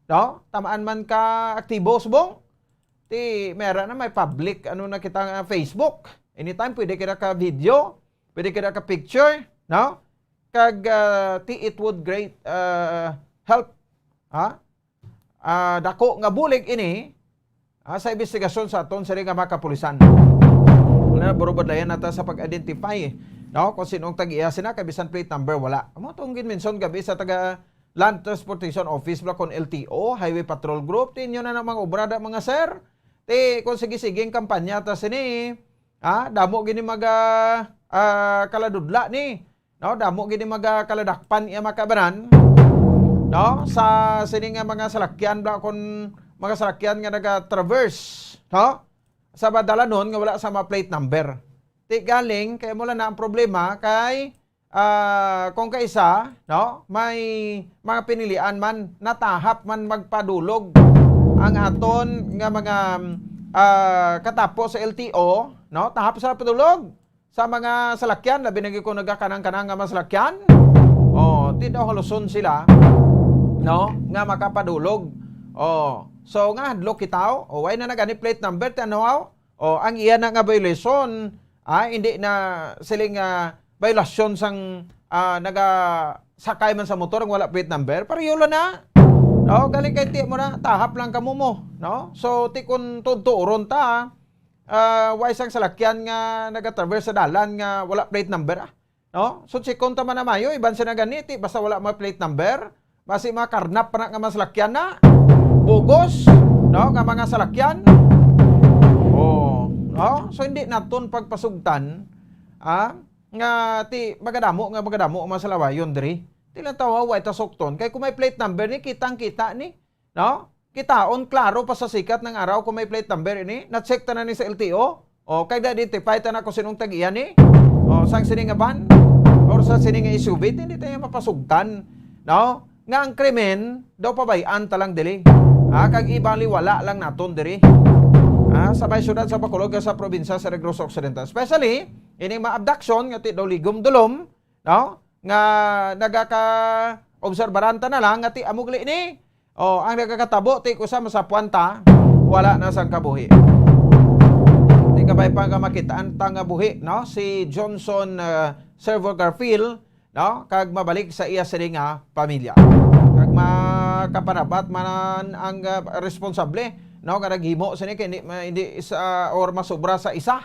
no? Tamaan man ka aktibo subong. Ti meron na may public ano na kita nga Facebook. Anytime pwede kita ka video, pwede kita ka picture, no? Kag ti it would great help ha? Dako nga bulig ini sa investigasyon sa aton sa nga mga kapulisan. Wala na burubad layan nata sa pag-identify, no? Kung sinong tag-iya sina kabisan plate number wala. Amo tong ginmention gabi sa taga Land Transportation Office Blacon LTO, Highway Patrol Group, tinyo na mga obrada mga sir. Ti kung sige-siging kampanya ta sini, damo gini maga kaladudla ni, no? Damo gini maga kaladakpan iya makabanan, no? Sa sini nga mga salakyan bla kon mga salakyan nga naga-traverse, no? Sa badalanon nga wala sa mga plate number. Ti galing kay mo na ang problema kay kung kaisa, no, may mga pinilian man natahap man magpadulog ang aton nga mga katapos sa LTO, no, tahap sa padulog sa mga salakyan labi na ko nagakanang-kanang nga mga salakyan. Ti daw haluson sila, no, nga makapadulog. So nga hadlok kitaw, why na nagani plate number tanaw? Ang iya na nga violation, hindi na siling violation sang nagasakay man sa motor ng wala plate number, pareho na. No, galing kay ti mo na tahap lang kamo mo, no? So ti kun tuturon ta, why sang salakyan nga naga-traverse sa dalan nga wala plate number, no? So si konta man na mayo iban sa naganiti basta wala mo plate number, basi mga karnap pa na nga mga salakyan na. Bugos, no, nga mga salakyan. No? So hindi naton pagpasugtan nga ti magadamo mga salawayon diri. Ti lang tawa way tasokton kay kung may plate number ni kitang-kita ni, no? Kitaon klaro pa sa sikat ng araw kung may plate number ni. Na-check ta na ni sa LTO. Kay identify ta na kung sinong tag-iya ni. Sang sini nga van or sa sini nga SUV, hindi tayo mapasugtan, no? Nga ang krimen daw pabayaan ta lang dili. Kag ibang liwala lang naton diri. Sa may syudad sa Bacolod sa probinsya sa Negros Occidental. Especially, ining mga abduction nga ti daw ligom-dulom, no? Nga nagaka-obserbaran ta na lang nga ti amugli ni. Ang nagakatabo ti kusa masapuan ta, wala na sang kabuhi. Ti kabay pa nga makitaan ta nga buhi, no? Si Johnson Servo Garfield, no? Kag mabalik sa iya sini nga pamilya. Kag makapanabat man ang responsable, no, nga naghimo sini kay hindi isa or masobra sa isa,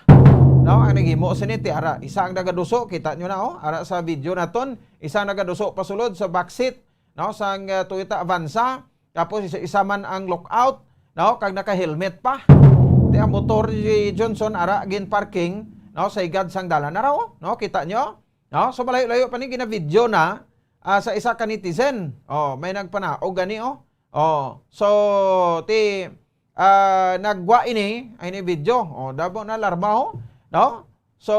no, ang naghimo sini ti ara isa ang nagaduso, kita nyo na ara sa video naton, isa nagaduso pasulod sa backseat, no, sang Toyota Avanza, tapos isa man ang lockout, no, kag naka-helmet pa. Ti ang motor ni Johnson ara gin parking, no, sa igad sang dalan na raw, no, kita nyo, no, so malayo-layo pa ni gina-video na sa isa ka netizen. May nagpanaog gani so ti nagwa ini ay ni video. Dabo na larma no? So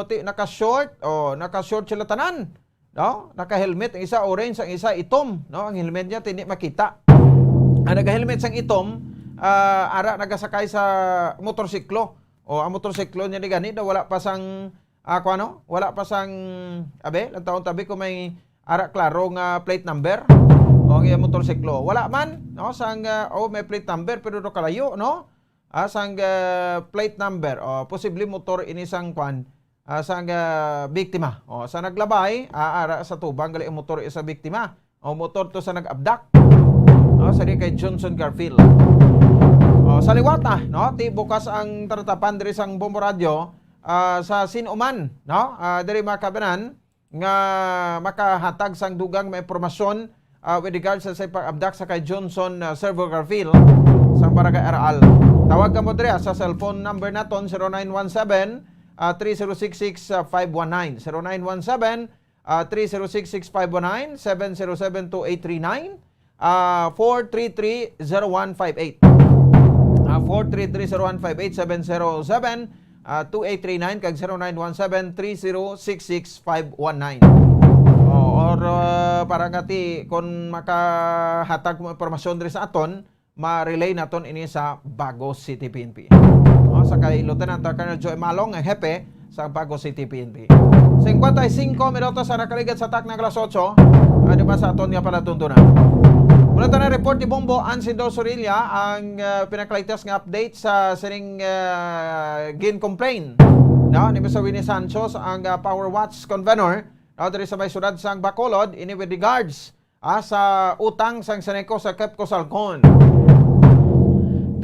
ti naka-short, naka-short sila tanan, no? Naka-helmet ang isa orange, ang isa itom, no? Ang helmet niya hindi makita. Ang naka-helmet sang itom, ara nagasakay sa motorsiklo. Ang motorsiklo niya ni gani wala pa sang wala pa sang lang taon tabi ko may ara klaro nga plate number. Ang iya motorsiklo wala man, no, sang may plate number pero do kalayo, no, sang plate number posible motor ini sang sang biktima sa naglabay ara sa tubang gali ang motor isa biktima motor to sa nag-abduct, no, sa kay Johnson Garfield. Sa liwata, no, ti bukas ang taratapan diri sang Bombo Radio sa sinuman, no, diri makabanan nga makahatag sang dugang may impormasyon with regards sa pag-abduct sa kay Johnson Servo Garfield sa Barangay Aral. Tawag ka mo diri sa cellphone number naton 0917-3066-519 0917-3066-519 707-2839 433-0158 433-0158 707-2839 kag 0917-3066-519 or para ngati kung makahatag mo impormasyon diri sa aton, ma-relay naton ini sa Bagos City PNP. Sa kay Lieutenant Colonel Joy Malong, ang hepe sa Bagos City PNP. 55 minutos sa nakaligat sa tak ng alas 8. Ano ba sa aton nga palatuntunan? Muna na report ni Bombo Ansido Sorilla ang pinakalitas nga update sa sining gin-complain. No, ni Mr. Winnie Santos ang Power Watch Convenor diri sa may syudad sang Bacolod ini with regards sa utang sang Seneco sa Kepco Salcon.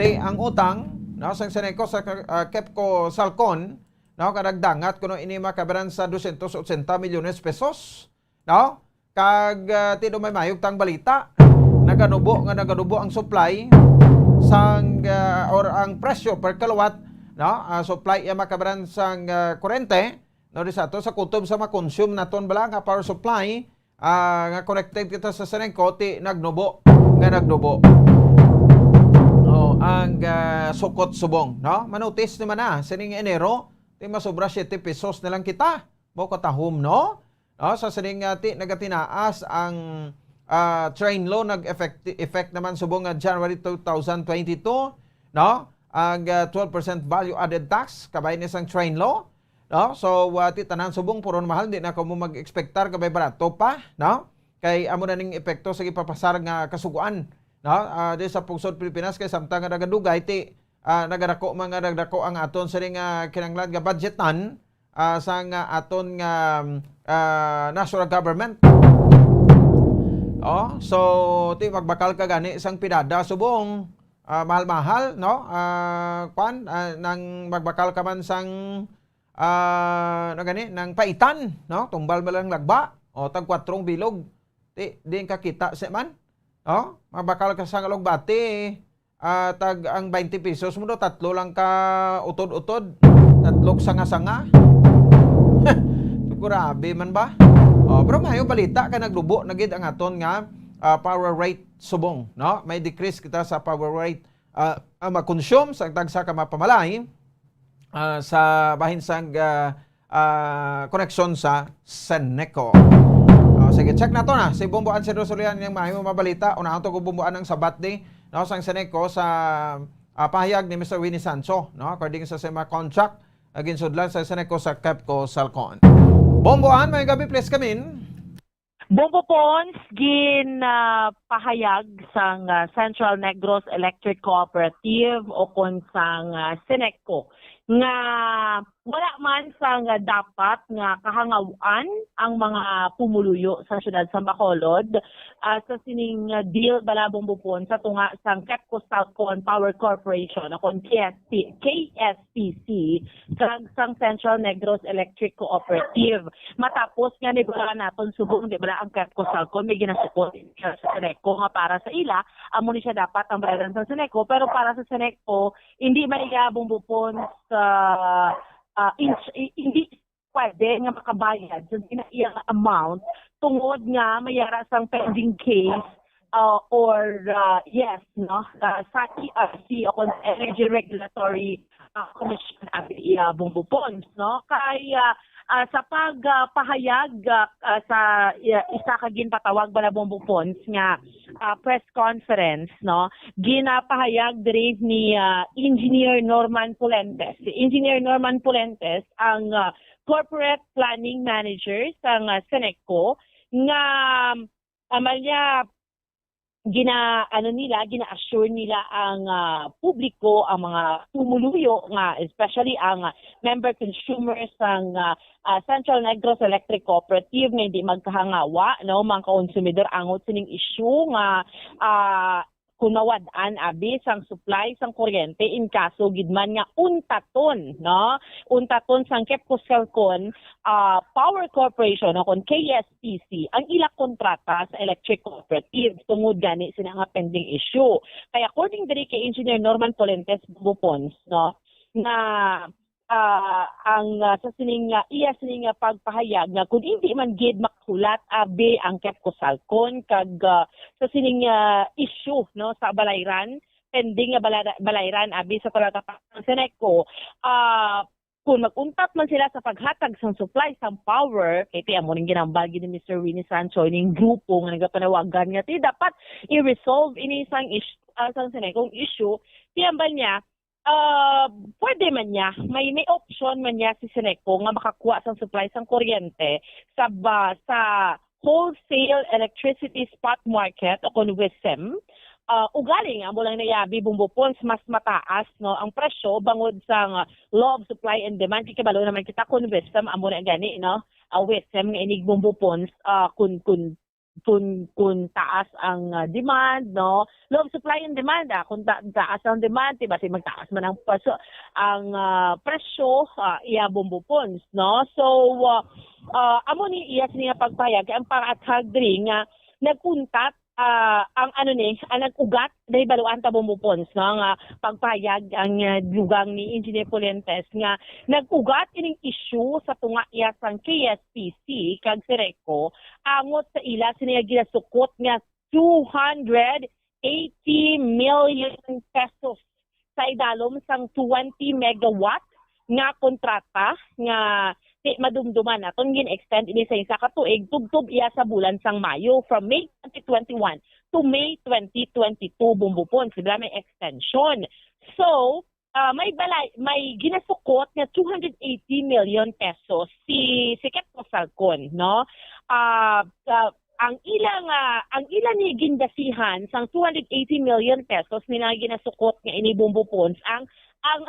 Ang utang sang Seneco sa Kepco Salcon kadagdangat kuno ini makabaran sa 280 milyones pesos. No? Kag tido may mayog tang balita naganubo ang supply sang or ang presyo per kilowatt supply makabaran sang kurente di sa to sa kutob sa makonsume naton bala nga power supply nga connected kita sa Seneco ti nagnubo. Ang sukot subong manotis naman sining Enero ti masobra 7 pesos na lang kita mo katahom sa sining ti nagatinaas ang train law nag-effect naman subong January 2022 ang 12% value added tax kabay ni sang train law so ti tanan subong puron mahal di na ko mo mag-expectar kabay barato pa kay amo na ning epekto sa ipapasar nga kasuguan di sa pungsod Pilipinas kay samtang nga nagadugay ti nagadako ang aton sa ring kinanglan nga budgetan sa aton nga national government. So ti magbakal ka gani isang pinada subong mahal-mahal nang magbakal ka man sang gani nang paitan tumbal ba lang lagba tag 4 bilog di kakita sa man magbakal ka sang alugbati tag ang 20 pesos mo tatlo lang ka utod-utod tatlog sanga-sanga. Grabe man ba? Pero mayo balita ka naglubo na gid ang aton nga power rate subong may decrease kita sa power rate ma-consume sa tagsa ka mapamalay sa bahin sang connection sa Seneco. Sige, check na to si Bombo Ansido Sorilla yang mayo mabalita unahan to ko bumbuan ng sabat day sang Seneco sa pahayag ni Mr. Winnie Sancho according sa sema contract ginsudlan sa Seneco sa Kepco Salcon. Bomboan, may gabi please kamin. Bombo Pons pahayag sang Central Negros Electric Cooperative o kon sang Seneco nga wala man sang dapat nga kahangawan ang mga pumuluyo sa syudad sa Bacolod sa sining deal bala Bombo Pons sa tunga sang Kepco Salcon Power Corporation o kon KSPC sang Central Negros Electric Cooperative matapos nga nibala naton subong nibala ang Kepco Salcon may ginasukot sa Seneco nga para sa ila amo ni siya dapat ang bayaran sa Seneco pero para sa Seneco hindi man Bombo Pons hindi pwede nga makabayad sa iyang amount tungod nga mayara sang pending case or sa ERC o Energy Regulatory Commission Bombo Pons kaya sa pagpahayag sa isa ka ginpatawag bala Bombo Pons nga press conference ginapahayag diri ni Engineer Norman Pulentes. Si Engineer Norman Pulentes ang corporate planning manager sa Seneco nga amalya gina-assure nila ang publiko, ang mga pumuluyo nga especially ang member consumers ng Central Negros Electric Cooperative nga hindi magkahangawa mga konsumidor angot sining issue nga kunawad-an abi sang supply sang kuryente in kaso gidman nga untaton sang Kepco Salcon Power Corporation o kon KSPC ang ila kontrata sa electric cooperative tungod gani sina nga pending issue kaya according diri kay Engineer Norman Pulentes Bupons na ang sa sining pagpahayag nga kung hindi man gid makulat abi ang Kepco Salcon kag sa sining issue sa balayran pending nga balayran abi sa talagapang Seneco kung mag-untat man sila sa paghatag sang supply sang power kay amo ning ginambal gid ni Mr. Winnie Sancho ning grupo nga nagapanawagan nga dapat i-resolve ini sang sang Seneco issue tiyambal niya pwede man niya, may option man niya si Seneco nga makakuha sang supply sang kuryente sa wholesale electricity spot market o kun WISM. Ugaling amo lang nayabi bumbupons mas mataas no ang presyo bangod sa law of supply and demand kay kabalo naman kita kun WISM amo na gani no WISM nga inig bumbupons kung taas ang demand no law of supply and demand kung taas ang demand diba si magtaas man ang presyo iya bumbupons no so amo ni iya niya pagpayag ang pangathag diri nga nagkuntat ang nag-ugat dahil baluan ta bumbupons no nga pagpayag ang dugang ni Engineer Pulientes nga nag-ugat ining issue sa tunga iya sang KSPC kag Sereco angot sa ila siniya ginasukot nga 280 million pesos sa idalom sang 20 megawatt nga kontrata nga madumduman naton gin-extend ini sa isa ka tuig tubtob iya sa bulan sang Mayo from May 2021 to May 2022 bumbupon sila may extension. So, may ginasukot nga 280 million pesos si Ketco Salcon, no? Ang ilang ni gindasihan sang 280 million pesos nila ginasukot nga ini bumbupons ang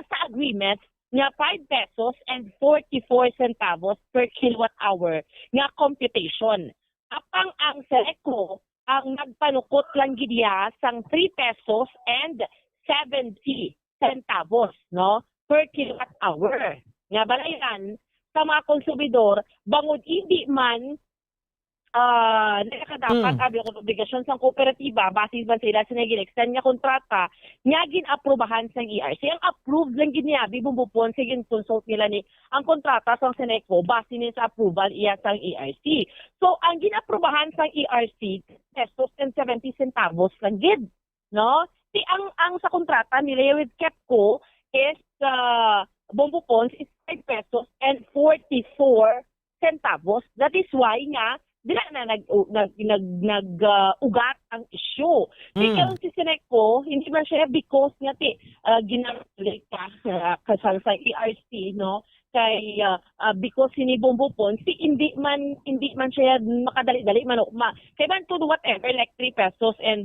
sa agreement nga 5 pesos and 44 centavos per kilowatt hour nga computation. Apang ang Sereco ang nagpanukot lang gidya sang 3 pesos and 70 centavos no per kilowatt hour. Nga balayan sa mga konsumidor bangod hindi man nakadapat abi ang obligasyon sa kooperatiba basis man sila sa nagin-extend nga kontrata nga gin-aprobahan sang ERC ang approved lang giniabi bumbupon sa gin-consult nila ni ang kontrata sang Seneco base ni sa approval iya sang ERC so ang gin-aprobahan sang ERC pesos and 70 centavos lang gid no si ang sa kontrata nila with Ketco is bumbupon is 5 pesos and 44 centavos that is why nga dila na nag-ugat ang issue. Ikaw si Seneco, hindi man siya because nga ginamit ka kasal sa ERC, no? Kay because ni Bumbupon, hindi man siya makadali-dali man kay man to do whatever like 3 pesos and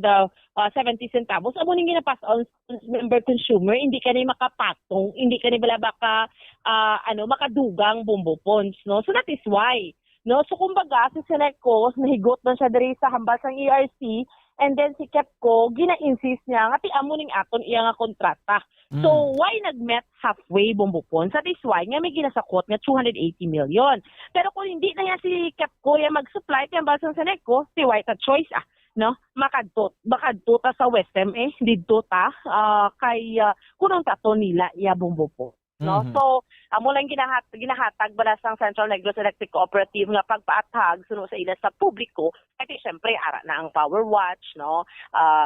70 centavos amo ning ginapass on member consumer hindi ka ni makapatong hindi ka ni baka makadugang Bumbupons no so that is why no so kumbaga si Seneco nahigot na siya diri sa hambal sang ERC and then si Ketco gina-insist niya nga ti amo ning aton iya nga kontrata. So why nagmet halfway Bumbupon? That is why nga may ginasakot nga 280 million. Pero kung hindi na yan si Ketco ya mag-supply ti hambal sang Seneco, si White a choice no makadto ta sa WISM didto ta kay kunong tato nila iya Bumbupon. No? So, amo lang ginahatag bala sang Central Negros Electric Cooperative nga pagpaathag suno sa ila sa publiko kasi syempre ara na ang power watch no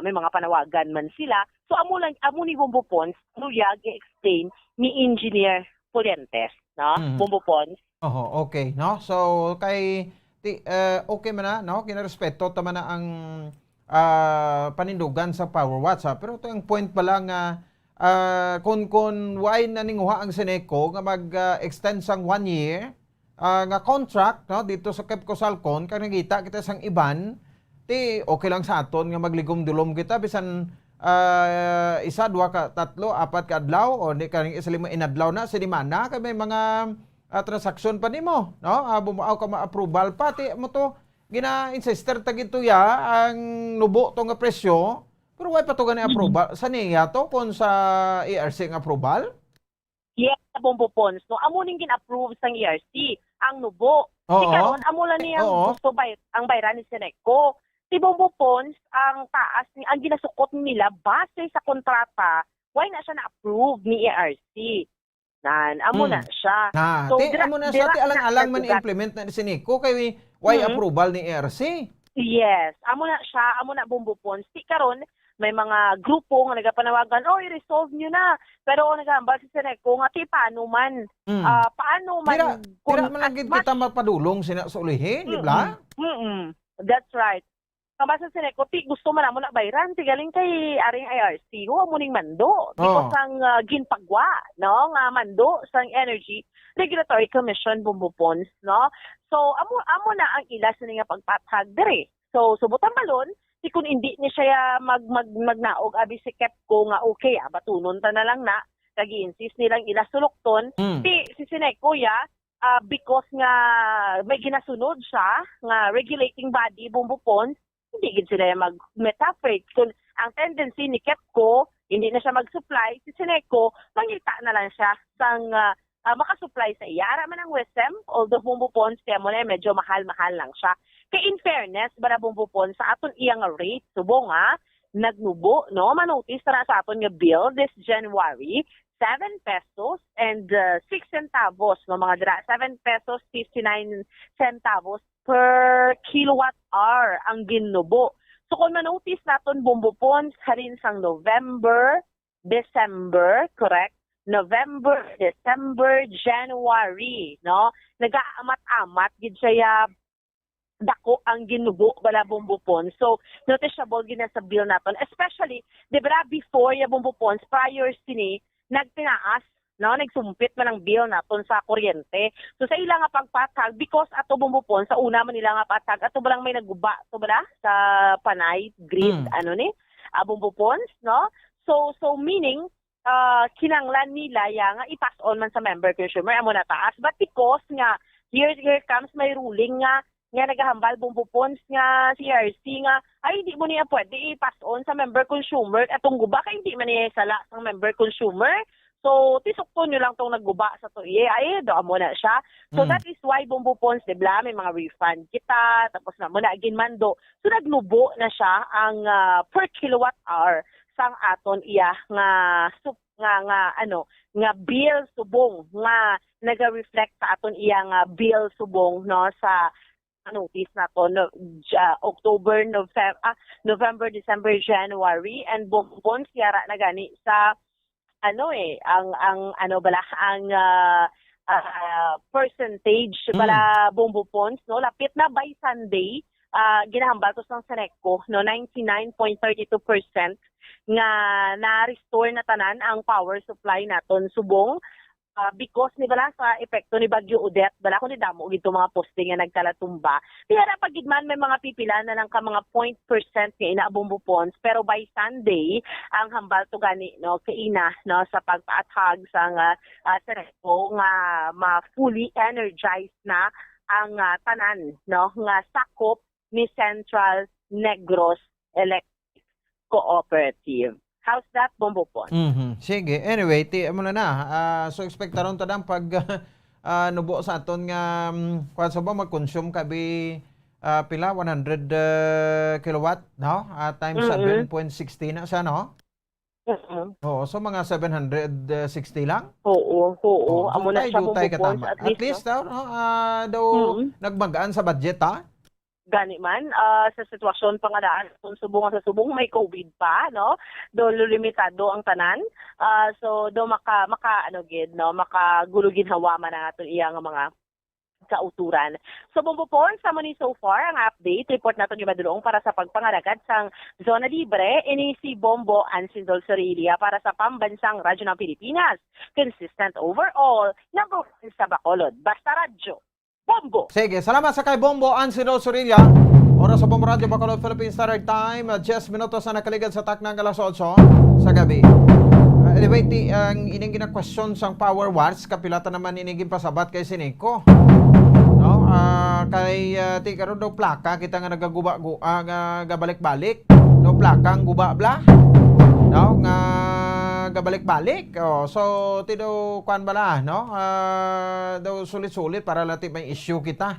may mga panawagan man sila so amo ni Bumbupons luyag i-explain ni Engineer Pulientes no Bumbupons okay no so kay okay man na no kinarespeto tama na ang panindugan sa power watch pero ito ang point pala nga kung why naninguha ang Seneco nga mag-extend sang 1 year nga contract no dito sa Ketco Salcon kag nakita kita sang iban okay lang sa aton nga magligom-dulom kita bisan isa, dua ka, tatlo, apat ka adlaw o di ka isa lima inadlaw na sinimana kay may mga transaksyon pa nimo no bumaaw ka ma-approval pati mo to gina-insister tag ito ya ang nubo to nga presyo. Pero why pa to gani approval? Sa niya to kung sa ERC ang approval? Yes, sa Bumbupons. No, amo ning gin-approve sang ERC ang nubo. Di karon amo lang niya gusto ang bayran ni Seneco. Si Bumbupons ang taas ni ang ginasukot nila base sa kontrata. Why na siya na-approve ni ERC? Amo na siya. So, amo na siya alang-alang man implement na ni Seneco kay why approval ni ERC? Yes, amo na siya, amo na Bumbupons. Di karon may mga grupo nga nagapanawagan, i-resolve nyo na. Pero nagambal si Seneco nga, paano man? Paano man? Tira man lang kita mapadulong sa ulihin, di ba? That's right. Mabasa sa ko, ti gusto man mo na bayran, ti galing kay aring IRC, ho mo ning mando. Because ang ginpagwa, no, nga mando sang Energy Regulatory Commission bumbupons, no. So amo na ang ila sa nga pagpatag dire. So subutan balon, ti kun hindi ni siya magnaog abi si Kepco nga okay, batunon ta na lang na. Nag-i-insist nilang ila sulokton. Si Sineco ya, because nga may ginasunod siya nga regulating body bumbupons, hindi gid sila mag-metafrate. Kung ang tendency ni Kepco, hindi na siya mag-supply, si Sineco, mangita na lang siya sang makasupply sa iya. Ara man ang WESM, although bumbupons, kaya mo na medyo mahal-mahal lang siya. Kaya in fairness, bara bumbupons, sa aton iyang rate, subo nga, nagnubo, no? Manotice na sa aton nga bill this January, 7 pesos and 6 centavos, no, mga dira, 7 pesos 59 centavos per kilowatt hour ang ginubo. So kung manotice naton bumbupons harin sang November, December, correct? November, December, January, no? Nagaamat-amat gid siya dako ang ginubo bala bumbupons. So noticeable gid na sa bill naton, especially di ba before ya bumbupons prior sini nagtinaas, no, nagsumpit man ang bill naton sa kuryente. So sa ila nga pagpatag, because ato bumbupon sa una man nila nga patag, ato balang may naguba to bala sa panay grid bumbupons, no. So meaning kinanglan nila ya nga i-pass on man sa member consumer amo na taas, but because nga here comes may ruling nga nagahambal bumbupons nga CRC nga ay hindi mo niya pwede i-pass on sa member consumer atong guba kay hindi man niya sala sa member consumer. So tisukton nyo lang tong nagguba sa to ay do mo na siya. So that is why bumbupons dibla may mga refund kita tapos na mo na ginmando. So nagnubo na siya ang per kilowatt hour sang aton iya nga nga bill subong nga naga-reflect sa aton iya nga bill subong, no, sa notice na to October, November, December, January, and bumbupons yara na gani sa ang percentage bala bumbupons, no, lapit na by Sunday ginahambal to sang Senecco, no, 99.32% nga na-restore na tanan ang power supply naton subong. Because ni bala sa epekto ni Bagyo Odette, bala ko ni damo gito mga posting nga nagkalatumba. Kaya pag gidman may mga pipila na lang ka mga 0.% nga inabumbupons, pero by Sunday ang hambal to gani, no, kaina, no, sa pagpaathag sang Senecco nga fully energized na ang tanan, no, nga sakop ni Central Negros Electric Cooperative. How's that, bumbupon? Sige. Anyway, mo na. So expectaron ta dang pag nubo sa aton nga kung sa ba mag-consume kabi pila 100 kilowatt, no? Times 7.60 na siya, no? Oo, so mga 760 lang. Oo. Amo na siya dutay bumbupons. katama. At least daw, no? Nagmagaan sa budget, ha? Gani man sa sitwasyon pangadaan kung subong sa subong may COVID pa, no, do limitado ang tanan, so do maka gid, no, makagulugin hawa man naton iya nga mga kauturan. So bumbupon sa muni so far ang update report naton yung madulong para sa pagpangalagad sang zona libre ini si Bombo Ansindol Sorilia para sa pambansang radyo ng Pilipinas, consistent overall, number 1 sa Bacolod, basta radyo Bombo. Sige, salamat sa kay Bombo Ansino Sorilla. Oras sa Bombo Radio Bacolod Philippine Standard Time, 10 minutos na nakaligad sa taknang alas 8 sa gabi. Anyway, ang ining gina-question sang Power Wars, kapilata naman iniging pasabat kay Sineco. No? Kay ti karon daw plaka kita nga nagaguba gabalik-balik. No, plakang guba bla. No, nga gabalik-balik. So ti daw kuan bala, no? Daw sulit-sulit para lati may issue kita.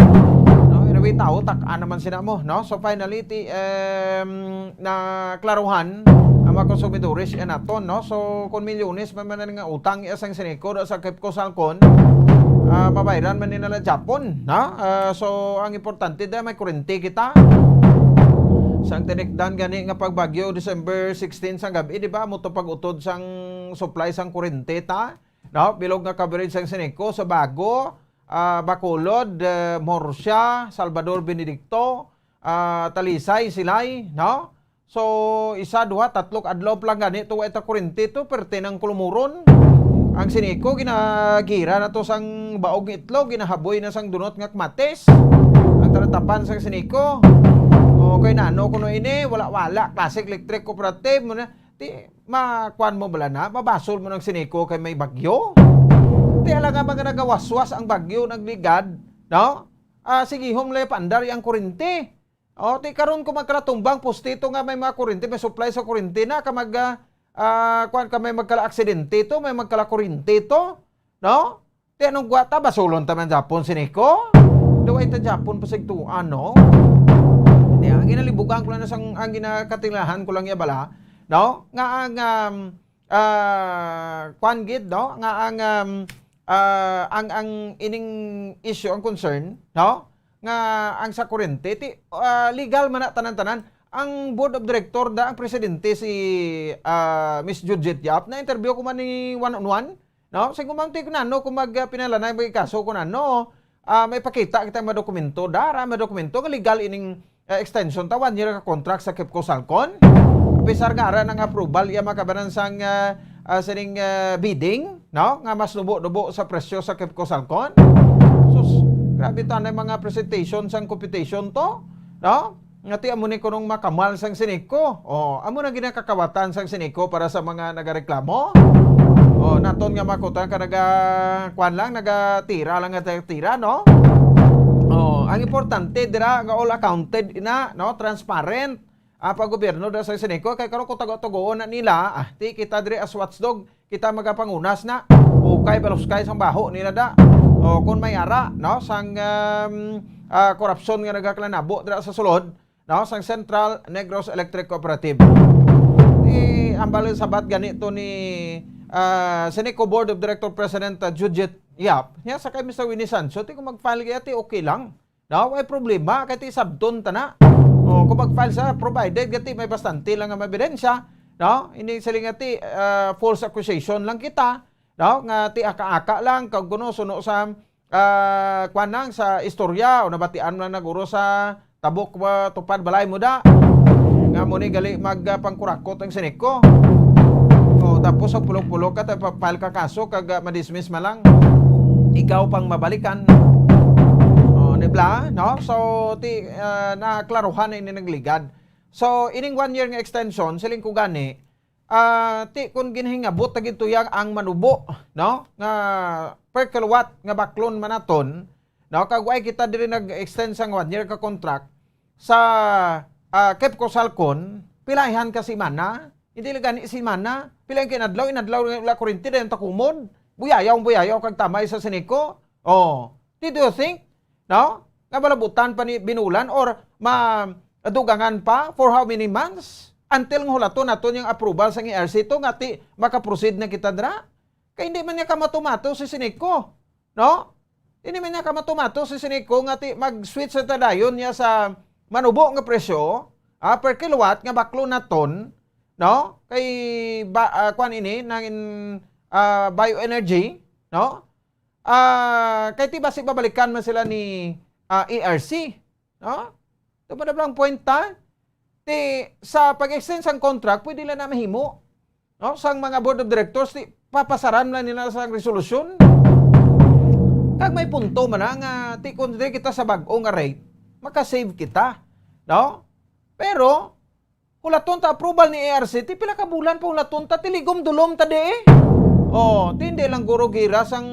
No, anyway, tao tak-an naman sina mo, no? So finally na klaruhan ang mga konsumidores naton, no? So kung milyones man nga utang isang Sineco sa Kepco Salcon, babayaran man nila Japon, no? So ang importante da may kuryente kita. Sang tinekdan gani nga pagbagyo December 16 sang gabi, di ba? Muto pag-utod sang supply sang kuryente ta, no? Bilog nga coverage sang Sineco sa Bago, Bacolod, Morsia, Salvador Benedicto, Talisay, Silay, no? So, isa, duha, tatlong adlaw lang gani to ita kuryente to perte ng Kulumuron. Ang Seniko ginagira na to sang baog ng itlog, ginahaboy na sang dunot nga kamatis. Ang taratapan sang Seniko. Okay na ano kuno ini wala classic electric cooperative mo na ti makuan mo bala na mabasol mo ng Seniko kay may bagyo. Ti ala nga mga nagawaswas ang bagyo nagligad, no? Sige home lay pandar ang kuryente. Ti karon ko magkalatumbang postito nga may mga kuryente, may supply sa kuryente na kamag kuan ka may magkala aksidente to, may magkala kuryente to, no? Ti anong gwata basulon ta man Japon Seniko? Daway ta Japon pasig tuan, no? Ti ang ginalibugan ko lang sang ang ginakatilahan ko lang ya bala, no? Nga ang kuan gid, no? Nga ang ining issue ang concern, no? Nga ang sa kuryente ti legal man na tanan-tanan ang board of director da ang presidente si Miss Judith Yap na interview ko man ni one-on-one, no? Sig kumamti ko nano kung pinalanay may kaso ko nano may pakita kita mga dokumento dara may dokumento nga legal ining extension ta 1 year ka contract sa Kepco Salcon. Bisar nga ara ng approval iya makabanan sang sining bidding, no? Nga mas dubo-dubo sa presyo sa Kepco Salcon. Sus, grabe ta na mga presentation sang computation to, no? Ngati amo ni kunong makamal sang Seniko. Amo na ginakakawatan sang Seniko para sa mga nagareklamo. Naton nga makutan ka kuan lang nagatira lang tira, no? Ang importante dira nga all accounted ina, no? Transparent. Pag gobyerno da sa Seniko kay karon ko tago-tagoon na nila, ti kita diri as watchdog, kita magapangunas na. Ukay baluskay sang baho nila da. Kung may ara, no? Sang korupsyon nga nagaklanabo dira sa sulod, no? Sang Central Negros Electric Cooperative. Ambal sabat ganito ni Seniko Board of Director President Judith Yap. Nya sa kay Mr. Winnie Sancho, ti kung mag-file kaya ti okay lang. No, may problema kay ti sabton ta na. Kung mag-file sa provided gati may bastante lang nga ebidensya, no? Hindi sila nga ti false accusation lang kita, no? Nga ti aka-aka lang kag kuno suno sa kuanang sa istorya o nabatian lang naguro sa tabok tupad balay mo da. Nga mo ni gali magpangkurakot ang Seniko. Tapos sa pulok-pulok ka file ka kaso kag madismiss man lang. Ikaw pang mabalikan. Nibla, no? So ti naklaruhan na ini nagligad. So ining 1 year nga extension siling ko gani ti kun ginhingabot tagid tuyang ang manubo, no? Nga per kilowatt nga baklon manaton, no? Kag way kita diri nag-extend sang 1 year ka contract sa Kepco Salcon, pilahan ka si mana, hindi lang gani si mana, pilahan kinadlaw la kuryente dayon takumod. Buyayaw kag tamay sa Seniko. Did you think, no? Nga balabutan pa ni binulan or madugangan pa for how many months? Until ng hulaton naton yung approval sa ERC to nga ti makaproceed na kita dra. Kaya hindi man niya kamatumato si Seniko, no? Hindi man niya kamatumato si Seniko nga ti mag-switch sa tadayon niya sa manubo nga presyo per kilowatt nga baklo naton, no? Kay kuan ini nang bioenergy, no? Kay ti basi babalikan man sila ni ERC, no? Ito pa na lang point ta. Sa pag-extend sang contract, pwede lang na mahimo, no? Sang mga board of directors, papasaran lang nila sa resolusyon. Kag may punto man nga, kung kita sa bag-o nga rate, makasave kita, no? Pero, hulaton ta approval ni ERC, pila ka bulan pa hulaton ta, tiligom dulom ta de. Hindi lang guro gira sang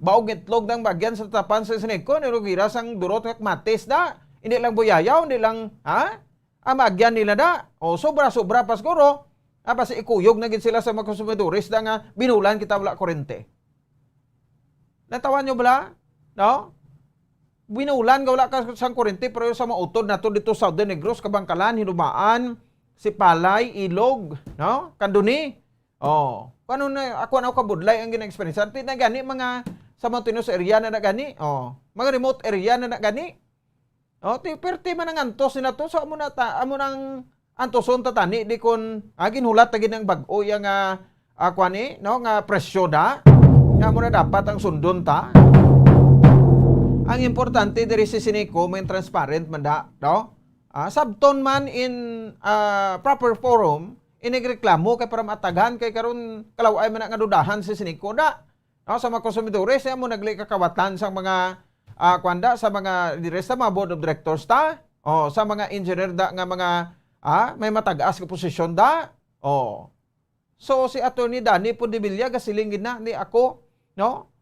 baog itlog ng bagyan sa tapan sa Seniko, niro gira sang durot kak matis da. Hindi lang buyayaw, hindi lang, magyan nila da. Sobra-sobra pas guro. Kasi ikuyog na gid sila sa mga konsumidores da nga binulan kita wala kurente. Natawan nyo bala? No? Binulan nga wala ka sang kurente pero sa mautod na to dito sa Southern Negros, Kabangkalan, Hinubaan, Sipalay, Ilog, no? Kanduni. Paano na ako kabudlay ang gina-experience? Na gani mga sa mountainous area na gani. Mga remote area na gani. Perti man ang antos nila to. So amo nang antoson tatani di kon ginhulat tagid ng bag-o yang kuani, no? Nga presyo da. Nga mo na dapat ang sundon ta. Ang importante diri si Seniko may transparent man da, no? sabton man in proper forum, inigreklamo kay para mataghan kay karon kalaway man nga dudahan si Seniko da. No, sa mga konsumidores, mo nagli kakawatan sa mga kwanda sa mga dire sa mga board of directors ta. O sa mga engineer da nga mga may matag-as ka posisyon da. O. So si Attorney Danny Pudibilla gasilingin na ni ako, no?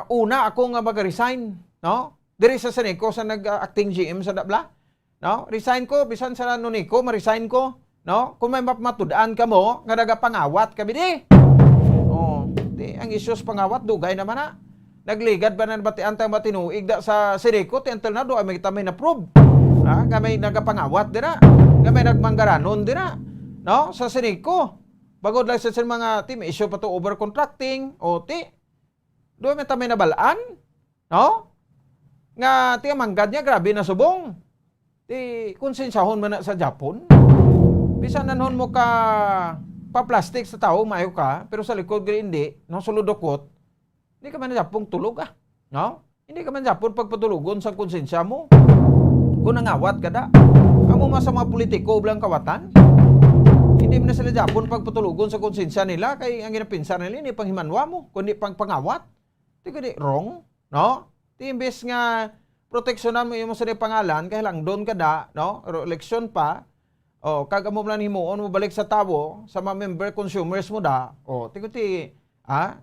Una ako nga mag-resign, no? Diri sa Seniko sa nag-acting GM sa Dabla. No? Resign ko bisan sa nuniko, ma-resign ko, no? Kung may mapmatudaan ka mo, nga nagapangawat kami di. Oh, di ang issues pangawat dugay naman na. Nagligad ba na batian tayong matinuig da sa Seniko, until na do ay may tamay na prove. Gamay nagapangawat dira. Gamay nagmanggaranon dira. No? Sa Seniko. Bagod lang sa mga team issue pa to overcontracting o ti. Do may tamay na balaan, no? Nga ti manggad niya grabe na subong. Ti konsensyahon man na sa Japon. Bisan nanhon mo ka pa-plastic sa tao, mayo ka, pero sa likod gari hindi, no, suludokot, hindi ka man na Japon tulog no? Hindi ka man Japon pagpatulugon sa konsensya mo. Kung nangawat ka da, amo mas sa mga politiko bilang kawatan, hindi mo na sila Japon pagpatulugon sa konsensya nila, kay ang ginapinsan nila, hindi panghimanwa mo, kundi pang pangawat. Di ka di wrong, no? Di imbes nga, proteksyonan mo yung sa pangalan, kaya lang doon ka da, no? Election pa, kag mo lang himuon mo balik sa tao, sa mga member consumers mo da, tikuti,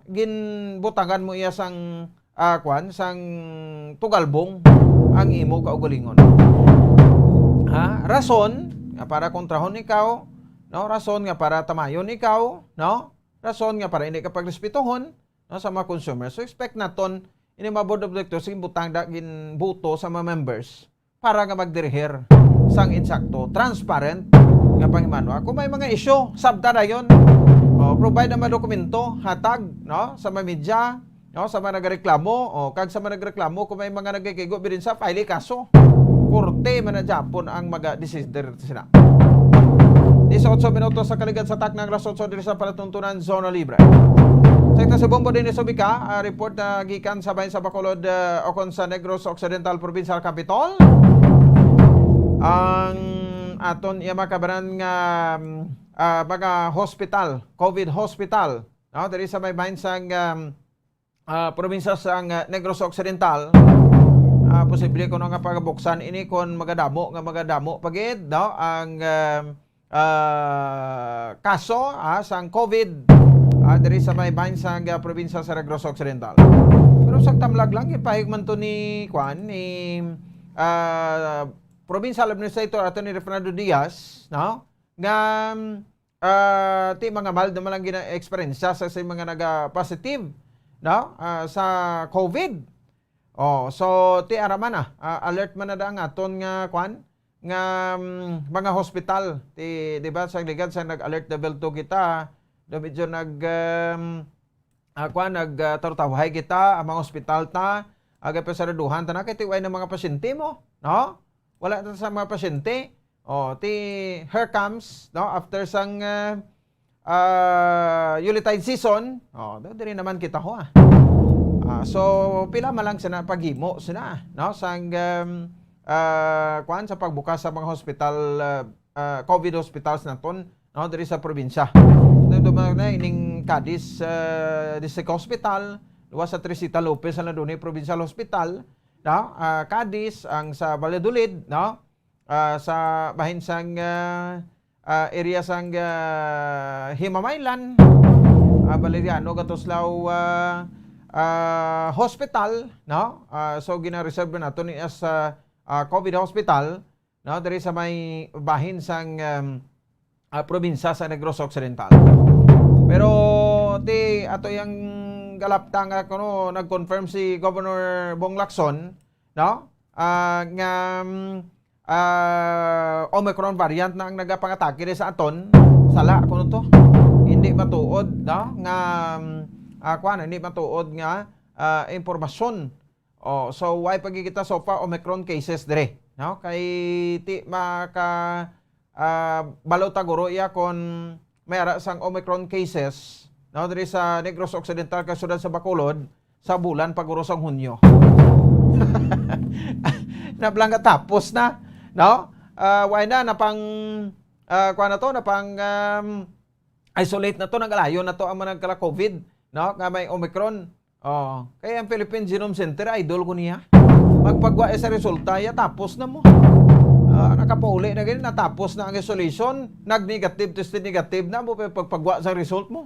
ginbutangan mo iya sang, sang tugalbong, ang imo kaugalingon. Rason, nga para kontrahon ikaw, no? Rason nga para tamayon ikaw, no? Rason nga para hindi ka pagrespetuhon, no? Sa mga consumers. So expect naton, ini mga board of directors butang da ginbuto sa mga members para nga magdirihir sang insakto, transparent nga panghimanwa. Kung may mga issue, sabta na yun. Provide na mga dokumento, hatag, no? Sa mga media, no? Sa mga nagreklamo, kag sa mga nagreklamo, kung may mga nagkikigo, birin sa file kaso. Korte man na Japon ang mag-decider sila. 18 minutos sa kaligad sa tak ng alas 8 diri sa palatuntunan Zona Libre. Sa sa bombo din sa Bika, report na gikan sa bayan sa Bacolod okon sa Negros Occidental Provincial Capital. Ang aton iya makabaran nga baga hospital, COVID hospital, no, diri sa may bayan sang probinsya sang Negros Occidental. Posible ko nga pagabuksan ini kon magadamo pagid, no, ang kaso sang COVID diri sa may bayan sang probinsya sa Negros Occidental. Pero sa tamlag lang ipahig man to ni Provincial Administrator Attorney Fernando Diaz, no, nga ti mga mild naman lang gina-experience sa mga naga-positive, no, sa COVID. So ti araman alert man na da ang aton nga nga mga hospital, ti di ba sa ligad sa nag-alert level 2 kita, do medyo nagtartawahay kita ang mga hospital ta, aga pa sa raduhan ta na kay tiway ng mga pasyente mo, no? Wala na sa mga pasyente. Here comes, no, after sang Yuletide season, diri naman kita ho so pila malang sina paghimo sina, no, sang sa pagbukas sa mga hospital, COVID hospitals naton, no, diri sa probinsya. Dumang na ining Cadiz District Hospital, luwas sa Tresita Lopez na doon Provincial Hospital, no, Cadiz ang sa Valladolid, no, sa bahin sang area sang Himamaylan, Valeriano Gatoslaw hospital, no, so gina-reserve na nato ni as COVID hospital, no, diri sa may bahin sang probinsya sa Negros Occidental. Pero ato yang galaptang no, nag-confirm si Governor Bong Lacson, no, nga Omicron variant na ang nagapangatake sa aton. Sala kuno to. Hindi matuod, no, nga hindi matuod nga impormasyon. So why pagkikita so far Omicron cases dire, no, kay ti maka balaw taguro iya kon may ara sang Omicron cases, no, diri sa Negros Occidental kasulad sa Bacolod sa bulan paguro sang Hunyo. Nablanga tapos na, No? Why na pang kuha na to na pang isolate na to, nagalayo na to ang managkala COVID, no? Nga may Omicron. Oh, kaya ang Philippine Genome Center idol ko niya. Magpagwa sa resulta ya tapos na mo. Nakapauli na ganyan, natapos na ang isolation, nag-negative, tested negative na mo pagpagwa sa result mo.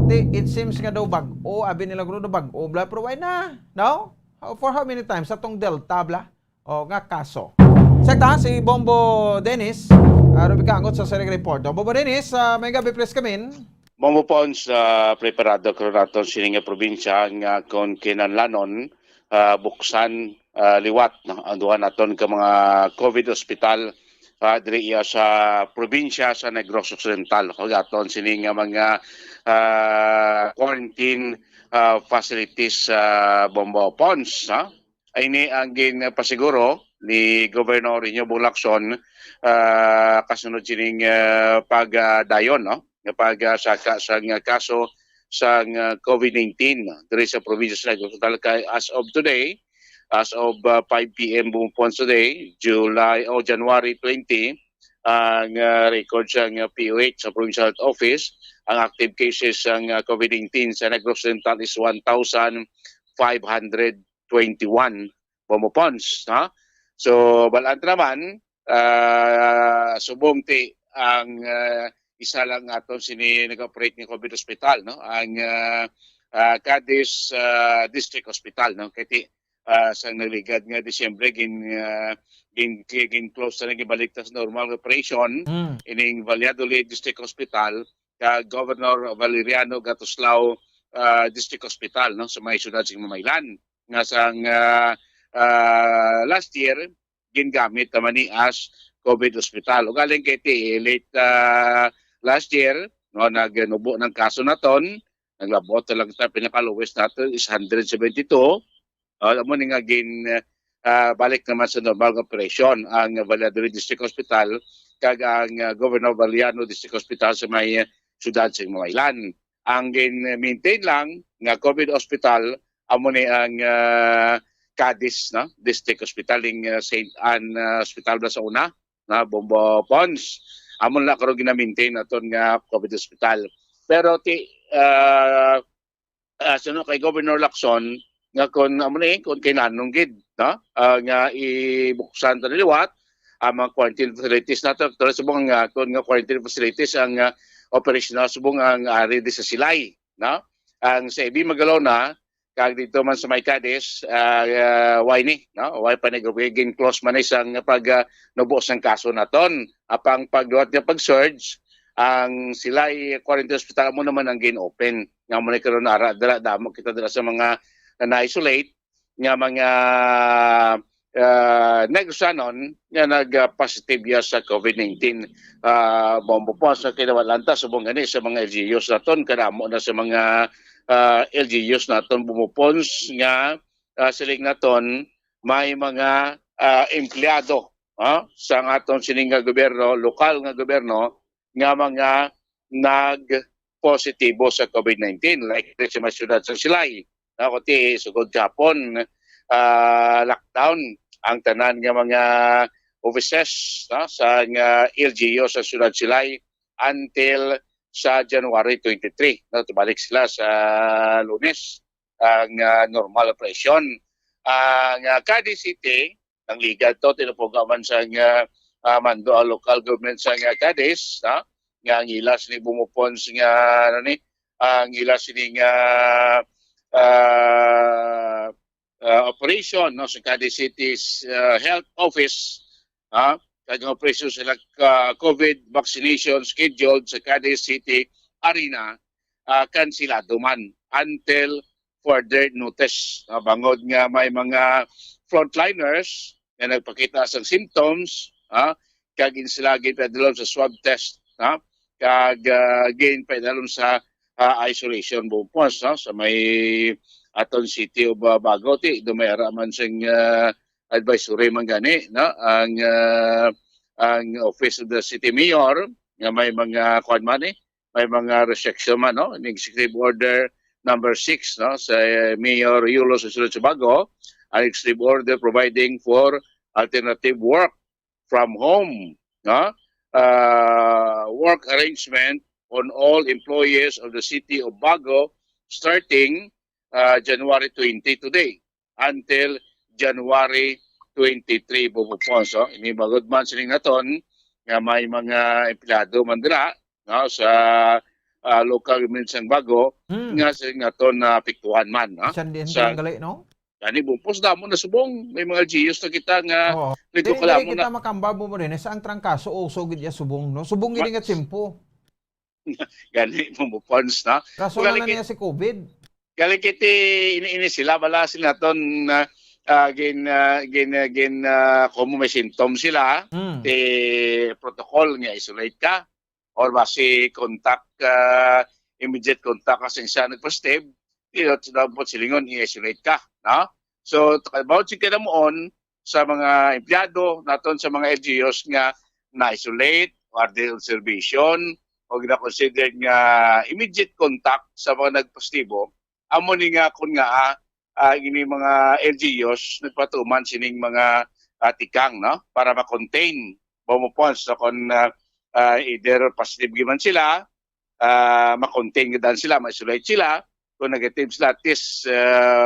It seems nga daw bag-o, abi nila gano'n bag-o, bla, pero why na? No? For how many times? Atong Delta, bla? O, nga kaso. Sekta, si Bombo Dennis, rubikangot sa Sarang Report. Bombo Dennis, may gabi please kamin. Mamupon sa preparado ko nato sininga probinsya nga kon kinanlanon buksan liwat ang duha naton ka mga COVID hospital diri sa probinsya sa Negros Occidental. Aton sininga mga quarantine facilities sa Bombo Pons. Ay ni ang pasiguro ni Governor Iñigo Lacson kasunod sining pagdayon, no? Kapag sa kaso sa COVID-19 diri sa probinsya sa Negros Occidental kay as of today, as of 5 p.m. bumupon today, January 20, ang record sa POH sa Provincial Health Office, ang active cases ng COVID-19 sa Negros Occidental is 1,521 bumupons. So, balaan naman, subong ti ang isa lang aton sini nag-operate ng COVID hospital, no? Ang Cadiz District Hospital, no? Kaya sa naligad nga Disyembre gin close na gibalik sa normal operation ining Valladolid District Hospital ka Governor Valeriano Gatuslao District Hospital, no? Sa may syudad sa Mamaylan nga sang last year gingamit naman ni as COVID hospital. O galing kay late last year, no, nagnubo ng kaso naton, naglabot lang ta pinaka-lowest natin is 172. Amo ni nga balik naman sa normal operation ang Valladolid District Hospital kag ang Governor Valeriano District Hospital sa may syudad sa Mamaylan. Ang maintain lang nga COVID hospital amo ni ang Cadiz, no? District Hospital ing St. Anne Hospital sa una na Bombo Pons. Amon la karon gina-maintain naton nga COVID hospital. Pero suno kay Governor Lacson nga kon kon kailanong gid, no? Nga ibuksan ta liwat ang mga quarantine facilities nato. Pero subong nga kon nga quarantine facilities ang operational subong ang ari di sa Silay, no? Ang sa Ibi Magalona kag dito man sa may Cadiz, why ni, no? Why pa nag-gin close man isang pag nubos ng kaso naton. Apang pagduat nga pag-surge, ang Silay Quarantine Hospital mo naman ang gin-open. Nga mo na karon ara damo kita dala sa mga na-isolate nga mga negosanon nga nag-positive ya sa COVID-19. Bombo po sa kinawalanta subong gani sa mga LGUs naton kadamo na sa mga LGUs naton bumupons nga siling naton may mga empleyado sa aton sining nga gobyerno, lokal nga gobyerno nga mga nag-positibo sa COVID-19 like sa mga syudad sa Silay. Kuti sugod Japon lockdown ang tanan nga mga offices sa nga LGU sa syudad Silay until sa January 23. Tubalik sila sa Lunes ang normal operation. Ang Cadiz City, ang liga to, tinupugaman sa mando ang local government sa Cadiz, nga ang ilas ni bumupon nga ang ilas ni operation no sa Cadiz City's health office, kaya operation sila COVID vaccination scheduled sa Cadiz City Arena, kansilado man until further notice. Bangod nga may mga frontliners na nagpakita sa symptoms, kag sila ginpadalon sa swab test, kag ginpadalon sa isolation bupos sa may aton City of Bago. Dumayara man sing advisory man gani, no? Ang office of the city mayor nga may mga may mga restriction man, no? Executive order number 6, no, sa Mayor Yulo sa Bago, ang executive order providing for alternative work from home, no? Work arrangement on all employees of the city of Bago starting January 20 today until January 23 bubupon. So, ini magod man sining naton nga may mga empleyado man dira no, sa local government sang Bago nga sining naton na piktuhan man. No? Siyan din Sa gali, no? Gani bupos damo na subong may mga GUs na kita nga Oo. nito Dili kala mo kita na makambal mo rin sa ang trangkaso o sugid ya subong, no? Subong gid nga tsimpo. gani bupons na. Kaso Wala na lagi- niya si COVID. Gali kiti ini sila bala sila ton kung may symptoms sila ti protocol nga isolate ka or basi contact immediate contact kasi siya nagpositive dito dapat silingon i-isolate ka no so about si kada moon sa mga empleyado naton sa mga LGUs nga na-isolate or the observation o gina-consider nga immediate contact sa mga nagpositibo amo ni nga kun nga ini mga LGUs nagpatuman sining mga tikang no para ma-contain bumupons so kung either positive giman sila ma-contain gidan sila ma-isolate sila kung negative sila at least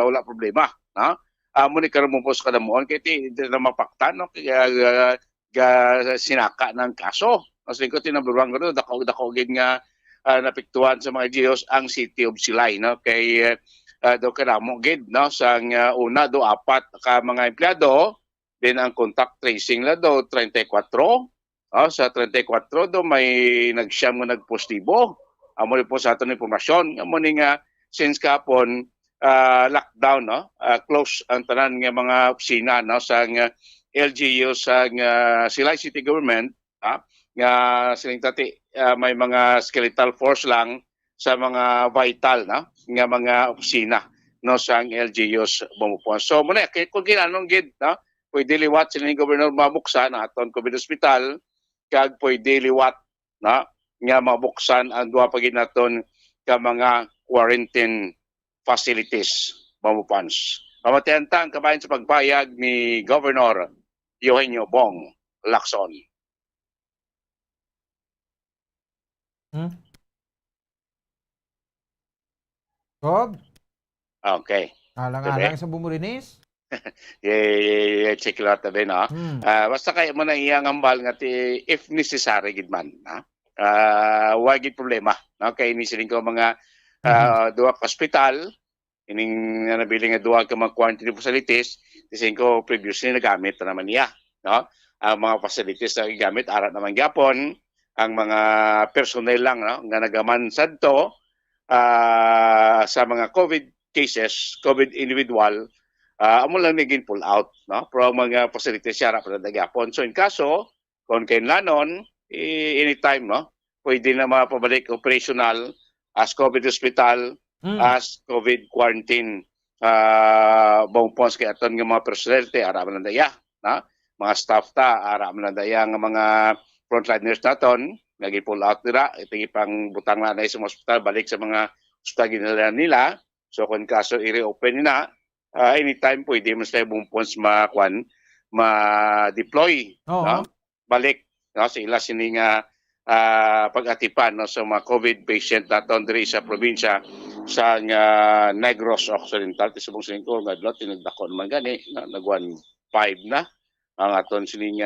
wala problema no amo ni karon mo pos kada moon kay ti na mapaktan no kaya sinaka ng kaso kasi ko tinaburuan ko dako gid nga napiktuhan sa mga LGUs ang City of Silay no kay do kanamo gid no sang una do apat ka mga empleyado din ang contact tracing la do 34 sa 34 do may nagsyam nga nagpositibo amo ni po sa aton impormasyon amo ni nga since kapon lockdown no close ang tanan nga mga opisina no sang LGU sang Silay City Government nga sining tati may mga skeletal force lang sa mga vital no nga mga opisina no sang LGUs bumupon. So muna kay kung kinanong gid no pwede liwat sila ni Gobernador mabuksan aton COVID hospital kag pwede liwat no nga mabuksan ang duha pa gid naton ka mga quarantine facilities bumupons. Pamatentang kabayan sa pagpayag ni Governor Eugenio Bong Lacson. Gob, Okay. alang-alang sa bumurinis. Check lang tabi no. Basta kay mo na iyang ambal nga ti if necessary gid man ha. Wa gid problema no kay ni siling ko mga duha ka hospital ining nabili nga duha ka mga quarantine facilities siling ko previously nagamit na naman niya no. Ang mga facilities na gigamit ara naman gyapon ang mga personnel lang no nga nagaman sadto sa mga COVID cases, COVID individual, amo lang naging pull out, no? Pero ang mga facilities siya para nagyapon. So in kaso, kung kailanganon, anytime, no? Pwede na mapabalik operational as COVID hospital, as COVID quarantine. Bongpons kay aton nga mga personnel, aram lang daya, no? Mga staff ta, aram lang daya nga mga frontliners naton, naging pull out nila, ito pang butang na sa hospital, balik sa mga hospital nila. So kung kaso i-reopen nila, anytime pwede mas tayo bumpons ma-deploy, no? Balik no? Sa ila sining pag-atipan no? sa mga COVID patient naton diri sa probinsya sa Negros Occidental. Tisubong sining ko, nga dlot, tinagdako naman gani, nag-1.5 na ang aton sining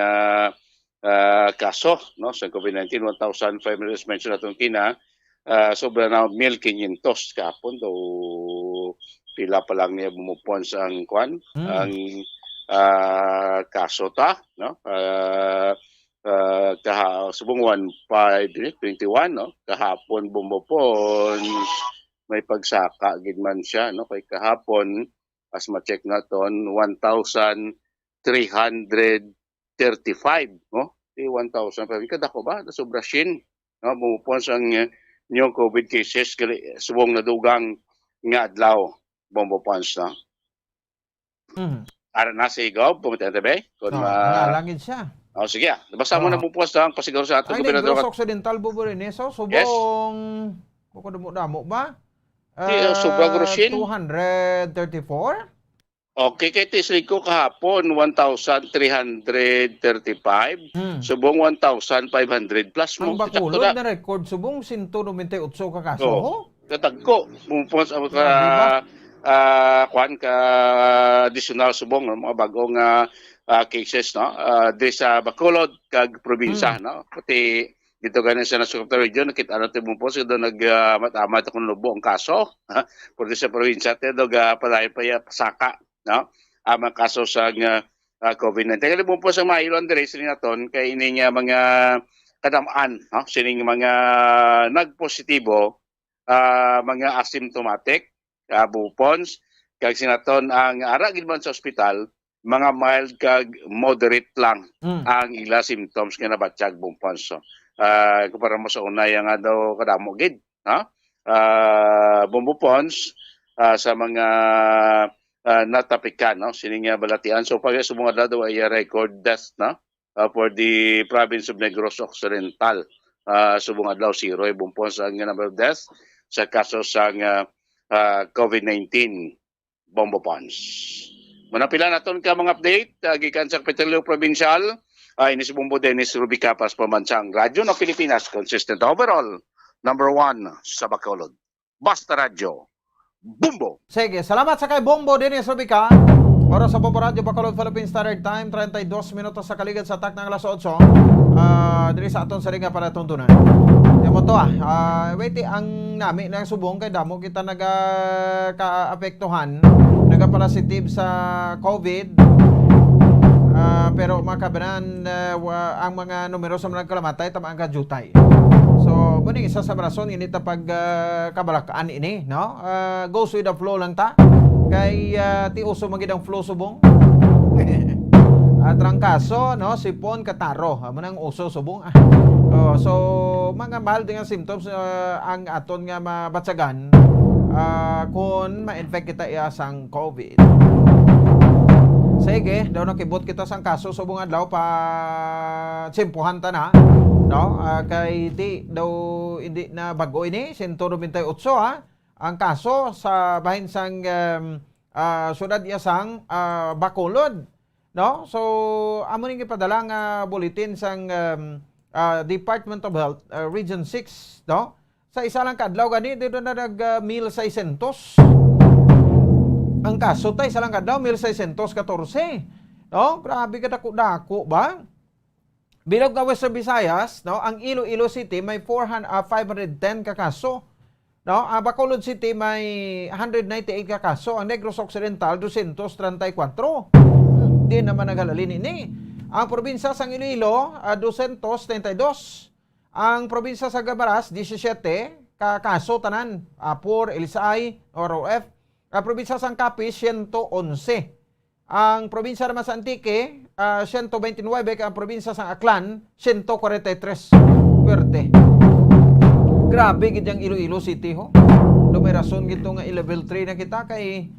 kaso no? sa COVID-19, 1,500 mention natong kina, sobra na 1,500 kapon do pila pa lang niya bumupon sa ang kwan ang kaso ta no subong 1,521 no kahapon bumupon may pagsaka gid man siya no kay kahapon as ma-check naton 1,335 no 1,000 kadako ba sobra sin no bumupon sa new COVID cases subong nadugang nga adlaw bombopons no. Ara na sa igaw pumunta tabi kun nalangid siya. Sige. Basta mo na bupos ang pasiguro sa ato gobernador Negros Occidental bumurinis subong buko damo ba? Sobra grosin 234? Okay, kay Tisri ko kahapon 1,335. Subong 1,500 plus Ang mo. Bacolod na record subong 198 ka kaso. Oo. Ho? Katagko. Mupos ako ka Grabe ba? kuan ka additional subong no? Mga bagong cases no. Di sa Bacolod kag probinsya no. Pati dito ganin sa Nasugap region nakita natin mo po do nagmatamat akong lubo ang kaso. Pati sa probinsya te dog palay pasaka no. Ang kaso sa COVID-19. Kaya mo po sa mailon dire sinaton kay ini nga mga kadamaan no. Sining mga nagpositibo mga asymptomatic, bupons, kag sinaton ang ara gid man sa ospital, mga mild kag moderate lang ang ila symptoms nga nabatsyag bupons. So, kumpara mo sa unay nga daw kadamo gid, no? Bupons sa mga natapikan, no? Sining balatian. So pag sumunod daw ay record death, no? For the province of Negros Occidental. Subong adlaw zero bupons ang number of deaths sa kaso sa COVID-19 bombo pons. Manapila naton ka mga update gikan sa Kapitolyo Provincial. Ini si Bumbo Dennis Ruby Capas pamansang Radyo ng Pilipinas, consistent overall number 1 sa Bacolod. Basta Radyo Bumbo. Sige, salamat sa kay Bombo Dennis Rubica. Oras sa Bombo Radio Bacolod Philippine Standard Time, 32 minutos sa kaligid sa tak ng alas 8. Diri sa aton saringa para tuntunan. Mo to wait ang nami ng subong kay damo kita naga-kaapektuhan, naga-positive sa COVID. Pero makabanan ang mga numero sa mga kalamatay tama ang kajutay. So, buning isa sa rason ini ta pag kabalakaan ini, no? Goes with the flow lang ta. Kay ti uso magid ang flow subong. At trangkaso, no, sipon kataro, amo nang uso subong. So mga mild nga symptoms ang aton nga mabatsagan kung ma-infect kita sang COVID. Sige, daw nakibot kita sang kaso subong adlaw pa tsimpuhan ta na, no? Kay di daw hindi na bago ini 198 ang kaso sa bahin sang syudad sang Bacolod. No? So, amo ning ipadala nga bulletin sang Department of Health, Region 6, no? Sa isa lang kadlaw gani dito na nag 1,600. Ang kaso tay isa lang kadlaw 1,614. No? Grabe ka dako ba? Bilog ka Western Visayas, no? Ang Iloilo City may 510 ka kaso. No? Ang Bacolod City may 198 ka kaso. Ang Negros Occidental 234. Di naman naghalalin ini. Ang probinsya sa Iloilo, 232. Ang probinsya sa Gabaras, 17. Kaso tanan, Apur, Elisay, ROF. Ang probinsya sa Capiz, 111. Ang probinsya naman sa Antique, 129. Ang probinsya sa Aklan, 143. Pwerte. Grabe gid ang Iloilo City ho. May rason gito nga i-level 3 na kita kay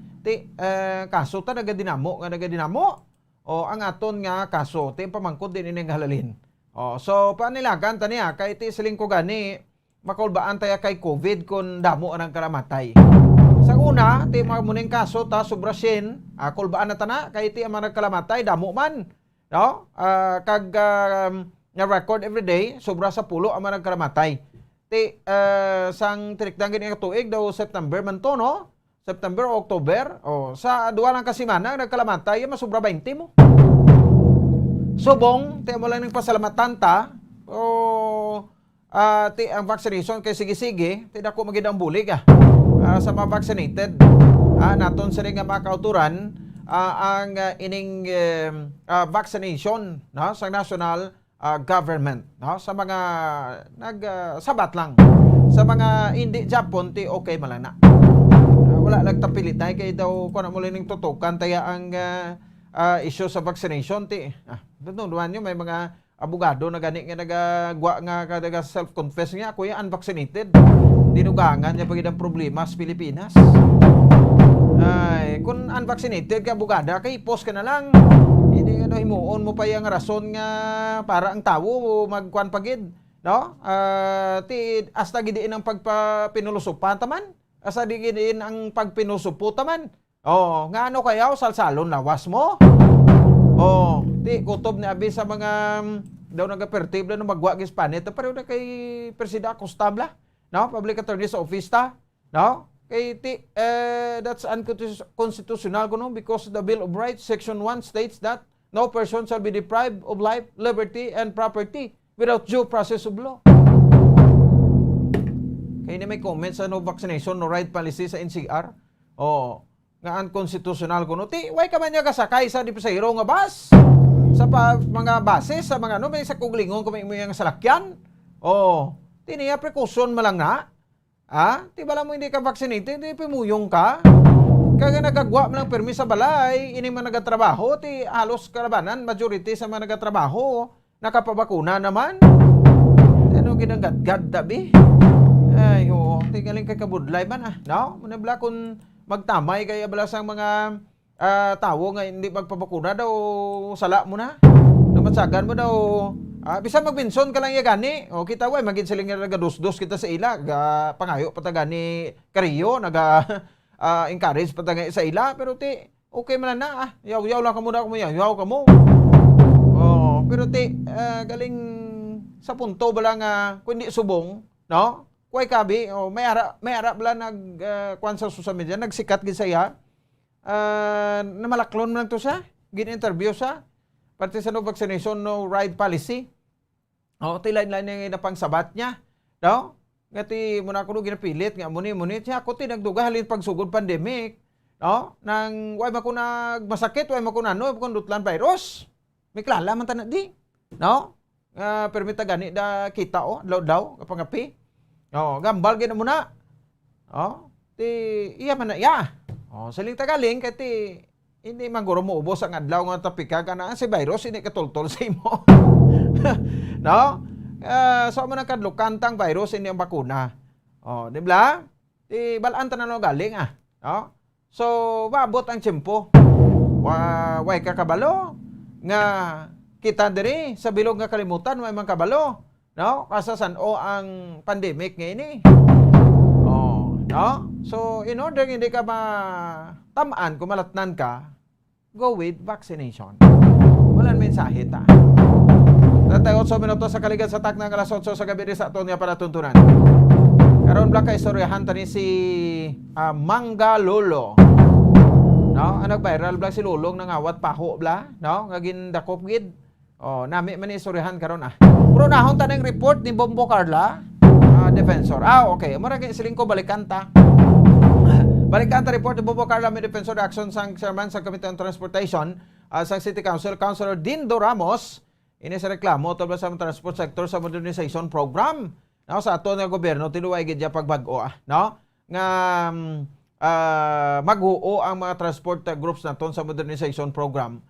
kaso ta nagadinamo. O ang aton nga kaso ti pamangkot din ining halalin. So panilagan ta niya kay ti silingko gani makulbaan tayo kay COVID kun damo anang karamatay. Sa una ti mamuning kaso ta sobra 100, kulbaan na ta na kay ti ang nagkalamatay damo man. No? Kag nga record every day sobra sa 10 ang nagkalamatay. Ti sang tinikdang gini nga tuig daw September man to, no? September o October, sa duwa lang kasimana nagkalamatay, masubra 20 mo. Subong, ti mo lang ng pasalamatan ta, ti ang vaccination kay sige-sige, ti dako magid ang bulig sa mga vaccinated. Naton sa nga makauturan ang ining vaccination, no, sa national government, no, sa mga nagsabat lang. Sa mga hindi Japon, ti okay malana. Wala nagtapilit dahil kayo daw kung mo lang tutukan taya ang issue sa vaccination ti. Doon nyo may mga abogado na gani nga nagagwa nga self-confess nga ako yung unvaccinated. Dinugangan niya pagid ang problema sa Pilipinas. Ay, kung unvaccinated ka abogada, kay post ka na lang. Hindi nga himuon mo pa yung rason nga para ang tao magkuan pagid, no? Ti hasta gidiin ang pagpinulusupan taman. Asa di gidiin ang pagpinusupo taman. Oh, nga ano kayaw salsalon lawas mo? Oh, ti kutob ni abi sa mga daw nagapertible no magwa gis panit pero na kay Presida Costabla, no? Public Attorney's Office ta, no? Kay that's unconstitutional kuno because the Bill of Rights Section 1 states that no person shall be deprived of life, liberty, and property without due process of law. Kaya ni may comments sa no vaccination, no right policy sa NCR. Oh, nga unconstitutional kuno. Ti, why ka man niya kasakay sa di pasahero nga bus? Sa mga bases, sa mga ano, may sa kuglingon kung may yung salakyan. Oh, ti niya precaution mo lang na. Ti bala mo hindi ka vaccinated, hindi pimuyong ka. Kaya nagagwa mo ng permis sa balay, ini man nagatrabaho, ti halos kalabanan, majority sa mga nagatrabaho, nakapabakuna naman. Ano ginagad-gad dabi? Ay, oo, ti galing kay kabudlay man no? Manabla kung magtamay kaya bala sang mga tao nga hindi magpabakuna daw, sala mo na. Namatsagan mo daw, bisa magbinson ka lang gani. O kita way, magin siling nagadus-dus kita sa ila, pangayo patagani kariyo, encourage patagani sa ila, pero ti, okay man na, yaw-yaw lang ka muna kung yaw ka mo. Oh, pero ti, galing sa punto bala nga, kung hindi subong, no? Kuway kabi, may ara bala kwan sa social media, nagsikat gisaya, namalaklon mo lang to siya, gin-interview siya, pati sa no vaccination, no ride policy. Tilain-lain na pang sabat niya. No? Ngati muna ko ginapilit, nga muni-muni, siya ako tinagduga halin pagsugod pandemic. No? Nang way mo ko nagmasakit, way mo ko nano, kundutlan virus. May klala man tanah di. No? Permita gani da kita daw, kapangapi. Gambal gina muna. Iya man na, iya. Saling tagaling, kati hindi man guro mo ubos ang adlaw nga tapika ka na si virus, hindi katultol sa imo. No? So man ang kadlukantang virus, hindi ang bakuna. Di ba? Di balaan ta na no galing No? So, maabot ang tiyempo. Way kakabalo nga kita diri sa bilog nga kalimutan, way man kabalo. No? Kasasan ang pandemic ngayon No? So, in order hindi ka matamaan, kumalatnan ka, go with vaccination. Walang mensahe ta. Tatay 8 minutos sa kaligan sa tak ng alas 8 sa gabi sa aton nga panatuntunan. Karon bla ka istoryahan tani si Mangga Lolo. No, anak viral bla si Lulong nang awat paho bla, no? Nga gindakop gid. Nami man istoryahan karon Pero nahon tanang report ni Bombo Carla, defensor. Okay. Mura kay siling ko balikan ta. Balikan ta report ni Bombo Carla, may defensor action sang chairman sa Committee on Transportation sa City Council, Councilor Dindo Ramos. Ini sa reklamo tungkol sa transport sector sa modernization program. No, sa ato nga gobyerno tinuway gid ya pagbag-o no? Nga maghuo ang mga transport groups naton sa modernization program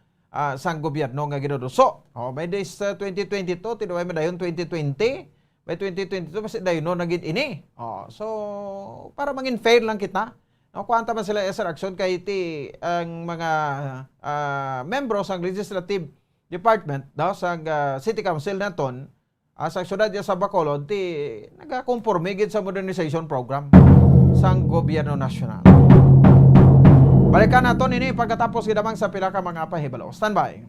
sang gobyerno nga ginuduso. May days 2022 tinuway madayon 2020. By 2022 kasi dayon na gid ini. So para mangin fair lang kita. Kuanta man sila sa action kay ang mga membro sang legislative department sa City Council naton sa syudad sa Bacolod nagakonforme gid sa modernization program sang gobyerno nasyonal. Balikan naton ini pagkatapos gidamang sa pila ka mga pahibalo. Standby.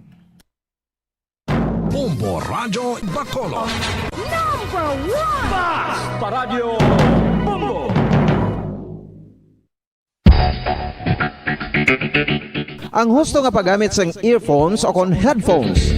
Bombo Radyo Bacolod. Number 1! Basta Radio Bombo! Ang husto nga paggamit sang earphones o kon headphones.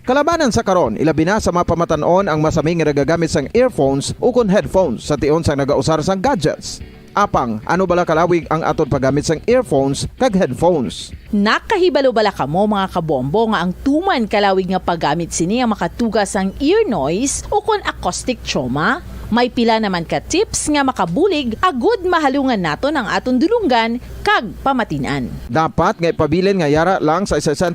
Kalabanan sa karon, ilabi na sa mga pamatanon ang masaming nga nagagamit sang earphones o kon headphones sa tion sang nagausar sang gadgets. Apang, ano bala kalawig ang aton paggamit sang earphones kag headphones? Nakahibalo bala kamo mga kabombo nga ang tuman kalawig nga paggamit sini ang makatugas ang ear noise o kon acoustic trauma? May pila naman ka tips nga makabulig agud mahalungan naton ang aton dulunggan kag pamatinan. Dapat nga ipabilin nga yara lang sa 60%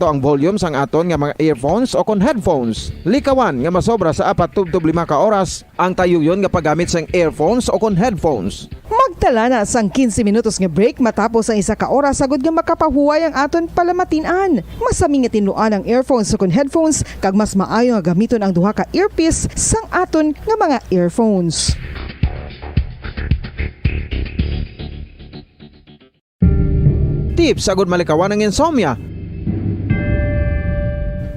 ang volume sang aton nga mga earphones o kon headphones. Likawan nga masobra sa 4 to 5 ka oras ang tayuyon nga paggamit sang earphones o kon headphones. Magtala na sang 15 minutos nga break matapos ang 1 ka oras sagod nga makapahuway ang aton palamatinan. Masami nga tinuan ang earphones o kon headphones kag mas maayo nga gamiton ang duha ka earpiece sang aton nga mga earphones. tips agud malikawan ang insomnia.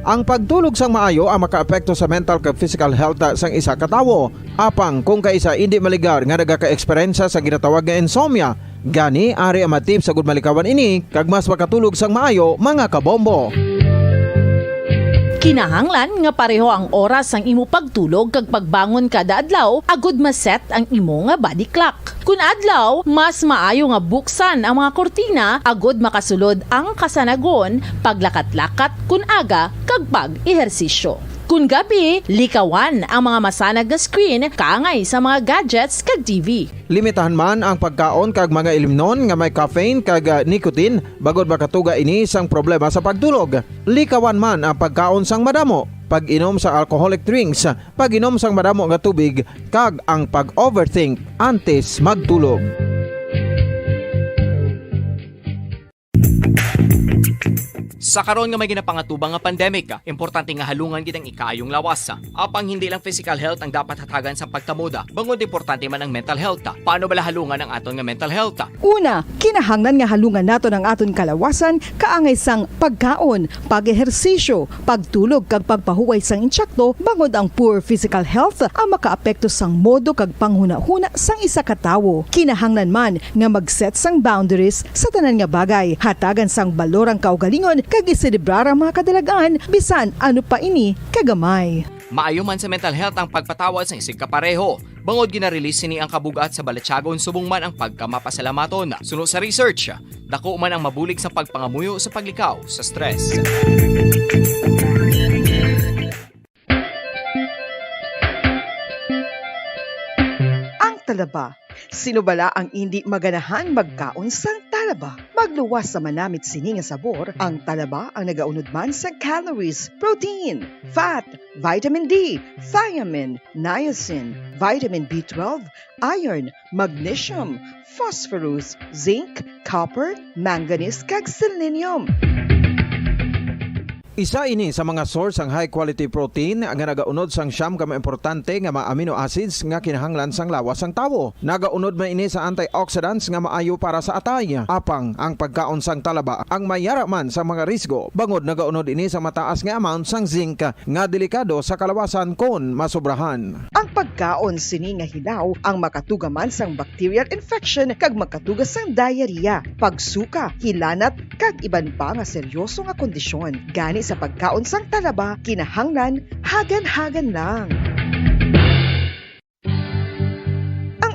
Ang pagtulog sang maayo ang makaapekto sa mental kag physical health sang isa ka tawo. Apang kung kaisa hindi maligar nga nagaka-eksperyensya sa ginatawag nga insomnia, gani ari ang tips agud malikawan ini kag mas makatulog sang maayo mga kabombo. Kinahanglan nga pareho ang oras ang imo pagtulog kag pagbangon kada adlaw agud maset ang imo nga body clock. Kun adlaw, mas maayo nga buksan ang mga kortina agud makasulod ang kasanagon, paglakat-lakat kun aga kag pag-ehersisyo. Kun gabi, likawan ang mga masanag nga screen kaangay sa mga gadgets kag TV. Limitahan man ang pagkaon kag mga ilimnon nga may caffeine kag nicotine bagod makatuga ini sang problema sa pagtulog. Likawan man ang pagkaon sang madamo, pag-inom sa alcoholic drinks, pag-inom sang madamo nga tubig kag ang pag-overthink antes magtulog. Sa karon nga may ginapangatubang nga pandemic, importante nga halungan gid ang ikaayong lawas. Apang hindi lang physical health ang dapat hatagan sa pagtamuda, bangod importante man ang mental health. Paano bala halungan ang aton nga mental health? Una, kinahanglan nga halungan nato ang aton kalawasan kaangay sang pagkaon, pag-ehersisyo, pagtulog kag pagpahuway sang insyakto bangod ang poor physical health ang makaapekto sang modo kag panghuna-huna sang isa ka tawo. Kinahanglan man nga mag-set sang boundaries sa tanan nga bagay, hatagan sang balorang kaugalingon kag iselebrar ang mga kadalagaan bisan ano pa ini kagamay. Maayo man sa mental health ang pagpatawad sa isig kapareho. Bangod gina-release ni ang kabugat sa Balatsyagon subong man ang pagkamapasalamaton. Sunod sa research, dako man ang mabulig sa pagpangamuyo sa paglikaw sa stress. Ang talaba. Sino bala ang hindi maganahan magkaon sang talaba? Magluwas sa manamit sini nga sabor, ang talaba ang nagaunod man sa calories, protein, fat, vitamin D, thiamine, niacin, vitamin B12, iron, magnesium, phosphorus, zinc, copper, manganese kag selenium. Isa ini sa mga source ang high quality protein nga nagaunod sang siyam ka importante nga mga amino acids nga kinahanglan sang lawas sang tawo. Nagaunod man ini sa antioxidants nga maayo para sa atay. Apang ang pagkaon sang talaba ang mayara man sa mga risgo. Bangod nagaunod ini sa mataas nga amount sang zinc nga delikado sa kalawasan kon masobrahan. Ang pagkaon sini nga hilaw ang makatugaman sang bacterial infection kag makatuga sang diarrhea, pagsuka, hilanat kag iban pa nga seryoso nga kondisyon. Gani sa pagkaon sang talaba, kinahanglan hagan-hagan lang.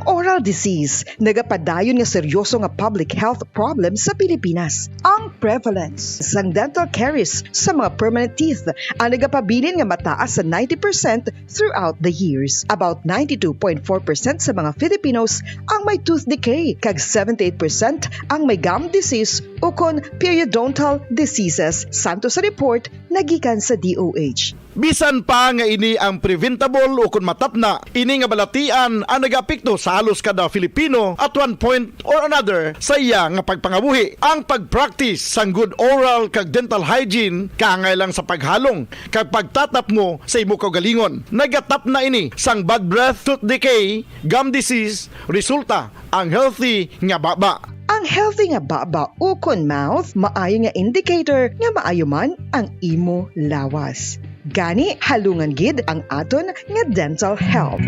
Oral disease, nagapadayon nga seryoso nga public health problem sa Pilipinas. Ang prevalence sang dental caries sa mga permanent teeth ang nagapabilin nga mataas sa 90% throughout the years. About 92.4% sa mga Filipinos ang may tooth decay, kag 78% ang may gum disease o kon periodontal diseases, santo sa report nagikan sa DOH. Bisan pa nga ini ang preventable o kung matapna, ini nga balatian ang nagapikto sa halos kada Filipino at one point or another sa iya nga pagpangabuhi. Ang pagpractice sang good oral kag dental hygiene kaangay lang sa paghalong kag pagtatap mo sa imo kaugalingon. Nagatap na ini sang bad breath, tooth decay, gum disease, resulta ang healthy nga baba. Ang healthy nga baba o kon mouth, maayo nga indicator nga maayo man ang imo lawas. Gani halungan gid ang aton nga dental health.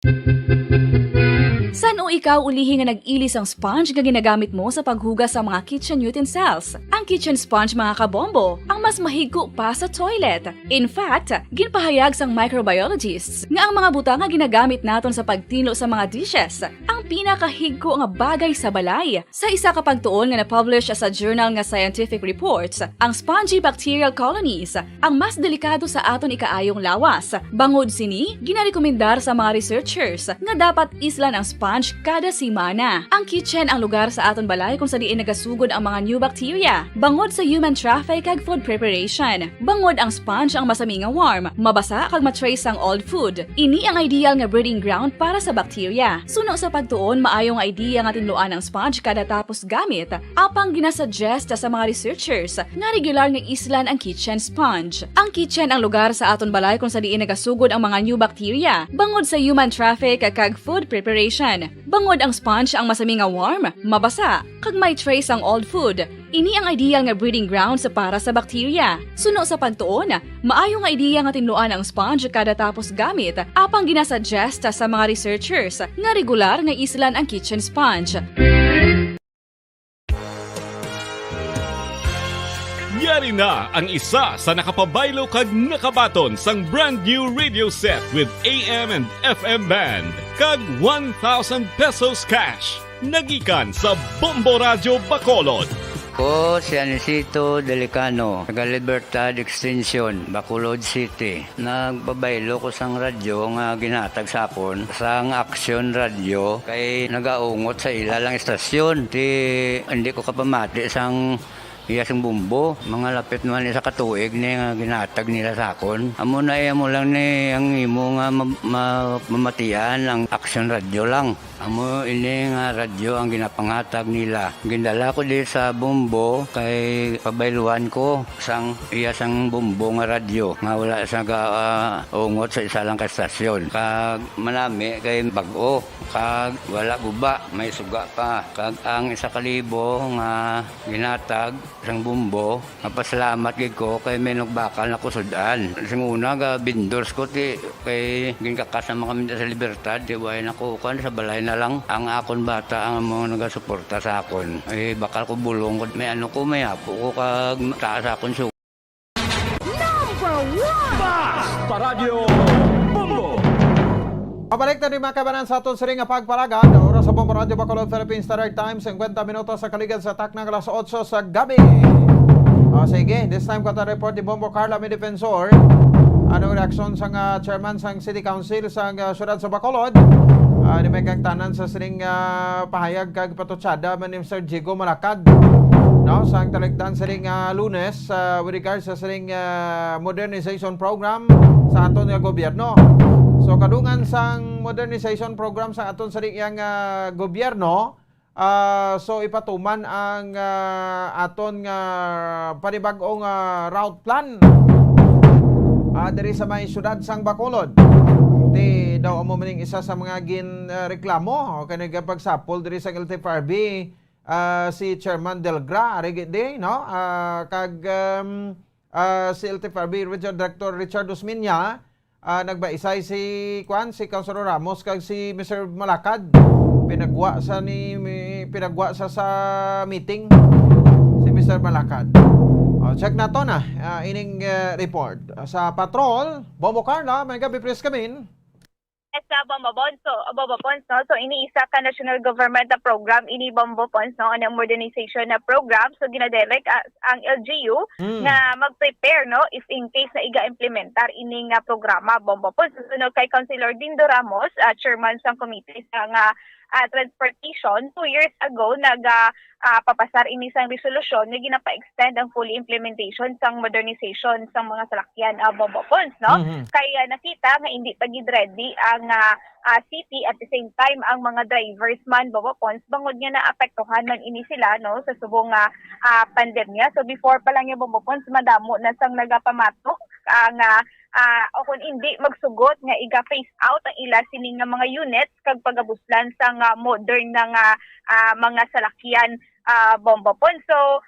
San o ikaw ulihi nga nag-ilis ang sponge nga ginagamit mo sa paghugas sa mga kitchen utensils? Ang kitchen sponge mga kabombo, ang mas mahigko pa sa toilet. In fact, ginpahayag sang microbiologists nga ang mga butang nga ginagamit naton sa pagtino sa mga dishes ang pinakahigko nga bagay sa balay. Sa isa ka pagtuon nga na-publish sa journal nga Scientific Reports, ang spongy bacterial colonies ang mas delikado sa aton ikaayong lawas. Bangod sini, ginarekomendar sa mga researchers nga dapat islan ang sponge kada simana. Ang kitchen ang lugar sa aton balay kung sa diin nagasugod ang mga new bacteria. Bangod sa human traffic kag food preparation. Bangod ang sponge ang masami nga warm, mabasa kag matrace ang old food. Ini ang ideal nga breeding ground para sa bacteria. Suno sa pagtuon, maayong idea nga tinluan ang sponge kada tapos gamit. Apang ginasuggest sa mga researchers nga regular nga islan ang kitchen sponge. Ang kitchen ang lugar sa aton balay kung sa diin nagasugod ang mga new bacteria. Bangod sa human traffic kag food preparation. Bangod ang sponge ang masami nga warm, mabasa, kag may trace ang old food. Ini ang ideal nga breeding ground sa para sa bacteria. Suno sa pagtuon, maayo nga idea nga tinluan ang sponge kada tapos gamit, apang ginasuggest sa mga researchers nga regular nga islan ang kitchen sponge. Yari na ang isa sa nakapabaylo kag nakabaton sang brand new radio set with AM and FM band kag 1,000 pesos cash. Nagikan sa Bombo Radio Bacolod. Ko si Anisito Delicano, taga Libertad Extension, Bacolod City. Nagbabaylo ko sang radyo nga ginatag sapon sang Action Radio kay nagaungot sa ilalang estasyon. Hindi ko kapamati sang iyasang bumbo, mga lapit naman sa katuig ni nga ginatag nila sakon. Amo na mo lang ni ang imo nga mamatian ang Action Radio lang. Amo ini nga radyo ang ginapangatag nila. Gindala ko di sa bumbo kay pabayluan ko sang iyasang bumbo nga radyo nga wala sa ungot sa isa lang ka estasyon. Kag manami kay bag-o kag wala guba, may suga pa. Kag ang 1,000 nga ginatag sang bumbo, napasalamat gid ko kay may nagbakal na kusudan. Sing una ga bindors ko ti kay ginkakasama kami sa Libertad, di way nako kan sa balay na lang ang akon bata ang mga nagasuporta sa akon. Ay bakal ko bulong ko may ano ko may apo ko kag taas akon su. Basta Radio Bombo. Pabalik na rin mga kabanan sa aton siring nga pagpalagan. Oras sa Bombo Radio Bacolod Philippines Standard Time, 50 minutos sa kaligid sa taknang alas 8 sa gabi. Sige, this time ko report ni Bombo Carla may defensor. Anong reaksyon sa chairman sa City Council sa syudad sa Bacolod? Di may kagtanan sa siring pahayag kag patutsada man ni Mr. Jigo Malacad. No, sa talikdan siring Lunes with regards sa siring modernization program sa aton nga gobyerno. So kadungan sang modernization program sa aton siring yang gobyerno, so ipatuman ang aton nga panibag-ong route plan diri sa may syudad sang Bacolod. Di daw amo maning isa sa mga reklamo o kanang pagsapol diri sa LTFRB si Chairman Delgra Arigide, no? Kag si LTFRB Regional Director Richard Osminya, nagbaisay si Councilor Ramos kag si Mr. Malacad. Pinagwa sa meeting si Mr. Malacad. Check na to na ining report sa patrol. Bombo Carla, may gabi press kamin. Sa Bombo Ponso, so iniisa ka national government na program, ini Bombo Ponso, ang modernization na program. So ginadirect ang LGU na mag-prepare, no, if in case na iga-implementar ini nga programa Bombo Ponso. Sunod kay Councilor Dindo Ramos, chairman sa committee sa transportation, 2 years ago papasar ini sang resolusyon nga ginapa-extend ang fully implementation sang modernization sang mga salakyan Bombo Ponso, no? Kaya nakita nga hindi pa gid ready ang city, at the same time ang mga drivers man Bombo Ponso bangod nga naapektuhan man ini sila, no, sa subong pandemya. So before pa lang yung Bombo Ponso madamo na sang nagapamatok ang o kung hindi magsugot nga iga-phase out ang ila sining nga mga units kag pagabuslan sa modern na mga salakyan bombopon. So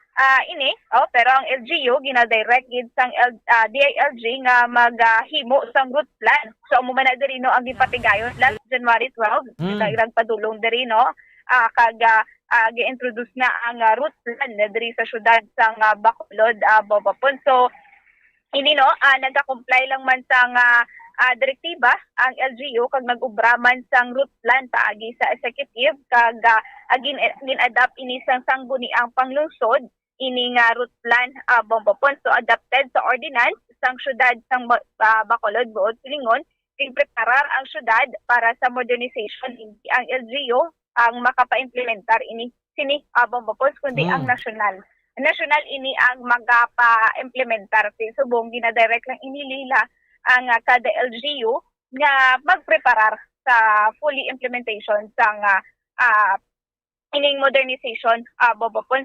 pero ang LGU gina-direct gid sang DILG nga maghimo sang route plan. So amo man na diri no ang gipatigayon last January 12 kag padulong diri no kag gi-introduce na ang route plan diri sa syudad sang Bacolod, bombopon. So ini no nagka-comply lang man sang direktiba ang LGU kag nag-ubra man sang route plan paagi sa executive kag gin-adapt ini sang sangguniang panglungsod ini nga route plan bombopon. So adapted sa ordinance sang syudad sang Bacolod buod Silingon kay preparar ang syudad para sa modernization. Hindi ang LGU ang makapa-implementar ini sini bombopon kundi ang national ini ang magapa-implementar. Subong gina-direct lang inilila ang kada LGU nga magpreparar sa fully implementation sang ining modernization bombopon.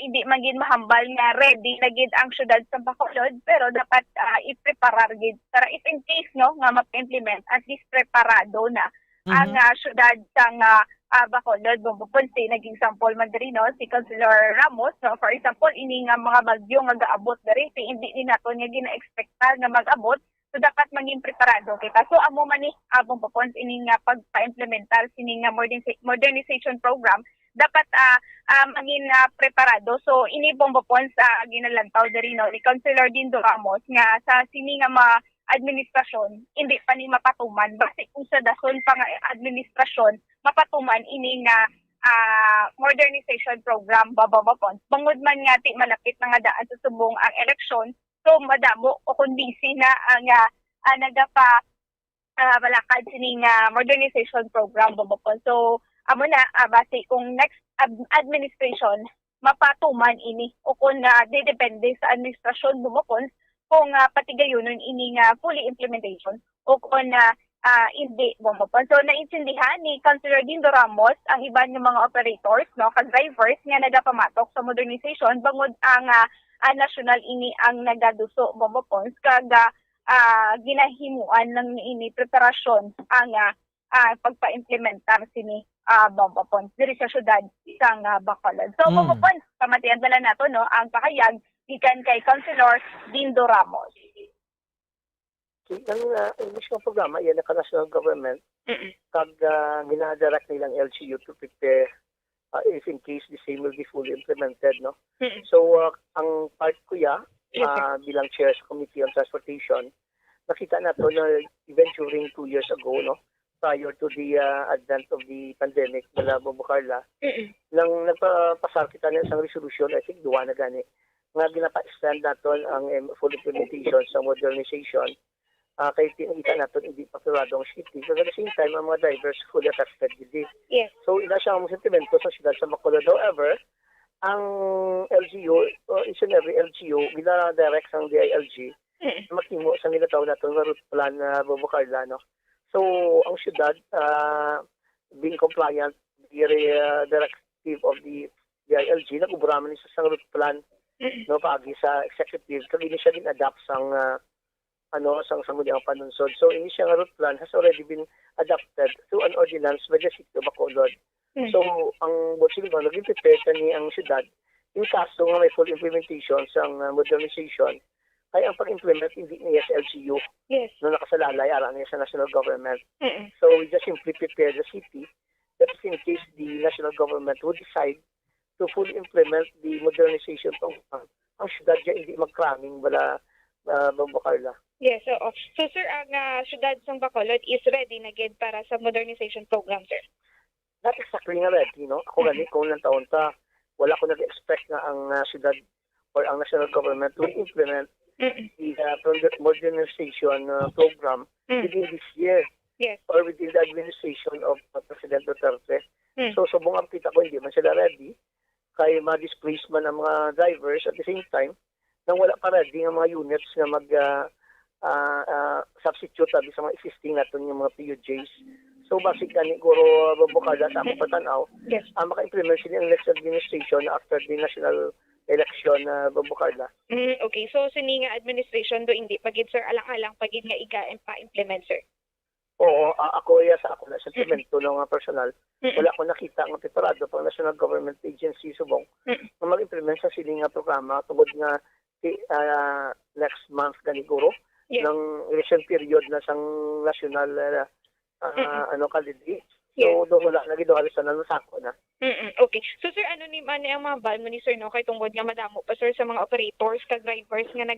Hindi man gid mahambal nga ready na gid ang syudad sa Bacolod pero dapat i-preparar gid para if in case no nga ma-implement at least preparado na ang syudad sang Bacolod bombopon. Naging sample man diri no si Councilor Ramos no, for example ini nga mga bagyo nga gaabot diri hindi din nato nga gina-expecta nga mag-abot. So dapat maging preparado kita. So amo man ni bombopon ini nga pagpa-implementar sini nga modernization program dapat maging preparado. So ini bombopon sa ginalantaw diri no ni Councilor Dindo Ramos nga sa sini nga administrasyon hindi pa ni mapatuman basta kung sa dason pa nga administrasyon mapatuman ini nga modernization program bombopon. Bangod man nga ti malapit na nga daan sa subong ang eleksyon so madamo o kung busy na ang nagapa balakad sini nga modernization program bombopon. So amo na base kung next administration mapatuman ini o kung depende sa administrasyon bumukon kung patigayonon ini nga fully implementation o kung hindi bumukon. So naintindihan ni Councilor Dindo Ramos ang iban ng mga operators no kag drivers nga nagapamatok sa modernization bangod ang national ini ang nagaduso bumukon kag ginahimuan ng ini preparasyon ang pagpa-implementar sini bombopon diri sa syudad sang Bacolod. So bombopon pamatian bala nato no ang pakayag gikan kay Councilor Dindo Ramos. Ang English ng programa yan ang national government kag gina-direct nilang LGU to prepare if in case the same will be fully implemented no. So ang part ko bilang chair sa Committee on Transportation nakita nato na even during 2 years ago no prior to the advent of the pandemic mula Bubucarla, nang nagpapasar kita ng isang resolution, I think duwa na gani, nga ginapa-extend natin ang full implementation sa modernization. Kaya tinita natin hindi pasarado ang city. So at the same time, ang mga drivers fully affected with this. Yes. So ina siya ang sentimento sa siyudad sa Bacolod. However, ang LGU, each and every LGU, gina-direct ang DILG, makimo sa nilataw natin nga route plan na Bubucarla, no? So, ang syudad, being compliant with the directive of the DILG, nag-uburaman niya sa route plan no, paagi sa executive. Kag ini siya din adapt sang sang sangguniang panunsod. So, ini siya nga route plan has already been adapted to an ordinance by the City of Bacolod. So, ang Bosilingon, naging prepare ni ang syudad in kaso nga may full implementation sang modernization ay ang pag-implement hindi niya sa LGU na nakasalalay aran niya sa national government. So we just simply prepare the city that in case the national government would decide to fully implement the modernization program, ang syudad niya hindi mag-cramming wala Bubucarla. Yes, so sir, ang syudad ng Bacolod is ready na gid para sa modernization program, sir? Not exactly nga ready, no? Ako gani kung ilang taon ta, wala ko nag-expect na ang syudad or ang national government will implement the modernization program within this year or within the administration of President Duterte. So subong ang kita ko hindi man sila ready kaya ma-displace man ang mga drivers at the same time nang wala pa ready ang mga units na mag substitute sabi sa mga existing natin yung mga PUJs. So basically guro Bubucarla sa akong patanaw maka-implement sila ang next administration after the national election na Bubucarla. Okay, so sini nga administration do hindi pagid sir alang-alang pagid nga iga pa-implement sir. Oo, ako sa ako na sentimento ng mga personal. Wala ko nakita ng preparado pang National Government Agency subong na mag-implement sa siling nga programa tungod nga next month ganiguro ng election period na sang national candidate. So, doon wala na giduhali sa nanusako na. Okay. So sir, ano ni ang mga ban mo ni sir no kay tungod nga madamo pa sir sa mga operators kag drivers nga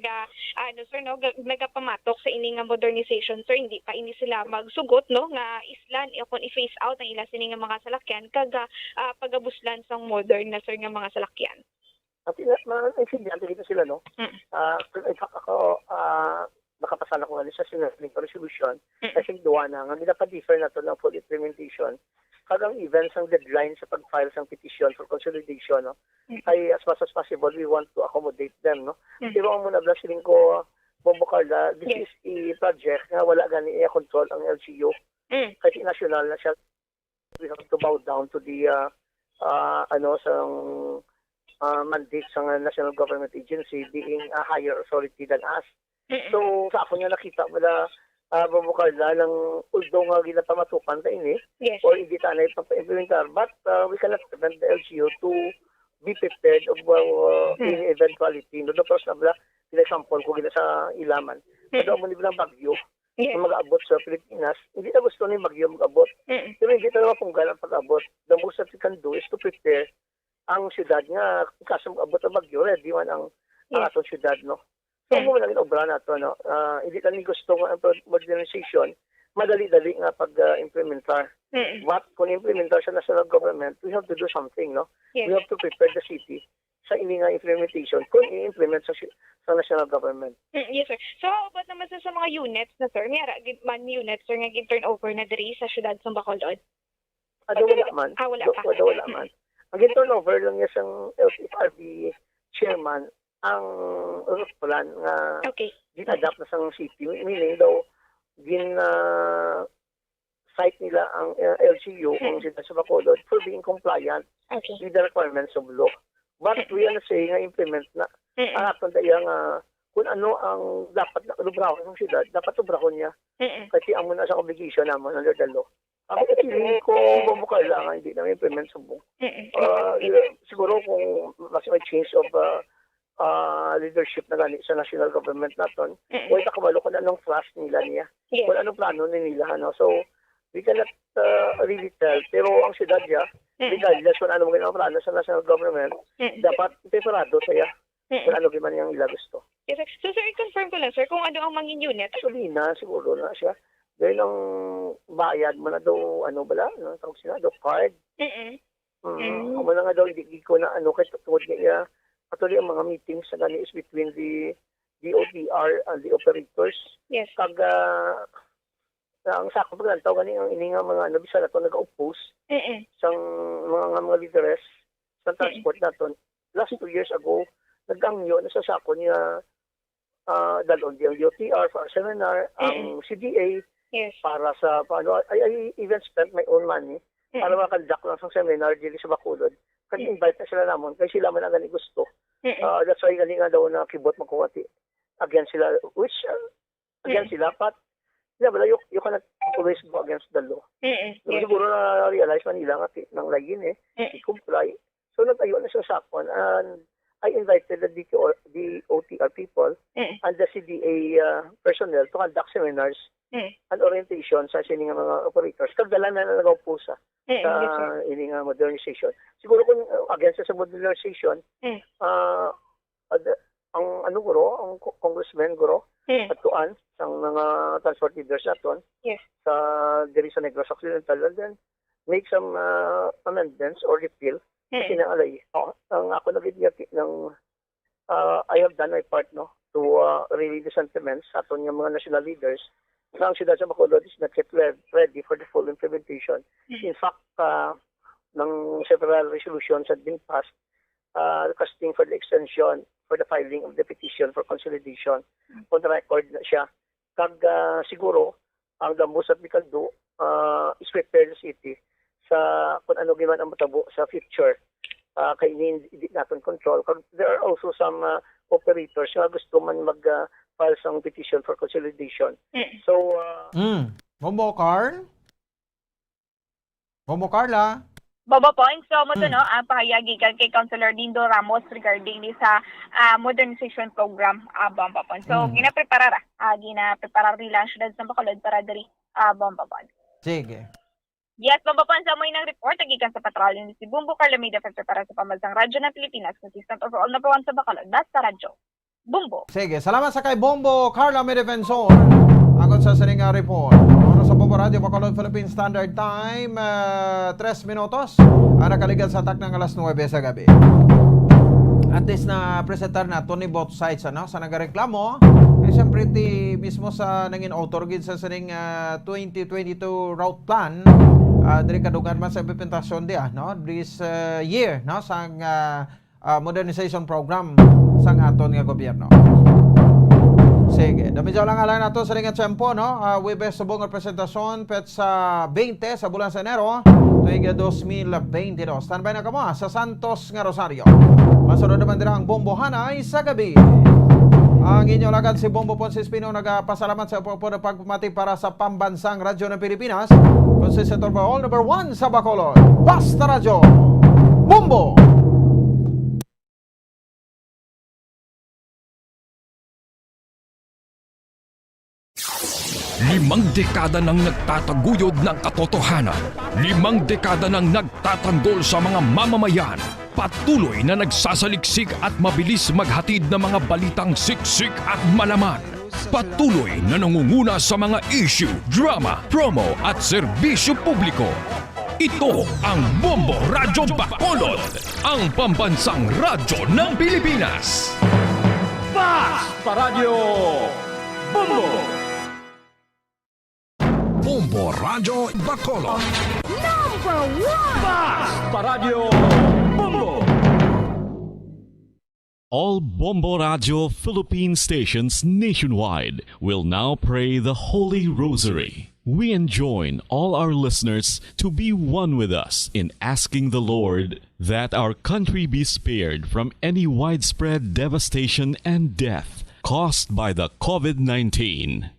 sir no nagapamatok sa ini nga modernization sir, hindi pa ini sila magsugot no nga islan kon i-phase out ang ila sini nga mga salakyan kag pagabuslan sang modern na sir nga mga salakyan. At ma-intindihan dito sila no. In fact ako nakapasala ko nga sa sinasling resolution. I think duwa na nga nila pa-differ na to ng full implementation. Kadang events ang deadline sa pag-file ng petition for consolidation, no? Ay as much as possible, we want to accommodate them, no? Pero ang muna siling ko, Bombo Carla, this is a project na wala gani control ang LGU. Kahit national na siya, we have to bow down to the mandate sa national government agency being a higher authority than us. So, sa ako niya nakita wala Bombo Carla ng although nga ginapamatukan sa ini or hindi tanay pa-implementar, but we cannot prevent the LGU to be prepared of any eventuality. No, tapos na bala, example ko gina sa Ilaman. Pero mo ni bilang bagyo na mag-abot sa Pilipinas, hindi na gusto ni bagyo mag-abot. Pero hindi na mapunggal ang pag-abot. The most that we can do is to prepare ang syudad nga kaso mag-abot ang bagyo, ready man ang atong syudad, no? So, mo lang obra na ito, no? Hindi kami gusto nga ang modernization, madali-dali nga pag-implementar. But kung implementar sa national government, we have to do something, no? We have to prepare the city sa ini nga implementation kung i-implement sa national government. Yes, sir. So, but naman sa mga units na, sir, may man units, sir, nga turnover na diri sa syudad sa Bacolod? Wala man. Wala pa. Wala man. Ang turnover lang niya sang LTFRB chairman, ang route plan nga ginadapt na sang city, meaning daw site nila ang LGU ang sila sa Bacolod for being compliant with the requirements of law. But we are saying nga implement na ang aton daya nga kung ano ang dapat na lubrahon ng siyudad, dapat lubrahon niya. Kasi ang muna sa obligation naman under the law. Ako feeling ko bumukal lang hindi namin implement sa buong. Siguro kung may change of leadership na gani sa national government naton, wala kabalo ko na ng trust nila niya. Wala anong plano nila, no? So, we cannot really tell. Pero ang siyudad niya, regardless kung ano magiging plano sa national government, dapat preparado siya kung ano man yung ila gusto. Yes, sir. So, sir, i-confirm ko lang, sir, kung ano ang mangin unit. Actually na, siguro na siya. Dahil ang bayad mo na daw, tawag sila, daw card. Mo na nga daw, hindi ko na kasi tungod niya, actually, ang mga meetings sa gani is between the DOTR and the operators. Yes. Kag, ang sakop ng tao gani, ang ininga mga bisa na ito nag-oppose sa mga leaders sa transport naton. Last 2 years ago, nag-angyo na sa sako niya dalon ang DOTR for a seminar, ang CDA, para sa, I even spent my own money para makandak lang sa seminar dito sa Bacolod. Kag-invite na sila namon, kaya sila man ang gani gusto. That's why gani nga daw na kibot magkuwati. Against sila, against sila, but you cannot always go against the law. So, siguro na-realize man nila nga ng lagin i-comply. So, nag-ayo na sa sakon, and I invited the DOTR people and the CDA personnel to conduct seminars and orientation sa sining mga operators. Kagdala na nag-upo sa ining modernization. Siguro kung against sa modernization, ang congressman guro at tuan sang mga transport leaders naton sa diri sa Negros Occidental, and then make some amendments or repeal kasi naalay. Ang ako nagigiyaki ng I have done my part, no, to relay the sentiments sa aton yung mga national leaders na ang siyudad sa Bacolod is not yet ready for the full implementation. In fact, ng several resolutions had been passed requesting for the extension for the filing of the petition for consolidation. On the record na siya. Kag siguro, ang the most that we can do is prepare the city sa kung ano giman ang matabo sa future. Kaya hindi natin control. There are also some operators na gusto man mag-file sa petition for consolidation. So, Bombo Carl? Bombo Carla? Bobo Points, so mo to no, ang pahayagi kay Councilor Dindo Ramos regarding ni sa modernization program Bombo Points. So ginaprepara nila ang syudad sa Bacolod para diri Bombo Points. Sige. Yes, Bombo Points, amoy ng report nagikan sa patrolyo ni si Bumbo Carlamida para sa pamansang radyo ng Pilipinas, consistent overall number 1 sa Bacolod, basta radyo. Bumbo. Sige, salamat sa kay Bombo Carla may defensor. Agon sa sining report. Ano sa Bombo Radio Bacolod Philippine Standard Time 3 minutos. Nakaligan sa tak ng alas 9 sa gabi. At least na presentar na to ni both sides sa nagareklamo. Siyempre mismo sa nangin author gid sa sining 2022 route plan. Diri kadugan man sa implementasyon this year sang modernization program sang aton nga gobyerno. Sige, dami lang alang nato sa ringat tempo, Webes subong nga presentasyon pet sa 20 sa bulan sa Enero, tuiga 2022. Standby na kamo sa Santos nga Rosario. Masunod naman dira ang Bombo Hanay sa gabi. Ang inyo lagad si Bombo Ponce Espino nagpasalamat sa pagpamati para sa pambansang radyo ng Pilipinas. Consistent overall number 1 sa Bacolod. Basta Radyo. Bombo! Limang dekada nang nagtataguyod ng katotohanan. 5 dekada nang nagtatanggol sa mga mamamayan. Patuloy na nagsasaliksik at mabilis maghatid ng mga balitang siksik at malaman. Patuloy na nangunguna sa mga issue, drama, promo at serbisyo publiko. Ito ang Bombo Radyo Bacolod, ang pambansang radyo ng Pilipinas. Basta Radio Bombo! Bombo Radyo Bacolod. Number 1! Basta Radio Bombo! All Bombo Radio Philippine stations nationwide will now pray the Holy Rosary. We enjoin all our listeners to be one with us in asking the Lord that our country be spared from any widespread devastation and death caused by the COVID-19.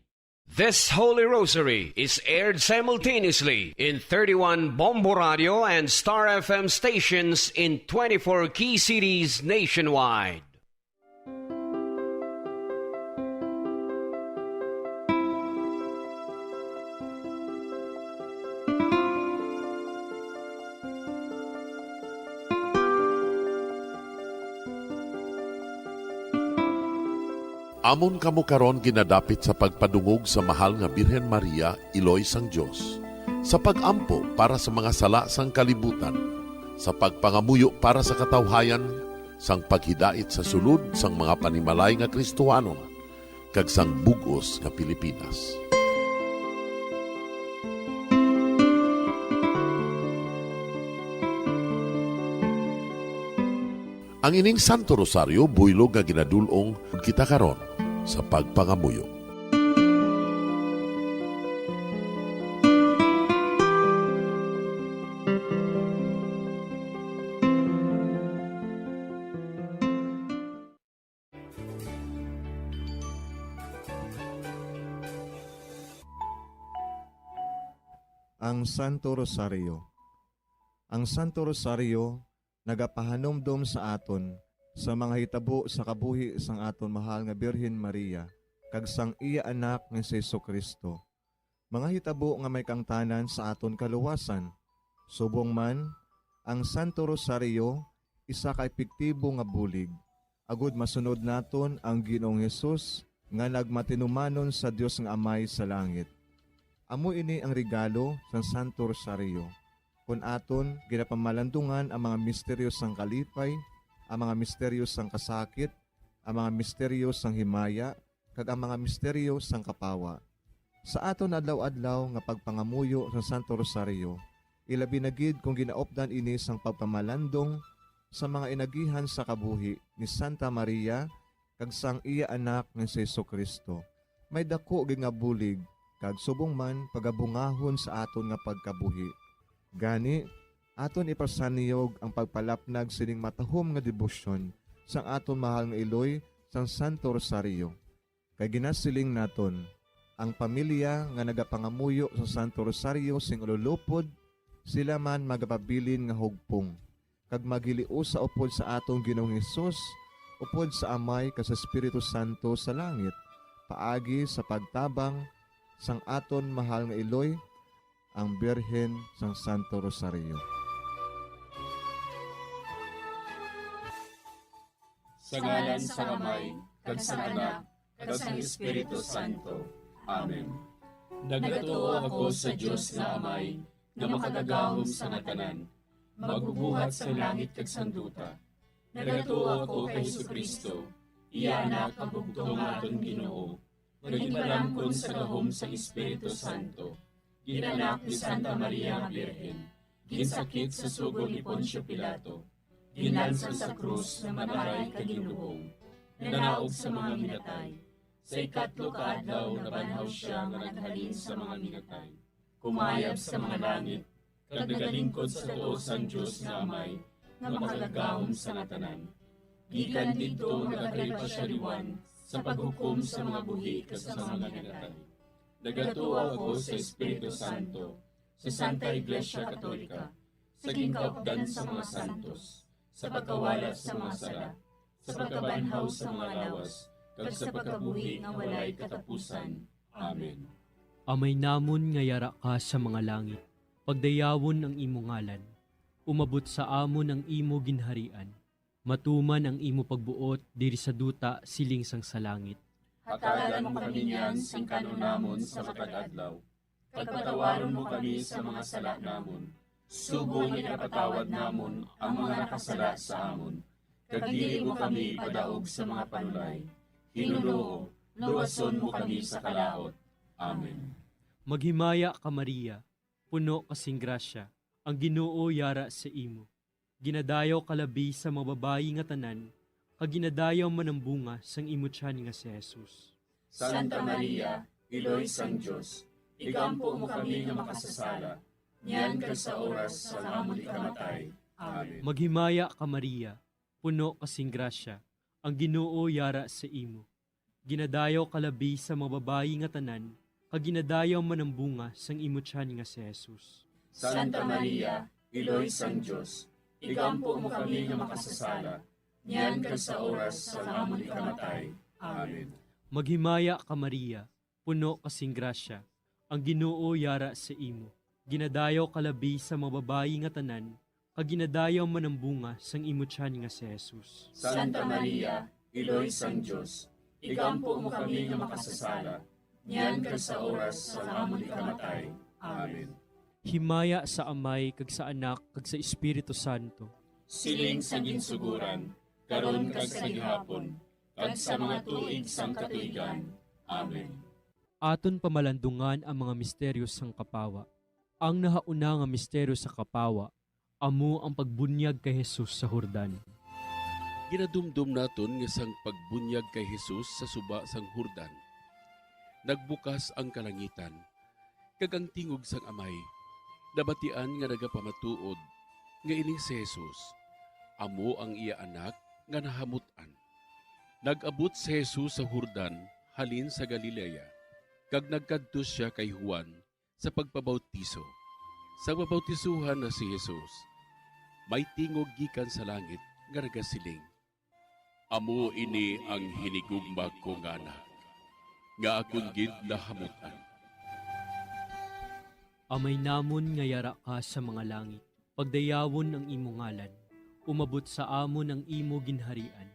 This Holy Rosary is aired simultaneously in 31 Bombo Radio and Star FM stations in 24 key cities nationwide. Amon kamo karon ginadapit sa pagpadungog sa mahal nga Birhen Maria, Iloy sang Dios, sa pagampo para sa mga sala sang kalibutan, sa pagpangamuyo para sa katawhayan, sang paghidait sa sulod sang mga panimalay nga Kristohanon, kag sang bugos nga Pilipinas. Ang ining Santo Rosario buylog nga ginadulong kita karon sa pagpangamuyo. Ang Santo Rosario. Ang Santo Rosario nagapahanomdom sa aton sa mga hitabo sa kabuhi sang aton mahal nga Birhen Maria kag sang iya anak nga si Jesucristo. Mga hitabo nga may kangtanan sa aton kaluwasan. Subong man, ang Santo Rosario isa ka epektibo nga bulig. Agud masunod naton ang Ginoong Hesus nga nagmatinumanon sa Dios nga Amay sa langit. Amo ini ang regalo sa Santo Rosario. Kung aton ginapamalandungan ang mga misteryo sang kalipay, ang mga misteryo sang kasakit, ang mga misteryo sang himaya, kag ang mga misteryo sang kapawa. Sa aton adlaw-adlaw nga pagpangamuyo sa Santo Rosario, ilabi na gid kung ginaopdan ini sang pagpamalandong sa mga inagihan sa kabuhi ni Santa Maria kag sang iya anak nga si Jesucristo. May dako gid nga bulig kag subong man pagabungahon sa aton nga pagkabuhi. Gani, aton ipasaniyog ang pagpalapnag sining matahom nga debosyon sang aton mahal nga Iloy sang Santo Rosario. Kay ginasiling naton, ang pamilya nga nagapangamuyo sa Santo Rosario sing ululupod, sila man magapabilin nga hugpong. Kag magiliu sa upod sa atong Ginoong Hesus, upod sa Amay kas sa Espiritu Santo sa langit, paagi sa pagtabang sang aton mahal nga Iloy, ang Birhen sang Santo Rosario. Sa ngalan sa Amay, kag sa Anak, kag sa Espiritu Santo. Amen. Nagatuo ako sa Dios na Amay, nga makagagahom sa ngatanan, magbubuhat sa langit kag sanduta. Nagatuo ako kay Jesucristo, iya anak ang bugtong aton Ginoo, nagipalangkon sa gahom sa Espiritu Santo, ginanak ni Santa Maria nga Birhen, ginsakit sa sugod ni Poncio Pilato, ginalsan sa krus na manaray kag ginuhong, nanaog sa mga minatay. Sa ikatlo ka adlaw nabanhaw siya nga naghalin sa mga minatay. Kumayab sa mga langit, kag nagalingkod sa tuo sang Dios nga Amay, nga makagagahom sa ngatanan. Gikan didto nagakalipa siya liwan sa paghukom sa mga buhi kas sa mga minatay. Nagatuo ako sa Espiritu Santo, sa Santa Iglesia Katolika, sa gingkaupdan sa mga santos, sa pagkawalat sa mga sala, sa pagkabanhaw sa mga lawas, kag sa pagkabuhi nga walay katapusan. Amen. Amay namon nga yara ka sa mga langit, pagdayawon ang imo ngalan, umabot sa amon ang imo ginharian, matuman ang imo pagbuot diri sa duta siling sang sa langit. Hatagan mo kami niyan sing kanon namon sa matag adlaw. Pagpatawaron mo kami sa mga sala namon. Subong ipatawad namon ang mga nakasala sa amon. Kag dili mo kami padaog sa mga panulay. Hinuloo, luwason mo kami sa kalaot. Amen. Maghimaya ka Maria, puno kasing grasya, ang Ginoo yara sa imo. Ginadayaw kalabi sa mga babayi nga tanan, kag ginadayaw man ang bunga sang imo tiyan nga si Jesus. Santa Maria, Iloy sang Dios, igampo mo kami nga makasasala, niyan kag sa oras sa amon ikamatay. Amen. Maghimaya ka Maria, puno kasing grasya, ang Ginoo yara sa imo. Ginadayaw kalabi sa mga babayi nga tanan, kag ginadayaw man ang bunga sang imo tiyan nga si Jesus. Santa Maria, Iloy sang Dios, igampo mo kami nga makasasala, niyan kag sa oras sa amon ikamatay. Amen. Maghimaya ka Maria, puno kasing grasya, ang Ginoo yara sa imo. Ginadayaw kalabi sa mga babayi nga tanan, kag ginadayaw man ang bunga sang imo tiyan nga si Jesus. Santa Maria, Iloy sang Dios, igampo mo kami nga makasasala, niyan kag sa oras sa amon ikamatay. Amen. Himaya sa Amay kag sa Anak kag sa Espiritu Santo. Siling sa ginsuguran, karon kag sa gihapon, kag sa mga tuig sang katuigan. Amen. Aton pamalandungan ang mga misteryo sang kapawa. Ang nahauna nga misteryo sa kapawa, amo ang pagbunyag kay Jesus sa Jordan. Ginadumdum naton nga sang pagbunyag kay Jesus sa suba sang Jordan. Nagbukas ang kalangitan, kag ang tingog sang Amay, nabatian nga nagapamatuod, nga ining si Jesus, amo ang iya anak nga nahamutan. Nag-abot si Jesus sa Jordan, halin sa Galilea, kag nagkadto siya kay Juan sa pagpabautiso. Sa pabautisuhan na si Jesus, may tingog gikan sa langit nga nagasiling, amo ini ang hinigugma ko nga anak, nga akong gid nahamutan. Amay namon nga yara ka sa mga langit, pagdayawon ang imo ngalan, umabot sa amon ang imo ginharian,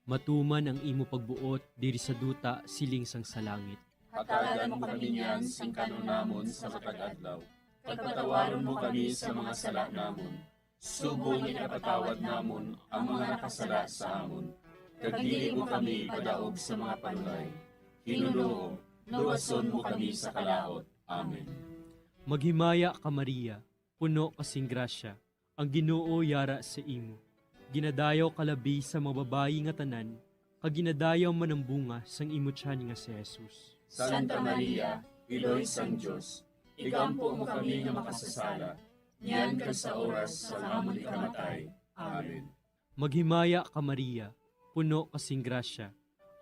matuman ang imo pagbuot diri sa duta siling sang sa langit. Hatagan mo kami niyan sing kanon namon sa matag adlaw. Pagpatawaron mo kami sa mga sala namon. Subong ipatawad namon ang mga nakasala sa amon. Kag dili mo kami padaog sa mga panulay. Hinuloo, luwason mo kami sa kalaot. Amen. Maghimaya ka Maria, puno kasing grasya, ang Ginoo yara sa imo. Ginadayaw kalabi sa mga babayi nga tanan, kag ginadayaw man ang bunga sang imo tiyan nga si Jesus. Santa Maria, Iloy sang Dios, igampo mo kami nga makasasala, niyan kag sa oras sa amon ikamatay. Amen. Maghimaya ka Maria, puno kasing grasya,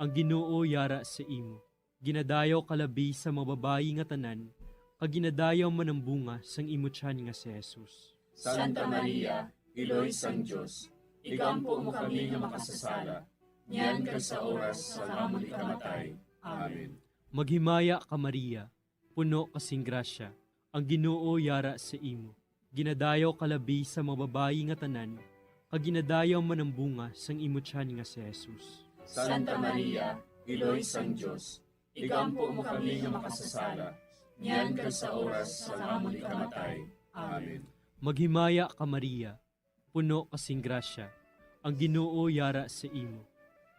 ang Ginoo yara sa imo. Ginadayaw kalabi sa mga babayi nga tanan, kag ginadayaw man ang bunga sang imutyan nga si Jesus. Santa Maria, Iloy sang Diyos, igampo mo kami nga makasasala, niyan ka sa oras sa amon ikamatay. Amen. Maghimaya ka Maria, puno kasing grasya, ang Ginoo yara sa imo. Ginadayaw kalabi sa mga babayi nga tanan, kag ginadayaw man ang bunga sang imutyan nga si Jesus. Santa Maria, Iloy sang Diyos, igampo mo kami nga makasasala, niyan ka sa oras sa amon ikamatay. Amen. Maghimaya ka Maria, puno kasing grasya, ang Ginoo yara sa imo.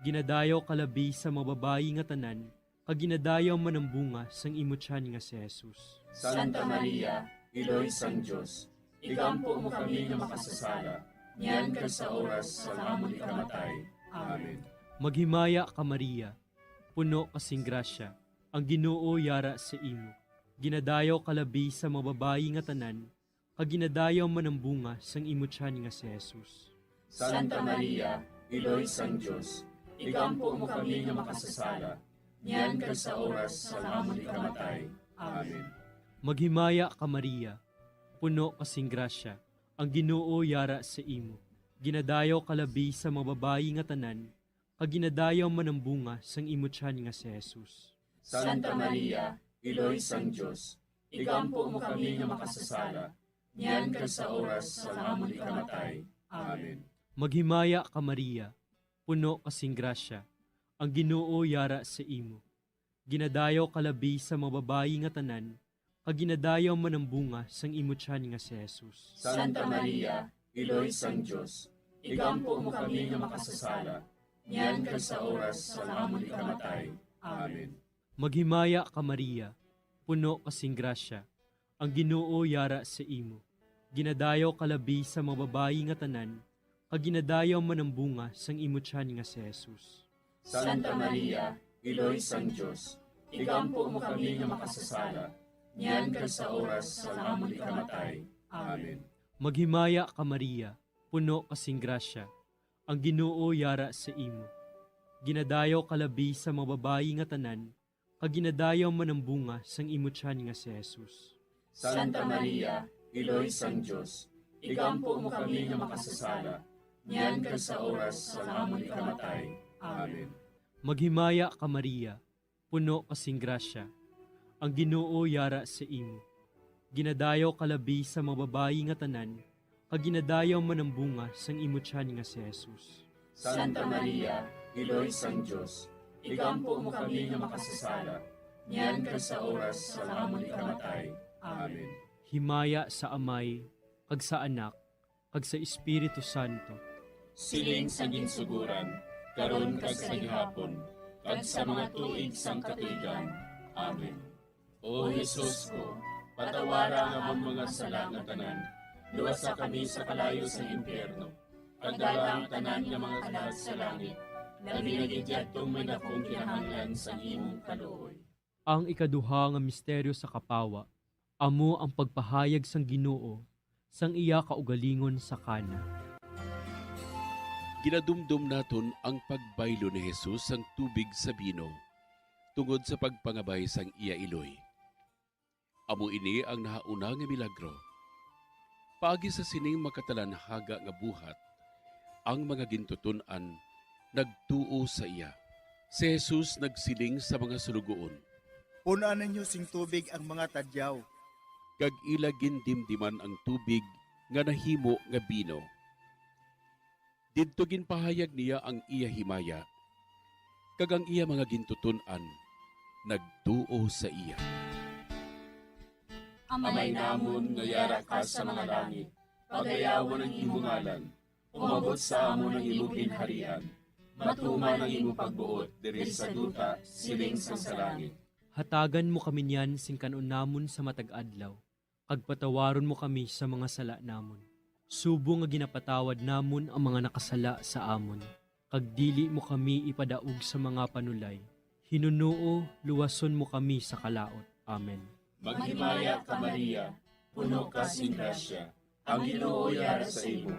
Ginadayaw kalabi sa mga babayi nga tanan, kag ginadayaw man ang bunga sang imutyan nga si Jesus. Santa Maria, Iloy sang Diyos, igampo mo kami nga makasasala, niyan ka sa oras sa amon ikamatay. Amen. Maghimaya ka Maria, puno kasing grasya, ang Ginoo yara sa imo. Ginadayaw kalabi sa mga babayi nga tanan, kag ginadayaw man ang bunga sang imutyan nga si Jesus. Santa Maria, Iloy sang Diyos, igampo mo kami nga makasasala, niyan ka sa oras sa amon ikamatay. Amen. Maghimaya ka Maria, puno kasing grasya, ang Ginoo yara sa imo. Ginadayaw kalabi sa mga babayi nga tanan, kag ginadayaw man ang bunga sang imutyan nga si Jesus. Santa Maria, Iloy sang Diyos, igampo mo kami nga makasasala, niyan ka sa oras sa amon ikamatay. Amen. Maghimaya ka Maria, puno kasing grasya, ang Ginoo yara sa imo. Ginadayaw kalabi sa mga babayi nga tanan, kag ginadayaw man ang bunga sang imutyan nga si Jesus. Santa Maria, Iloy sang Diyos, igampo mo kami nga makasasala, niyan ka sa oras sa amon ikamatay. Amen. Maghimaya ka Maria, puno kasing grasya, ang Ginoo yara sa imo. Ginadayaw kalabi sa mga babayi nga tanan, kag ginadayaw man ang bunga sang imutyan nga si Jesus. Santa Maria, Iloy sang Diyos, igampo mo kami nga makasasala, niyan ka sa oras sa amon ikamatay. Amen. Maghimaya ka Maria, puno kasing grasya, ang Ginoo yara sa imo. Ginadayaw kalabi sa mga babayi nga tanan, kag ginadayaw man ang bunga sang imutyan nga si Jesus. Santa Maria, Iloy sang Diyos, igampo mo kami nga makasasala, niyan ka sa oras sa amon ikamatay. Amen. Maghimaya ka Maria, puno kasing grasya, ang Ginoo yara sa imo. Ginadayaw kalabi sa mga babayi nga tanan, kag ginadayaw man ang bunga sang imutyan nga si Jesus. Santa Maria, Iloy sang Diyos, igampo mo kami nga makasasala, niyan ka sa oras sa amon ikamatay. Amen. Himaya sa Amay, kag sa Anak, kag sa Espiritu Santo. Siling sa ginsuguran, karon kag sa gihapon, kag sa mga tuig sang katuigan. Amen. O Jesus ko, patawara nga among mga sala nga tanan, luwasa kami sa kalayo sa impyerno, kagdala ang tanan nga mga kalag sa langit, labi na gidyadtong may dakong kinahanglan sa imong kaluoy. Ang ikaduha nga misteryo sa kapawa, amo ang pagpahayag sang Ginoo sang iya kaugalingon sa Kana. Ginadumdum naton ang pagbaylo ni Jesus sang tubig sa bino tungod sa pagpangabay sang iya iloy. Amo ini ang nahauna nga milagro. Paagi sa sining makatalanhaga nga buhat, ang mga gintutunan nagtuo sa iya. Si Jesus nagsiling sa mga sulugoon. Punan ninyo sing tubig ang mga tadyaw. Kag ilagin dimdiman ang tubig nga nahimo nga bino. Didto ginpahayag niya ang iya himaya, kag ang iya mga gintutunan nagtuo sa iya. Amay namon nga yara ka sa mga langit, pagayawan ang imong ngalan, umabot sa amon ang imong ginharian, matuman ang imong pagbuot diri sa duta siling sa langit. Hatagan mo kami niyan sing kanon namon sa matag adlaw, kag patawaron mo kami sa mga sala namon. Subo nga ginapatawad namon ang mga nakasala sa amon, kag dili mo kami ipadaog sa mga panulay. Hinunuo, luwason mo kami sa kalaot. Amen. Maghimaya ka Maria, puno ka sing grasya, ang Ginoo yara sa imo.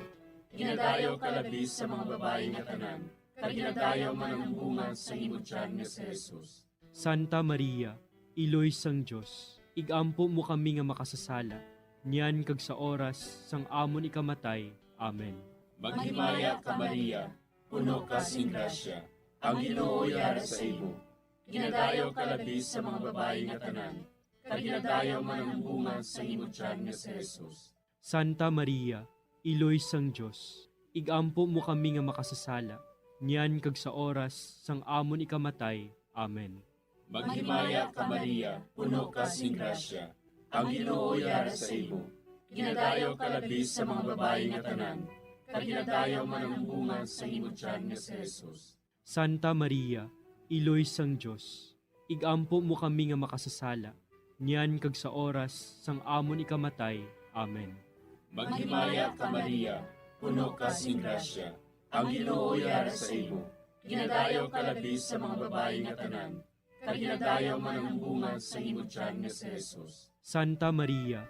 Ginadayaw ka labis sa mga babae nga tanan, kag ginadayaw man ang bunga sa imong tiyan nga si Jesus. Santa Maria, Iloy sang Dios, igampo mo kami nga makasasala, niyan kag sa oras sang amon ikamatay. Amen. Maghimaya ka Maria, puno ka sing grasya, ang Ginoo yara sa imo. Ginadayo ka labis sa mga babae nga tanan, kag ginadayo man ang bunga sa imo tiyan nga si Jesus. Santa Maria, Iloy sang Dios, igampo mo kami nga makasasala, niyan kag sa oras sang amon ikamatay. Amen. Maghimaya ka Maria, puno ka sing grasya, ang Ginoo yara sa imo. Ginadayo ka labis sa mga babae nga tanan, kag ginadayo man ang bunga sa imo tiyan nga si Jesus. Santa Maria, Iloy sang Dios, igampo mo kami nga makasasala, niyan kag sa oras sang amon ikamatay. Amen. Maghimaya ka Maria, puno ka sing grasya, ang Ginoo yara sa imo. Ginadayo ka labis sa mga babae nga tanan, kag ginadayo man ang bunga sa imo tiyan nga si Jesus. Santa Maria,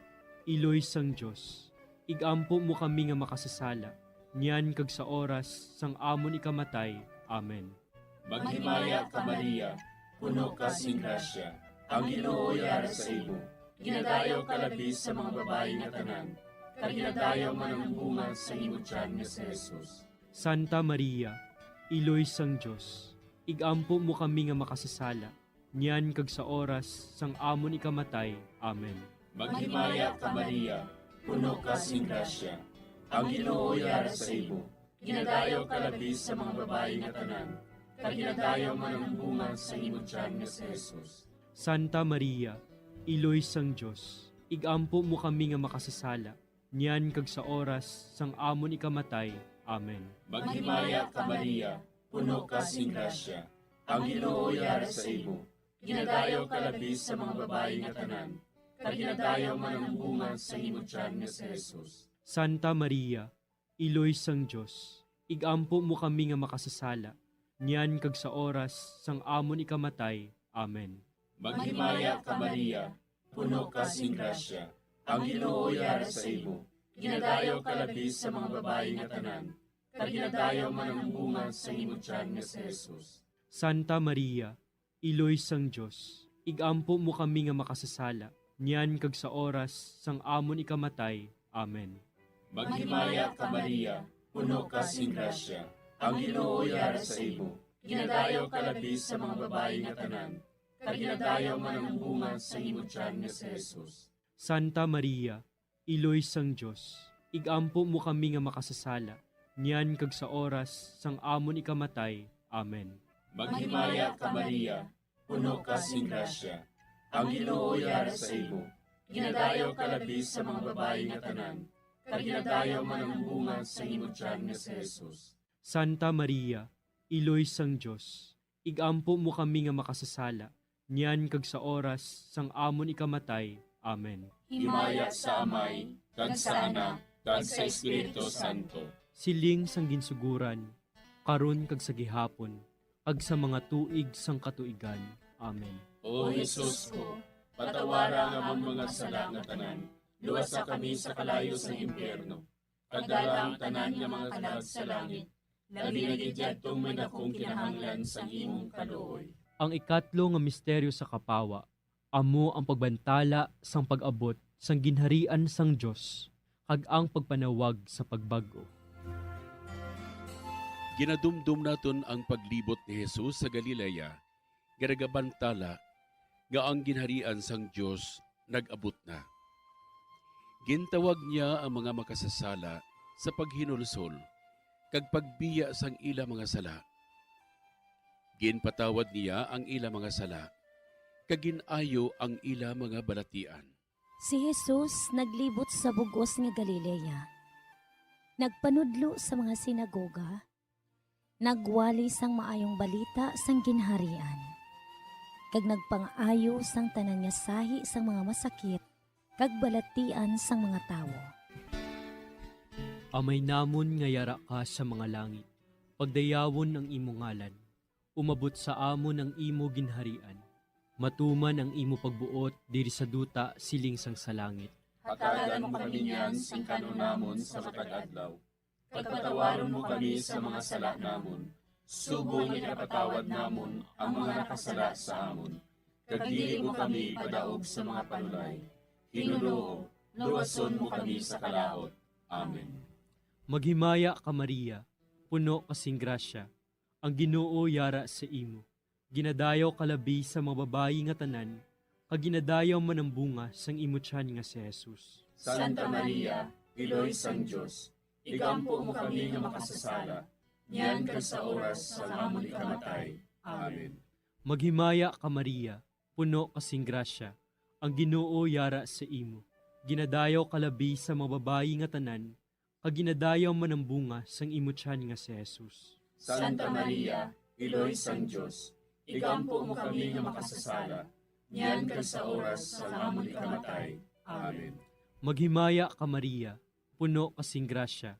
Iloy sang Dios, igampo mo kami nga makasasala, niyan kag sa oras sang amon ikamatay. Amen. Maghimaya ka Maria, puno ka sing grasya, ang Ginoo yara sa imo. Ginadayo ka labis sa mga babae nga tanan, kag ginadayo man ang bunga sa imo tiyan nga si Jesus. Santa Maria, Iloy sang Dios, igampo mo kami nga makasasala, niyan kag sa oras sang amon ikamatay. Amen. Maghimaya ka Maria, puno ka sing grasya, ang Ginoo yara sa imo. Ginadayo ka labis sa mga babae nga tanan, kag ginadayo man ang bunga sa imo tiyan nga si Jesus. Santa Maria, Iloy sang Dios, igampo mo kami nga makasasala, niyan kag sa oras sang amon ikamatay. Amen. Maghimaya ka Maria, puno ka sing grasya, ang Ginoo yara sa imo. Ginadayo ka labis sa mga babae nga tanan, kag ginadayo man ang bunga sa imo tiyan nga si Jesus. Santa Maria, Iloy sang Dios, igampo mo kami nga makasasala, niyan kag sa oras sang amon ikamatay. Amen. Maghimaya ka Maria, puno ka sing grasya, ang Ginoo yara sa imo. Ginadayo ka labis sa mga babae nga tanan, kag ginadayo man ang bunga sa imo tiyan nga si Jesus. Santa Maria, Iloy sang Dios, igampo mo kami nga makasasala, niyan kag sa oras sang amon ikamatay. Amen. Maghimaya ka Maria, puno ka sing grasya, ang Ginoo yara sa imo. Ginadayo ka labis sa mga babae nga tanan, kag ginadayo man ang bunga sa imo tiyan nga si Jesus. Santa Maria, Iloy sang Dios, igampo mo kami nga makasasala, niyan kag sa oras sang amon ikamatay. Amen. Maghimaya ka Maria, puno ka sing grasya, ang Ginoo yara sa imo. Ginadayo ka labis sa mga babae nga tanan, kag ginadayo man ang bunga sa imo tiyan nga si Jesus. Santa Maria, Iloy sang Dios, igampo mo kami nga makasasala, niyan kag sa oras sang amon ikamatay. Amen. Himaya sa Amay, kag sa Anak, kag sa Espiritu Santo. Siling sang ginsuguran, karon kag sa gihapon, ag sa mga tuig sang katuigan. Amen. O Jesus ko, patawara nga ang mga sala nga tanan, luwasa kami sa kalayo sa impyerno, kadala ang tanan nga mga kalag sa langit, labi na gidyadtong may dakong kinahanglan sa imong kaluoy. Ang ikatlo nga misteryo sa kapawa, amo ang pagbantala sang pag-abot sang ginharian sang Dios, kag ang pagpanawag sa pagbago. Ginadumdum naton ang paglibot ni Jesus sa Galilea, garagabantala nga ang ginharian sang Dios nag-abot na. Gintawag niya ang mga makasasala sa paghinulsol, kag pagbiya sang ila mga sala. Ginpatawad niya ang ila mga sala, kag ginayo ang ila mga balatian. Si Jesus naglibot sa bugos nga Galilea. Nagpanudlo sa mga sinagoga. Nagwali sang maayong balita sang ginharian. Kag nagpangaayo sang tanan nga sahi sang mga masakit, kag balatian sang mga tawo. Amay namon nga yara ka sa mga langit, pagdayawon ang imo ngalan, umabot sa amon ang imo ginharian. Matuman ang imo pagbuot diri sa duta siling sang sa langit. Hatagan mo kami niyan sing kanon namon sa matag adlaw. Pagpatawaron mo kami sa mga sala namon, Subong ipatawad namon ang mga nakasala sa amon. Kag dili mo kami padaog sa mga panulay. Hinuloo, luwason mo kami sa kalaot. Amen. Maghimaya ka Maria, puno kasing grasya, ang Ginoo yara sa imo. Ginadayaw kalabi sa mababayi nga tanan, kag ginadayaw man ang bunga sang imo tiyan nga si Jesus. Santa Maria, Iloy sang Diyos, igampo mo kami nga makasasala, niyan ka sa oras sa amon ikamatay. Amen. Maghimaya ka Maria, puno kasing grasya, ang Ginoo yara sa imo. Ginadayaw kalabi sa mababayi nga tanan, kag ginadayaw man ang bunga sang imo tiyan nga si Jesus. Santa Maria, Iloy sang Diyos, igampo mo kami nga makasasala, niyan ka sa oras sa amon ikamatay. Amen. Maghimaya ka Maria, puno kasing grasya,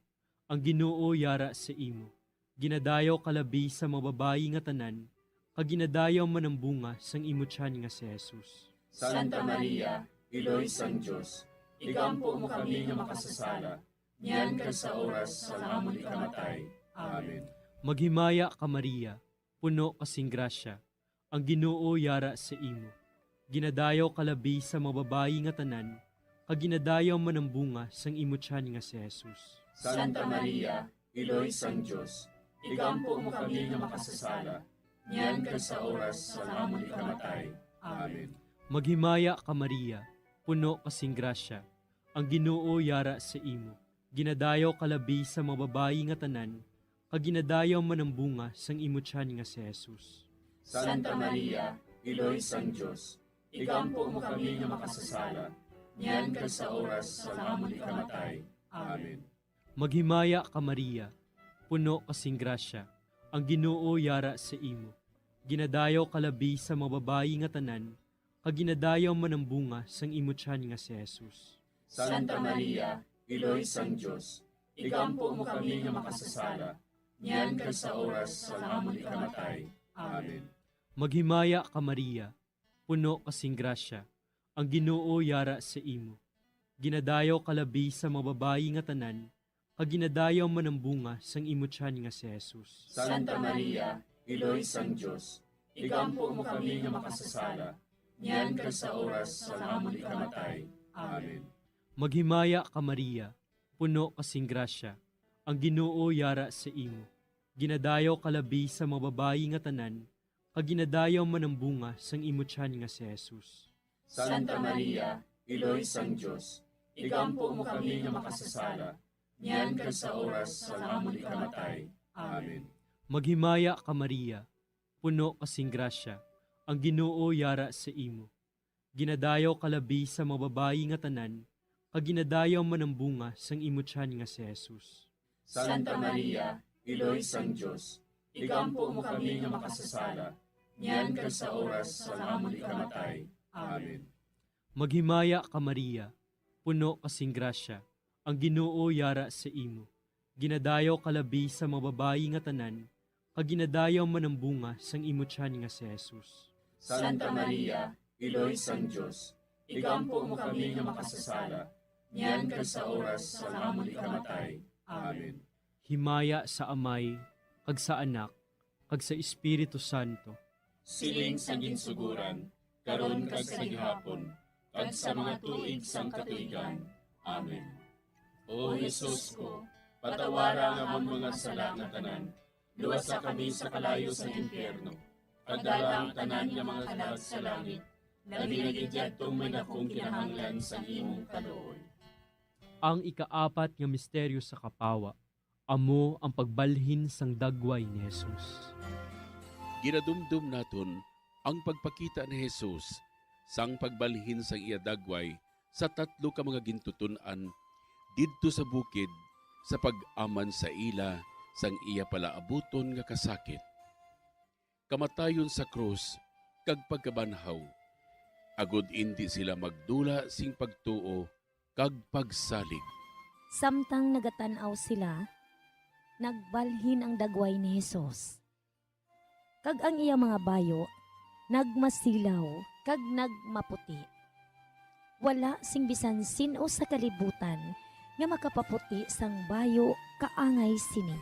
ang Ginoo yara sa imo. Ginadayaw kalabi sa mababayi nga tanan, kag ginadayaw man ang bunga sang imo tiyan nga si Jesus. Santa Maria, Iloy sang Diyos, igampo mo kami nga makasasala, niyan ka sa oras sa amon ikamatay. Amen. Maghimaya ka Maria, puno kasing grasya, ang Ginoo yara sa imo. Ginadayaw kalabi sa mababayi nga tanan, kag ginadayaw man ang bunga sang imo tiyan nga si Jesus. Santa Maria, Iloy sang Diyos, igampo mo kami nga makasasala, niyan ka sa oras sa amon ikamatay. Amen. Maghimaya ka Maria, puno kasing grasya, ang Ginoo yara sa imo. Ginadayaw kalabi sa mababayi nga tanan, kag ginadayaw man ang bunga sang imo tiyan nga si Jesus. Santa Maria, Iloy sang Diyos, igampo mo kami nga makasasala, niyan ka sa oras sa amon ikamatay. Amen. Maghimaya ka Maria, puno kasing grasya, ang Ginoo yara sa imo. Ginadayaw kalabi sa mababayi nga tanan, kag ginadayaw man ang bunga sang imo tiyan nga si Jesus. Santa Maria, Iloy sang Diyos, igampo mo kami nga makasasala, niyan ka sa oras sa amon ikamatay. Amen. Maghimaya ka Maria, puno kasing grasya, ang Ginoo yara sa imo. Ginadayaw kalabi sa mababayi nga tanan, kag ginadayaw man ang bunga sang imo tiyan nga si Jesus. Santa Maria, Iloy sang Diyos, igampo mo kami nga makasasala, niyan ka sa oras sa amon ikamatay. Amen. Maghimaya ka Maria, puno kasing grasya, ang Ginoo yara sa imo. Ginadayaw kalabi sa mababayi nga tanan, kag ginadayaw man ang bunga sang imo tiyan nga si Jesus. Santa Maria, Iloy sang Diyos, igampo mo kami nga makasasala, niyan ka sa oras sa amon ikamatay. Amen. Maghimaya ka Maria, puno kasing grasya, ang Ginoo yara sa imo. Ginadayaw kalabi sa mababayi nga tanan, kag ginadayaw man ang bunga sang imo tiyan nga si Jesus. Santa Maria, Iloy sang Diyos, igampo mo kami nga makasasala, niyan ka sa oras sa amon ikamatay. Amen. Maghimaya ka Maria, puno kasing grasya, ang Ginoo yara sa imo. Ginadayaw kalabi sa mababayi nga tanan, kag ginadayaw man ang bunga sang imo tiyan nga si Jesus. Santa Maria, Iloy sang Diyos, igampo mo kami nga makasasala, niyan ka sa oras sa amon ikamatay. Amen. Himaya sa Amay, kag sa Anak, kag sa Espiritu Santo. Siling sa ginsuguran, karon kag sa gihapon, kag sa mga tuig sang katuigan. Amen. O Jesus ko, patawara nga mong mga sala nga tanan, luwasa kami sa kalayo sa impyerno, pagdala ang tanan nga mga kalag sa langit, labi na gidyadtong may dakong kinahanglan sa imong kaluoy. Ang ikaapat nga misteryo sa kapawa, amo ang pagbalhin sang dagway ni Jesus. Ginadumdum naton ang pagpakita ni Jesus sang pagbalhin sang iya dagway sa tatlo ka mga gintutunan didto sa bukid sa pag-aman sa ila sang iya palaabuton nga kasakit. Kamatayon sa krus kag pagkabanhaw, agud indi sila magdula sing pagtuo kag pagsalig. Samtang nagatanaw sila, nagbalhin ang dagway ni Jesus. Kag ang iya mga bayo, nagmasilaw, kag nagmaputi. Wala sing bisan sino sa kalibutan nga makapaputi sang bayo kaangay sini.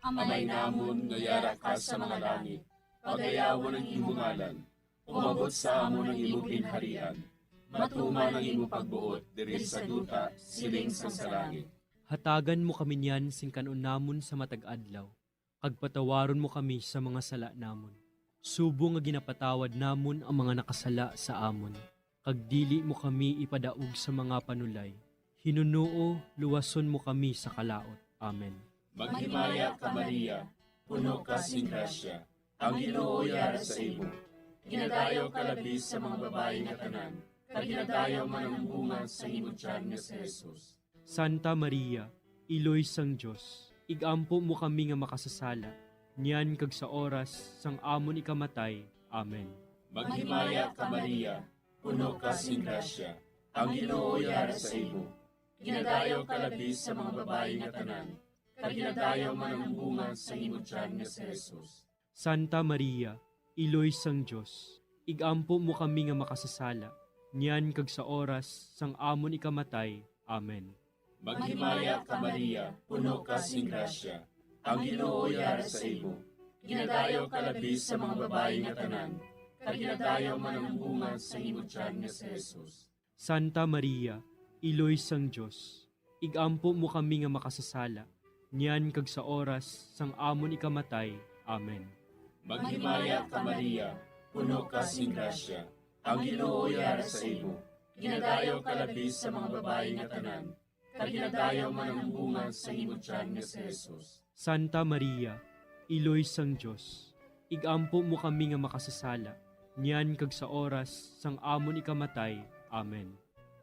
Amay namon nga yara ka sa mga langit, pagayawon ang imong ngalan, umabot sa amon ang imong ginharian, matuman ang imong pagbuot diri sa duta, siling sa langit. Hatagan mo kami niyan sing kanon namon sa matag adlaw, kag patawaron mo kami sa mga sala namon. Subo nga ginapatawad namon ang mga nakasala sa amon, kag dili mo kami ipadaog sa mga panulay. Hinunuo, luwason mo kami sa kalaot. Amen. Maghimaya ka Maria, puno ka sing grasya, ang Ginoo yara sa imo. Ginadayo ka labis sa mga babae nga tanan, kag ginadayo man ang bunga sa imong tiyan nga si Jesus. Santa Maria, Iloy sang Diyos, igampo mo kami nga makasasala, niyan kag sa oras sang amon ikamatay. Amen. Maghimaya ka Maria, puno ka sing grasya, ang Ginoo yara sa imo. Ginadayo ka labis sa mga babae nga tanan, kag ginadayo man ang bunga sa imong tiyan nga si Jesus. Santa Maria, Iloy sang Diyos, igampo mo kami nga makasasala, niyan kag sa oras sang amon ikamatay. Amen. Maghimaya ka Maria, puno ka sing grasya, ang Ginoo yara sa imo. Ginadayo ka labis sa mga babae nga tanan, kag ginadayo man ang bunga sa imong tiyan nga si Jesus. Santa Maria, Iloy sang Diyos, igampo mo kami nga makasasala, niyan kag sa oras sang amon ikamatay. Amen. Maghimaya ka Maria, puno ka sing grasya, ang Ginoo yara sa imo. Ginadayo ka labis sa mga babae nga tanan, kag ginadayo man ang bunga sa imong tiyan nga si Jesus. Santa Maria, Iloy sang Diyos, igampo mo kami nga makasasala, niyan kag sa oras sang amon ikamatay. Amen.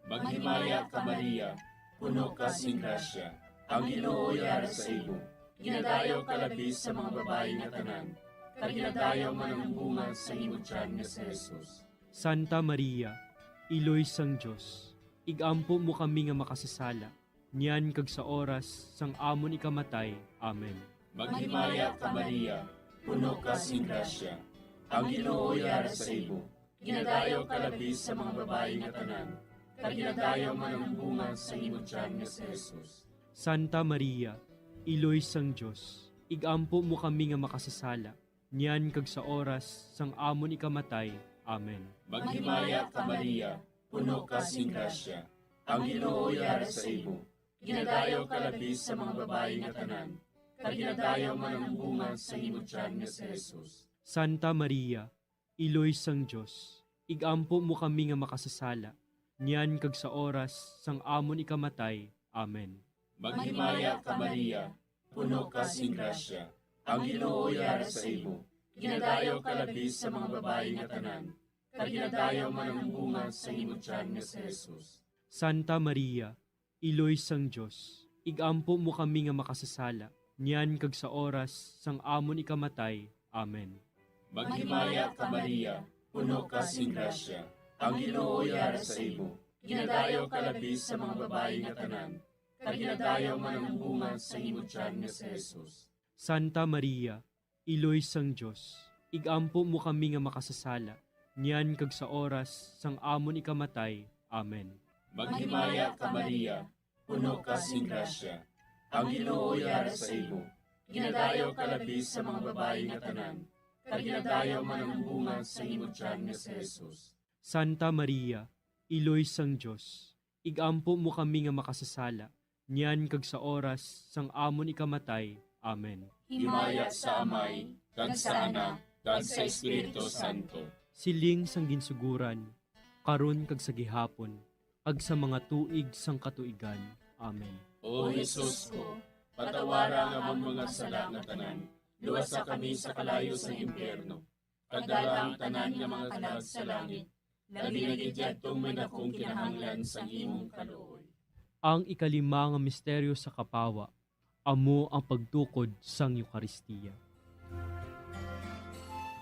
Maghimaya ka Maria, puno ka sing grasya, ang Ginoo yara sa imo. Ginadayo ka labis sa mga babae nga tanan, kag ginadayo man ang bunga sa imong tiyan nga si Jesus. Santa Maria, Iloy sang Diyos, igampo mo kami nga makasasala, niyan kag sa oras sang amon ikamatay. Amen. Maghimaya ka Maria, puno ka sing grasya, ang Ginoo yara sa imo. Ginadayo ka labis sa mga babae nga tanan, kag ginadayo man ang bunga sa imong tiyan nga si Jesus. Santa Maria, Iloy sang Diyos, igampo mo kami nga makasasala, niyan kag sa oras sang amon ikamatay. Amen. Maghimaya ka Maria, puno ka sing grasya, ang Ginoo yara sa imo. Ginadayo ka labis sa mga babae nga tanan, kag ginadayo man ang bunga sa imong tiyan nga si Jesus. Santa Maria, Iloy sang Diyos, igampo mo kami nga makasasala, niyan kag sa oras sang amon ikamatay. Amen. Maghimaya ka Maria, puno ka sing grasya, ang Ginoo yara sa imo. Ginadayo ka labis sa mga babae nga tanan, kag ginadayo man ang bunga sa imong tiyan nga si Jesus. Santa Maria, Iloy sang Diyos, igampo mo kami nga makasasala, niyan kag sa oras sang amon ikamatay. Amen. Maghimaya ka Maria, puno ka sing grasya, ang Ginoo yara sa imo. Ginadayo ka labis sa mga babae nga tanan, kag ginadayo man ang bunga sa imong tiyan nga si Jesus. Santa Maria, Iloy sang Diyos, igampo mo kami nga makasasala, niyan kag sa oras sang amon ikamatay. Amen. Maghimaya ka Maria, puno ka sing grasya, ang Ginoo yara sa imo. Ginadayo ka labis sa mga babae nga tanan, kag ginadayo man ang bunga sa imong tiyan nga si Jesus. Santa Maria, Iloy sang Diyos, igampo mo kami nga makasasala, niyan kag sa oras sang amon ikamatay. Amen. Himaya sa Amay, kag sa Anak, kag sa Espiritu Santo. Siling sang ginsuguran, karon kag sa gihapon, kag sa mga tuig sang katuigan. Amen. O Jesus ko, patawara nga among mga sala nga tanan, luwasa kami sa kalayo sa impyerno, kagdala ang tanan nga mga kalag sa langit, labi na gidyadtong may nakong kinahanglan sa imong kaluoy. Ang ikalima nga misteryo sa kapawa, amo ang pagtukod sang Eucharistia.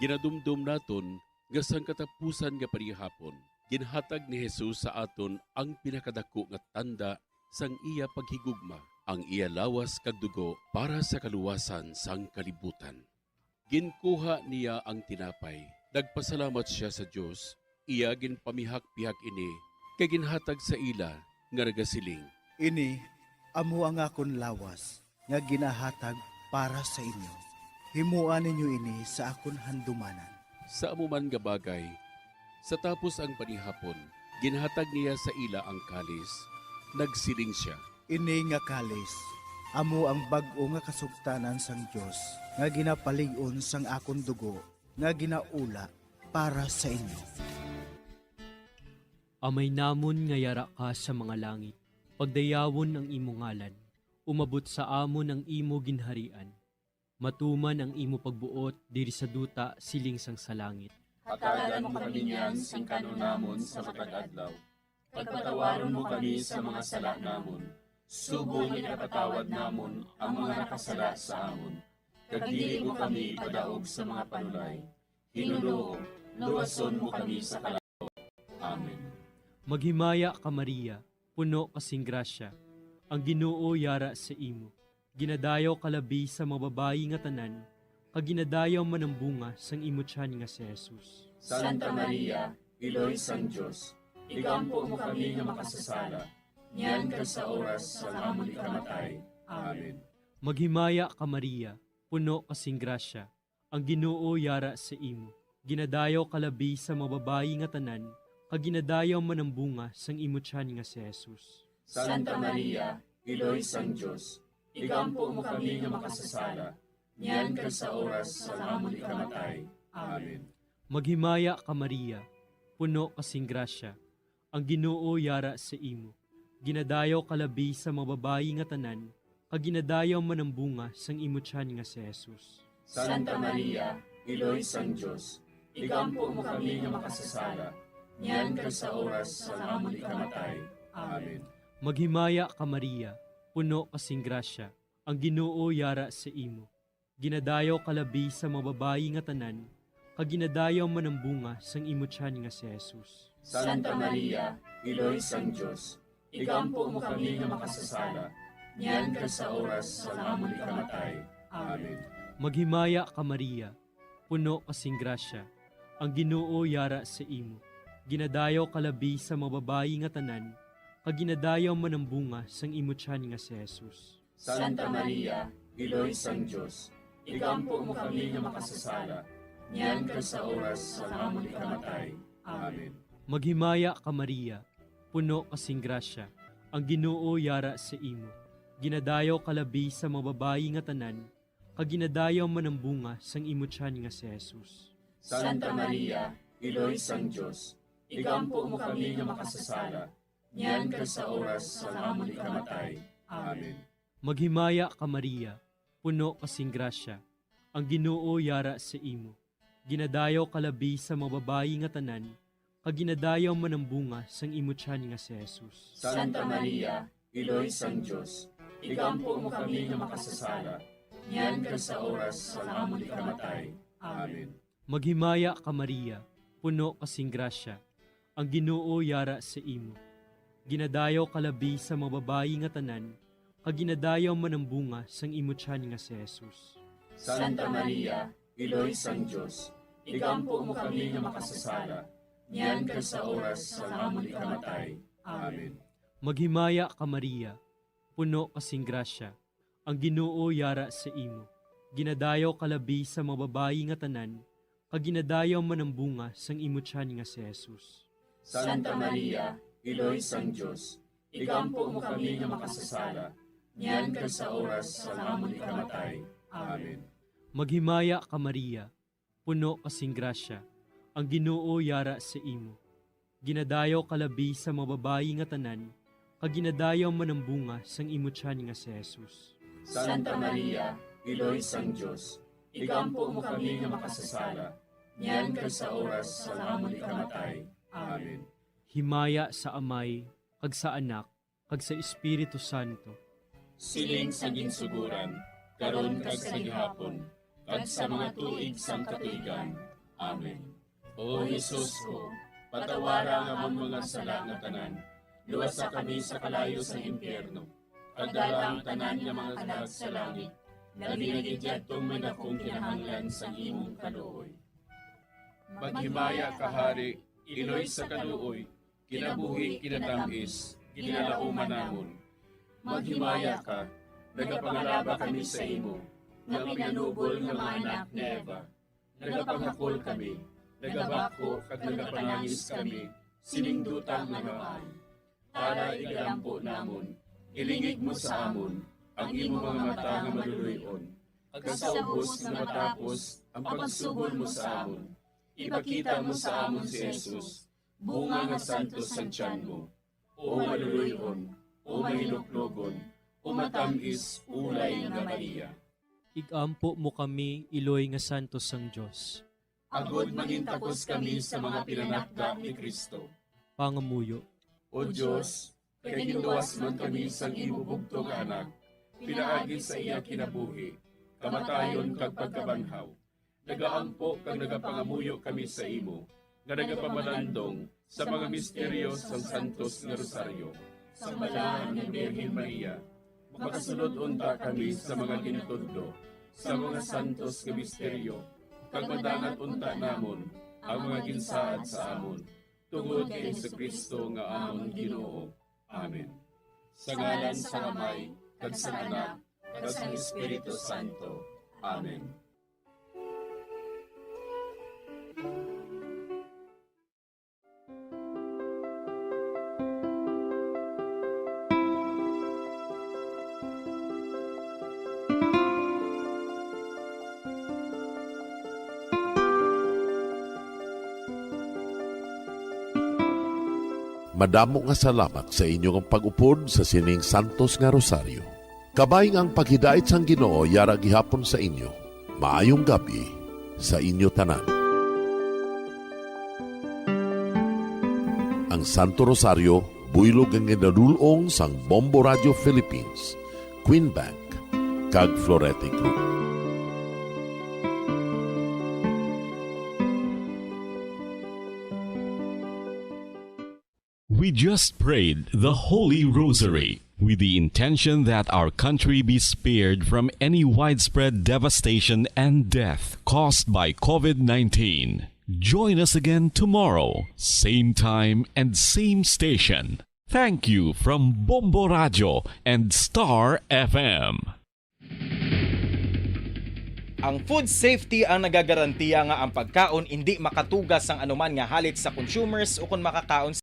Ginadumdum naton nga sang katapusan nga panihapon, ginhatag ni Jesus sa aton ang pinakadako nga tanda sang iya paghigugma, ang iya lawas kag dugo para sa kaluwasan sang kalibutan. Ginkuha niya ang tinapay, nagpasalamat siya sa Dios, iya ginpamihak-pihak ini, kay ginhatag sa ila nga nagasiling. Ini, amo ang akon lawas, nga ginahatag para sa inyo. Himuan ninyo ini sa akon handumanan. Sa amuman nga bagay, sa tapos ang panihapon, ginhatag niya sa ila ang kalis, nagsiling siya. Ini nga kalis, amo ang bag-o nga kasugtanan sang Dios nga ginapalig-on sang akon dugo nga ginaula para sa inyo. Amay namon nga yara ka sa mga langit, pagdayawon ang imo ngalan, umabot sa amon ang imo ginharian. Matuman ang imo pagbuot diri sa duta siling sang sa langit. Hatagan mo kami niyan sing kanunamon sa matag adlaw. Pagpatawaron mo kami sa mga sala namon. Subong ipatawad namon ang mga nakasala sa amon. Kag dili mo kami padaog sa mga panulay. Hinuloo, luwason mo kami sa kalaw. Amen. Maghimaya ka Maria, puno kasing grasya, ang Ginoo yara sa imo. Ginadayaw kalabi sa mababayi nga tanan, kag ginadayaw man ang bunga sang imo tiyan nga si Jesus. Santa Maria, Iloy sang Diyos, igampo mo kami nga makasasala, niyan ka sa oras sa amon ikamatay. Amen. Maghimaya ka Maria, puno kasing grasya, ang Ginoo yara sa imo. Ginadayaw kalabi sa mababayi nga tanan, kag ginadayaw man ang bunga sang imo tiyan nga si Jesus. Santa Maria, Iloy sang Diyos, igampo mo kami nga makasasala, niyan ka sa oras sa amon ikamatay. Amen. Maghimaya ka Maria, puno kasing grasya, ang Ginoo yara sa imo. Ginadayaw kalabi sa mababayi nga tanan, kag ginadayaw man ang bunga sang imo tiyan nga si Jesus. Santa Maria, Iloy sang Diyos, igampo mo kami nga makasasala, niyan ka sa oras sa amon ikamatay. Amen. Maghimaya ka Maria, puno kasing grasya, ang Ginoo yara sa imo. Ginadayaw kalabi sa mababayi nga tanan, kag ginadayaw man ang bunga sang imo tiyan nga si Jesus. Santa Maria, Iloy sang Diyos, igampo mo kami nga makasasala, niyan ka sa oras sa amon ikamatay. Amen. Maghimaya ka Maria, puno kasing grasya, ang Ginoo yara sa imo. Ginadayaw kalabi sa mababayi nga tanan, kag ginadayaw man ang bunga sang imo tiyan nga si Jesus. Santa Maria, Iloy sang Diyos, igampo mo kami nga makasasala, niyan ka sa oras sa amon ikamatay. Amen. Maghimaya ka Maria, puno kasing grasya, ang Ginoo yara sa imo. Ginadayaw kalabi sa mababayi nga tanan, kag ginadayaw man ang bunga sang imo tiyan nga si Jesus. Santa Maria, Iloy sang Diyos, igampo mo kami nga makasasala, niyan ka sa oras sa amon ikamatay. Amen. Maghimaya ka Maria, puno kasing grasya, ang Ginoo yara sa imo. Ginadayaw kalabi sa mababayi nga tanan, kag ginadayaw man ang bunga sang imo tiyan nga si Jesus. Santa Maria, Iloy sang Diyos, igampo mo kami nga makasasala, niyan ka sa oras sa amon ikamatay. Amen. Maghimaya ka Maria, puno kasing grasya, ang Ginoo yara sa imo. Ginadayaw kalabi sa mababayi nga tanan, kag ginadayaw man ang bunga sang imo tiyan nga si Jesus. Santa Maria, Iloy sang Diyos, igampo mo kami nga makasasala, niyan ka sa oras sa amon ikamatay. Amen. Maghimaya ka Maria, puno kasing grasya, ang Ginoo yara sa imo. Ginadayaw kalabi sa mababayi nga tanan, kag ginadayaw man ang bunga sang imo tiyan nga si Jesus. Santa Maria, Iloy sang Diyos, igampo mo kami nga makasasala, niyan ka sa oras sa amon ikamatay. Amen. Maghimaya ka Maria, puno kasing grasya, ang Ginoo yara sa imo. Ginadayaw kalabi sa mababayi nga tanan, kag ginadayaw man ang bunga sang imo tiyan nga si Jesus. Santa Maria, Iloy sang Diyos, igampo mo kami nga makasasala, niyan ka sa oras sa amon ikamatay. Amen. Himaya sa Amay, kag sa Anak, kag sa Espiritu Santo. Siling sa ginsuguran, karon kag sa gihapon, kag sa mga tuig sang katuigan. Amen. O Jesus ko, patawara nga among mga sala nga tanan, luwasa kami sa kalayo sa impyerno, kag dala ang tanan nga mga kalag sa langit, labi na gidyadtong may dakong kinahanglan sa imong kaluoy. Maghimaya ka Hari, Iloy sa kaluoy, kinabuhi kinatamis, ginalauman namon. Maghimaya ka, nagapangalaba kami sa imo, nga pinanubol nga mga anak ni Eva. Nagapangakol kami, nagabako kag nagapanangis kami, siningdutan nga naman. Para igalampo namon, ilingig mo sa amon, ang imo mga mata nga maluluyon. Ag sa ubos na matapos, ang pagsugod mo sa amon. Ipakita mo sa amon si Jesus, bunga nga santos ang tiyan mo. O maluluyon, o mahiluklogon, o matamis, ulay nga Maria. Igampo mo kami, Iloy nga santos sang Diyos. Agod mangintapos kami sa mga pinanakda ni Kristo. Pangamuyo. O Diyos, kay ginuwas man kami sang imo bugto nga anak, pinaagi sa iya kinabuhi, kamatayon kag pagkabanhaw. Nagaampo kag nagapangamuyo kami sa imo, nga nagapamalandong sa mga misteryo sang Santos nga Rosaryo. Sa balahan ng Birhen Maria, makasunod unta kami sa mga ginitudlo, sa mga santos nga misteryo, kag madangat unta namon ang mga ginsaad sa amon. Tungod kay Jesucristo nga amon Ginoo. Amen. Sa ngalan sa Amay, kag sa Anak, kag sa Espiritu Santo. Amen. Madamo nga salamat sa inyong pag-upod sa sining Santos nga Rosaryo. Kabayng ang paghidait sang Ginoo yara gihapon sa inyo. Maayong gabi sa inyo tanan. Ang Santo Rosario buylog ang ginadulong sang Bombo Radio Philippines, Queen Bank, kag Florete Group. We just prayed the Holy Rosary with the intention that our country be spared from any widespread devastation and death caused by COVID-19. Join us again tomorrow, same time and same station. Thank you from Bombo Radio and Star FM. Ang food safety ang nagagarantiya nga ang pagkaon hindi makatugas ang anuman nga halit sa consumers o kung makakaon.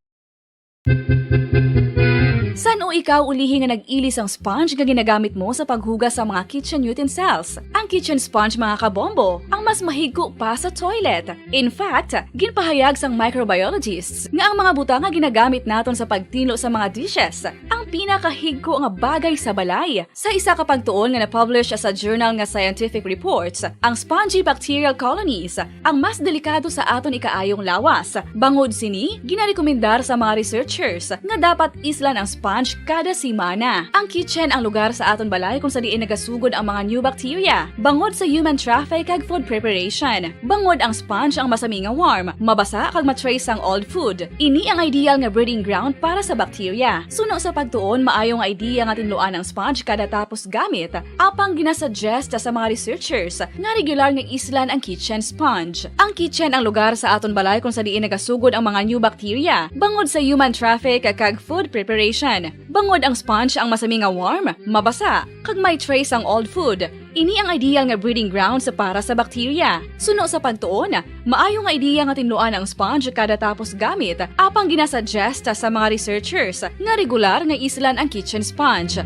San o ikaw ulihi nga nag-ilis ang sponge nga ginagamit mo sa paghugas sa mga kitchen utensils? Ang kitchen sponge mga kabombo, ang mas mahigko pa sa toilet. In fact, ginpahayag sang microbiologists nga ang mga butang nga ginagamit naton sa pagtino sa mga dishes ang pinakahigko nga bagay sa balay. Sa isa ka pagtuon nga na-publish sa journal nga Scientific Reports, ang spongy bacterial colonies ang mas delikado sa aton ikaayong lawas. Bangod sini, ginarekomendar sa mga researchers nga dapat islan ang sponge kada semana. Ang kitchen ang lugar sa aton balay kung sa diin nagasugod ang mga new bacteria. Bangod sa human traffic kag food preparation. Bangod ang sponge ang masami nga warm, mabasa kag matrace ang old food. Ini ang ideal nga breeding ground para sa bacteria. Suno sa pagtuon, maayo nga idea nga tinluan ang sponge kada tapos gamit. Apang ginasuggest sa mga researchers nga regular nga islan ang kitchen sponge. Ang kitchen ang lugar sa aton balay kung sa diin nagasugod ang mga new bacteria. Bangod sa human traffic kag food preparation. Bangod ang sponge ang masami nga warm, mabasa, kag may trace ang old food. Ini ang ideal nga breeding ground sa para sa bacteria. Suno sa pagtuon, maayo nga idea nga tinluan ang sponge kada tapos gamit, apang ginasuggest sa mga researchers nga regular nga islan ang kitchen sponge.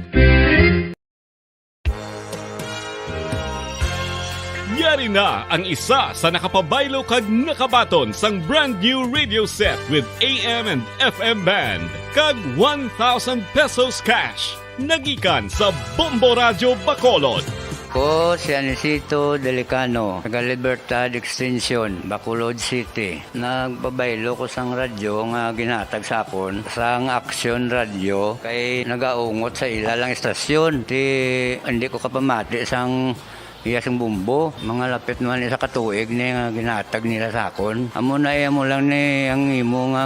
Yari na ang isa sa nakapabaylo kag nakabaton sang brand new radio set with AM and FM band kag 1,000 pesos cash. Nagikan sa Bombo Radio Bacolod. Ko si Anisito Delicano, taga Libertad Extension, Bacolod City. Nagbabaylo ko sang radyo nga ginatag sapon sang Action Radio kay nagaungot sa ilalang estasyon. Hindi ko kapamati sang iyasang bumbo, mga lapit naman sa katuig ni nga ginatag nila sakon. Amo na mo lang ni ang imo nga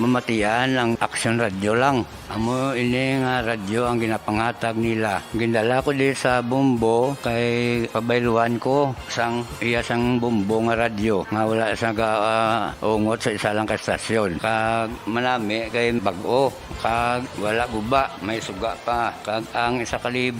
mamatian ang Action Radio lang. Amo ini nga radyo ang ginapangatag nila. Gindala ko di sa bumbo kay pabayluan ko sang iyasang bumbo nga radyo. Nga wala sa ungot sa isa lang ka stasyon. Kag manami kay bag-o. Kag wala guba, may suga pa. Kag ang 1,000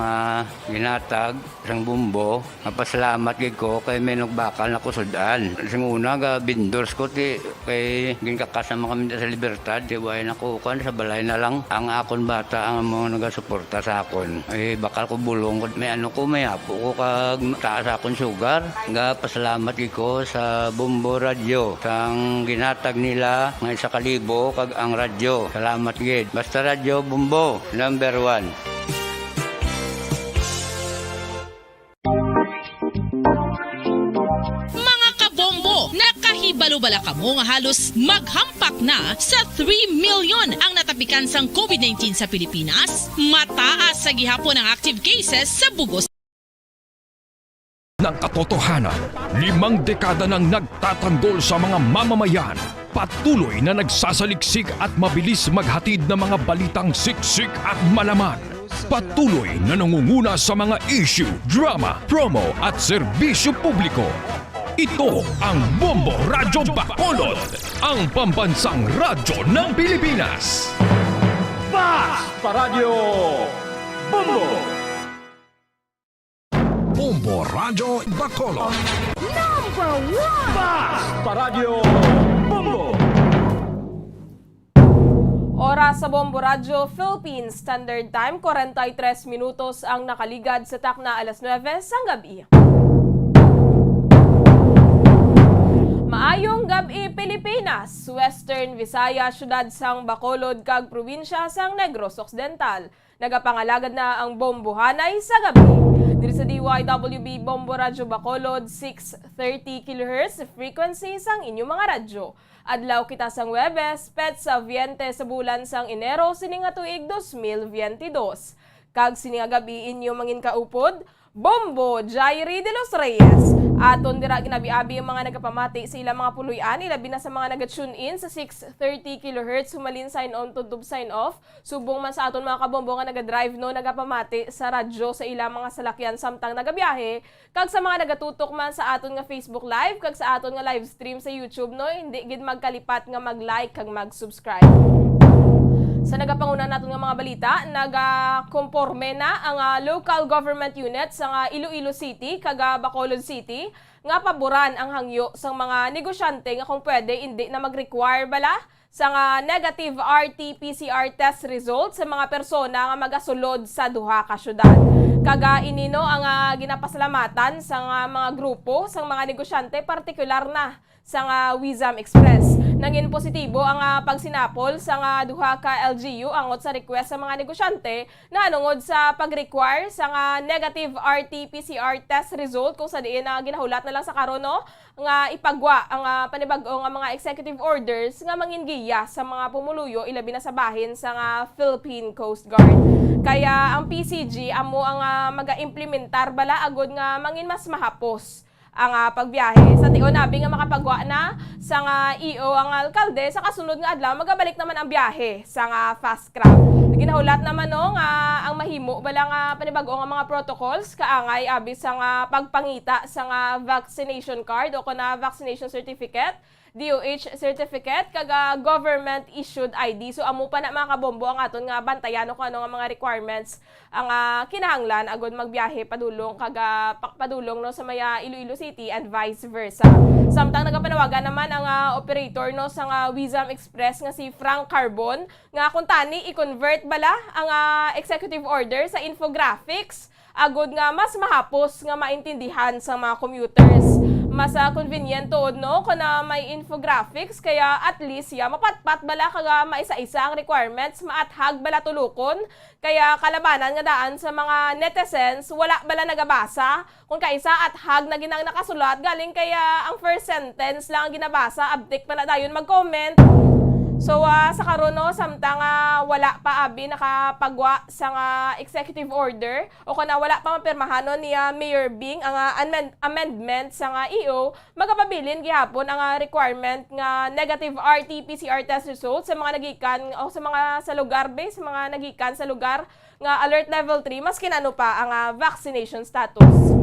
nga ginatag sang bumbo. Napasalamat gid ko kay may nagbakal na kusudan. Sing una ga vendors ko ti kay ginkakasama kami sa Libertad. Di way nakukan sa balay na lang ang akon bata ang mga nagasuporta sa akon. Ay bakal ko bulong may ano ko may apo ko kag taas akon sugar. Nga pasalamat gid ko sa Bumbo Radio sang ginatag nila nga 1,000 kag ang radyo. Salamat gid. Basta Radio Bumbo number 1. Balubala ka mo nga halos maghampak na sa 3 million ang natapikan sang COVID-19 sa Pilipinas. Mataas sa gihapon ang active cases sa bugos ng katotohanan. 5 dekada nang nagtatanggol sa mga mamamayan. Patuloy na nagsasaliksik at mabilis maghatid ng mga balitang siksik at malaman. Patuloy na nangunguna sa mga issue, drama, promo at serbisyo publiko. Ito ang Bombo Radyo Bacolod, ang pambansang radyo ng Pilipinas. Fast Paradyo Bombo! Bombo Radyo Bacolod. Number 1! Fast Paradyo Bombo! Oras sa Bombo Radyo Philippines Standard Time, 43 minutos ang nakaligad sa takna alas 9 sang gabi. Maayong gabi Pilipinas, Western Visaya, syudad sang Bacolod kag probinsya sang Negros Occidental. Nagapangalagad na ang bombohanay sa gabi. Diri sa DYWB Bombo Radyo Bacolod, 630 kHz frequency sang inyong mga radyo. Adlaw kita sang Webes, petsa 20 sa bulan sang Enero sining nga tuig 2022. Kag sining nga gabi inyo mangin kaupod, Bombo Jairi de los Reyes. Aton dira ginabi-abi ang mga nagapamati sa ilang mga puluyan, ilabi na sa mga naga-tune in sa 630 kHz, humalin sign on to tube sign off. Subong man sa aton mga kabombo nga naga-drive no, nagapamati sa radyo sa ilang mga salakyan samtang nagabiyahe. Kag sa mga nagatutok man sa aton nga Facebook Live, kag sa aton nga live stream sa YouTube no, hindi gid magkalipat nga mag-like kag mag-subscribe. Sa nagapanguna natin nga mga balita, nagakomporme na ang local government units sa Iloilo City kag Bacolod City nga paboran ang hangyo sa mga negosyante nga kung pwede hindi na mag-require bala sa negative RT-PCR test results sa mga persona nga magasulod sa duha ka syudad. Kaga inino ang ginapasalamatan sa mga grupo sa mga negosyante, partikular na sa Wizam Express. Nangin positibo ang pagsinapol sa duha ka LGU angot sa request sa mga negosyante na anungod sa pag-require sa negative RT-PCR test result kung sa diin ginahulat na lang sa karon no nga ipagwa ang panibag-o nga mga executive orders nga mangingiya sa mga pumuluyo ilabi na sa bahin sa Philippine Coast Guard. Kaya ang PCG amo ang maga-implementar bala agod nga mangin mas mahapos ang pagbiyahe. Sa tion nabi nga makapagwa na sa EO ang alkalde sa kasunod nga adlaw magabalik naman ang biyahe sa fast craft. Ginahulat naman no nga ang mahimo bala nga panibag-o nga mga protocols kaangay abi sa pagpangita sa vaccination card o kuna vaccination certificate, DOH certificate kag government issued ID. So amo pa na mga kabombo ang aton nga bantayan kung ano nga mga requirements ang kinahanglan agod magbiyahe padulong kag padulong no sa maya Iloilo City and vice versa. Samtang nagapanawagan naman ang operator no sa Wizam Express nga si Frank Carbon nga kung tani i-convert bala ang executive order sa infographics agod nga mas mahapos nga maintindihan sa mga commuters. Mas convenient tuod no kuna may infographics kaya at least mapatpat bala kaga maisa-isa ang requirements, maathag bala tulukon kaya kalabanan nga daan sa mga netizens wala bala nagabasa kung kaisa at hag na ginang nakasulat galing kaya ang first sentence lang ang ginabasa abdik pa na dayon mag-comment. So sa karon no samtang wala pa abi nakapagwa sa executive order o kana wala pa mapirmahanon ni Mayor Bing ang amendment sa EO, magapabilin gihapon ang requirement nga negative RT-PCR test results sa mga nagikan o sa mga sa lugar sa mga nagikan sa lugar nga alert level 3 maski ano pa ang vaccination status.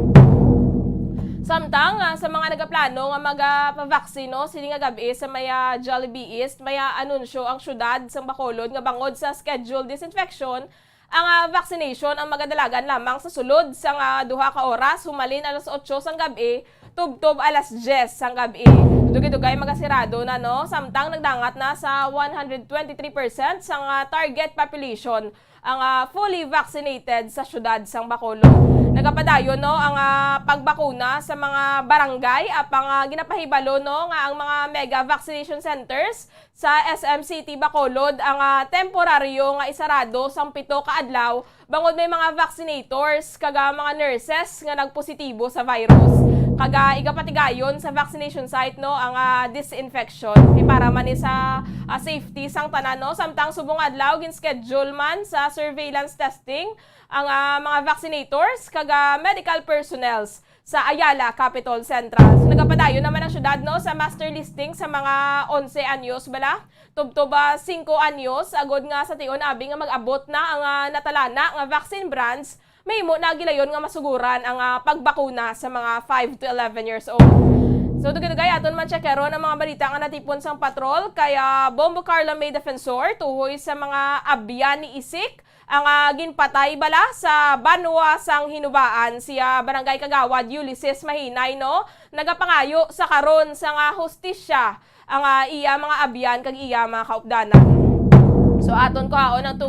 Samtang sa mga nagaplano nga magpa-vaksino sini nga gabi sa maya Jollibee East maya anunsyo ang syudad sa Bacolod nga bangod sa scheduled disinfection ang vaccination ang magadalagan lamang sa sulod sang 2 ka oras, humalin alas 8 sang gabi, tubtob alas 10 sang gabi. Dugay-dugay magasirado na no, samtang nagdangat na sa 123% sang target population ang fully vaccinated sa syudad sang Bacolod. Nagapadayon no ang pagbakuna sa mga barangay apang ginapahibalo no nga ang mga mega vaccination centers sa SM City Bacolod ang temporaryo nga isarado sang 7 ka adlaw bangod may mga vaccinators kaga mga nurses nga nagpositibo sa virus. Kaga igapatigayon sa vaccination site no ang disinfection para man sa safety sang tanan no, samtang subong adlaw gin-schedule man sa surveillance testing ang mga vaccinators kaga medical personnels sa Ayala Capital Central. So, nagapadayon naman ang syudad no sa master listing sa mga 11 anyos bala. Tubtoba 5 anyos agod nga sa tion abi nga mag-abot na ang natalana nga vaccine brands. May mo na gilayon nga masuguran ang pagbakuna sa mga 5 to 11 years old. So dugay-dugay aton man checkero ng mga balita nga natipon sang patrol kaya Bombo Carla May Defensor tuhoy sa mga abyan ni Isik ang ginpatay bala sa Banwa sang Hinubaan siya Barangay Kagawad Ulysses Mahinay no nagapangayo sa karon sang hustisya ang iya mga abyan kag iya mga kaupdanan. So aton ko haon ang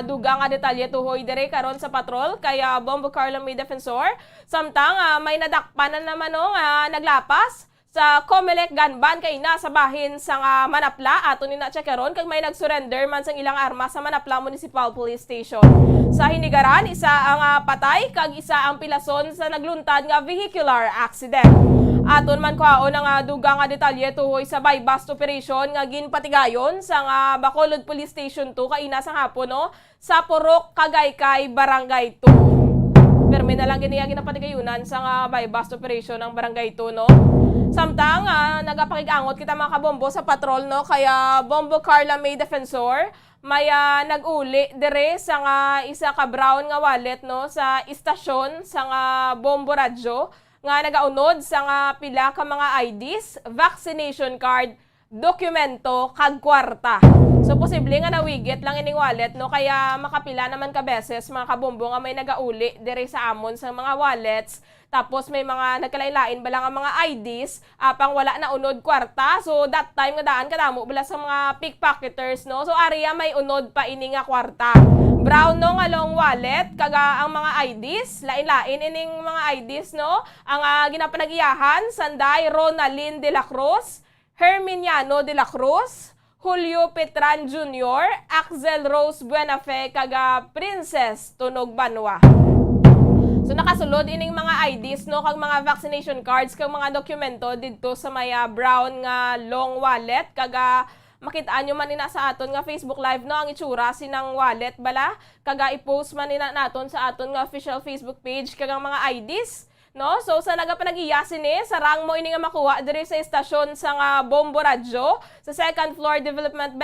dugang nga detalye tuhoy dire karon sa patrol kaya Bombo Carla May Defensor samtang may nadakpanan naman no nga naglapas sa Comelec Ganban kay na sa bahin sa Manapla aton ni na checkeron kag may nagsurrender man sang ilang armas sa Manapla Municipal Police Station. Sa Hinigaran isa ang patay kag isa ang pilason sa nagluntad nga vehicular accident. Aton man kuhaon ang dugang nga detalye tuhoy sa buy-bust operation nga ginpatigayon sa Bacolod Police Station 2 kaina sa hapon no sa Purok Kagaykay Barangay 2. Permi na lang giniya ginapatigayunan sa buy-bust operation ng Barangay 2 no. Samtang nagapakig-angot kita mga kabombo sa patrol no kaya Bombo Carla May Defensor may nag-uli dire sa isa ka brown nga wallet no sa istasyon sa Bombo Radyo nga nagaunod sa pila ka mga IDs, vaccination card, dokumento kag kwarta. So posible nga nawigit lang ining wallet no kaya makapila naman ka beses mga kabombo nga may nagauli dire sa amon sa mga wallets. Tapos may mga nagkalain-lain bala nga mga IDs apang wala na unod kwarta. So that time nga daan kadamo bala sa mga pickpocketers no. So area may unod pa ini nga kwarta. Brown no nga long wallet kaga ang mga IDs, lain-lain ining mga IDs no. Ang ginapanag-iyahan Sanday Ronalyn de la Cruz, Herminiano de la Cruz, Julio Petran Jr., Axel Rose Buenafe kaga Princess Tunog Banwa. So nakasulod ining mga IDs no kag mga vaccination cards kag mga dokumento didto sa maya brown nga long wallet kaga makitaan nyo man nina sa aton nga Facebook Live no ang itsura sinang wallet bala kaga i-post man nina naton sa aton nga official Facebook page kag ang mga IDs no. So sa nagapanag-iya sini sarang mo ini nga makuha diri sa estasyon sa nga Bombo Radyo sa second floor development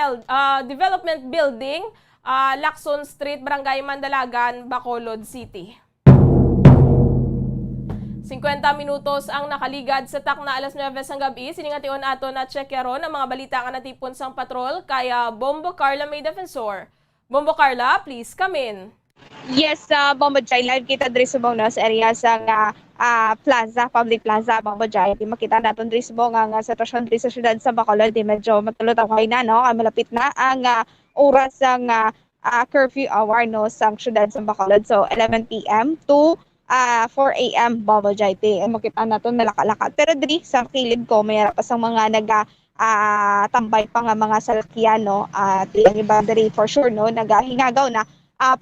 building Lacson Street, Barangay Mandalagan, Bacolod City. 50 minutos ang nakaligad sa takna alas 9 sang gabi. Siningation ato na checkeron ang mga balita nga natipon sang patrol kaya Bombo Carla May Defensor. Bombo Carla, please come in. Yes, Bombo Jai, live kita diri sa mga area sa plaza, public plaza, Bombo Jai. Di makita natin diri sa mga sitwasyon diri sa syudad sa Bacolod. Di medyo matulot ang na, no? Malapit na ang oras ng curfew hour no, sa syudad sa Bacolod. So, 11 p.m. to 4 a.m. Bombo Jai. Makita natin malaka-lakad. Pero diri sa kilid ko, mayroon pa sa mga tambay pa nga mga salakyan, no? Ang iba diri for sure, no? Nagahingagaw na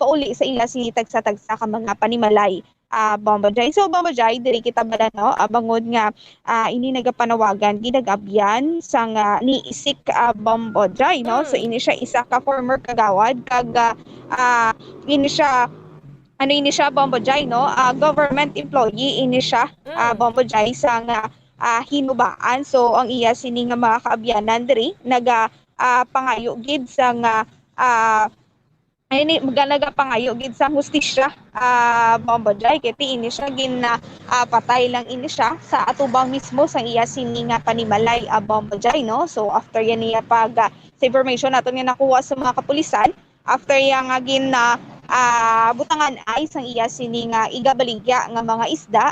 pauli sa ila sinitag sa tagsa ka mga panimalay Bombo Jai. So Bombo Jai, diri kita bala no bangod nga ini nagapanawagan ginagabyan sang ni Isik Bombo Jai no. So ini siya isa ka former kagawad kag ini siya Bombo Jai no, government employee ini siya Bombo Jai sang Hinubaan. So ang iya sini nga mga kaabyanan diri pangayo gid sang ini nagapangayo gid sa hustisya Bombo Jai kiti ini siya patay lang ini siya sa atubang mismo sang iya sini nga panimalay Bombo Jai no. So after yan niya pag sa information nato nga nakuha sa mga kapulisan after yang butangan ay sang iya sini nga igabaligya nga mga isda,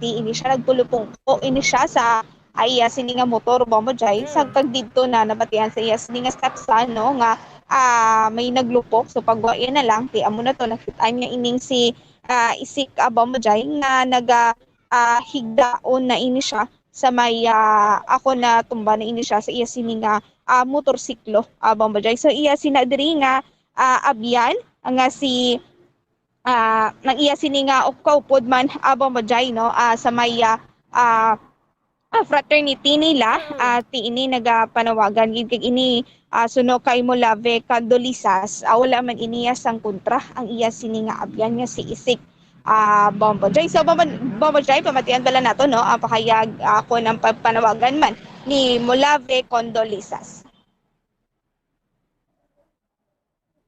ti ini siya nagpulupong ini siya sa ay sini nga motor bombo jay sagkag didto na nabatian sa iya sini nga stepson no nga may naglupok, so pagwa na lang ti amo na to nakita niya ining si isik bombo jay nga higdaon na ini siya sa may ako na tumba na ini siya sa iya sini nga motorsiklo bombo jay. So iya sinadiri nga abyan nga si nang iya sini nga kaupod man bombo jay no sa may fraternity nila ti ini nagapanawagan gid kag ini suno kay Molave Candolisas wala man iniya sang kontra ang iya sini nga abyan nga si isik bombo jay. So bombo jay pamatian bala nato no pakayag ako ng panawagan man ni Molave Candolisas.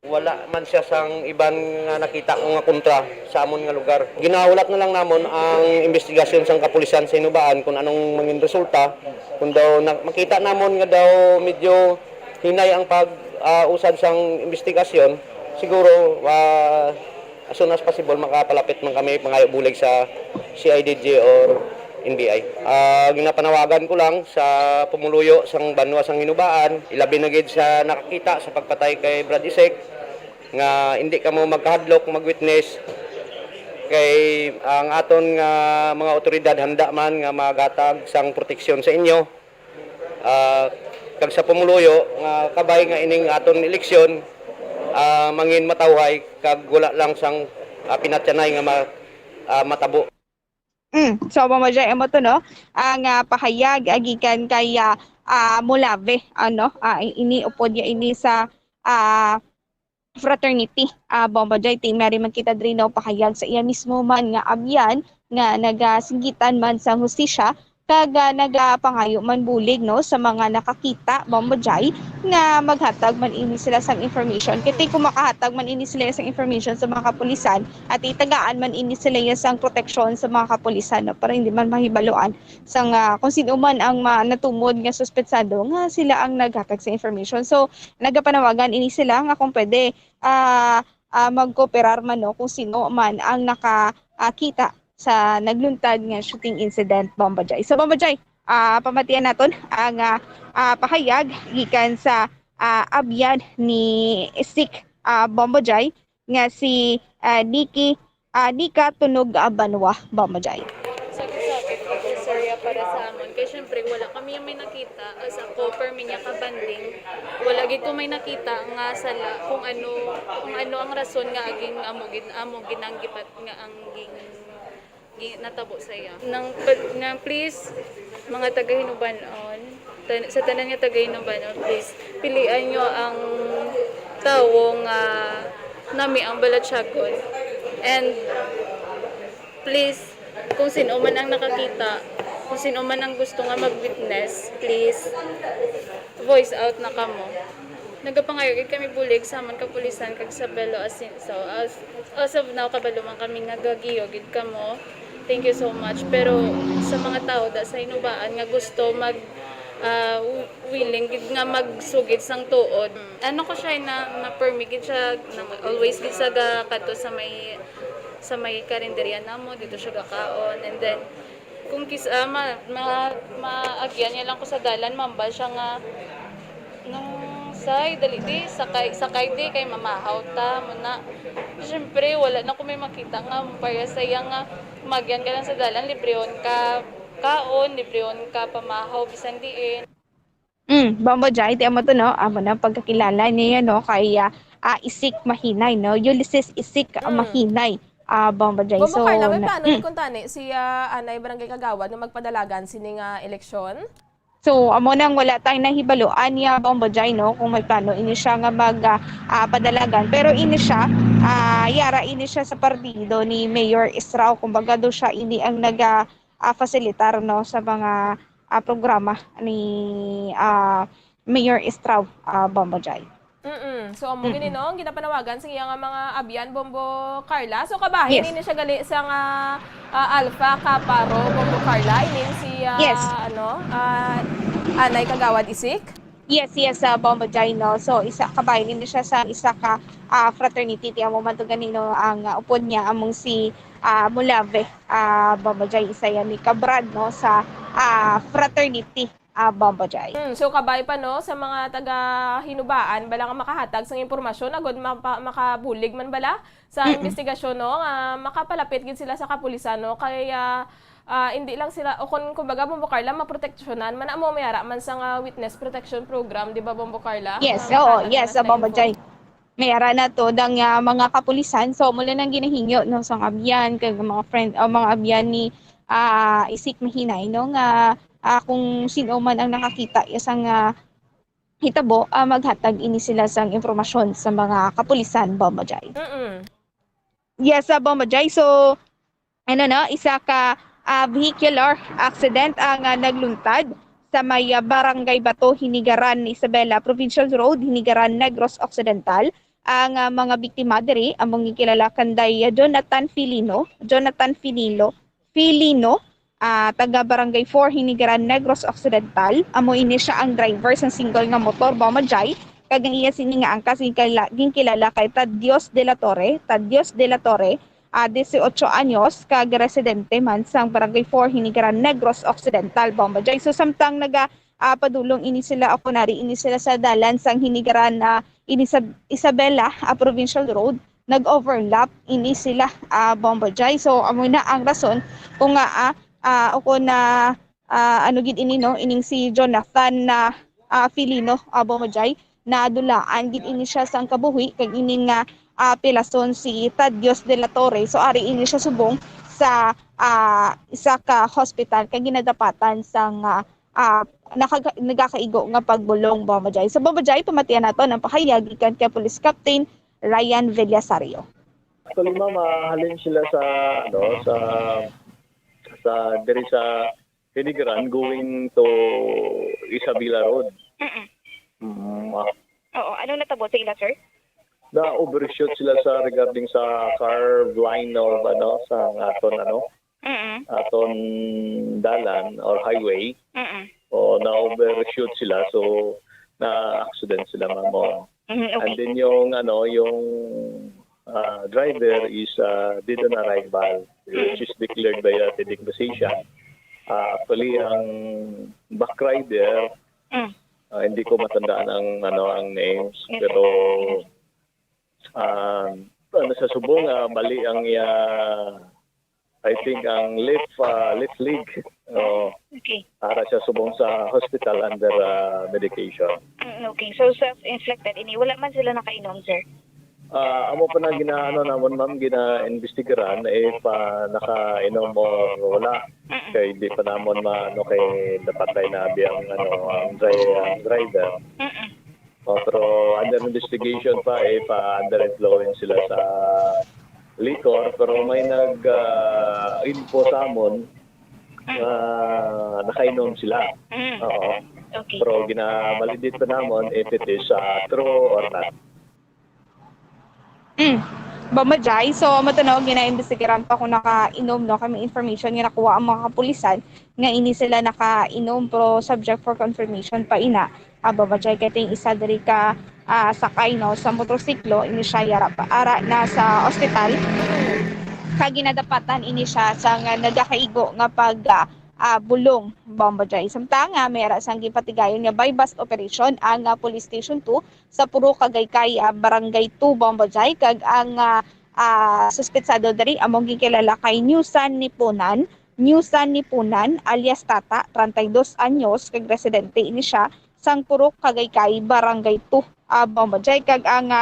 Wala man siya sang ibang nga nakita ko nga kontra sa amon nga lugar. Ginaulat na lang namon ang investigasyon sang kapulisan sa Inubaan kung anong mangin resulta. Kung daw makita namon nga daw medyo hinay ang pag-usad sang investigasyon, siguro as soon as possible makapalapit man kami pangayo bulig sa CIDG or NBI. Ginapanawagan ko lang sa pumuluyo sang banwa sang Inubaan, ilabi na gid sa nakakita sa pagpatay kay Brad Isik nga hindi ka mo magkahadlok, mag-witness kay ang aton nga mga otoridad handa man nga magatag sang proteksyon sa inyo. Kag sa pumuluyo nga kabay nga ining aton eleksyon mangin matawhay kag wala lang sang pinatyanay nga matabo. So mamajay mo to no ang pahayag agikan kay Molave ini upod ya ini sa fraternity bombo jay ti mari man kita diri no pahayag sa iya mismo man nga abyan nga nagasinggitan man sa hustisya kag nagapangayo man bulig no sa mga nakakita bombo jay nga maghatag man ini sila sang information kiti kung makahatag man ini sila sang information sa mga kapulisan at itagaan man ini sila sang proteksyon sa mga kapulisan no, para hindi man mahibaloan sang kung sino man ang natumod nga suspetsado nga sila ang naghatag sa information. So nagapanawagan ini sila nga kung pwede magkooperar man no kung sino man ang nakakita sa nagluntad nga shooting incident bomba jay. So bomba jay, pamatian naton ang pahayag gikan sa abyan ni Isik bomba jay nga si Nika Tunog Banwa bomba jay. Sakit-sakit ako sorry para sa amon kay syempre wala kami yung may nakita as ako per minya kabanding wala gid ko may nakita nga sala kung ano ang rason nga aging amo ginanggipat nga ang natabo sa iya. Nang please mga taga-Hinubanon, sa tanan nga taga-Hinubanon, please pilian nyo ang tawo nga nami ang Balatsagon. And please kung sino man ang nakakita, kung sino man ang gusto nga mag-witness, please voice out na kamo. Nagapangayog kami bulig sa man kapulisan kag sa Belo Asin. So as of now kabalo man kami nga gagiyog gid kamo. Thank you so much. Pero sa mga tao da sa Inubaan nga gusto willing gid nga magsugid sang tuod. Ano ko siya na permit gid siya always gid sa kadto sa may karinderya namo dito siya gakaon, and then kung maagyan niya lang ko sa dalan mambal siya nga say dali di sakay di kay mamahaw ta mo na. Siyempre wala na ko may makita nga para saya nga magyan ka lang sa dalan, libreon ka kaon, libreon ka pamahaw bisan diin. Bombo jay ti amo to no amo na pagkakilala niya no kay Isik Mahinay no, Ulysses Isik Mahinay bombo jay. Bombo So Carla, may plano ni kuntani si Anay Barangay Kagawad nga magpadalagan sining eleksyon? So, amo nang wala tayong nahibaloan niya bombo jay no kung may plano ini siya nga magpadalagan. Pero ini siya yara ini siya sa partido ni Mayor Estrao, kumbaga do siya ini ang facilitar no sa mga programa ni Mayor Estrao bombo jay. So amo gini no ginapanawagan sa iya nga mga abyan bombo Carla. So kabahin ini siya gali sa nga Alpha Caparo bombo Carla ini si Anay Kagawad Isik. Yes, Bombo Jai, no. So isa kabayan din siya sa isa ka fraternity ti amo man to ganino ang upod niya among si Mulave Bombo Jai isa yan ni kabrad no sa fraternity Bombo Jai. So kabay pa no sa mga taga Hinubaan bala nga makahatag sang impormasyon agod makabulig man bala sa investigasyon no nga makapalapit gid sila sa kapulisan no kaya hindi lang sila o kung kumbaga Bombo Carla maproteksyonan man amo mayara man sa witness protection program di ba Bombo Carla? Yes, Bombo Jai. Mayara na to dang mga kapulisan so mula nang ginahinyo no sa abyan kay mga friend mga abyan ni Isik Mahinay no nga kung sino man ang nakakita isang hitabo maghatag ini sila sang impormasyon sa mga kapulisan Bombo Jai. Yes, Bombo Jai. So isa ka vehicular accident ang nagluntad sa may Barangay Bato, Hinigaran, Isabela, Provincial Road, Hinigaran, Negros Occidental. Ang mga biktima diri among gikilala kanday Jonathan Filino, taga Barangay 4, Hinigaran, Negros Occidental. Amo ini siya ang driver sa single nga motor Bombo Jai. Kag iya sini nga angkas gikilala kay Tadios de la Torre, 18 anyos, kag residente man sang Barangay 4, Hinigaran, Negros Occidental, Bombo Jai. So samtang padulong ini sila o kunari ini sila sa dalan sang Hinigaran ini sa Isabela, Provincial Road, nag-overlap ini sila Bombo Jai. So amo na ang rason kung gid ini no ining si Jonathan Filino Bombo Jai na dulaan gid ini siya sang kabuhi kag ining pilason si Tadios de la Torre. So ari ini siya subong sa isa ka hospital kag ginadapatan sang nagakaigo nga pagbulong Bombo Jai. So Bombo Jai pamatian nato ng pahayag gikan kay Police Captain Ryan Villasario. Actually mahalin sila sa diri sa Hinigaran going to Isabela Road. Oo, anong natabo sa ila, sir? Na-overshoot sila sa regarding sa car line of sa aton dalan or highway. O na-overshoot sila so na-accident sila mamo. Okay. And then yung driver is dead on arrival which is declared by the position. Actually ang back rider hindi ko matandaan ang names pero sa subong bali ang I think ang left leg Okay. para siya subong sa hospital under medication. Okay, so self-inflicted ini wala man sila nakainom, sir? Amo pa na namon ma'am gina-investigaran pa nakainom o wala kay di pa namon kay dapat tayo na biyang ang driver. Pero under investigation pa under influence sila sa liquor pero may info sa amon nakainom sila. Oo. Okay. Pero gina-validate pa namon if it is true or not. Bombo Jai, so matanog gina-investigaran pa kung nakainom no kami information nga nakuha ang mga kapulisan nga ini sila nakainom pero subject for confirmation pa ina. Bombo Jai kay ting isa diri ka sakay no sa motorsiklo ini siya yara pa ara na sa ospital. Kag ginadapatan ini siya sa nagakaigo nga pag bulong Bombo Jai. Samtang mayara sang gipatigayon nga by bus operation ang Police Station 2 sa Puro Kagaykay, Barangay 2 Bombo Jai kag ang suspetsado diri among gikilala kay Newsan Nipunan alias Tata, 32 anyos kag residente ini siya sang Puro Kagaykay, Barangay 2 Bombo Jai kag ang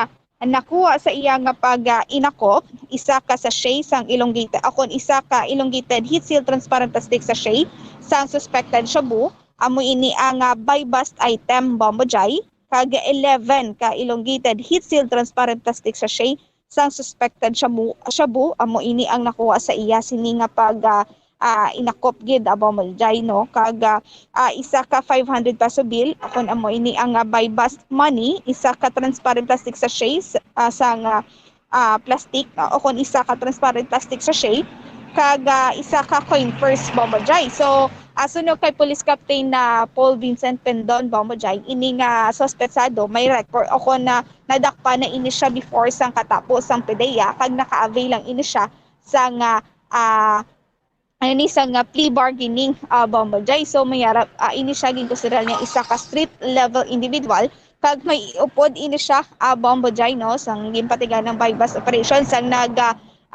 nakuha sa iya nga pag-inakop, isa ka sachet sang elongated, isa ka elongated heat seal transparent plastic sachet sang suspected shabu. Amo ini ang buy bust item Bombo Jai, kag 11 ka elongated heat seal transparent plastic sachet sang suspected shabu. Amo ini ang nakuha sa iya sini nga inakop gid Bombo Jai no kag isa ka 500 peso bill akon amo ini ang buy bust money, isa ka transparent plastic sachet sang plastic akon isa ka transparent plastic sachet kag isa ka coin purse Bombo Jai. So Sunog kay Police Captain na Paul Vincent Pendon Bomojay, ini nga suspetsado may record ako na nadakpa na ini siya before sang katapos sang PDEA kag naka-avail lang ini siya sang isang plea bargaining Bomojay. So mayarap ini siya ginkonsiderar niya isa ka street level individual kag may upod ini siya Bomojay no sang ginpatigan ng bypass operation sang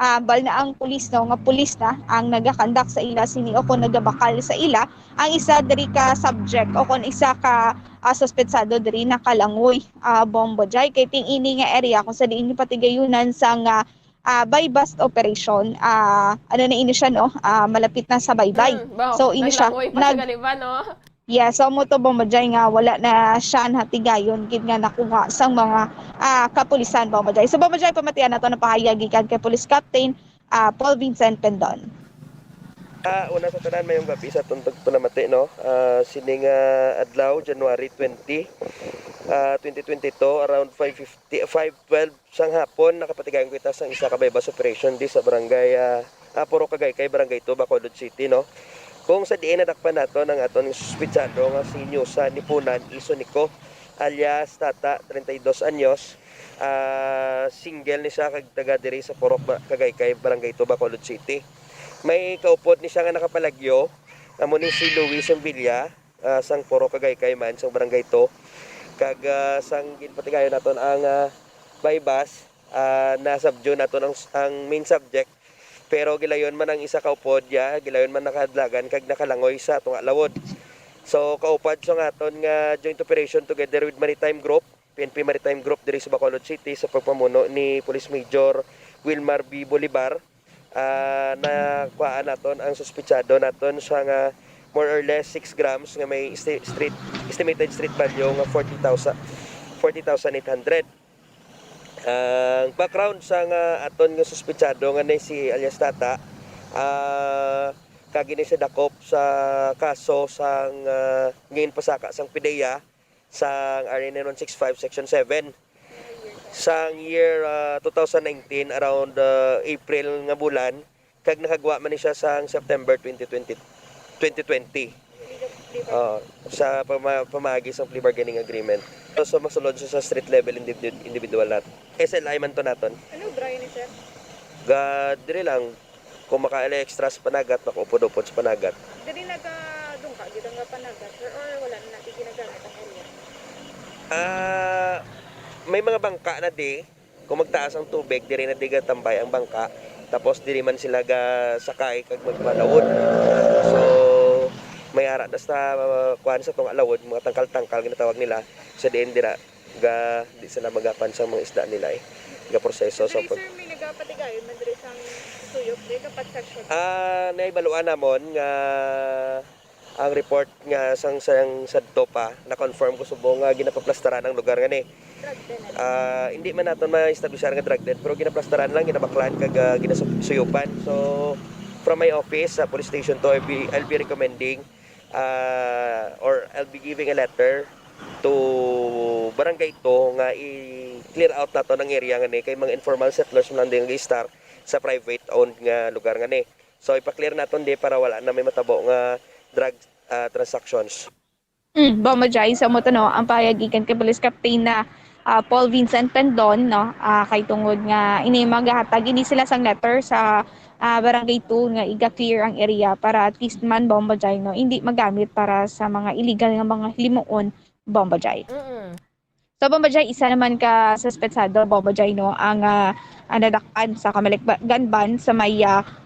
bal na ang pulis no nga pulis na ang nagakandak sa ila sini o kung nagabakal sa ila ang isa diri ka subject o kung isa ka suspetsado diri nakalangoy Bomojay kay ting ini nga area kung sa diin patigayunan sa nga bypass operation ano na ini siya no malapit na sa baybay. So ini siya Yeah, so mo to Bomojay nga wala na siya hatigayon gid nga nakuha sang mga kapulisan Bomojay. So Bomojay pamatian nato na pahayag gikan kay Police Captain Paul Vincent Pendon. Una sa tanan mayong gabi sa tuntog tunamati no. Sining adlaw January 20 2022 around 5:12 sang hapon nakapatigayon kita sang isa ka bypass operation di sa barangay Puro Kagaykay barangay 2 Bacolod City no. Kung sa diin nadakpan nato ng aton suspitsado nga si Nyusa Nipunan Isonico alias Tata 32 anyos single ni siya kag taga diri sa Puro Kagaykay barangay 2 Bacolod City. May kaupod ni siya nga nakapalagyo amo ni si Luis Villa sang Puro Kagaykay man sang barangay 2 kag sang ginpatigayon naton ang bypass na subdue naton ang main subject. Pero gilayon man ang isa kaupod ya, gilayon man nakadlagan kag nakalangoy sa atong alawod. So kaupad sa aton nga joint operation together with Maritime Group, PNP Maritime Group diri sa Bacolod City sa pagpamuno ni Police Major Wilmar B. Bolivar na kuhaan naton ang suspitsado naton sa nga more or less 6 grams nga may estimated street value nga 40,800. Ang background sa aton nga suspitsado nga si alias Tata kagini siya dakop sa kaso sang ngayon pasaka sang PDEA sang RA 9165 section 7 sang year 2019 around April nga bulan kag nakagwa man ni siya sang September 2020 sa pamagi sa plea bargaining agreement. So masulod siya sa street level individual natin. SLI man to naton. Ano Brian ni sir? Diri lang kung maka-extra sa panagat, makaupod-upod sa panagat. Diri nagadungka gid nga panagat or wala na natin ginagamit ang area. May mga bangka na di kung magtaas ang tubig, diri na di tambay ang bangka. Tapos diri man sila ga sakay kag magpalawod. So may ara na sa kuan sa tong alawod, mga tangkal-tangkal ginatawag nila sa diin dira ga di sila magapan sa mga isda nila ga proseso so sir may nagapatigayon man diri sang suyop diri kapag section. Naibaluan namon nga ang report nga sang sadto pa na confirm ko subong nga ginapaplastaran ang lugar nga ni. Hindi man naton ma-establishar nga drug dead pero ginaplastaran lang ginabaklan kag ginasuyupan. So from my office sa police station to I'll be recommending or I'll be giving a letter to barangay to nga i-clear out nato ng area nga ni kay mga informal settlers man din nga i-start sa private owned nga lugar nga ni. So ipa-clear naton di para wala na may matabo nga drug transactions. Bomojay sa mo to no ang payagikan kay Police Captain na Paul Vincent Pendon no kay tungod nga ini magahatag ini sila sang letter sa barangay 2 nga iga-clear ang area para at least man Bomojay no hindi magamit para sa mga illegal nga mga limuon Bomojay. So Bomojay isa naman ka suspetsado Bomojay no ang nadakpan sa Kamalikganban sa may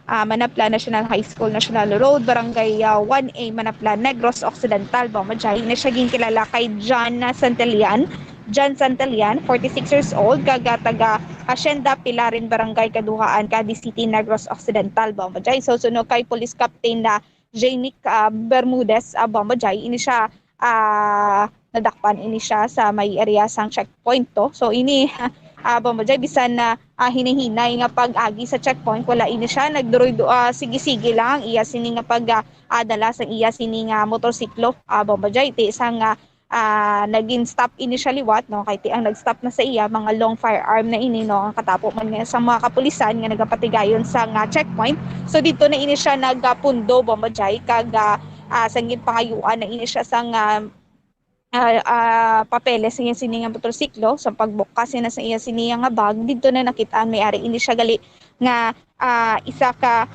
Manapla National High School National Road Barangay 1A Manapla Negros Occidental Bomojay na siya ginkilala kay John Santelian, 46 years old, taga Hacienda Pilarin Barangay Kaduhaan, Cadiz City, Negros Occidental Bomojay. So sunod kay Police Captain na Janic Bermudez Bomojay, ini siya nadakpan ini siya sa may area sang checkpoint to. So ini Bomojay bisan na hinihinay nga pag-agi sa checkpoint wala ini siya nagduroy sige-sige lang iya sini nga pag-adala sa iya sini nga motorsiklo Bomojay ti isang naging stop initially what no kay ti ang nag-stop na sa iya mga long firearm na ini no ang katapo man nga sa mga kapulisan nga nagapatigayon sa checkpoint. So dito na ini siya nagapundo Bomojay kag sanggit pangayuan na ini siya sang papeles sa iyang siniyang motorsiklo sa pagbukas na sa iyang siniyang nga bag dito na nakita ang may-ari ini siya gali nga isa ka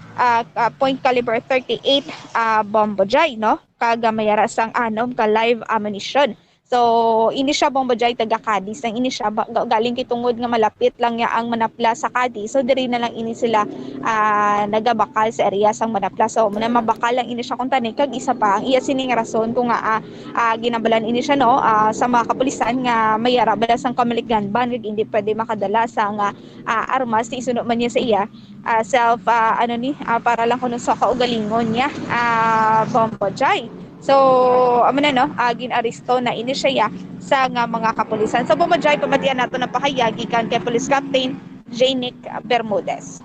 point caliber 38 bombo jay no kaga mayara sang anom ka live ammunition. So ini siya bombo jay taga Cadiz nang ini siya galing kitungod nga malapit lang niya ang Manapla sa Cadiz. So diri na lang ini sila nagabakal sa area sang Manapla. So muna mabakal lang ini siya kung tani kag isa pa ang iya sining rason kung nga ginabalan ini siya no sa mga kapulisan nga mayara bala sang Comelec gun ban hindi pwede makadala sang armas ni isuno man niya sa iya para lang kuno sa kaugalingon niya bombo jay. So, amo na no, gin-aresto na ini siya sa nga mga kapulisan. So, bumajay pamatian nato na pahayagi kan kay Police Captain Janick Bermudez.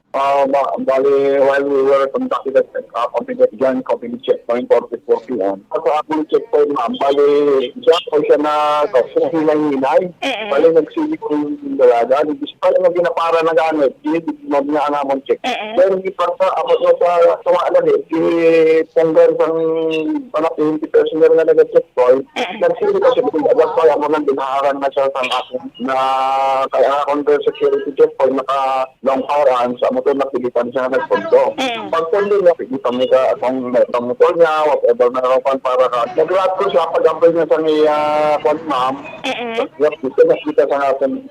Bali, while we were conducting the company checkpoint 44 p.m. Ako akong checkpoint, ma'am, bali, siya po siya na hinay-hinay. Bali, nagsilik yung dalaga. Hindi pala na ginapara na gamit. Hindi na namang check. Pero hindi pa sa ako sa sumaalan ponggar sang anak 20 personal na nag-checkpoint. Nagsilik kasi kung dagat ko, ako nang binaharan na siya sa akin na kaya akong security checkpoint naka-long hour sa motor na pilitan siya na nagpunto. Pagpundo niya, pilitan niya kung metang motor niya, whatever na naropan para ka. Nag-rat ko siya, pag-ampay niya sa niya kwan ma'am. Gusto nakita sa natin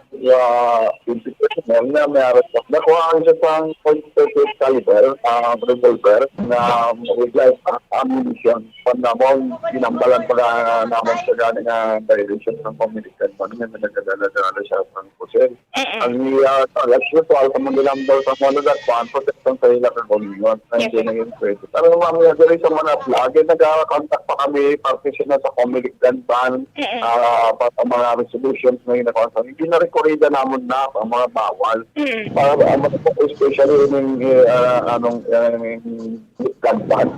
personal na may aras ko. Nakuhaan siya sa .38 caliber, revolver, na with live ammunition. Pag namon, ginambalan pala naman siya gani nga violation ng communication. Paano niya nagkadala-dala siya sa kusel. Ang niya, let's usual sa mga number sa mga that one, protection sa ilang communion. Hindi na yung pwede. Pero mamaya diri sa mga lagi, nag-contact pa kami, partition na sa communication ban, para mga resolutions na yun. Hindi na rekorida naman na ang mga bawal. Para especially yung gun ban.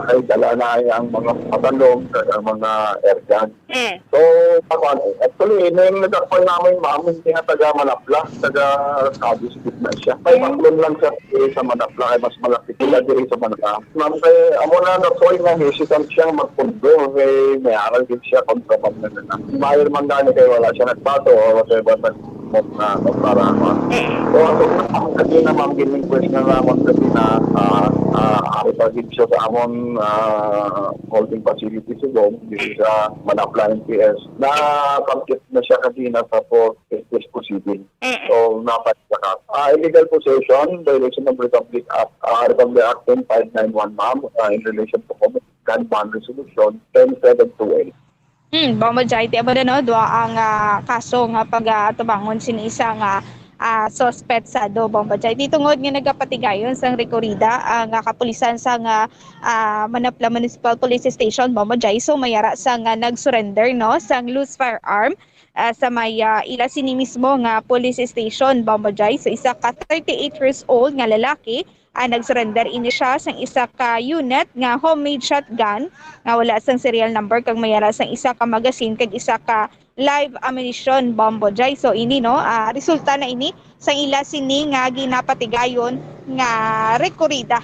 Kaya dala na ang mga patalong, ang mga air gun. So, actually, yung nagkakpan namin, ma'am, hindi nga taga Manapla, taga Cadiz na siya. May maklon lang siya sa Manapla, ay mas malaki sila diri sa Manapla. Ma'am, kaya amo na nasoy na hesitant siyang magpundo, may aral din siya kontraband na na. Mayor man dahil kayo wala siya nagpato o whatever na para so kasi na ma'am gining question na naman kasi na pag-ibig siya sa amon holding facility siguro dito sa Manapla NPS na pag-ibig na siya kanina sa for proceeding. So napatlakas. Illegal possession, violation of Republic Act 591 ma'am in relation to gun ban resolution 10728. Bombo jay ti abo no dua ang kaso nga pagatubangon sini isa nga suspect sa bombo jay tungod nga nagapatigayon sang rekorida ang kapulisan sa nga Manapla Municipal Police Station bombo jay so mayara sa nga nag-surrender no sang loose firearm sa may ila sini mismo nga police station bombo jay so isa ka 38 years old nga lalaki nag-surrender ini siya sang isa ka unit nga homemade shotgun nga wala sang serial number kag mayara sang isa ka magazine kag isa ka live ammunition bombo jay so ini no resulta na ini sang ila sini nga ginapatigayon nga rekorida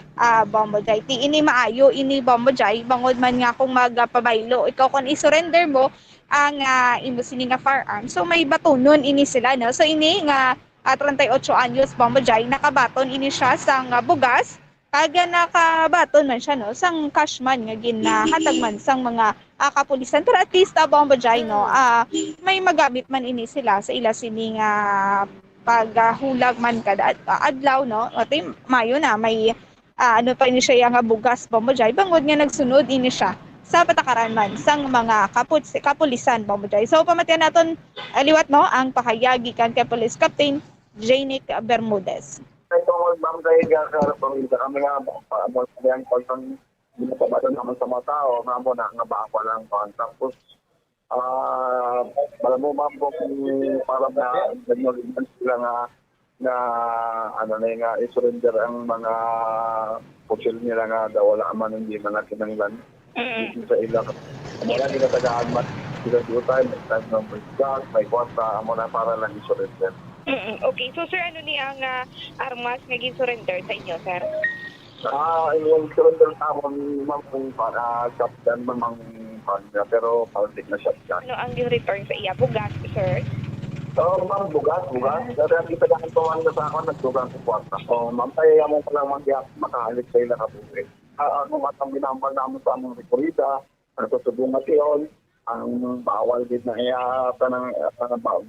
bombo jay ti ini maayo ini bombo jay bangod man nga kung magpabaylo ikaw kun i-surrender mo ang imo sini nga firearm so may batunon ini sila no so ini nga 38 anyos bombo jay nakabaton ini siya sang bugas kaga nakabaton man siya no sang cashman nga ginahatag man sang mga kapulisan pero at least bombo jay no may magamit man ini sila sa ila sini nga paghulag man kada adlaw no ati mayo na may ano pa ini siya nga bugas bombo jay bangod nga nagsunod ini siya sa patakaran man sang mga kapulisan bombo jay so pamatian naton liwat no ang pahayagi kan kay Police Captain Janick Bermudez. Ito ma'am dahil sa pamilya kami nga ang pagtang ginapabatan naman sa mga tao nga mo na baka lang tapos alam mo ma'am kung para na nagnuliman sila na ano na nga i-surrender ang mga pusil nila nga daw wala man hindi man nakinanglan sa ilang wala ginatagaan man sila dito tayo may time number gas may kwarta amo na para lang i-surrender. Okay, so sir, ano ni ang armas nga gin-surrender sa inyo, sir? Yung surrender naman ma'am kung para shotgun mamang panda, pero public na shotgun. Ano ang return sa iya? Bugas, sir? So, ma'am, bugas. Dahil kita dahil tuwan na sa ako, nagdugang sa kwarta. So, ma'am, kaya mo pa lang makahalik sa ila kapuwi. Ano matang binambal namin sa among rekorida, susubungan yun, ang bawal din na iya,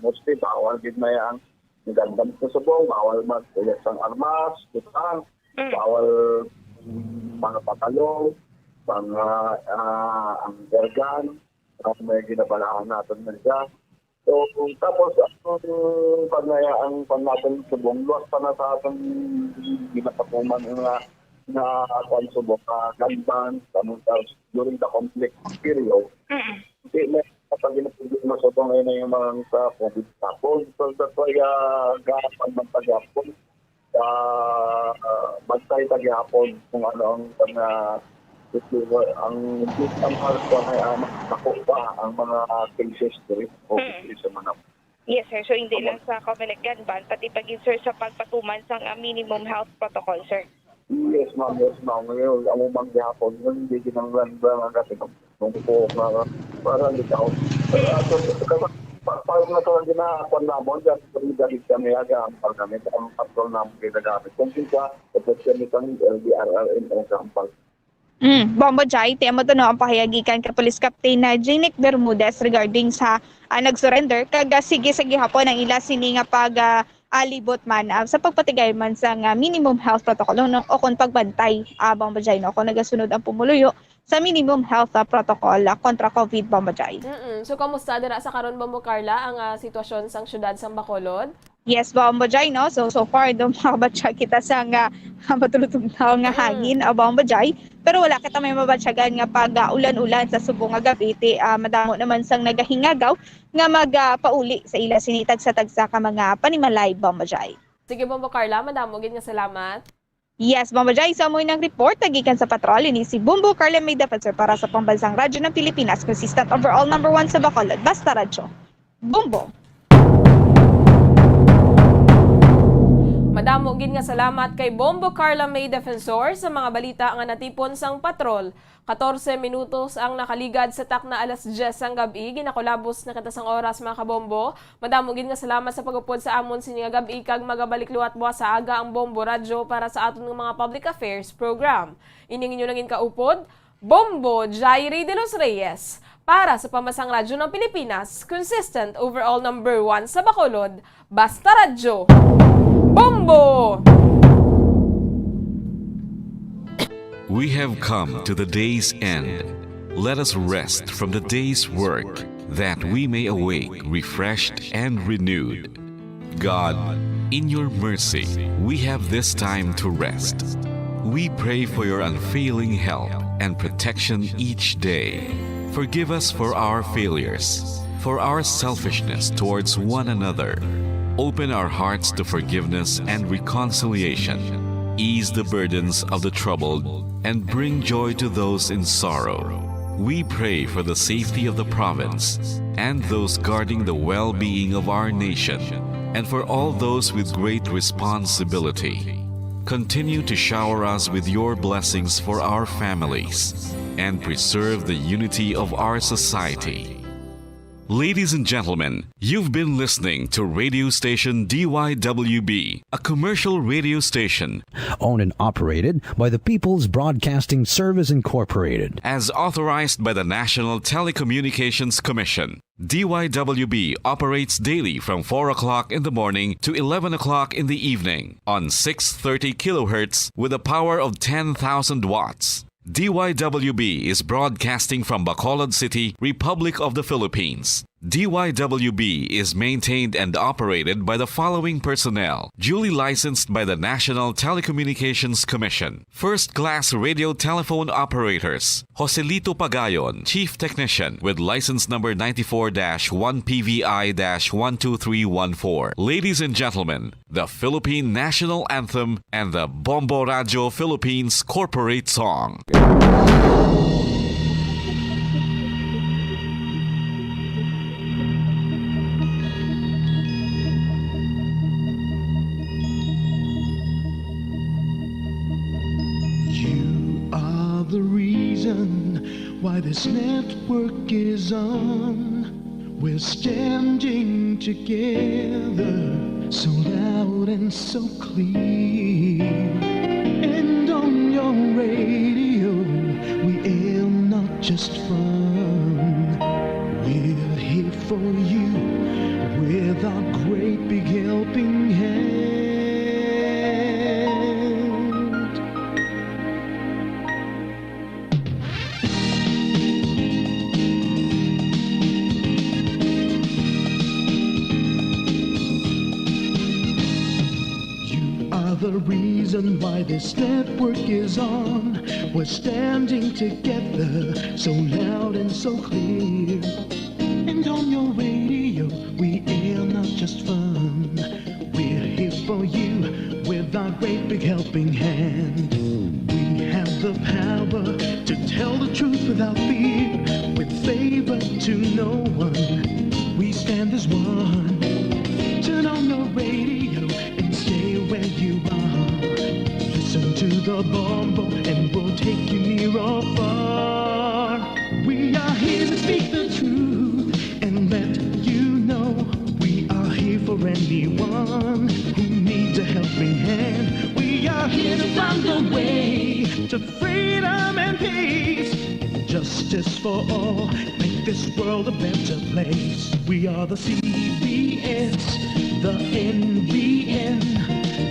mostly bawal din na iya ang nagandam sa subong, bawal mag-uyas ang armas, butang, bawal mga patalong, mga ang gergan, may ginabalaan natin na siya. So, tapos, ang natin subong, luwas pa na sa atong ginatapuman na subong, ganban, during the conflict period. Hindi na kapag ginapagod na subong ay na yung mga sa COVID tapos. So, that's why, gapag magpag-hapon, magtay tag-hapon kung ano ang person ay nakuha ang mga cases dito sa Manap. Yes, sir. So, hindi lang sa Comelec Ganban, pati pag-in, sir, sa pagpatuman sa minimum health protocol, sir. Yes, ma'am. Ngayon, ang umang gihapon, hindi ginanglan ba ang kasi nung po para litaw. Parang na ito ang ginaakuan namin, dahil kami ang paggamit, ang patrol namin ginagamit. Kung kita, tapos kami kang LDRRM ang kampal. Bombo Jai, temo to no ang pahayagikan ka Police Captain na Janic Bermudez regarding sa nag-surrender kag sige hapon ang ila sini nga pag alibot man sa pagpatigay man sa minimum health protocol no, o kung pagbantay Bombo Jai no kung nagasunod ang pumuluyo sa minimum health protocol kontra COVID Bombo Jai. So kamusta dira sa karon Bombo Carla ang sitwasyon sang syudad sang Bacolod? Yes, Bombo Jai, no? So far, makabatsa kita sa matulutong tao nga hangin, Bombo Jai. Pero wala kita may mabatsagan nga pag ulan-ulan sa subong nga gabi. Madamo naman sang nagahingagaw nga magpauli sa ila sinitag sa tagsa ka mga panimalay, Bombo Jai. Sige, Bombo Carla, madamo gid nga salamat. Yes, Bombo Jai, sa amoy ng report, nagikan sa patrol ni si Bombo Carla May Defensor para sa Pambansang Radyo ng Pilipinas, consistent overall number 1 sa Bacolod, Basta Radyo. Bombo! Madamo gid nga salamat kay Bombo Carla May Defensor sa mga balita nga natipon sang patrol. 14 minutos ang nakaligad sa takna alas 10 ang gabi. Ginakolabos na kita sang oras mga kabombo. Madamo gid nga salamat sa pagupod sa amon sini nga gabi kag magabalik luwat buwas sa aga ang Bombo Radyo para sa aton nga mga public affairs program. Ining inyo nangin kaupod, Bombo Jairi de los Reyes. Para sa Pambansang Radyo ng Pilipinas, consistent overall number 1 sa Bacolod, Basta Radyo. Bombo! We have come to the day's end. Let us rest from the day's work, that we may awake refreshed and renewed. God, in your mercy, we have this time to rest. We pray for your unfailing help and protection each day. Forgive us for our failures, for our selfishness towards one another. Open our hearts to forgiveness and reconciliation. Ease the burdens of the troubled and bring joy to those in sorrow. We pray for the safety of the province and those guarding the well-being of our nation, and for all those with great responsibility. Continue to shower us with your blessings for our families and preserve the unity of our society. Ladies and gentlemen, you've been listening to radio station DYWB, a commercial radio station owned and operated by the People's Broadcasting Service Incorporated, as authorized by the National Telecommunications Commission. DYWB operates daily from 4 o'clock in the morning to 11 o'clock in the evening on 630 kilohertz with a power of 10,000 watts. DYWB is broadcasting from Bacolod City, Republic of the Philippines. DYWB is maintained and operated by the following personnel, duly licensed by the National Telecommunications Commission. First-class radio telephone operators, Joselito Pagayon, Chief Technician with license number 94-1PVI-12314. Ladies and gentlemen, the Philippine National Anthem and the Bombo Radio Philippines Corporate Song. why this network is on. We're standing together, so loud and so clear. And on your radio, we aim not just fun. We're here for you with our great big helping hand. The reason why this network is on. We're standing together, so loud and so clear. And on your radio, we air not just fun. We're here for you with our great big helping hand. We have the power to tell the truth without fear, with favor to no one. We stand as one. Turn on your radio and stay where you are. Listen to the bombo and we'll take you near or far. We are here to speak the truth and let you know we are here for anyone who needs a helping hand. We are here to find the way to freedom and peace, justice for all, make this world a better place. We are the CBS, the NBN,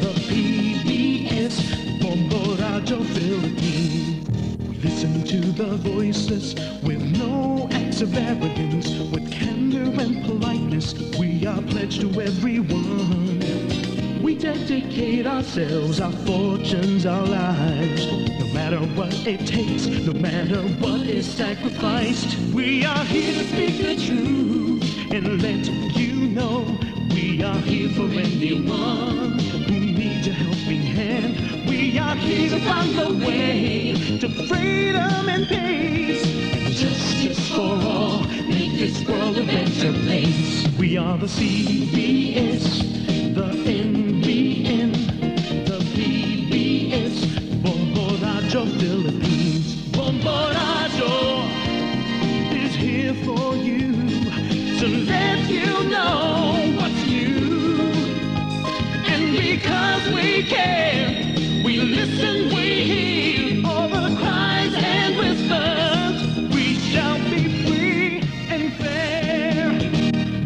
the PBS, Bombo Radio Philippines. We listen to the voiceless with no acts of arrogance, with candor and politeness. We are pledged to everyone. We dedicate ourselves, our fortunes, our lives. No matter what it takes, no matter what is sacrificed. We are here to speak the truth and let you know we are here for anyone who needs a helping hand. We are here to find the way to freedom and peace, and justice for all, make this world a better place. We are the CBS, the NBN, the PBS, Bombo Radio Philippines. Bombo Radio is here for you, to let you know what's new. And because we care, we listen, we hear all the cries and whispers. We shall be free and fair.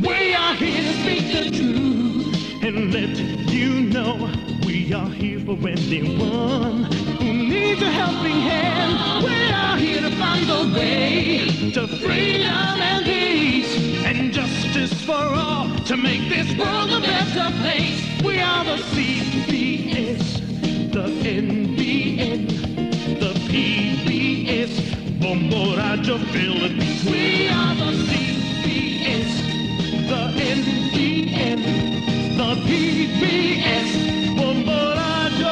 We are here to speak the truth and let you know we are here for anyone who needs a helping hand. We are here to find the way to freedom and peace, and justice for all, to make this world a better place. We are the CBS, the NBN, the PBS, Bombo Radio Philippines. We are the CBS, the NBN, the PBS, Bombo Radio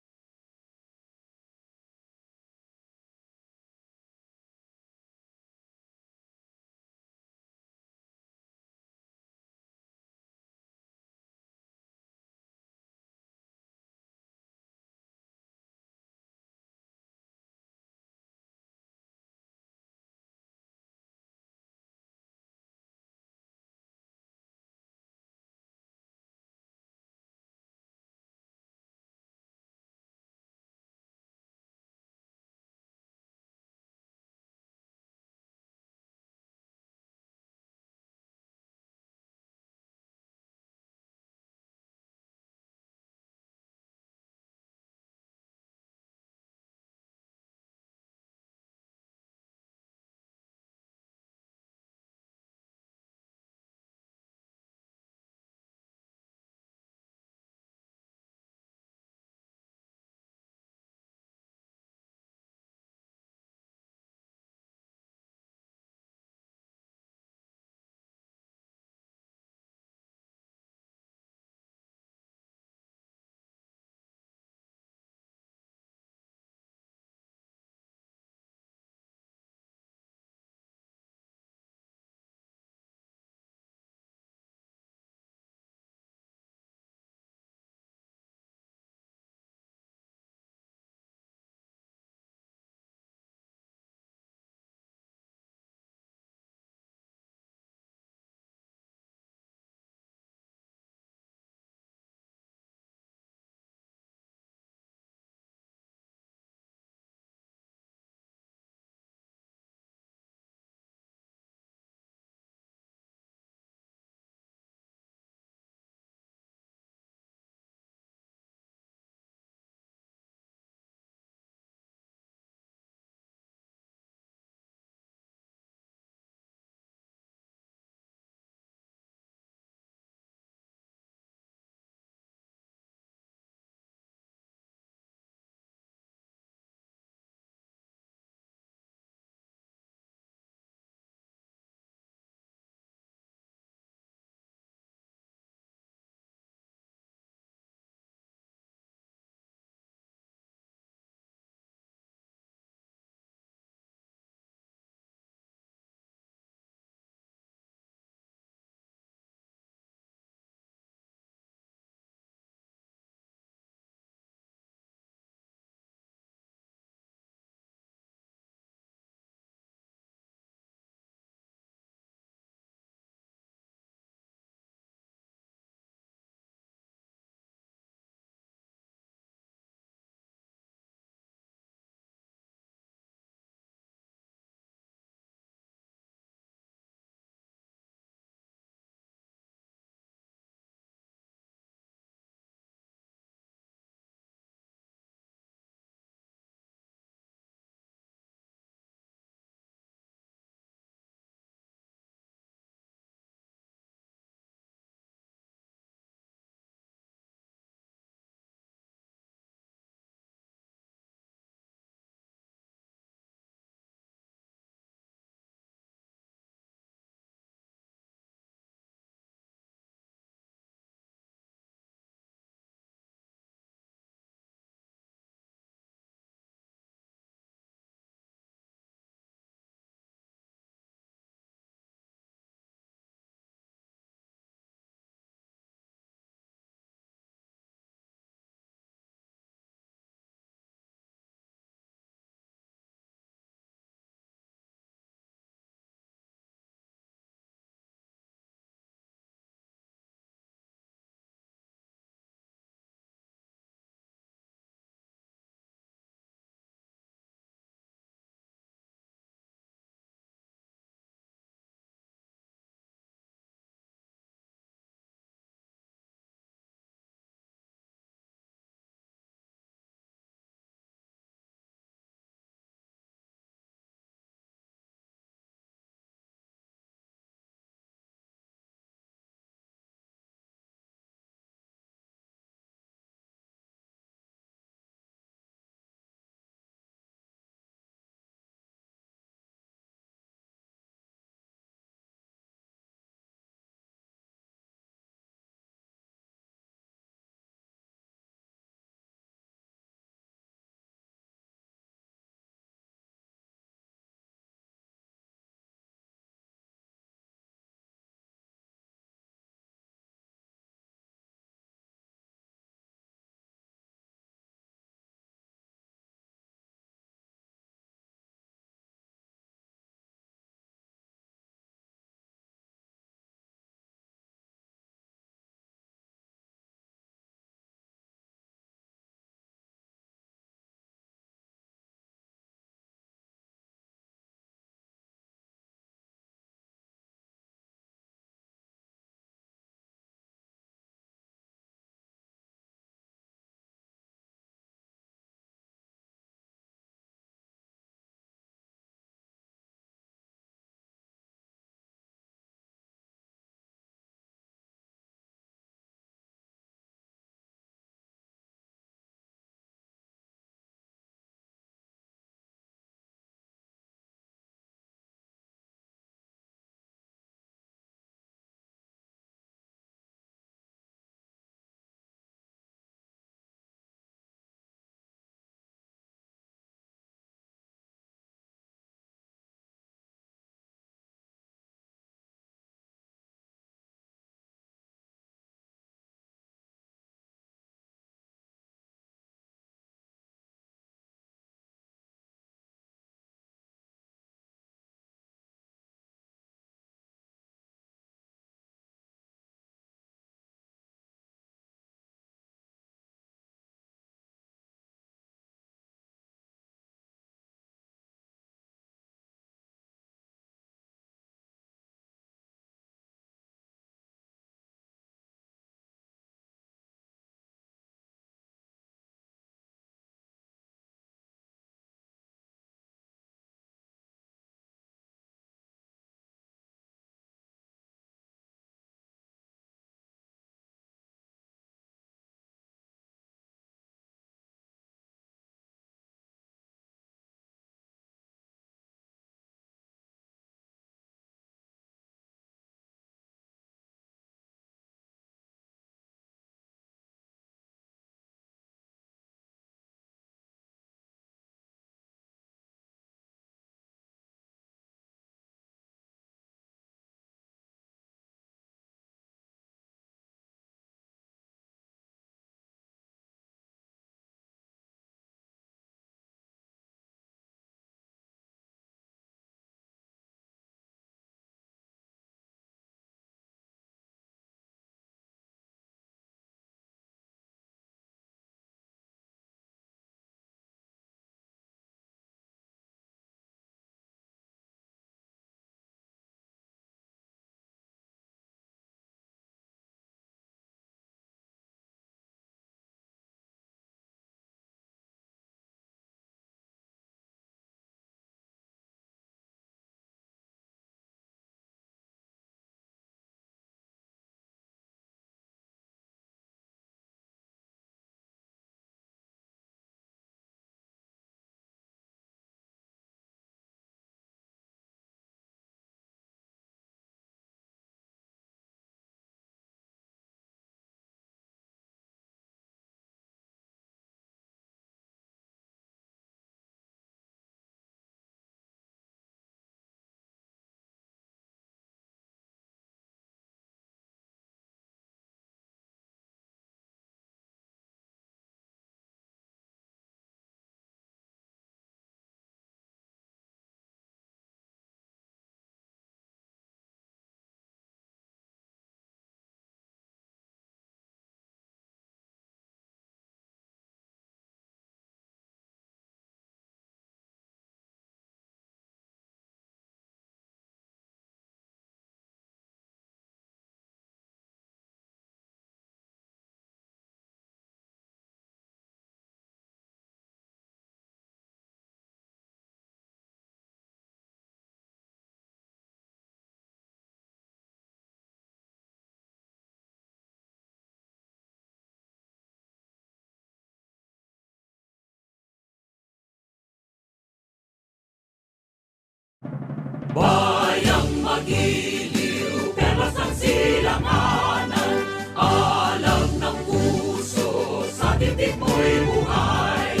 Bayang magiliw, perlas ang silanganan. Alam ng puso, sa titik mo'y buhay.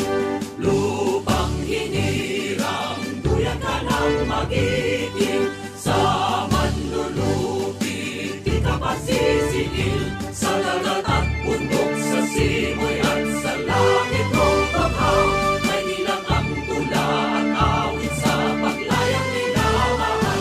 Lupang hinirang, duyan ka ng magiting. Sa manlulupi, di ka pasisingil. Sa dagat at bundok, sa simoy at sa langit o paghaw. May nilang ang tula at awit sa paglayang minamahal.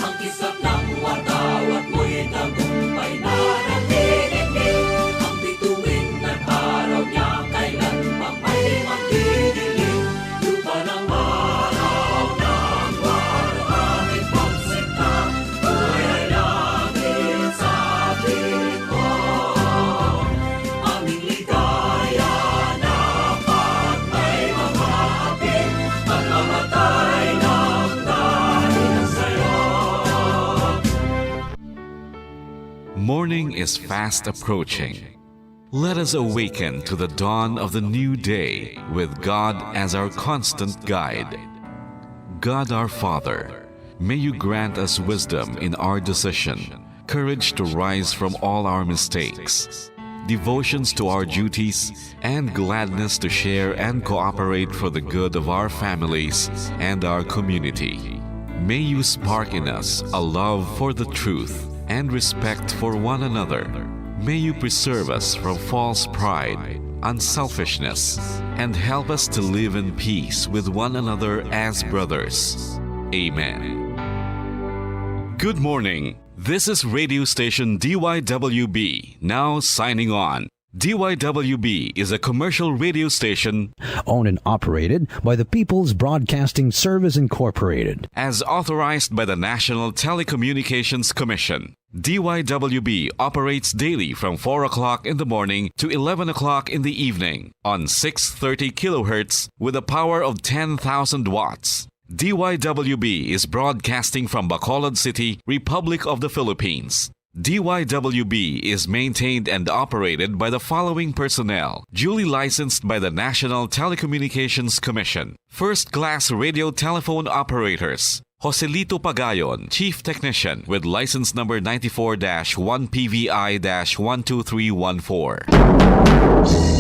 Ang kisap ng watawat mo'y tagumpay na nagdidikit. Ang bituin at araw niya kailan pa may magdidilim. Lupa ng araw ng waraming pagsinta. Buhay ay langit sa piling ko. Aming ligaya na pag may mamapit. Pagkamatay ng dahil sa'yo. Morning is fast approaching. Let us awaken to the dawn of the new day with God as our constant guide. God our Father, may you grant us wisdom in our decision, courage to rise from all our mistakes, devotions to our duties, and gladness to share and cooperate for the good of our families and our community. May you spark in us a love for the truth and respect for one another. May you preserve us from false pride, unselfishness, and help us to live in peace with one another as brothers. Amen. Good morning. This is radio station DYWB, now signing on. DYWB is a commercial radio station Owned and operated by the People's Broadcasting Service Incorporated. as authorized by the National Telecommunications Commission. DYWB operates daily from 4 o'clock in the morning to 11 o'clock in the evening on 630 kilohertz with a power of 10,000 watts. DYWB is broadcasting from Bacolod City, Republic of the Philippines. DYWB is maintained and operated by the following personnel, duly licensed by the National Telecommunications Commission. First-class radio telephone operators. Joselito Pagayon, Chief Technician with license number 94-1PVI-12314.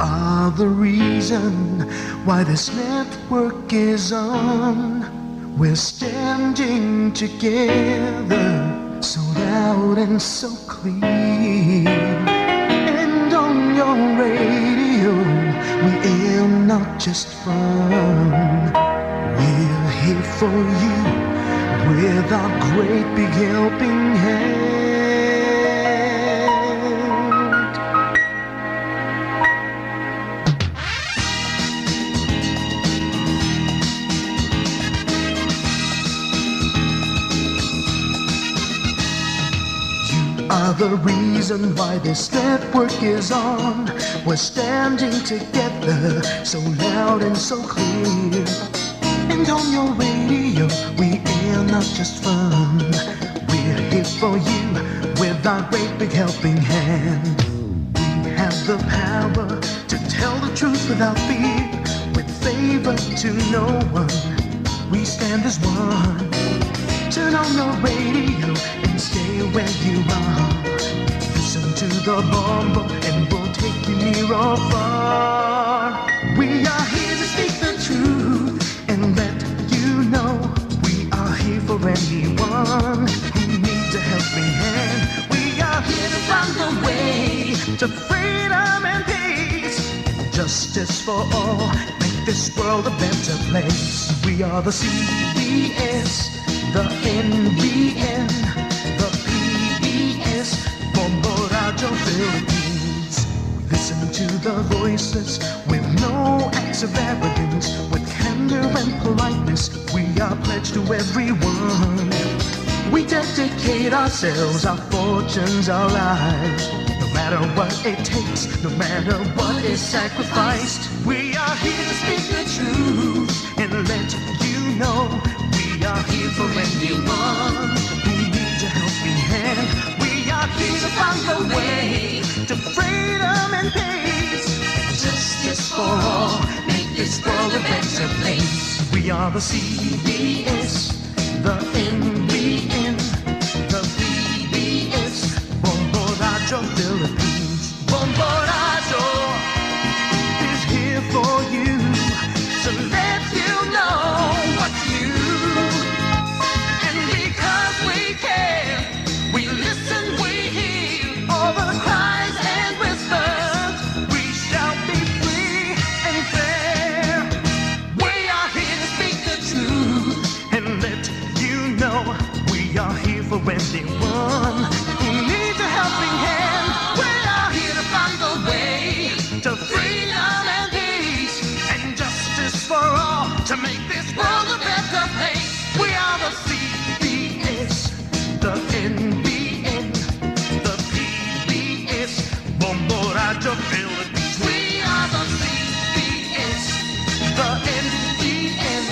Are the reason why this network is on. We're standing together so loud and so clear. And on your radio, we air not just fun. We're here for you with our great big helping hand. Are the reason why this network is on. We're standing together so loud and so clear. And on your radio, we air not just fun. We're here for you with our great big helping hand. We have the power to tell the truth without fear, with favor to no one. We stand as one. Turn on the radio and stay where you are. Listen to the bombo and we'll take you near or far. We are here to speak the truth and let you know we are here for anyone who needs a helping hand. We are here to find the way to freedom and peace, justice for all, make this world a better place. We are the CBS, the NBN, the PBS, Bombo Radio Philippines. Listen to the voices with no acts of arrogance, with candor and politeness. We are pledged to everyone. We dedicate ourselves, our fortunes, our lives. No matter what it takes, no matter what is sacrificed. We are here to speak the truth and let you know. We are here for anyone who needs a find a way to freedom and peace. Justice for all, make this world a better place. We are the CBS, the NBN, the PBS, Bombo Radyo Philippines. Bombo Radyo is here for you to let you know what's new. And because we care, we listen, we hear all the cries and whispers. We shall be free and fair. We are here to speak the truth and let you know we are here for anyone who needs a helping hand. We are here to find the way to freedom and peace and justice for all, to make this world a better place. We are the CBS, the NBN, the PBS, Bombo Radyo Philippines. We are the CBS, the NBN,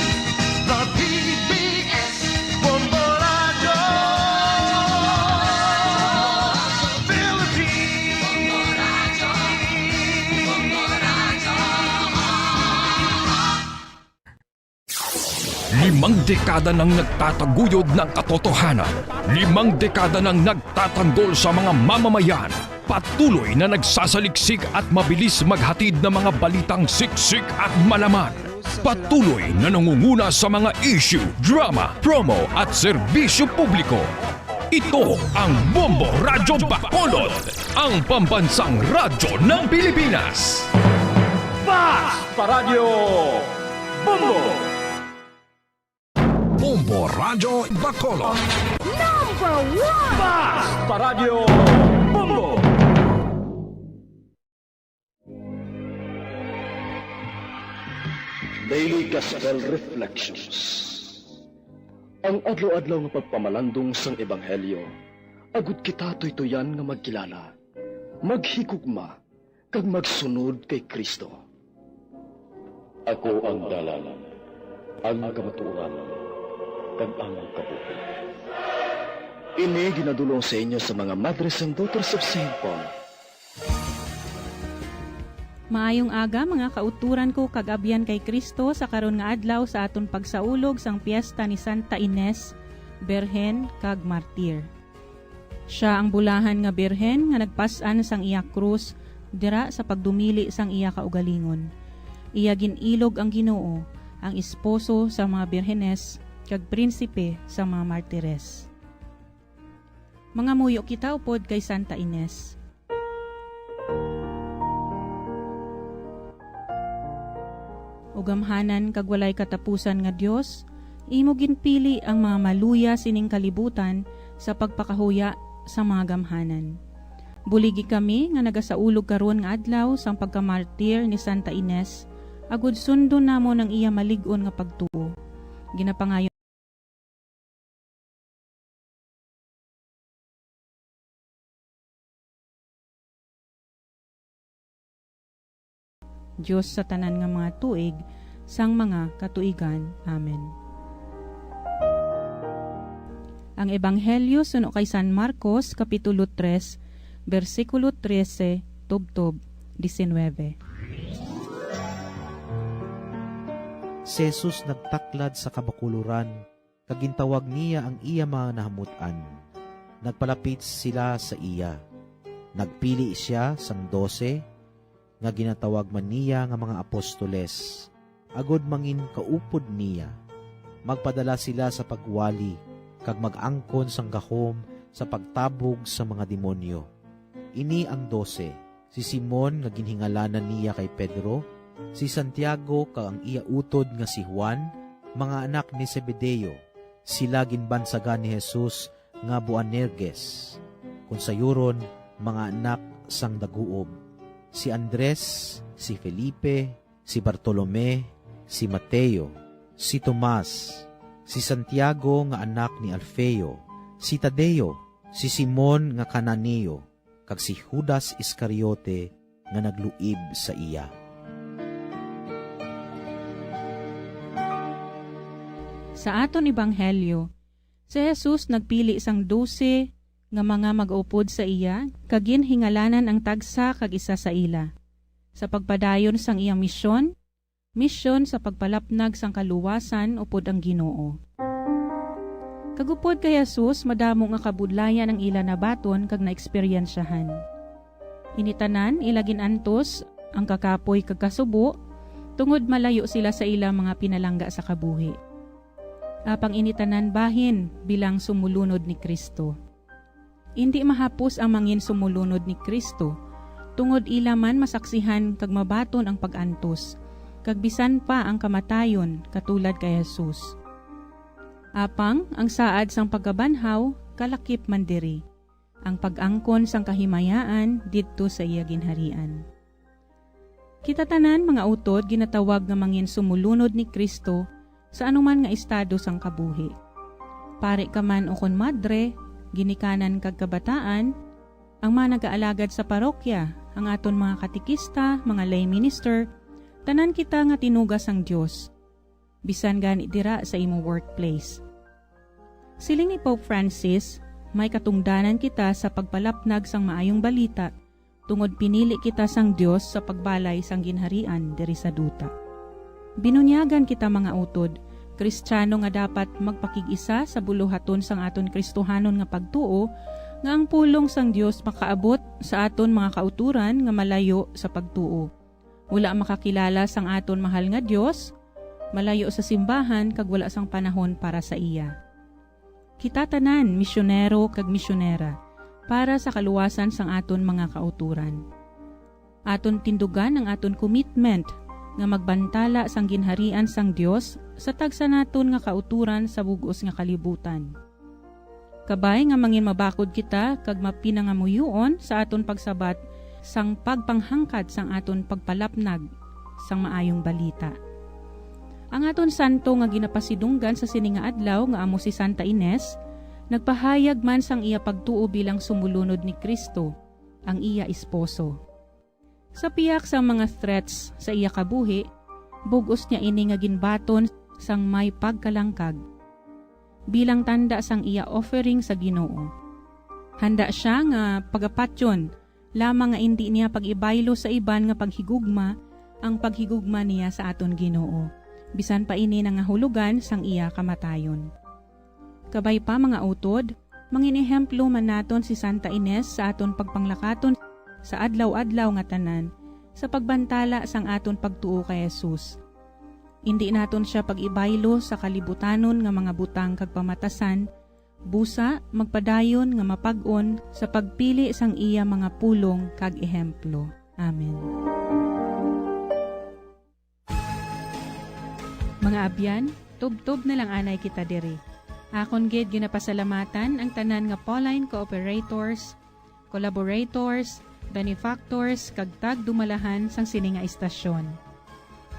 the PBS, Bombo Radyo Philippines. Bombo Radyo. 5 dekada nang nagtataguyod ng katotohanan. 5 dekada nang nagtatanggol sa mga mamamayan. Patuloy na nagsasaliksik at mabilis maghatid ng mga balitang siksik at malaman. Patuloy na nangunguna sa mga issue, drama, promo at serbisyo publiko. Ito ang Bombo Radyo Bacolod, ang pambansang radyo ng Pilipinas. Fast Paradyo Bombo. Bombo Radyo Bacolod. Number 1 Fast Paradyo Bombo. Daily Gospel Reflections. Ang adlaw-adlaw nga pagpamalandong sang Ebanghelyo, agud kita tuytoyan nga magkilala, maghigugma, kag magsunod kay Kristo. Ako ang dalan, ang kamatuoran, kag ang kabuhi. Ini ginadulong sa inyo sa mga Madres and Daughters of St. Paul. Maayong aga mga kauturan ko kag-abyan kay Kristo sa karon nga adlaw sa aton pagsaulog sang piyesta ni Santa Ines, Birhen kag Martir. Siya ang bulahan nga birhen nga nagpas-an sang iya krus dira sa pagdumili sang iya kaugalingon. Iya ginilog ang Ginoo, ang esposo sa mga birhenes kag prinsipe sa mga martires. Mga muyo kita upod kay Santa Ines. Ugamhanan kag walay katapusan nga Dios, imo ginpili ang mga maluya sining kalibutan sa pagpakahuya sa mga gamhanan. Buligi kami nga nagasaulog karon nga adlaw sang pagkamartir ni Santa Ines, agud sundo namo ng iya malig-on nga pagtuo. Ginapangayon Diyos sa tanan nga mga tuig, sang mga katuigan. Amen. Ang Ebanghelyo suno kay San Marcos, Kapitulo 3, versikulo 13, tubtob 19. Si Jesus nagtaklad sa kabakuluran, kagintawag niya ang iya mga nahamutan. Nagpalapit sila sa iya. Nagpili siya sang 12, nga ginatawag man niya nga mga apostoles. Agod mangin kaupod niya. Magpadala sila sa pagwali, kag mag-angkon sang gahom sa pagtabog sa mga demonyo. Ini ang 12, si Simon nga ginhingalanan niya kay Pedro, si Santiago kag ang iya utod nga si Juan, mga anak ni Zebedeo. Sila ginbansagan ni Jesus nga Boanerges, kung sayuron mga anak sang daguob. Si Andres, si Felipe, si Bartolome, si Mateo, si Tomas, si Santiago nga anak ni Alfeo, si Tadeo, si Simon nga Cananeo, kag si Judas Iscariote nga nagluib sa iya. Sa aton ebanghelyo, si Jesus nagpili sang 12 nga mga mag-upod sa iya, kagin hingalanan ang tagsa kag isa sa ila. Sa pagpadayon sang iyang misyon sa pagpalapnag sang kaluwasan upod ang Ginoo. Kagupod kay Jesus, madamo nga kabudlayan ang ila na baton kag naeksperyensyahan. Initanan, ilagin antos, ang kakapoy kag kasubo, tungod malayo sila sa ila mga pinalangga sa kabuhi. Apang initanan bahin bilang sumulunod ni Kristo. Hindi mahapos ang mangin sumulunod ni Kristo, tungod ila man masaksihan kag mabaton ang pag-antos, kag bisan pa ang kamatayon katulad kay Jesus. Apang ang saad sang pagkabanhaw kalakip man diri, ang pag-angkon sang kahimayaan didto sa iya ginharian. Kita tanan mga utod ginatawag nga mangin sumulunod ni Kristo sa anuman nga estado sang kabuhi. Pare ka man o kon madre, ginikanan kag kabataan, ang mga nag-aalagad sa parokya, ang aton mga katikista, mga lay minister, tanan kita nga tinugas ang Dios. Bisan gani dira sa imo workplace. Siling ni Pope Francis, may katungdanan kita sa pagpalapnag sang maayong balita tungod pinili kita sang Dios sa pagbalay sang ginharian diri sa duta. Binunyagan kita mga utod, Kristiyano nga dapat magpakig-isa sa buluhaton sang aton Kristohanon nga pagtuo, nga ang pulong sang Dios makaabot sa aton mga kauturan nga malayo sa pagtuo. Wala makakilala sang aton mahal nga Dios, malayo sa simbahan kag wala sang panahon para sa iya. Kita tanan misyonero kag misyonera para sa kaluwasan sang aton mga kauturan. Aton tindugan ang aton commitment nga magbantala sang ginharian sang Dios sa tagsa naton nga kauturan sa bug-os nga kalibutan. Kabay nga mangin mabakod kita kag mapinangamuyon sa aton pagsabat sang pagpanghangkad sang aton pagpalapnag sang maayong balita. Ang aton santo nga ginapasidunggan sa sininga adlaw nga amo si Santa Ines, nagpahayag man sang iya pagtuo bilang sumulunod ni Kristo, ang iya esposo. Sa piyak sang mga threats sa iya kabuhi, bugos niya ini nga ginbaton sang may pagkalangkag. Bilang tanda sang iya offering sa Ginoo. Handa siya nga pagapatyon, lamang nga hindi niya pag-ibaylo sa iban nga paghigugma, ang paghigugma niya sa aton Ginoo. Bisan pa ini nga hulugan sang iya kamatayon. Kabay pa mga utod, manginehemplo man naton si Santa Ines sa aton pagpanglakaton sa adlaw-adlaw nga tanan, sa pagbantala sang aton pagtuo kay Jesus. Hindi naton siya pag-ibaylo sa kalibutanon nga mga butang kag pamatasan, busa magpadayon nga mapag-on sa pagpili sang iya mga pulong kag ehemplo. Amen. Mga abyan, tub-tub na lang anay kita diri. Akon gid ginapasalamatan ang tanan nga Pauline cooperators, collaborators, benefactors kag tagdumalahan sang sini nga istasyon.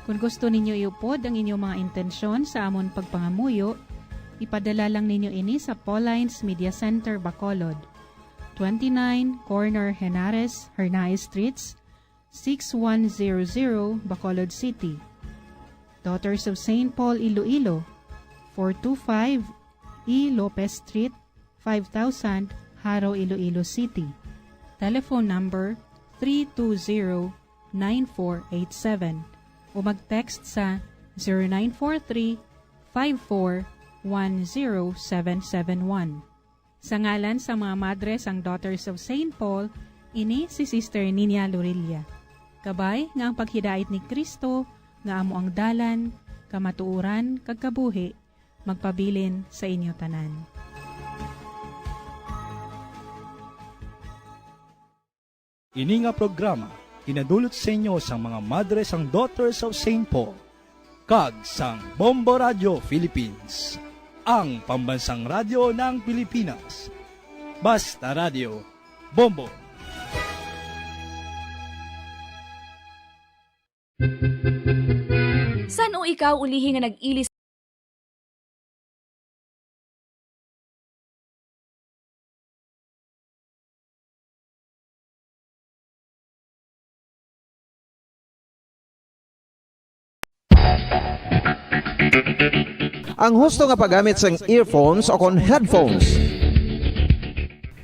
Kung gusto ninyo iupod ang inyong mga intensyon sa amon pagpangamuyo, ipadala lang ninyo ini sa Pauline's Media Center, Bacolod, 29 Corner Henares, Hernay Streets, 6100 Bacolod City. Daughters of St. Paul, Iloilo, 425 E. Lopez Street, 5000 Haro, Iloilo City. Telephone number 320-9487 o mag-text sa 0943-54-10771. Sa ngalan sa mga madres ang Daughters of St. Paul, ini si Sister Nina Lorilla. Kabay nga ang paghidait ni Kristo, nga amo ang dalan, kamatuuran, kag kabuhi, magpabilin sa inyo tanan. Ini nga programa, hinadulot sa inyo sang mga madres ang Daughters of St. Paul, kag sang Bombo Radio Philippines, ang pambansang radyo ng Pilipinas. Basta Radio, Bombo! San o ikaw ulihi nga nag-ilis ang husto nga paggamit sang earphones o kon headphones.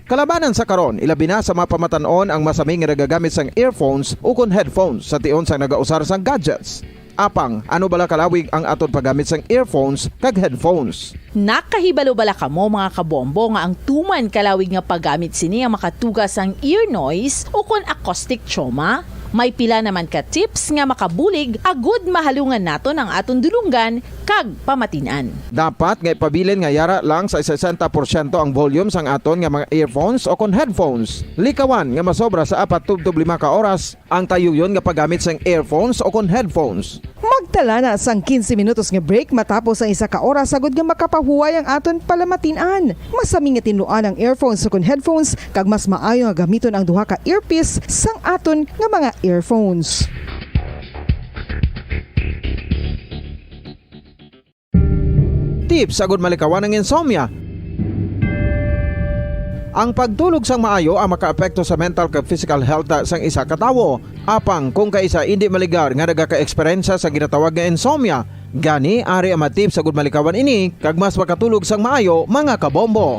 Kalabanan sa karon, ilabi na sa mapamatanon ang masami nga nagagamit sang earphones o kon headphones sa tion sang nagausar sang gadgets. Apang, ano bala kalawig ang aton paggamit sang earphones kag headphones? Nakahibalo bala kamo mga kabombo nga ang tuman kalawig nga paggamit sini ang makatugas ang ear noise o kon acoustic trauma? May pila naman ka tips nga makabulig agud mahalungan naton ang aton dulunggan kag pamatinan. Dapat nga ipabilin nga yara lang sa 60% ang volume sang aton nga mga earphones o kon headphones. Likawan nga masobra sa 4-5 ka oras ang tayuyon nga paggamit sang earphones o kon headphones. Magtala na sang 15 minutos nga break matapos ang 1 ka oras sagod nga makapahuway ang aton palamatinan. Masami nga tinuan ang earphones o kon headphones kag mas maayo nga gamiton ang duha ka earpiece sang aton nga mga earphones. Tips sagud malikawan ang insomnia. Ang pagtulog sang maayo ang makaapekto sa mental kag physical health sang isa ka tawo. Apang kung kaisa hindi maligar nga nagaka-eksperyensya sa ginatawag nga insomnia, gani ari ang matip sagud malikawan ini kag mas makatulog sang maayo mga kabombo.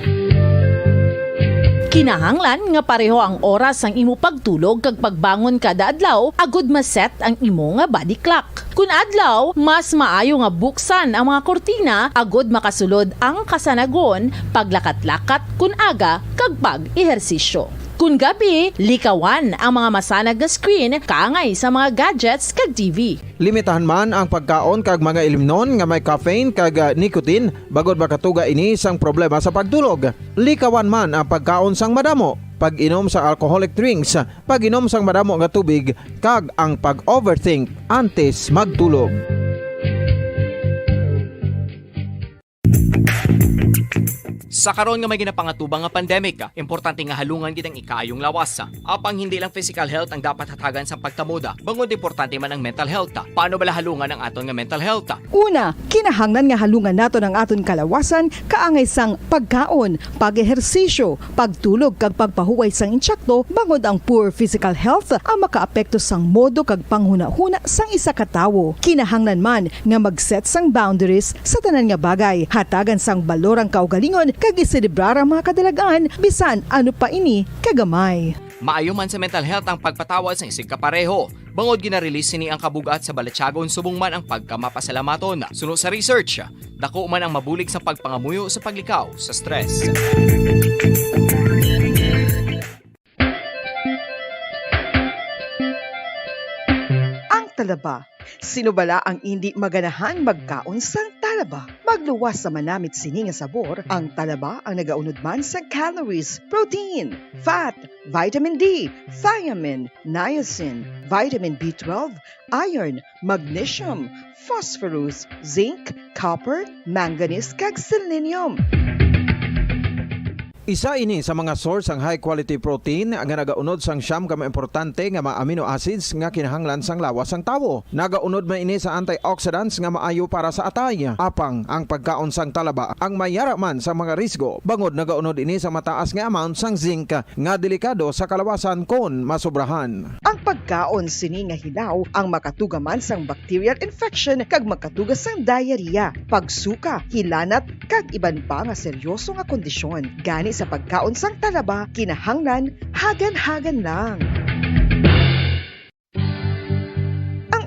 Kinahanglan nga pareho ang oras ang imo pagtulog kag pagbangon kada adlaw agud maset ang imo nga body clock. Kun adlaw, mas maayo nga buksan ang mga kortina agud makasulod ang kasanagon, paglakat-lakat kun aga kag pag-ehersisyo. Kun gabi, likawan ang mga masanag nga screen kaangay sa mga gadgets kag TV. Limitahan man ang pagkaon kag mga ilimnon nga may caffeine kag nicotine bagod makatuga ini sang problema sa pagtulog. Likawan man ang pagkaon sang madamo, pag-inom sa alcoholic drinks, pag-inom sang madamo nga tubig kag ang pag-overthink antes magtulog. Sa karon nga may ginapangatubang nga pandemic, importante nga halungan gid ang ikaayong lawas. Apang hindi lang physical health ang dapat hatagan sa pagkamuda, bangod importante man ang mental health. Paano bala halungan ang aton nga mental health? Una, kinahanglan nga halungan naton ang aton kalawasan kaangay sang pagkaon, pag-ehersisyo, pagtulog kag pagpahuway sang insyakto bangod ang poor physical health ang makaapekto sang modo kag panghuna-huna sang isa ka tawo. Kinahanglan man nga mag-set sang boundaries sa tanan nga bagay, hatagan sang balorang kaugalingon kag iselebrar ang mga kadalagaan bisan ano pa ini kagamay. Maayo man sa mental health ang pagpatawad sa isig kapareho. Bangod gina-release sini ang kabugat sa balatsagon subong man ang pagkamapasalamaton. Suno sa research, dako man ang mabulig sa pagpangamuyo sa paglikaw sa stress. Ang talaba. Sino bala ang hindi maganahan magkaon sang talaba? Magluwas sa manamit sini nga sabor, ang talaba ang nagaunod man sa calories, protein, fat, vitamin D, thiamine, niacin, vitamin B12, iron, magnesium, phosphorus, zinc, copper, manganese kag selenium. Isa ini sa mga source ang high quality protein nga nagaunod sang siyam ka importante nga mga amino acids nga kinahanglan sang lawas sang tawo. Nagaunod man ini sa antioxidants nga maayo para sa atay. Apang ang pagkaon sang talaba ang mayara man sa mga risgo. Bangod nagaunod ini sa mataas nga amount sang zinc nga delikado sa kalawasan kon masobrahan. Ang pagkaon sini nga hilaw ang makatuga man sang bacterial infection kag makatuga sang diarrhea, pagsuka, hilanat kag iban pa nga seryoso nga kondisyon. Gani sa pagkaon sang talaba, kinahanglan hagan-hagan lang.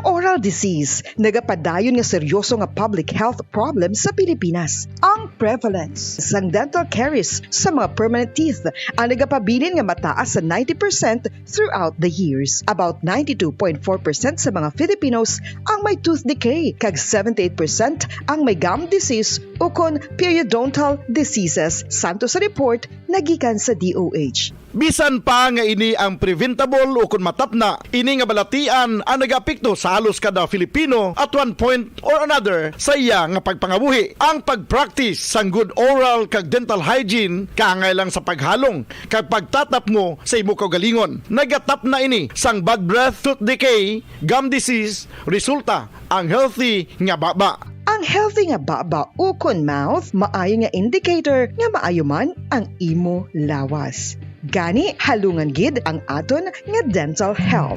Oral disease, nagapadayon nga seryoso nga public health problem sa Pilipinas. Ang prevalence sang dental caries sa mga permanent teeth ang nagapabilin nga mataas sa 90% throughout the years. About 92.4% sa mga Filipinos ang may tooth decay, kag 78% ang may gum disease o kon periodontal diseases, santo sa report nagikan sa DOH. Bisan pa nga ini ang preventable o kung matapna, ini nga balatian ang nag-apekto sa halos kada Filipino at one point or another sa iya nga pagpangabuhi. Ang pag-practice sang good oral kag dental hygiene kaangay lang sa paghalong kag pagtatap mo sa imo kaugalingon. Nagatap na ini sang bad breath, tooth decay, gum disease, resulta ang healthy nga baba. Ang healthy nga baba o kon mouth, maayo nga indicator nga maayo man ang imo lawas. Gani halungan gid ang aton nga dental health.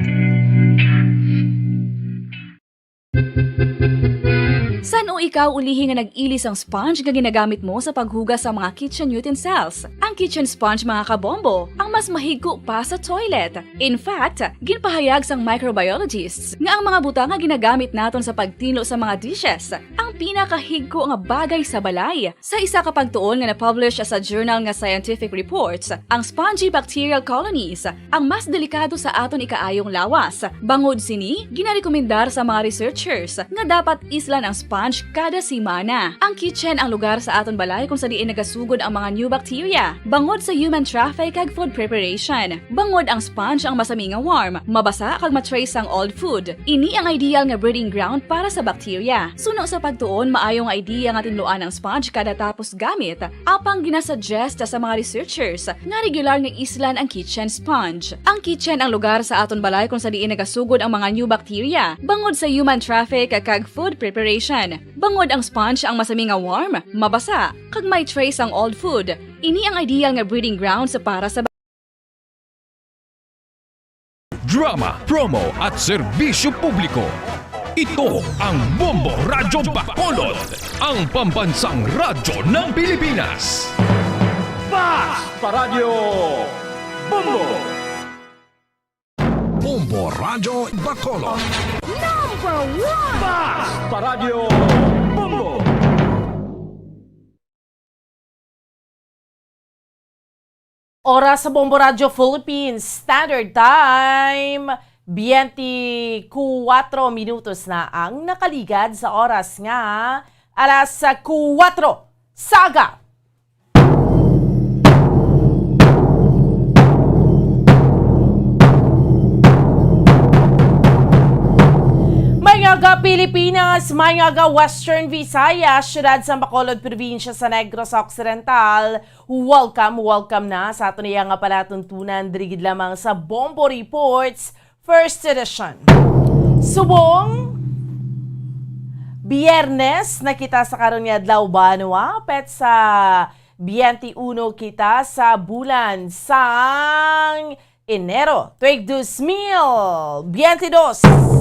San o ikaw ulihi nga nag-ilis ang sponge nga ginagamit mo sa paghugas sa mga kitchen utensils? Ang kitchen sponge mga kabombo, ang mas mahigko pa sa toilet. In fact, ginpahayag sang microbiologists nga ang mga butang nga ginagamit naton sa pagtinlo sa mga dishes ang pinakahigko nga bagay sa balay. Sa isa ka pagtuon nga na-publish sa journal nga Scientific Reports, ang spongy bacterial colonies ang mas delikado sa aton ikaayong lawas. Bangod sini, ginarekomendar sa mga researchers nga dapat islan ang sponge kada simana. Ang kitchen ang lugar sa aton balay kung sa diin nagasugod ang mga new bacteria. Bangod sa human traffic kag food preparation. Bangod ang sponge ang masami nga warm, mabasa kag matrace ang old food. Ini ang ideal nga breeding ground para sa bacteria. Suno sa pagtuon, maayong idea nga tinluan ang sponge kada tapos gamit. Apang ginasuggest sa mga researchers nga regular nga islan ang kitchen sponge. Ang kitchen ang lugar sa aton balay kung sa diin nagasugod ang mga new bacteria. Bangod sa human traffic kag food preparation. Bangod ang sponge ang masami nga warm, mabasa, kag may trace ang old food. Ini ang ideal nga breeding ground sa para sa drama, promo at serbisyo publiko. Ito ang Bombo Radyo Bacolod, ang pambansang radyo ng Pilipinas. Basta Radio Bombo! Bombo Radyo Bacolod. Number 1! Basta Radio Bombo! Oras sa Bombo Radio Philippines Standard Time, 24 minutos na ang nakaligad sa oras nga alas 4 saga. Mayaga Pilipinas, Mayaga Western Visayas, Syudad sa Bacolod, Probinsya sa Negros Occidental. Welcome na sa ato niya nga palatuntunan dirigid lamang sa Bombo Reports First Edition. Subong Biyernes na kita sa karon nga adlaw banwa pet sa 21 kita sa bulan sang Enero 2022.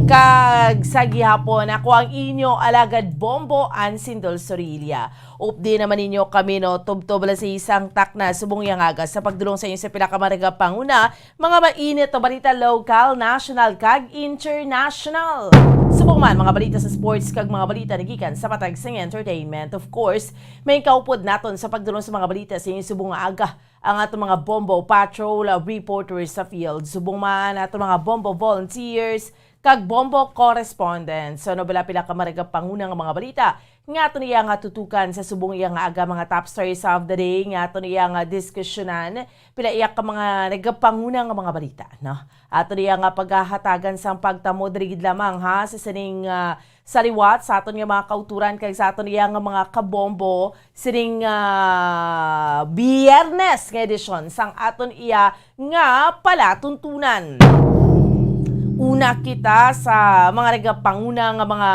Kag sa gihapon, ako ang inyo alagad Bombo Ansindol Sorilia. Updi naman ninyo kami no, tubtob sa isang takna subong yang agas sa pagdulong sa inyo sa pinakamariga panguna, mga mainit o balita local, national, kag international. Subong man, mga balita sa sports kag mga balita nagikan sa patag sa entertainment. Of course, may kaupod naton sa pagdulong sa mga balita sa inyo subong aga ang atong mga Bombo Patrol reporters sa field. Subong man atong mga Bombo volunteers kag Bombo correspondents. So nobela pila ka mariga pangunang mga balita nga ato niya nga tutukan sa subong iya nga aga mga top stories of the day nga ato niya nga diskusyonan pila iya ka mga nagapangunang mga balita, no? Ato niya nga paghahatagan sang pagtamo dirigid lamang ha sa sining saliwat sa aton nga mga kauturan kag sa aton niya nga mga kabombo sining Biyernes nga edisyon sang aton iya nga palatuntunan. Una kita sa mga regapanguna nga mga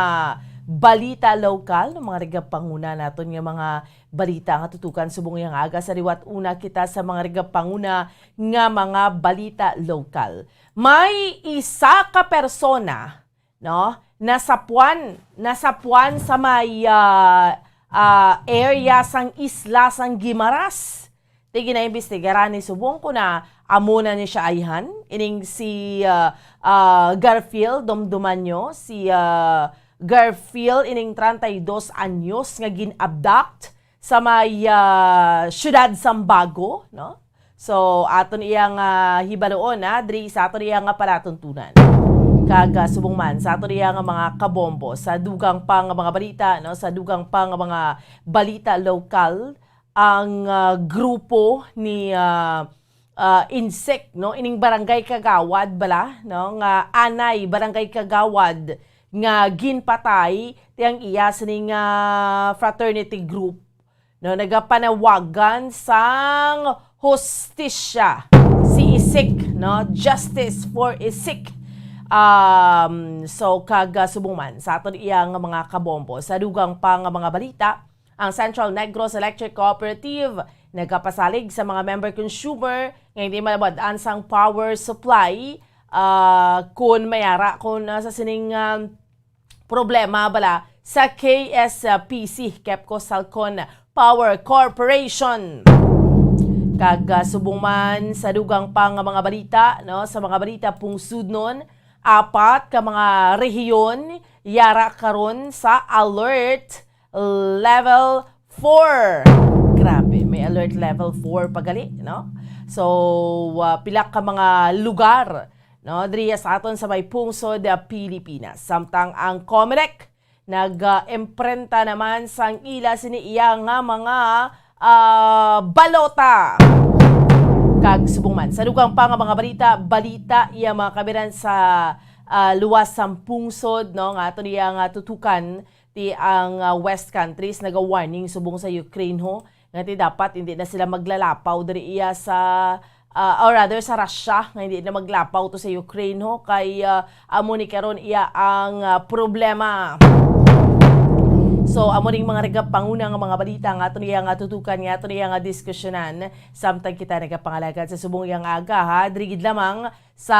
balita lokal, mga regapanguna naton nga mga balita nga tutukan subong yang aga sa liwat. Una kita sa mga regapanguna nga mga balita lokal. May isa ka persona, no, nasapuan sa may area sang isla sang Guimaras. Tigi na imbestigaran ni subong ko na amo na ni siya ayhan. Ining si Garfield Domdomanyo, si Garfield ining 32 anyos nga gin-abduct sa may Syudad Sambago, no? So aton iyang hibaloon diri sa aton iyang palatuntunan. Kaga subong man sa aton iyang mga kabombo sa dugang pa nga mga balita, no? Sa dugang pa nga mga balita lokal ang grupo ni Insect, no, ining barangay Kagawad bala, no, nga anay barangay Kagawad nga ginpatay tiyang iya sining fraternity group, no, nagapanawagan sang hustisya si Isik, no, justice for Isik. So kaga subong man sa aton iyang mga kabombo sa dugang pa nga mga balita, ang Central Negros Electric Cooperative nagkapasalig sa mga member consumer nga hindi malabadaan sang power supply kung mayara kung sa sining problema bala sa KSPC, Kepco Salcon Power Corporation. Kag subong man sa dugang pang mga balita, no, sa mga balita pungsud nun, 4 ka mga rehiyon yara karon sa alert level 4. Grabe, may alert level 4 pagali, no? So, pila ka mga lugar, no, diriya sa aton sa may pungsod Pilipinas. Samtang ang COMELEC nag-imprenta naman sang ila siniiya nga mga balota. Kag subong man sa dugang pa nga mga balita iya mga kabiran sa luwas sang pungsod, no, nga ato niya nga tutukan ti ang West countries naga-warning subong sa Ukraine ho nga ti dapat hindi na sila maglalapaw diri iya sa or rather sa Russia nga hindi na maglapaw to sa Ukraine ho kay amo ni karon iya ang problema. So amo ring mga pangunang mga balita nga ato niya nga tutukan nga ato niya nga diskusyonan samtang kita nagapangalagan sa subong yang aga ha drigid lamang sa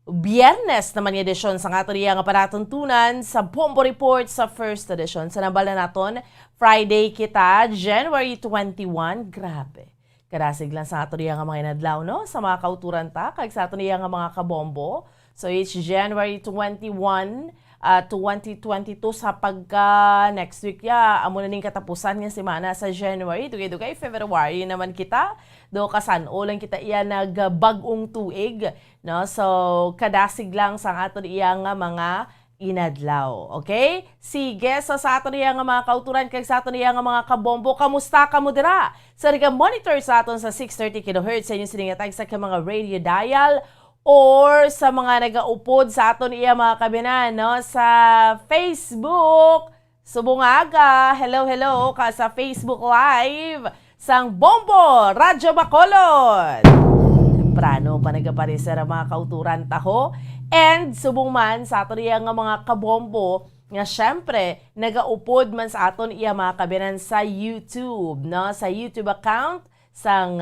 Biyernes naman yung edisyon sa ato niya nga panatuntunan sa Bombo Report sa first edition. Sa nabala naton, Friday kita, January 21. Grabe. Kadasig lang sa ato niya nga mga inadlaw, no? Sa mga kauturan ta, kag sa ato niya nga mga kabombo. So it's January 21, 2022 sa pagka next week ya. Amo na ning katapusan nga semana sa January. Dugay-dugay February naman kita. Do kasano lang kita iya nagbag-ong tuig, no? So kadasig lang sa ato iya nga mga inadlaw. Okay? Sige, so sa ato iya nga mga kauturan kag sa ato iya nga mga kabombo, kamusta ka mo dira? Sa monitor sa aton sa 630 kHz sa inyo siningatag sa mga radio dial or sa mga nagaupod sa aton iya mga kabinan, no, sa Facebook. Subungaga, hello ka sa Facebook Live sang Bombo Radyo Bacolod. Temprano pa nagapareser ang mga kauturan taho. And subong man sa aton iya nga mga kabombo nga syempre nagaupod man sa aton iya mga kabinan sa YouTube, no, sa YouTube account sang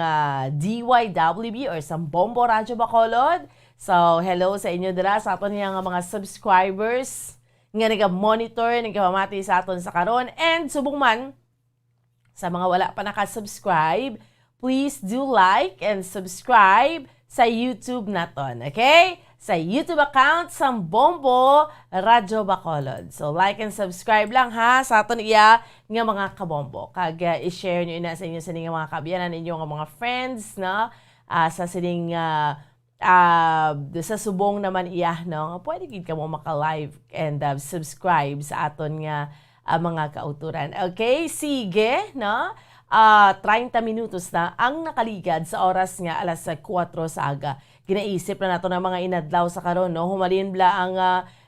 DYWB or sang Bombo Radyo Bacolod. So, hello sa inyo dira sa aton nga mga subscribers nga naga-monitor, nagamamati sa aton sa karon. And subong man sa mga wala pa naka-subscribe, please do like and subscribe sa YouTube naton, okay? Sa YouTube account sang Bombo Radyo Bacolod. So, like and subscribe lang ha sa aton iya nga mga kabombo. Kag i-share nyo ina sa inyo sining mga kabiyanan ninyo nga mga friends, no? Sa sining sa subong naman iya, no? Pwede gid ka mo maka-live and subscribe sa aton nga mga kauturan. Okay, sige, no? 30 minutos na ang nakaligad sa oras nga alas 4 sa aga. Ginaisip na nato ng mga inadlaw sa karon, no? Humalin bla ang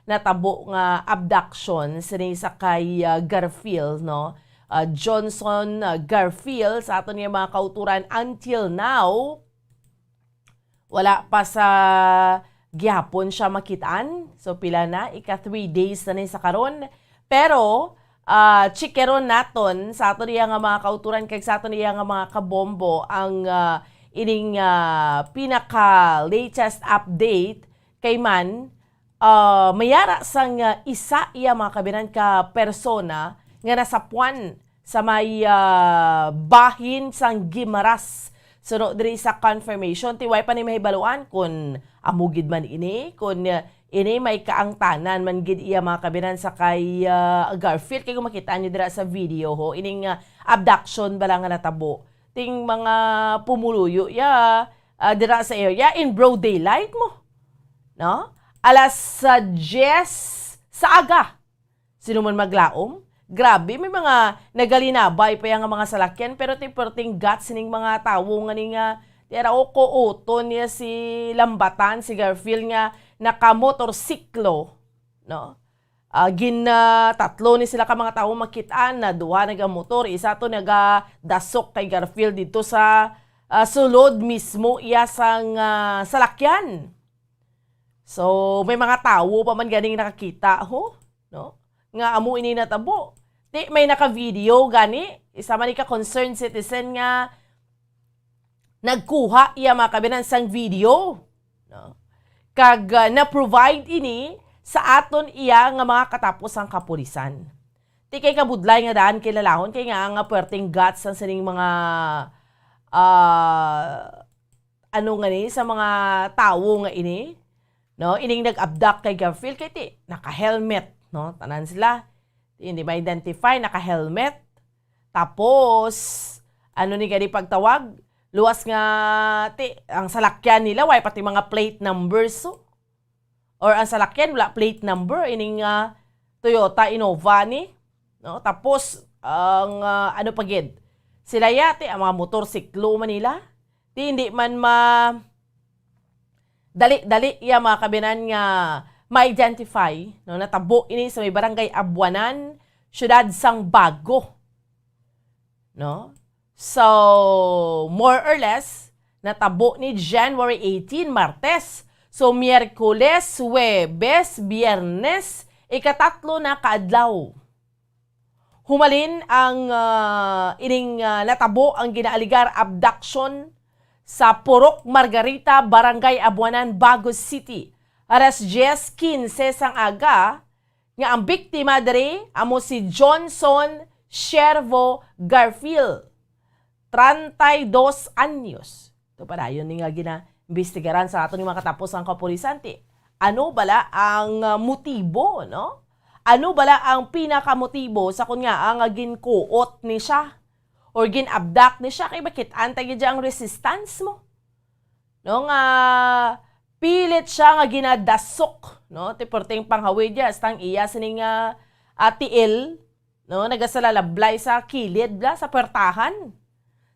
natabo nga abduction sa kay Garfield, no? Johnson Garfield sa aton nga mga kauturan until now wala pa sa gihapon siya makitaan. So pila na, ika 3 days na ni sa karon. Pero chikeron naton sa ato niya nga mga kauturan kag sa ato niya nga mga kabombo ang ining pinaka-latest update kay man mayara sang isa iya mga kabinan ka persona nga nasapuan sa may bahin sang Gimaras. So, diri sa confirmation, tiway pa ni mahibaluan kung amugid man ini, kung ini may kaangtanan man gid iya mga kabinan sa kay Garfield. Kaya kung makita nyo dira sa video ho, ining abduction ba lang nga natabo. Ting mga pumuluyo ya dira sa area in broad daylight mo. No? Alas 10 sa aga. Sino man maglaom? Grabe, may mga nagalinabay pa yung mga salakyan, pero ting guts sining mga tawo nga nga tira o uton niya si Lambatan, si Garfield nga naka-motorsiklo, no? Tatlo ni sila ka mga tawo makitaan na duha naga-motor, isa to naga-dasok kay Garfield dito sa sulod mismo iya sang salakyan. So, may mga tawo pa man ganing nakakita, ho, no? Nga amo ini natabo. May naka-video gani, isa man ka concerned citizen nga nagkuha iya mga kabinan sang video, no? Kag na-provide ini sa aton iya nga mga katapusang kapulisan. Ti kay kabudlay nga daan kilalahon kay nga puwerteng guts ang sining mga ano nga ni sa mga tawo nga ini, no? Ining nag-abduct kay Garfield kay ti naka-helmet, no? Tanan sila hindi ma-identify, naka-helmet. Tapos ano ni gani pagtawag, luwas nga ti ang salakyan nila way pati mga plate numbers so. Or ang salakyan wala plate number ining Toyota Innova ni, no? Tapos ang ano pagid sila yate ang mga motorsiklo Manila ti hindi man dali ya mga kabinan nga ma-identify, no? Natabo ini sa may barangay Abuanan, syudad sang Bago, no? So more or less natabo ni January 18 Martes. So Miyerkules, Huwebes, Biyernes, ikatatlo na kaadlaw. Humalin ang ining natabo ang ginaaligar abduction sa Purok Margarita, Barangay Abuanan, Bago City. Alas 10:15 sang aga nga ang biktima diri amo si Johnson Shervo Garfield, 32 anyos. Ito para yun nga gina-investigaran sa aton mga katapusang kapulisan. Ano bala ang motibo, no? Ano bala ang pinakamotibo sa kun nga ang ginkuot ni siya or gin-abduct ni siya kay bakit antay gyud ang resistance mo? No nga pilit siya nga ginadasok, no? Ti perteng panghawid ya stang iya sining tiil, no? Nagasalalablay sa kilid bla sa pertahan.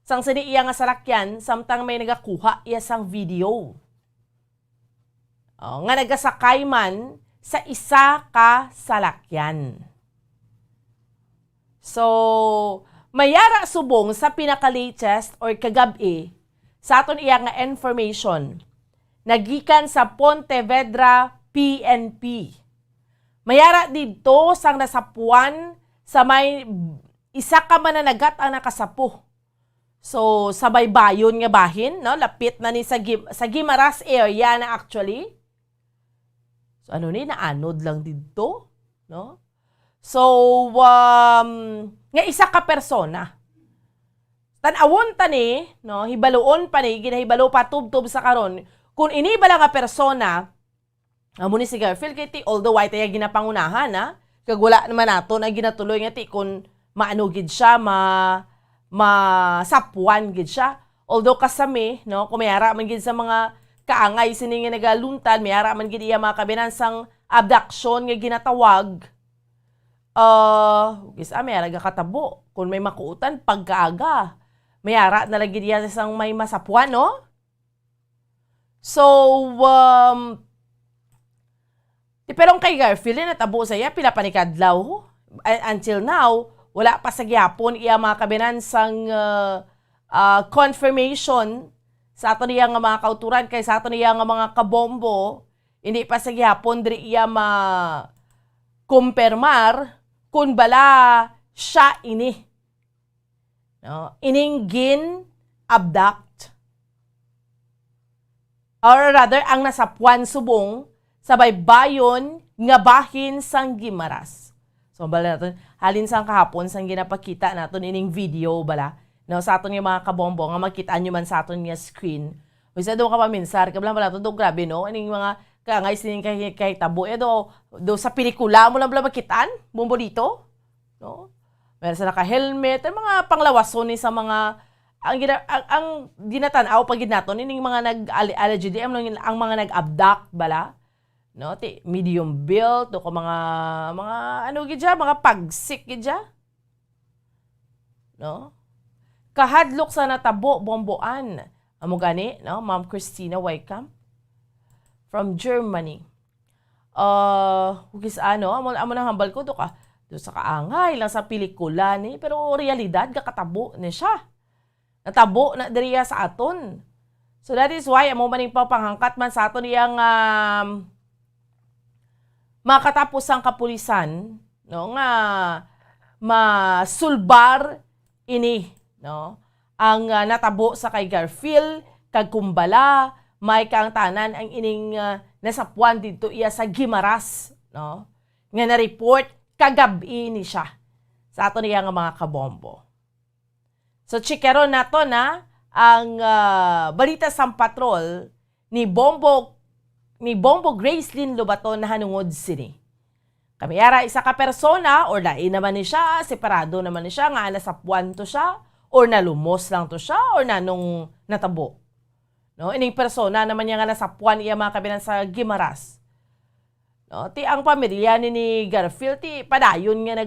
Sang sini iya nga salakyan samtang may nagakuha iya sang video. Nga nagasakay man sa isa ka salakyan. So, mayara subong sa pinaka-latest or kagabi sa aton iya nga information nagikan sa Pontevedra PNP. Mayara dito sang nasapuan sa may isa ka mananagat ang nakasapu. So, sa baybayon nga bahin, no? Lapit na ni sa Guimaras area na actually. So, ano ni, naanod lang dito, no? So, nga isa ka persona. Tanawon ta ni, no? Hibaloon pa ni, ginahibalo pa tub-tub sa karon. Kung inibala nga persona, amo ni si Garfield kay ti, although ay tayo ginapangunahan, ha? Kag wala naman nato na ginatuloy nga ti, kung maano gid siya, masapuan gid siya. Although kasami, no, kumayara man gid sa mga kaangay sini nga nagaluntan, mayara man gid iya mga kabinansang abduction nga ginatawag. Mayara ga katabo. Kung may makuutan pagkaaga, mayara na lagi diya sang may masapuan, no? So, pero kay Garfield natabo sa iya pila panikadlaw. Until now, wala pa sa gyapon iya mga kabinansang confirmation sa ato niya nga mga kauturan kay sa ato niya nga mga kabombo, hindi pa sa gyapon diri iya ma-kumpirmar kung bala siya ini. No? Ining gin-abduct. Or rather, ang nasapuan subong sa baybayon nga bahin sang Guimaras. So, bala natin, halin sang kahapon sang ginapakita natin ining video bala. No, sa aton nga mga kabombo, nga makita nyo man sa aton nga screen. Isa doon ka paminsar, kablang bala do grabe no, aning mga kaangay sining kay tabo, do sa pelikula mo lang bala makitaan, bumbo dito. No? Meron sa naka-helmet, ay mga panglawason ni sa mga, ang ginatanaw pag ginaton, ining mga nag-allegedly, ang mga nag-abduct bala. No, medium build, do ko mga ano gidya, mga pagsik gidya. No? Kahadlok sa natabo bomboan. Amo gani, no? Ma'am Christina Wycam from Germany. Hugis amo nang hambal ko do sa kaangay lang sa pelikula ni, pero realidad katabo ni siya. Natabo na diriya sa aton. So that is why amo maning papanghangkat man sa aton iyang makatapos ang kapulisan, no, nga masulbar ini, no, ang natabo sa kay Garfield kag kumbala may kaang tanan ang ining nasapuan dito iya sa Guimaras no? Nga na-report kagabi ni siya sa ato niya nga mga kabombo. So, chikeron nato na ang balita sa patrol ni Bombo Gracelyn Lobaton na hanungod sini. Kamiyara isa ka persona or lain naman ni siya, separado naman ni siya, nga nasapuan to siya, or nalumos lang to siya, or nanong natabo. No? Ining persona naman niya nga nasapuan iya mga kabinan sa Gimaras. No? Ti ang pamilya ni Garfield, ti padayon nga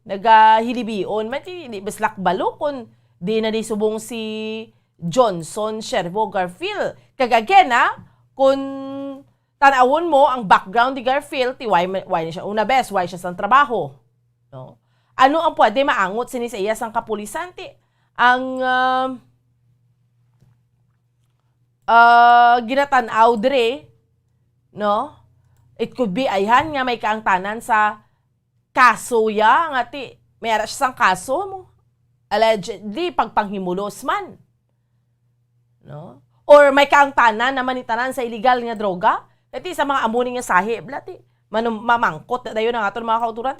nagahilibion, man ti bislak balo kung di na di subong si Johnson Shervo Garfield. Kagagyan kung tanawon mo ang background ni Garfield, why na siya una best, why siya sa trabaho. No? Ano ang pwede maangot sini sa iya sang kapulisan? Ang ginatanaw dire, no? It could be ayhan nga may kaangtanan sa kaso ya, nga may ara siya sang kaso mo. Allegedly, pagpanghimulos man. No? Or may kaangtanan na manitanan sa illegal nga droga. Iti sa mga amuning nga sahib, mamangkot na dayo ng aton mga kauturan,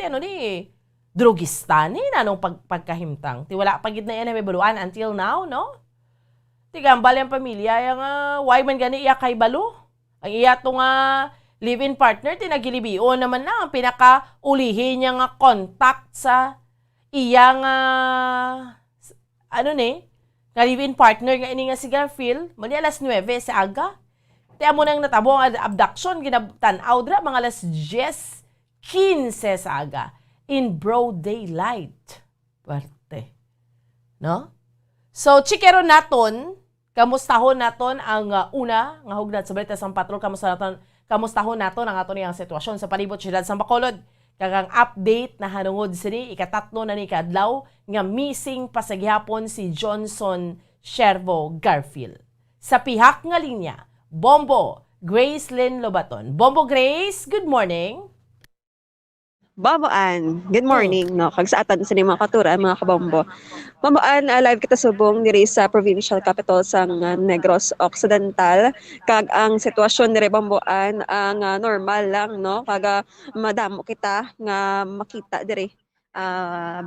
drogista ni nanong pagkahimtang. Ti wala pagid na yan may baluan until now, no? Ti gambal yung pamilya, yung why man gani iya kay balo? Ang iya to nga live-in partner, tinagilibion naman na ang pinaka-ulihin niya nga contact sa iya nga nga live-in partner nga ini nga si Garfield, mali alas 9 sa aga. Tiyan mo nang natabo ang abduction, ginabtanaw dra mga alas 10:15 sa aga. In broad daylight. Parte. No? So, chikeron naton, kamustahon naton ang una, nga hugnad sa balita sa patrol, kamustahon naton ang aton niyang sitwasyon sa palibot siyudad sa Bacolod. Kagang update na hanungod sini, ikatatlo na ni kadlaw, nga missing pasaghapon si Johnson Shervo Garfield. Sa pihak nga linya, Bombo Gracelyn Lobaton. Bombo Grace, good morning. Bomboan, good morning. No, kag sa atan sa mga katura, mga kabombo. Bomboan, live kita subong diri sa provincial capital sang Negros Occidental. Kag ang sitwasyon diri Bomboan ang normal lang, no? Kag madamo kita nga makita diri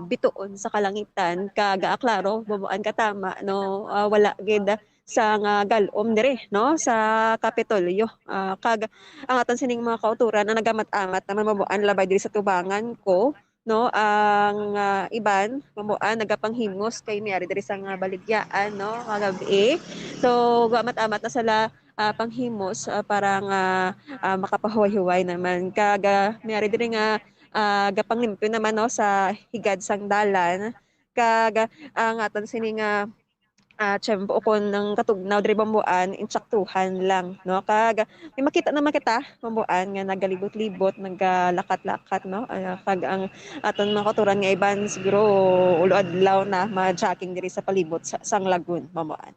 bituon sa kalangitan kag klaro Bomboan katama, no? Wala gid sa galom dire, no, sa Kapitolyo. Kag ang aton sining mga kauturan na nagamat-amat naman mabuan labay diri sa tubangan ko, no, ang iban mabuan nagapanghimos kay miari diri sa baligyaan, no, kagabi. So gamat-amat na sala panghimos para nga makapahuway-huway naman. Kag miari diri nga gapanglimpyo naman, no, sa higad sang dalan. Kag ang aton sining tiyempo ko ng katugnaw diri Bomboan, insaktuhan lang, no? Kag may makita naman kita Bomboan nga nagalibot-libot, nagalakat-lakat, no? Kag ang aton mga kauturan nga iban siguro ulo adlaw na ma-jacking diri sa palibot sa sang lagun Bomboan.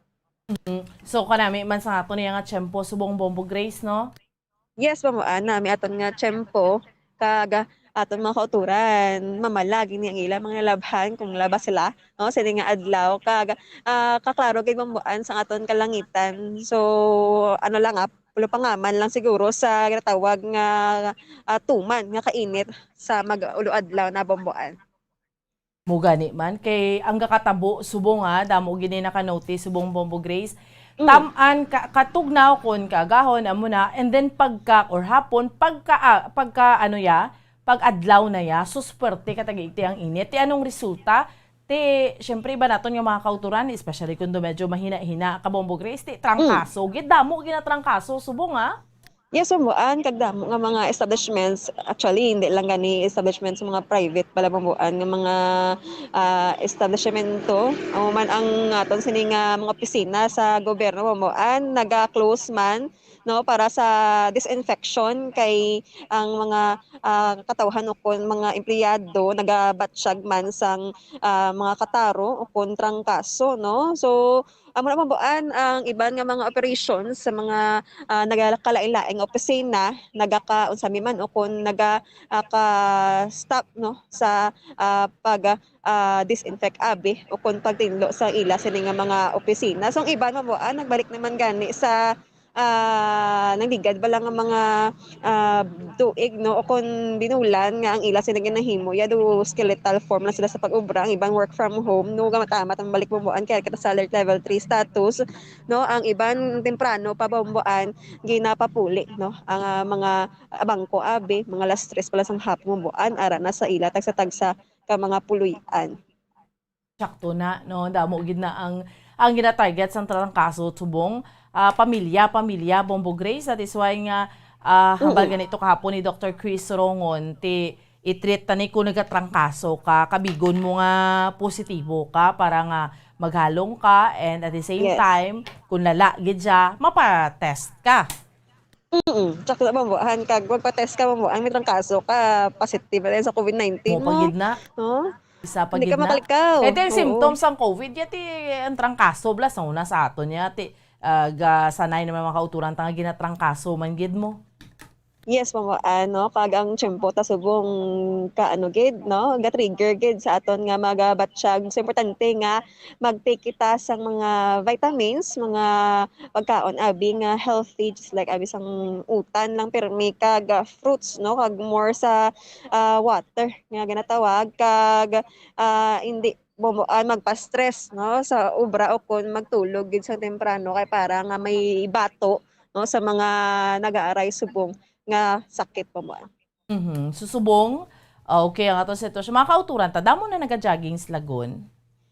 So kanami man sa aton nga tiyempo subong Bombo Grace, no? Yes, Bomboan, nami aton nga tiyempo kag aton mga kauturan mamalagi ni ang ilang mga labhan kung labas sila, no, sa nga adlaw kag kaklaro gid Bomboan sa aton kalangitan. So ano lang pulo pangaman lang siguro sa ginatawag nga tuman nga kainit sa mag-ulo adlaw na Bomboan. Mugani man kay ang kakatabo subong damo gini naka-notice subong Bombo Grace. Taman katugnaw kon kagahon amo na, and then pagka or hapon pagka pag adlaw na ya, susperte katagiti ang init. Ti anong resulta? Syempre iba naton yung mga kauturan, especially kung medyo mahina-hina ka Bombo Grace, trangkaso. Gidamo ginatrangkaso subong Yes, Bomboan, kag damo nga mga establishments, actually hindi lang gani establishments mga private pala Bomboan nga mga establishmento. Man ang aton sini nga mga opisina sa gobyerno Bomboan naga-close man, no, para sa disinfection kay ang mga katawhan ukon mga empleyado nagabatsyag man sang mga kataro ukon trangkaso, no. So amo na Bomboan ang iban nga mga operations sa mga nagakalain-laing opisina nagaka-unsami man o kung nagaka-stop, no, sa pag disinfect abi o kung pagtinlo sa ila sini nga mga opisina. So ang iban Bomboan nagbalik naman gani sa nagligad ba lang ang mga tuig no o kung binulan nga ang ila sila ginahimo ya do skeletal form na sila sa pag-ubra ang ibang work from home no gamatamat ang balik bumbuan kaya kita sa alert level 3 status no ang iban temprano pa bumbuan ginapapuli no ang mga bangko abi mga last stress pala sang hapon bumbuan ara na sa ila tagsa ka mga puluyan. Sakto na, no? Damo gid na ang gina-target sa trangkaso subong pamilya, Bombo Grace. That is why nga hambal ganito kahapon ni Dr. Chris Rongon i-treat tani kung nagatrangkaso ka, kabigon mo nga positibo ka para nga maghalong ka and at the same time, kung lala gid siya, mapa-test ka. Tsaka mambuhan kag magpa-test ka mambuhan may trangkaso ka positive na sa COVID-19 mo. Pagid na. No? Isa Hindi pagid ka na. makalikaw. Ito yung symptoms ng COVID, yati ang trangkaso, blas, una sa aton, yati, sanay naman mga kauturan, tanga ginatrangkaso, man gid mo. Yes, mama, kag ang tiyempo ta subong kaano gid, no? Ga-trigger gid sa aton nga magabatsyag. So importante nga mag-take kita sang mga vitamins, mga pagkaon abi nga healthy just like abi sang utan lang pirmi kag fruits, no? Kag more sa water nga ginatawag kag hindi magpa-stress no sa ubra o kun magtulog gid sa temprano kay para nga may bato no sa mga nag-aaray subong nga sakit pa mo. Susubong, okay, ang ato sitwasyon. Mga kauturan, damo na nag-jogging sa lagon?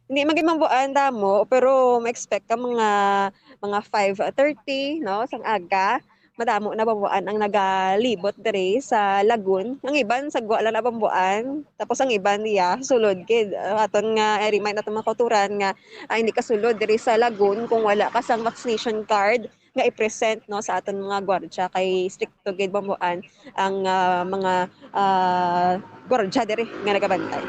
Hindi magimambuan damo, pero ma-expect ka mga 5:30, no, sang aga. Madamo na bambuan ang nagalibot dere sa lagun. Ang iban sagwa lang na bambuan, tapos ang iban niya sulod gid. Aton nga i-remind naton mga kauturan nga hindi ka sulod dere sa lagun kung wala ka sang vaccination card nga i-present no sa aton mga gwardiya kay stricto gid bambuan ang mga gwardiya diri nga nagabantay.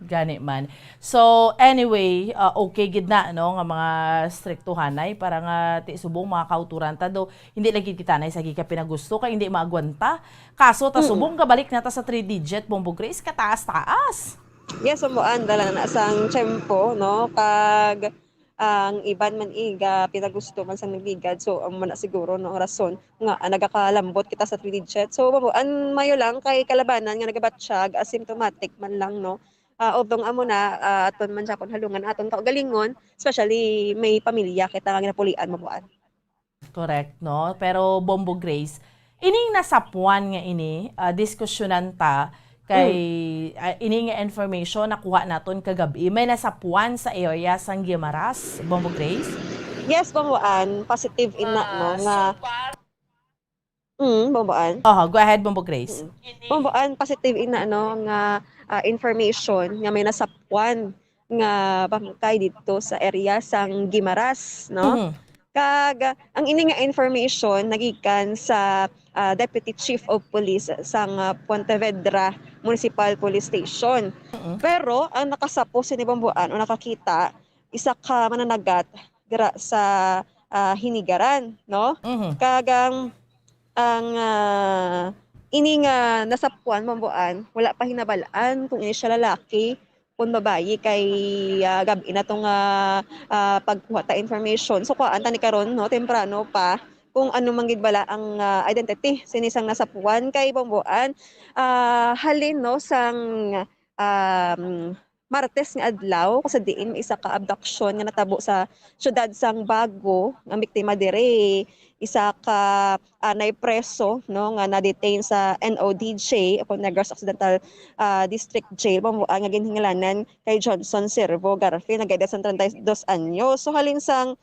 Gani man. So anyway, okay gid na no nga mga striktuhanay para nga ti subong mga kauturan ta do hindi lagi titanay sa gika pinagusto kay hindi maagwanta. Kaso ta subong kabalik nata sa 3 digit Bombo Grace kataas-taas. Yes, bambuan dala na sang tiyempo no kag ang iban man iga pinagusto man sa nagligad so ang mana siguro no rason nga nagakalambot kita sa 3 digit so mabuan mayo lang kay kalabanan nga nagabatsyag asymptomatic man lang no although amo na aton man sapon halungan aton kaugalingon especially may pamilya kita nga ginapulian mabuan. Correct no pero Bombo Grace ining nasapuan nga ini diskusyonan ta kay ini nga information nakuha naton kagabi may nasapuan sa area sang Guimaras, Bombo Grace? Yes, bambuan positive in na no nga bambuan. Go ahead Bombo Grace. Bambuan positive in na no nga information nga may nasapuan nga bangkay dito sa area sang Guimaras no. Kag ang ini nga information nagikan sa Deputy Chief of Police sang Pontevedra Municipal Police Station. Pero ang nakasapo ni Bambuan o nakakita isa ka mananagat dira sa Hinigaran, no? Kagang ang ini nga nasapuan Bambuan wala pa hinabalaan kung ini siya lalaki kung babayi kay gabi na tong pagkuha ta information. So kuhaan ta ni karon no temprano pa kung ano manggid bala ang identity sinisang nasapuan kay Bambuan halin no sang Martes nga adlaw kasi diin isa ka abduction nga natabo sa syudad sang Bago ang biktima dire isa ka naipreso no nga na-detain sa NODJ o Negros Occidental District Jail Bambuan nga ginhingalanan kay Johnson Servo Garfield nagayda sa 32 anyos so halin sang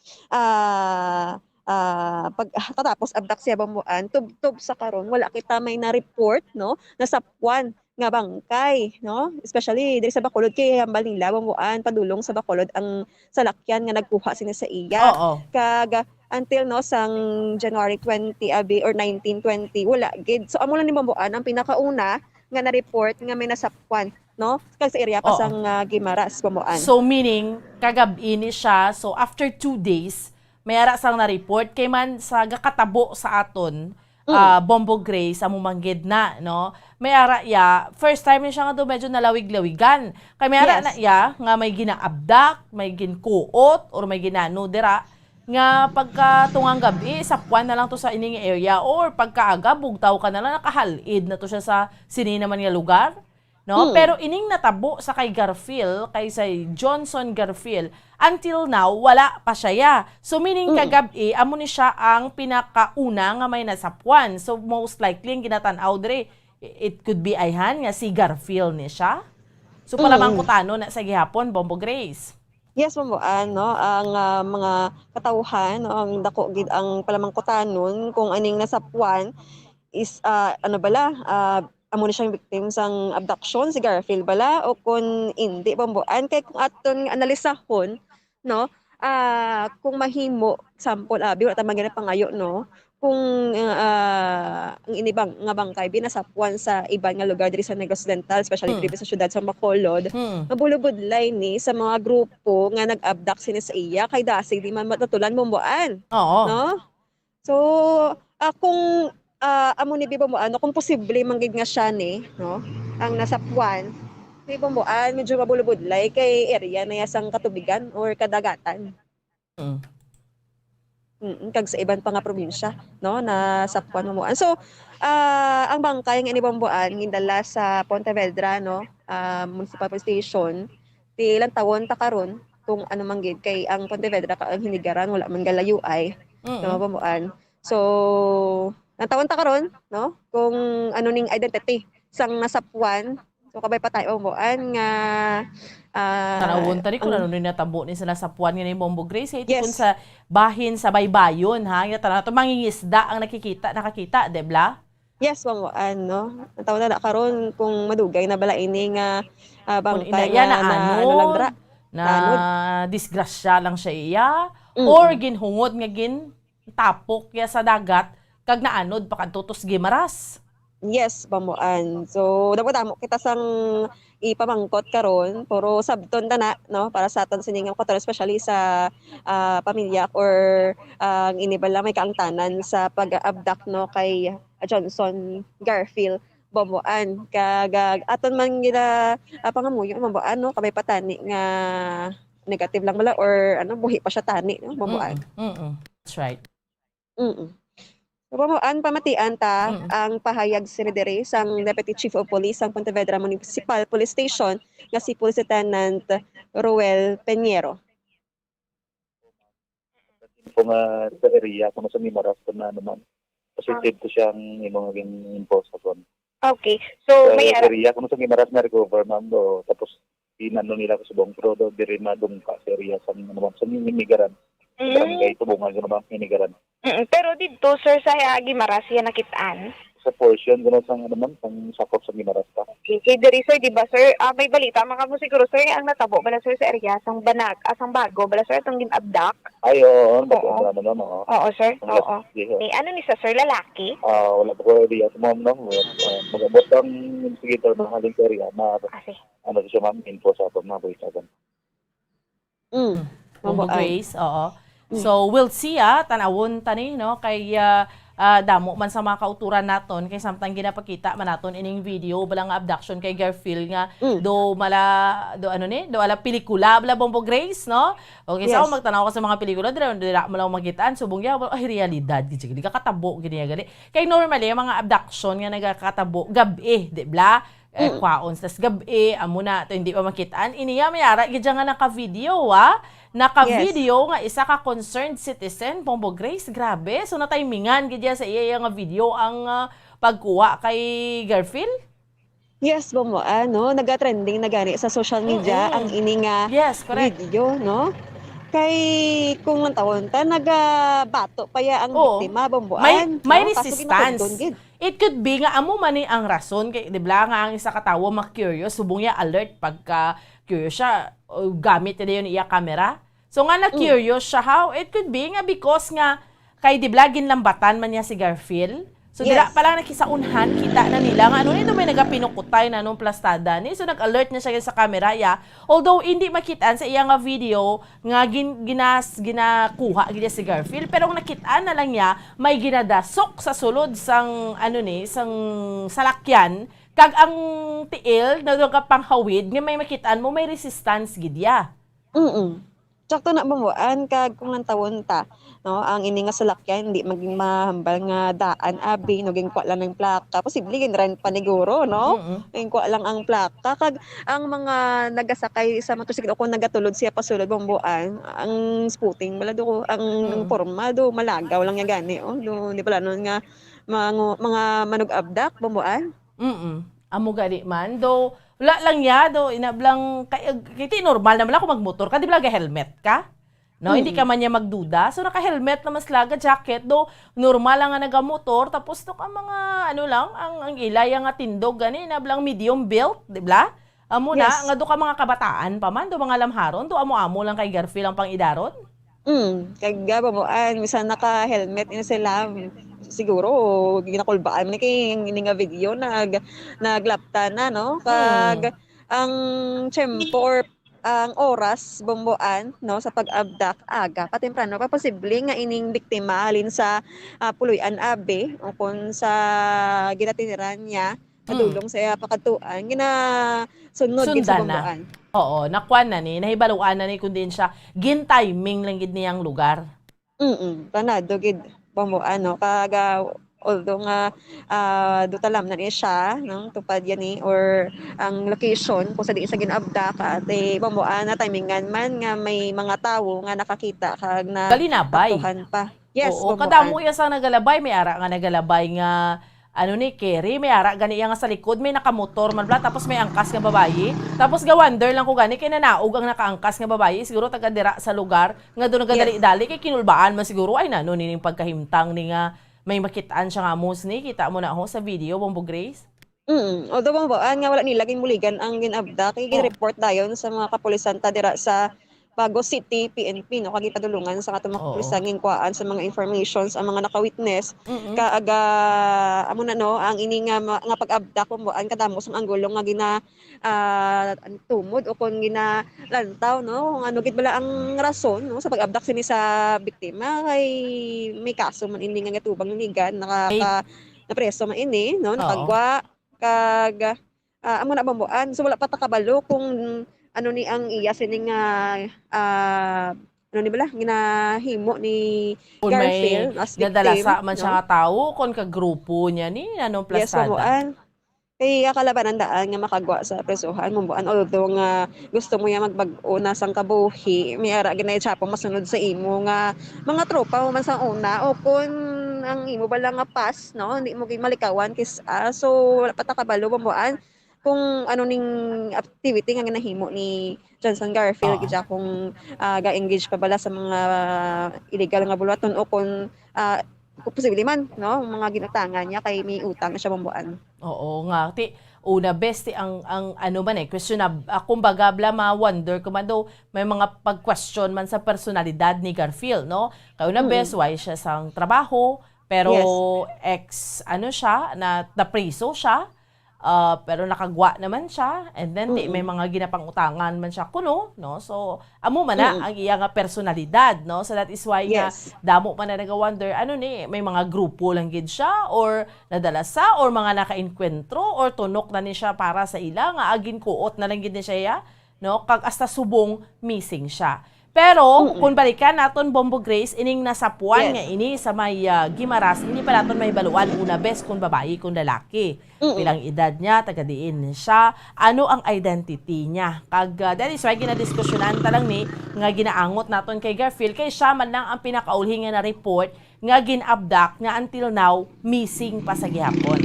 pagkatapos abduct siya Bambuan tub sa karon wala kita may na-report no nasapuan nga bangkay no especially diri sa Bacolod kay hambal nila Bambuan padulong sa Bacolod ang salakyan nga nagkuha sini sa iya kag until no sang January 20 abi or 1920 wala gid so amo lang ni Bambuan ang pinakauna nga na-report nga may nasapuan no kag sa area pa sang Guimaras Bambuan. So meaning kagabi ni siya so after 2 days may ara sang na-report kay man sa gakatabo sa aton Bombo Grace amo manggid na no may ara ya first time ni siya nga do medyo nalawig-lawigan kay may ara na ya nga may ginaabdak may ginkuot or may ginano dira nga pagka tungang gabi, sapwan na lang to sa ining area or pagkaaga, bugtaw ka na lang, nakahalid na to siya sa sini naman nga lugar. No? Pero ining natabo sa kay Garfield, kay sa Johnson Garfield, until now, wala pa siya. So meaning kagabi, amo ni siya ang pinakauna nga may nasapwan. So most likely, ang ginatanaw dre, it could be ayhan nga si Garfield ni siya. So palamang kutano na sa gihapon, Bombo Grace. Yes, Bombo, ano, ang mga katauhan, no, ang dako gid ang palamang kutanon kung aning nasapwan is ano bala, amo na siyang victim sang abduction si Garfield bala o kung hindi Bomboan kay kung aton analisahon no kung mahimo sample abi wala ta magana pangayo no kung ang inibang nga bangkay binasapwan sa iban nga lugar diri sa Negros Occidental especially diri sa syudad sa Bacolod mabulubudlay ni sa mga grupo nga nag-abduct sini sa iya kay dasig di man matatulan Bomboan. Oo. No? So kung amo ni Bibo mo ano kung posible manggid nga siya ni no ang nasapwan Bibo mo medyo mabulubudlay kay area na yasang katubigan or kadagatan. Kag sa iban pa nga probinsya no nasapwan mo so ang bangkay nga inibambuan gindala sa Pontevedra no municipal police station ti ilang tawon ta karon kung ano manggid kay ang Pontevedra ka ang hinigaran wala man galayo ay no bambuan so natawon ta karon no kung ano ning identity sang nasapwan so kabay pa tayo Bomboan nga tanawon tani kung ano rin natabo ni sa nasapwan nga ni Bombo Grace ito kun sa bahin sa baybayon ha nga tanan to mangingisda ang nakakita debla. Yes Bomboan no natawon na karon kung madugay na bala ini nga bangkay na ano lagra na disgrasya lang siya iya or ginhungod nga gin tapok ya sa dagat kag naanod pa kadtutos Gimaras. Yes, Bomboan. So damo kita sang ipamangkot karon puro sabton ta na no para sa aton siningang kotor especially sa pamilya or ang inibala may kaangtanan sa pag-abduct no kay Johnson Garfield Bomboan kag aton man gina pangamuyo Bomboan no kabay patani nga negative lang bala or ano buhi pa siya tani no Bomboan. That's right. Bomboan pamatian ta ang pahayag si Redere sang Deputy Chief of Police sang Pontevedra Municipal Police Station nga si Police Lieutenant Roel Peñero. Kung sa area, kung sa Mimaras na naman, positive to siyang imong naging impose kon. Okay. So may area kung sa Mimaras na recover ma'am do tapos inano nila ko sa buong prodo diri madung ka sa area sa naman sa Mimigaran. Barangay Tubungan ko naman Mimigaran. Pero dito sir sa Gimaras yan nakitaan. Sa portion gano'n sang ano man sang sakop sa Gimaras pa. Okay, diri sir, di ba sir? May balita mga mo siguro sir ang natabo bala sir sa area sang Banag, sang Bago bala sir itong gin-abduct. Ay oo, ano naman oo. Oo sir, oo. Ano ni sa sir lalaki? Wala ko idea sa mom no. Magabot ang investigator ng haling area na ano siya ma'am info sa ato na balita kan. Bombo Grace, oo. So we'll see tanawon tani no kay damo man sa mga kauturan naton kay samtang ginapakita man naton ining video balang abduction kay Garfield nga do ala pelikula bala Bombo Grace no okay sa magtanaw ka sa mga pelikula dira mo lang magitaan subong ya ay realidad gid kakatabo gid gali kay normally mga abduction nga nagakatabo gabi di bla kwaon tas gabi amo na to hindi pa makitaan iniya mayara gid nga naka-video naka-video nga isa ka concerned citizen Bombo Grace grabe so na-timingan gid sa iya nga video ang pagkuha kay Garfield. Yes Bombo naga-trending na gani sa social media ang ini nga video no kay kung tawon ta nagabato pa ya ang biktima Bomboan may resistance. It could be nga amo man ang rason kay di ba nga ang isa ka tawo ma-curious subong ya alert pagka curious siya gamit niya yung iya camera. So nga na-curious siya how it could be nga because nga kay di ba ginlambatan man niya si Garfield. So dira pa lang nakisaunhan kita na nila nga ano nito may nagapinukutay na nung plastada ni so nag-alert na siya sa camera although hindi makitaan sa iya nga video nga ginakuha gid si Garfield pero kung nakitaan na lang niya may ginadasok sa sulod sang sang salakyan kag ang tiil na panghawid nga may makitaan mo may resistance gid ya. Sakto na bumuan kag kung lang tawon ta, no, ang ini nga salakyan hindi maging mahambal nga daan abi no ging kwa lang ng plaka. Posible gin ran paniguro, no? Ging kwa lang ang plaka kag ang mga nagasakay sa motorsiklo kung nagatulod siya pasulod bumuan, ang spooting bala do ang porma do malagaw lang nga gani oh. Do di pala nun nga mga manug abdak bumuan. Amo gani man do wala lang ya do inablang kiti normal naman ako magmotor ka di ba helmet ka no hindi ka man niya magduda so naka-helmet na mas laga jacket do normal lang nga nagamotor tapos to ka mga ano lang ang ilay nga tindog gani inablang medium built di ba amo na nga do ka mga kabataan pa man do mga lamharon do amo lang kay Garfield ang pangidaron Kagaba mo minsan naka-helmet ina sila siguro ginakulbaan ni kay nga video naglapta na no kag ang tempo or ang oras bumbuan no sa pag-abdak aga patemprano pa posible nga ining biktima halin sa puluyan abe o kun sa ginatiniran niya padulong sa pakatuan sunod gid sa bumbuan. Oo, nakuan na ni nahibaluan na ni kun din siya gin-timing lang gid niyang lugar. Tanado gid bumbuan no kaga although nga dutalam na niya siya nang tupad yan ni or ang location kung sa di isa ginabda ka ate bumbuan na timingan man nga may mga tawo nga nakakita kag na galinabay pa. Yes, oo kadamo ya sa nagalabay may ara nga nagalabay nga ano ni Kerry, may ara gani nga sa likod, may nakamotor man bla, tapos may angkas nga babayi. Tapos ga-wonder lang ko gani kay nanaog ang nakaangkas nga babayi, siguro taga dira sa lugar nga doon nagadali-dali kay kinulbaan man siguro ay nano nining pagkahimtang ni nga may makitaan siya nga amos ni, kita mo na ho sa video Bombo Grace. Although bumbuan nga wala nilaging muligan ang ginabda kay gin-report dayon sa mga kapulisan ta dira sa Bago City, PNP, no, kagi padulungan sa katong mga kapulisan ngingkwaan sa mga informations ang mga naka-witness kaaga amo na no ang ini nga pag-abdak bumbuan kadamos ang anggulong nga gina tumod o kon gina lantaw no kung ano gid bala ang rason no sa pag-abdak sini sa biktima kay may kaso man ini nga gatubang nigan na preso man ini no nakagwa kag amo na bumbuan so wala pa ta kabalo kung ano ni ang iya sining ano ni bala ginahimo ni Garfield as victim. Nadalasa man siya nga tawo kon ka grupo niya ni anong plastada. Yes, bumbuan. Kay akalaban ang daan nga makagwa sa presuhan bumbuan although nga gusto mo ya magbag-o na sang kabuhi may ara ginay tsapo masunod sa imo nga mga tropa man sa una o kun ang imo bala nga pass no hindi mo gyud malikawan kis so wala pa ta kabalo bumbuan kung ano ning activity nga ginahimo ni Johnson Garfield gid kung ga-engage pa bala sa mga illegal nga bulaton o kung posible man no mga ginatangan niya kay may utang na siya bumbuan. Oo nga una best ang ano man question na kumbaga bla ma-wonder kung man daw may mga pag-question man sa personalidad ni Garfield no kay una best why siya sang trabaho pero ano siya na priso siya. Pero nakagwa naman siya and then may mga ginapangutangan man siya kuno no so amo man na ang iya nga personalidad no so that is why nga damo man na naga-wonder ano ni may mga grupo lang gid siya or nadala sa or mga naka-enkwentro or tunok na ni siya para sa ila nga agin kuot na lang gid ni siya no kag hasta subong missing siya. Pero kung balikan naton Bombo Grace ining nasapuan nga ini sa may Gimaras hindi pa naton may baluan una best kung babae kung lalaki. Pilang edad niya, taga diin siya, ano ang identity niya. Kag that is why ginadiskusyonan ta lang ni nga ginaangot naton kay Garfield kay siya man lang ang pinakaulhi nga na report nga ginabdak nga until now missing pa sa gihapon.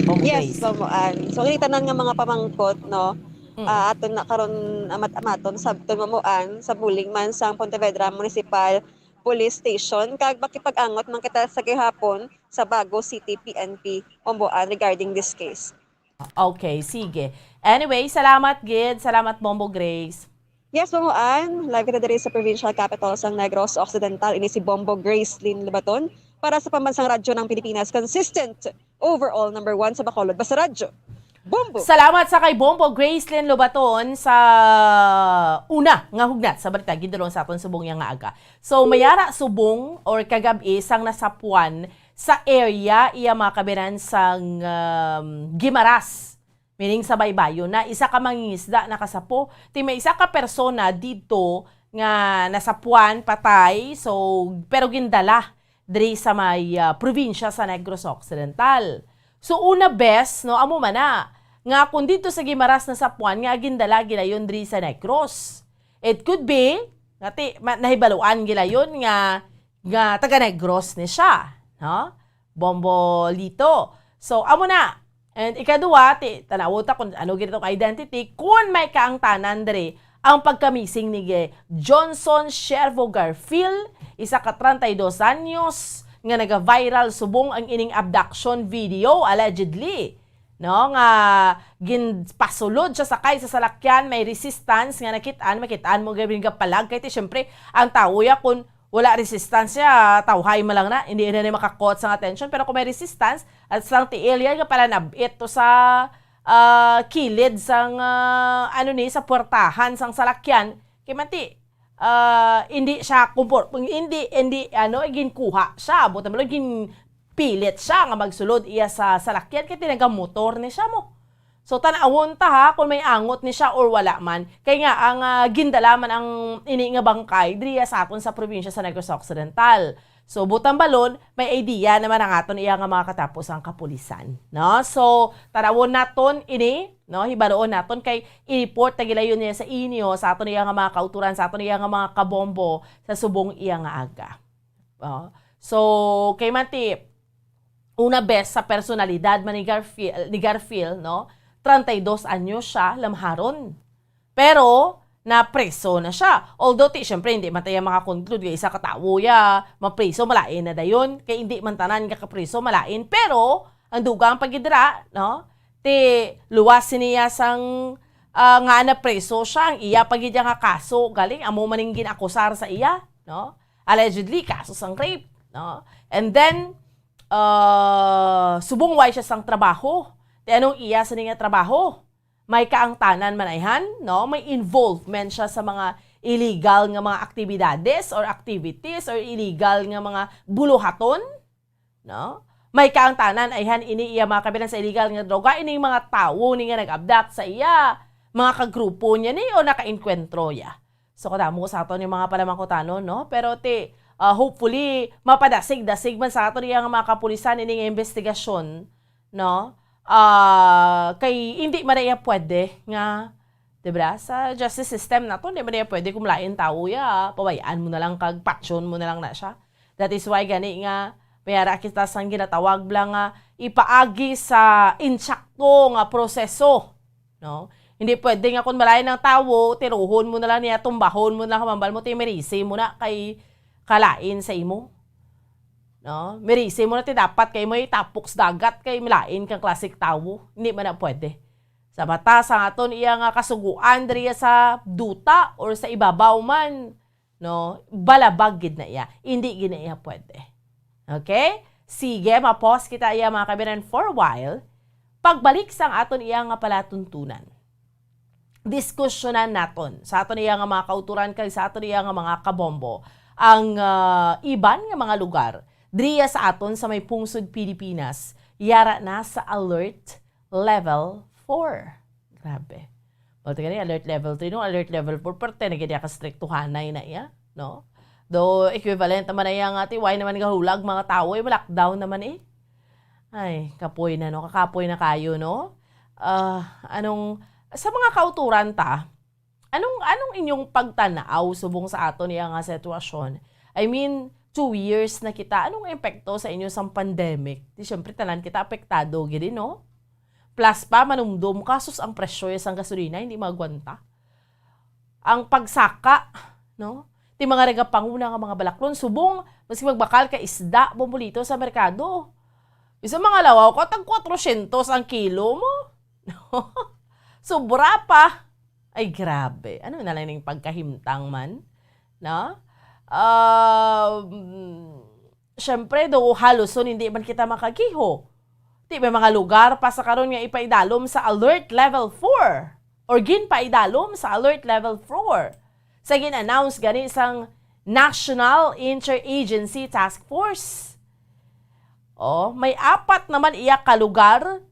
Bombo Grace. Yes, bumbuan. So tanan nga mga pamangkot no aton na karon amat-amaton sabton mamuan sa buling man sa Pontevedra Municipal Police Station kag makipag-angot man kita sa gihapon sa Bago City PNP bumbuan regarding this case. Okay, sige. Anyway, salamat gid, salamat Bombo Grace. Yes, bumbuan, live kita diri sa provincial capital sang Negros Occidental ini si Bombo Grace Lynn Lubaton para sa pambansang radyo ng Pilipinas, consistent overall number 1 sa Bacolod Basta Radyo. Bombo. Salamat sa kay Bombo Gracelyn Lobaton sa una nga hugnat sa balita gidulong sa aton subong yang nga aga. So mayara subong or kagabi sang nasapuan sa area iya mga kabinan sang Gimaras. Meaning sa baybayo na isa ka mangingisda nakasapo, ti may isa ka persona dito nga nasapuan patay so pero gindala diri sa may probinsya sa Negros Occidental. So una best no amo man na nga kung dito sa Guimaras nasapuan nga gindala gilayon diri sa Negros. It could be ngati nahibaluan gilayon nga taga Negros ni siya, no? Bombolito. So amo na. And ikaduwa tanawon ta kung ano gito ka identity kung may kaangtanan diri ang pagkamising ni Johnson Shervo Garfield, isa ka 32 anyos, nga naga-viral subong ang ining abduction video, allegedly. No, nga ginpasulod siya sakay sa salakyan, may resistance, nga makitaan mo gabing kapalag, kaya syempre, ang tao ya kung wala resistance siya, tawhay mo lang na, hindi na makakot sa attention, pero kung may resistance, at sang tiil yan, nga pala nabit to sa kilid sang sa puwertahan sang salakyan kay mati hindi siya hindi ginkuha siya buta mo gin pilit siya nga magsulod iya sa salakyan kay tinaga motor ni siya mo. So tanawon ta ha kung may angot ni siya or wala man kay nga ang gindalaman ang ini nga bangkay diriya sa aton sa probinsya sa Negros Occidental. So, butang balon, may idea naman ang aton iya nga mga katapos ang kapulisan. No? So, tarawon naton ini, no? Hibaroon naton kay i-report tagilayon niya sa inyo, sa aton iya nga mga kauturan, sa aton iya nga mga kabombo, sa subong iya nga aga. So, kay Mati, una best sa personalidad man ni Garfield, no? 32 anyos siya, lamharon. Pero, na preso na siya. Although, syempre, hindi man tayo makakonclude kay isa katawo ya, mapreso, malain na dayon. Kaya hindi man tanan ka kapreso, malain. Pero, ang dugang pagidra, no? Luwas niya sang nga na preso siya, ang iya pagidya nga kaso, galing, amo maning ginakusar sa iya, no? Allegedly, kaso sang rape, no? And then, subong way siya sang trabaho. Anong iya sa niya trabaho? May kaangtanan manayhan, no? May involvement siya sa mga illegal nga mga aktibidades or activities or illegal nga mga buluhaton, no? May kaangtanan ayhan ini iya mga kabilang sa illegal nga droga ini mga tawo ni nga nag-abduct sa iya, mga kagrupo niya ni o naka-enkwentro ya. So kadamo sa aton yung mga palamangkutanon, no? Pero hopefully mapadasig-dasig man sa aton iya nga mga kapulisan ini nga investigasyon, no? Kay hindi maraya pwede nga, diba? Sa justice system na to, hindi maraya pwede kung lain tao ya, pabayaan mo na lang, kagpatsyon mo na lang na siya. That is why gani nga, mayara kita sang ginatawag lang nga, ipaagi sa insakto nga proseso. No? Hindi pwede nga kung malain ng tao, tiruhon mo na lang niya, tumbahon mo na lang, kamambal mo, timirisi mo na kay kalain sa imo. No? Mirisi mo na dapat kay mo itapoks dagat kay milain kang klasik tawo. Hindi man na pwede. Sa mata sa aton iya nga kasuguan diriya sa duta or sa ibabaw man, no? Balabag gid na iya. Hindi gid na iya pwede. Okay? Sige, mapos kita iya mga kabinan for a while. Pagbalik sang aton iya nga palatuntunan. Diskusyonan naton sa aton iya nga mga kauturan kay sa aton iya nga mga kabombo ang iban nga mga lugar diriya sa aton sa may pungsod Pilipinas, yara na sa alert level 4. Grabe. Balta gani alert level 3 no, alert level 4 parte na gid ka striktuhanay na iya, no? Do equivalent naman na iya nga why naman gahulag mga tawo lockdown naman Ay, kapoy na no, kakapoy na kayo no. Anong sa mga kauturan ta, anong inyong pagtanaw subong sa aton iya nga sitwasyon? I mean, 2 years na kita, anong epekto sa inyo sa pandemic? Di syempre tanan kita apektado gid no? Plus pa manumdum kasus ang presyo sa gasolina hindi magwanta. Ang pagsaka, no? Ti mga regapanguna nga mga balaklon subong maski magbakal ka isda bombolito sa merkado. Isa mga lawaw ko tag 400 ang kilo mo. No? Sobra pa. Ay grabe. Ano na lang ning pagkahimtang man, no? Syempre do haluson hindi man kita makagiho. Di may mga lugar pa sa karon nga ipaidalom sa alert level 4 or ginpaidalom sa alert level 4. Sa gin-announce gani sang National Interagency Task Force. May 4 naman iya ka lugar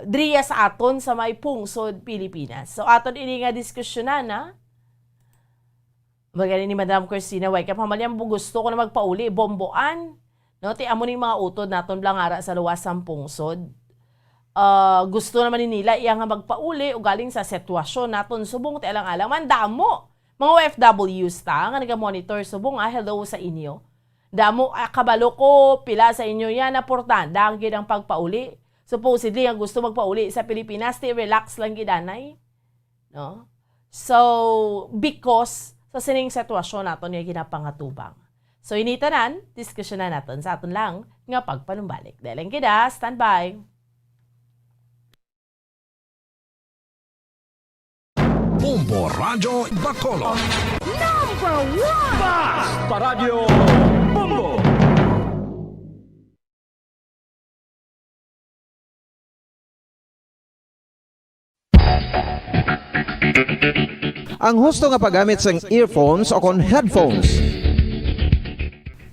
diriya sa aton sa may pungsod Pilipinas. So aton ini nga diskusyonan na Bagay ni Madam Christina Way, kaya pamalyang gusto ko na magpauli, bomboan. No, ti amo ni mga utod naton lang ara sa luwas sang pungsod. Gusto naman ni nila iya nga magpauli o galing sa sitwasyon naton subong ti alang-alang man damo. Mga OFWs ta nga naga-monitor subong hello sa inyo. Damo kabalo ko pila sa inyo yan importante ang gid ang pagpauli. Supposedly ang gusto magpauli sa Pilipinas ti relax lang gidanay. No? So because sa sining sitwasyon naton nga ginapangatubang. So initanan, diskusyonan naton sa aton lang nga pagpanumbalik. Dahil ang gida, standby. Bombo Radio Bacolod. Number 1! Basta Radio Bombo! Ang husto nga paggamit sang earphones o kon headphones.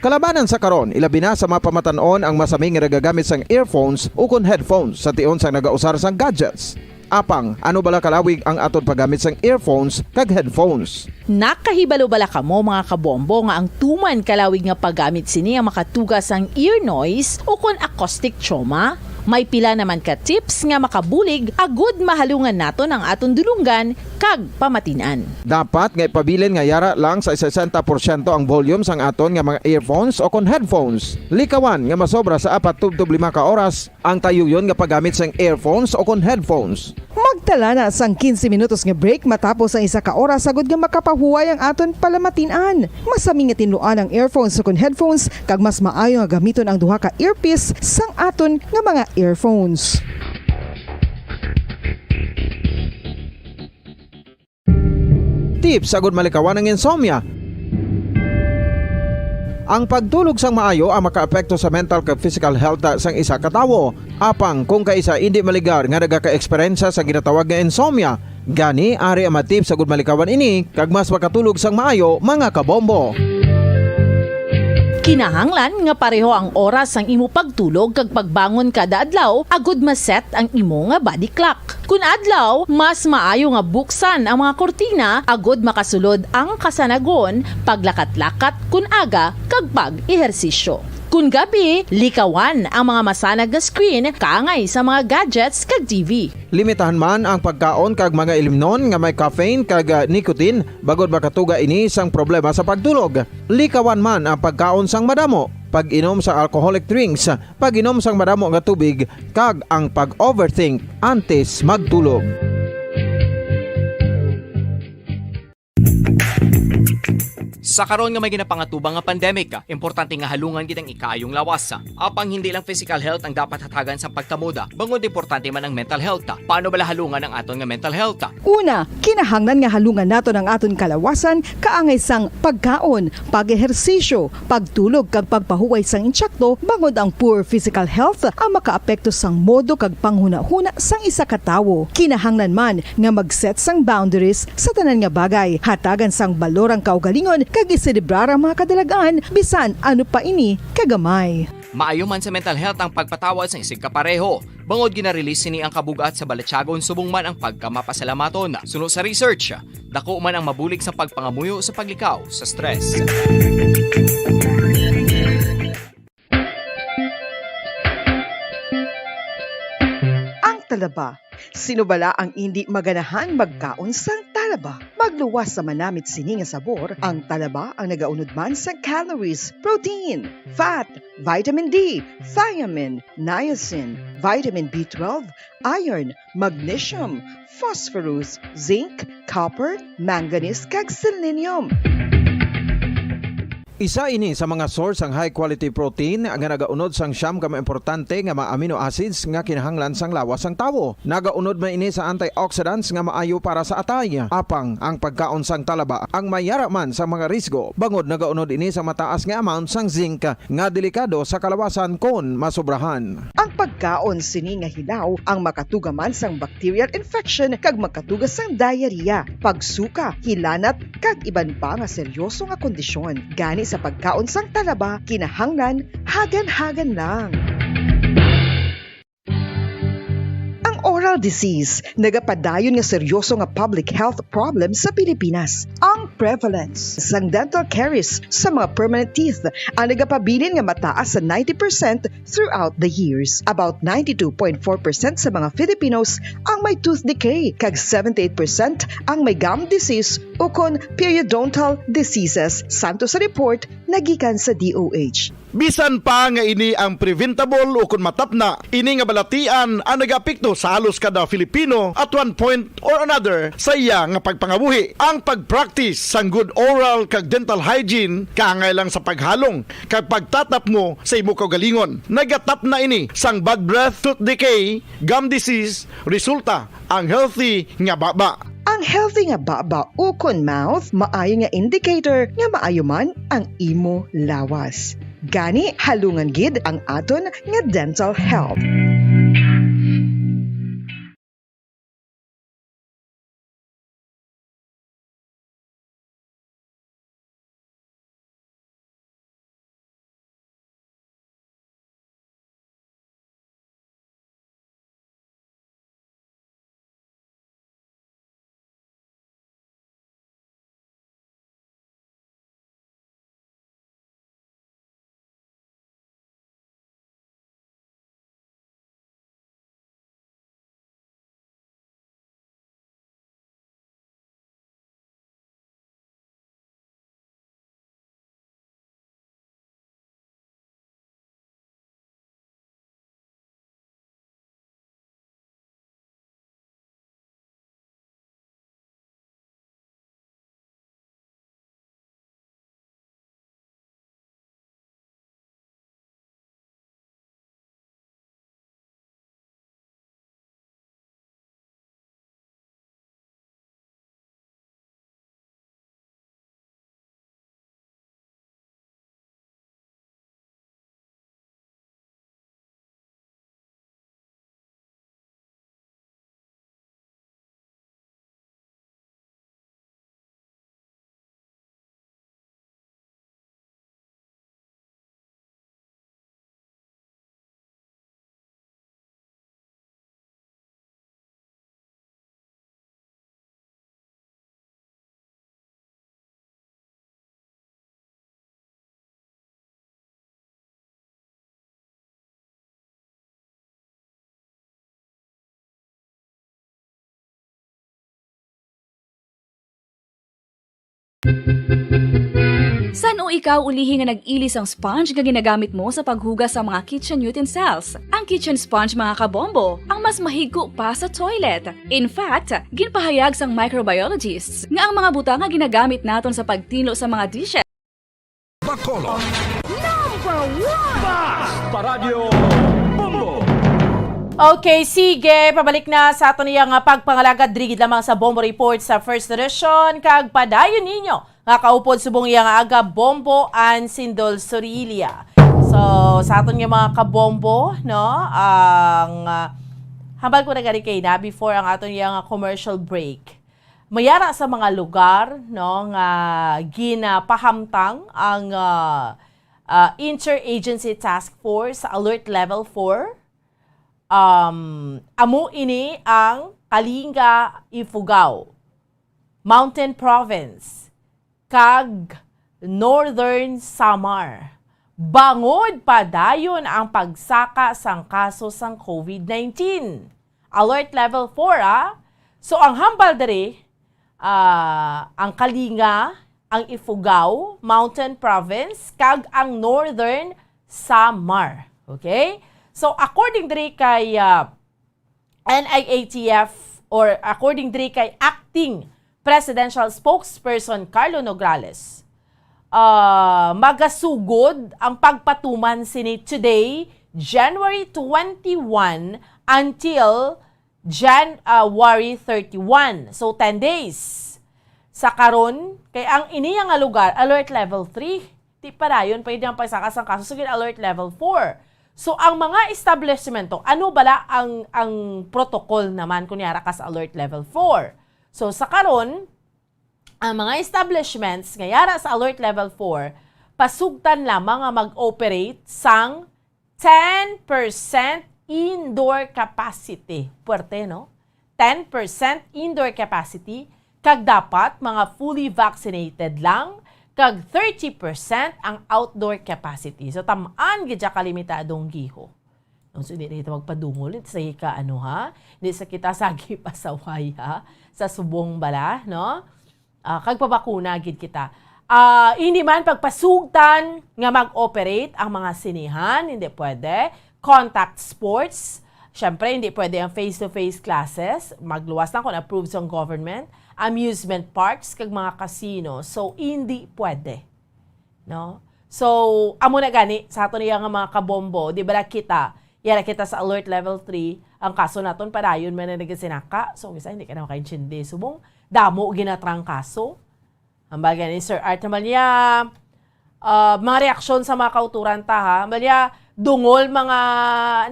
Kalabanan sa karon, ilabi na sa mapamatanon ang masaming nga nagagamit sang earphones o kon headphones sa tion sang nagausar sang gadgets. Apang, ano bala kalawig ang aton paggamit sang earphones kag headphones? Nakahibalo bala kamo mga kabombo nga ang tuman kalawig nga paggamit sini ang makatugas ang ear noise o kon acoustic trauma? May pila naman ka tips nga makabulig agud mahalungan naton ang aton dulunggan kag pamatinan. Dapat nga ipabilin nga yara lang sa 60% ang volume sang aton nga mga earphones o kon headphones. Likawan nga masobra sa 4 to 5 ka oras ang tayuyon nga paggamit sang earphones o kon headphones. Magtala na sang 15 minutos nga break matapos ang 1 ka oras sagod nga makapahuway ang aton palamatinan. Masami nga tinluan ang earphones o kon headphones kag mas maayo nga gamiton ang duha ka earpiece sang aton nga mga earphones. Tips sagud malikawan ang insomnia. Ang pagtulog sang maayo ang makaapekto sa mental kag physical health sang isa ka tawo. Apang kung kaisa hindi maligar nga nagaka-eksperyensya sa ginatawag nga insomnia, gani ari ang matip sagud malikawan ini kag mas makatulog sang maayo mga kabombo. Kinahanglan nga pareho ang oras ang imo pagtulog kag pagbangon kada adlaw agud maset ang imo nga body clock. Kun adlaw, mas maayo nga buksan ang mga kortina agud makasulod ang kasanagon, paglakat-lakat kun aga kag pag-ehersisyo. Kun gabi, likawan ang mga masanag nga screen kaangay sa mga gadgets kag TV. Limitahan man ang pagkaon kag mga ilimnon nga may caffeine kag nicotine bagod makatuga ini sang problema sa pagtulog. Likawan man ang pagkaon sang madamo, pag-inom sa alcoholic drinks, pag-inom sang madamo nga tubig kag ang pag-overthink antes magtulog. Sa karon nga may ginapangatubang nga pandemic, importante nga halungan kitang ikayong lawas. Apang hindi lang physical health ang dapat hatagan sa pagkamuda, bangod importante man ang mental health. Paano bala halungan ang aton nga mental health? Una, kinahanglan nga halungan naton ang aton kalawasan kaangay sang pagkaon, pag-ehersisyo, pagtulog kag pagpahuway sang insyakto bangod ang poor physical health ang makaapekto sang modo kag panghuna-huna sang isa ka tawo. Kinahanglan man nga mag-set sang boundaries sa tanan nga bagay, hatagan sang balorang kaugalingon kag iselebrar ang mga kadalagaan bisan ano pa ini kagamay. Maayo man sa mental health ang pagpatawad sa isig kapareho. Bangod ginarelease sini ang kabugat sa Balatyagon subong man ang pagkamapasalamaton. Sunod sa research, dako man ang mabulig sa pagpangamuyo sa paglikaw sa stress. Ang talaba. Sino bala ang hindi maganahan magkaon sang talaba? Magluwas sa manamit sini nga sabor, ang talaba ang nagaunod man sa calories, protein, fat, vitamin D, thiamine, niacin, vitamin B12, iron, magnesium, phosphorus, zinc, copper, manganese kag selenium. Isa ini sa mga source ang high quality protein nga nagaunod sang siyam ka importante nga mga amino acids nga kinahanglan sang lawas sang tawo. Nagaunod man ini sa antioxidants nga maayo para sa atay. Apang ang pagkaon sang talaba ang mayara man sa mga risgo. Bangod nagaunod ini sa mataas nga amount sang zinc nga delikado sa kalawasan kon masobrahan. Ang pagkaon sini nga hilaw ang makatuga man sang bacterial infection kag makatuga sang diarrhea, pagsuka, hilanat kag iban pa nga seryoso nga kondisyon. Gani sa pagkaon sang talaba, kinahanglan hagan-hagan lang. Ang oral oral disease nagapadayon nga seryoso nga public health problem sa Pilipinas. Ang prevalence sang dental caries sa mga permanent teeth ang nagapabilin nga mataas sa 90% throughout the years. About 92.4% sa mga Filipinos ang may tooth decay, kag 78% ang may gum disease o kon periodontal diseases, santo sa report nagikan sa DOH. Bisan pa nga ini ang preventable o kung matapna, ini nga balatian ang nagapikto sa halos kada Filipino at one point or another sa iya nga pagpangabuhi. Ang pag-practice sang good oral kag dental hygiene kaangay lang sa paghalong kag pagtatap mo sa imo kaugalingon. Nagatap na ini sang bad breath, tooth decay, gum disease, resulta ang healthy nga baba. Ang healthy nga baba o kon mouth maayo nga indicator nga maayo man ang imo lawas. Gani halungan gid ang aton nga dental health. San o ikaw ulihi nga nag-ilis ang sponge nga ginagamit mo sa paghugas sa mga kitchen utensils? Ang kitchen sponge mga kabombo, ang mas mahigko pa sa toilet. In fact, ginpahayag sang microbiologists nga ang mga butang nga ginagamit naton sa pagtinlo sa mga dishes. Bacolod. Number 1! Basta Radio Bombo! Okay, sige, pabalik na sa ato niya nga pagpangalagad drigid lamang sa Bombo Report sa First Edition. Kag padayon ninyo nga kaupod subong iya nga aga Bombo and Sindol Sorilia. So, sa aton nga mga kabombo, no, ang hambal ko na gani kay na before ang aton nga commercial break. Mayara sa mga lugar, no, nga ginapahamtang ang Interagency Task Force sa Alert Level 4. Amo ini ang Kalinga, Ifugao, Mountain Province, kag Northern Samar. Bangod pa dayon ang pagsaka sang kaso sang COVID-19. Alert level 4 So ang hambal dere, ang Kalinga, ang Ifugao, Mountain Province, kag ang Northern Samar. Okay? So according dere kay NIATF or according dere kay Acting Presidential Spokesperson Carlo Nograles, magasugod ang pagpatuman sini today, January 21 until January 31. So 10 days. Sa karon kay ang iniya nga lugar alert level 3. Di para yun pwede ang pagsakas ang kaso sige alert level 4. So ang mga establishmento, ano bala ang protocol naman kunyara ka sa alert level 4? So sa karon, ang mga establishments ngayara sa alert level 4, pasugtan lamang nga mag-operate sang 10% indoor capacity. Puwerte, no? 10% indoor capacity, kag dapat mga fully vaccinated lang, kag 30% ang outdoor capacity. So, tamaan gidya kalimitadong giho. So, hindi na ito magpadungol. Hindi sa ika, Hindi sa kita sagi pasaway, sa subong bala, no? Kag pabakuna gid kita. Hindi man pagpasugtan nga mag-operate ang mga sinihan, hindi pwede. Contact sports, syempre hindi pwede ang face-to-face classes, magluwas lang kung approved sa government. Amusement parks, kag mga casino, so hindi pwede. No? So, amo na gani, sa ato niya nga mga kabombo, di ba kita sa alert level 3, ang kaso naton padayon man na nagasinaka, so isa hindi ka na makaintindi. Subong, damo ginatrang kaso. Ang bagay ni Sir Art naman niya, mga reaksyon sa mga kauturan niya, dungol mga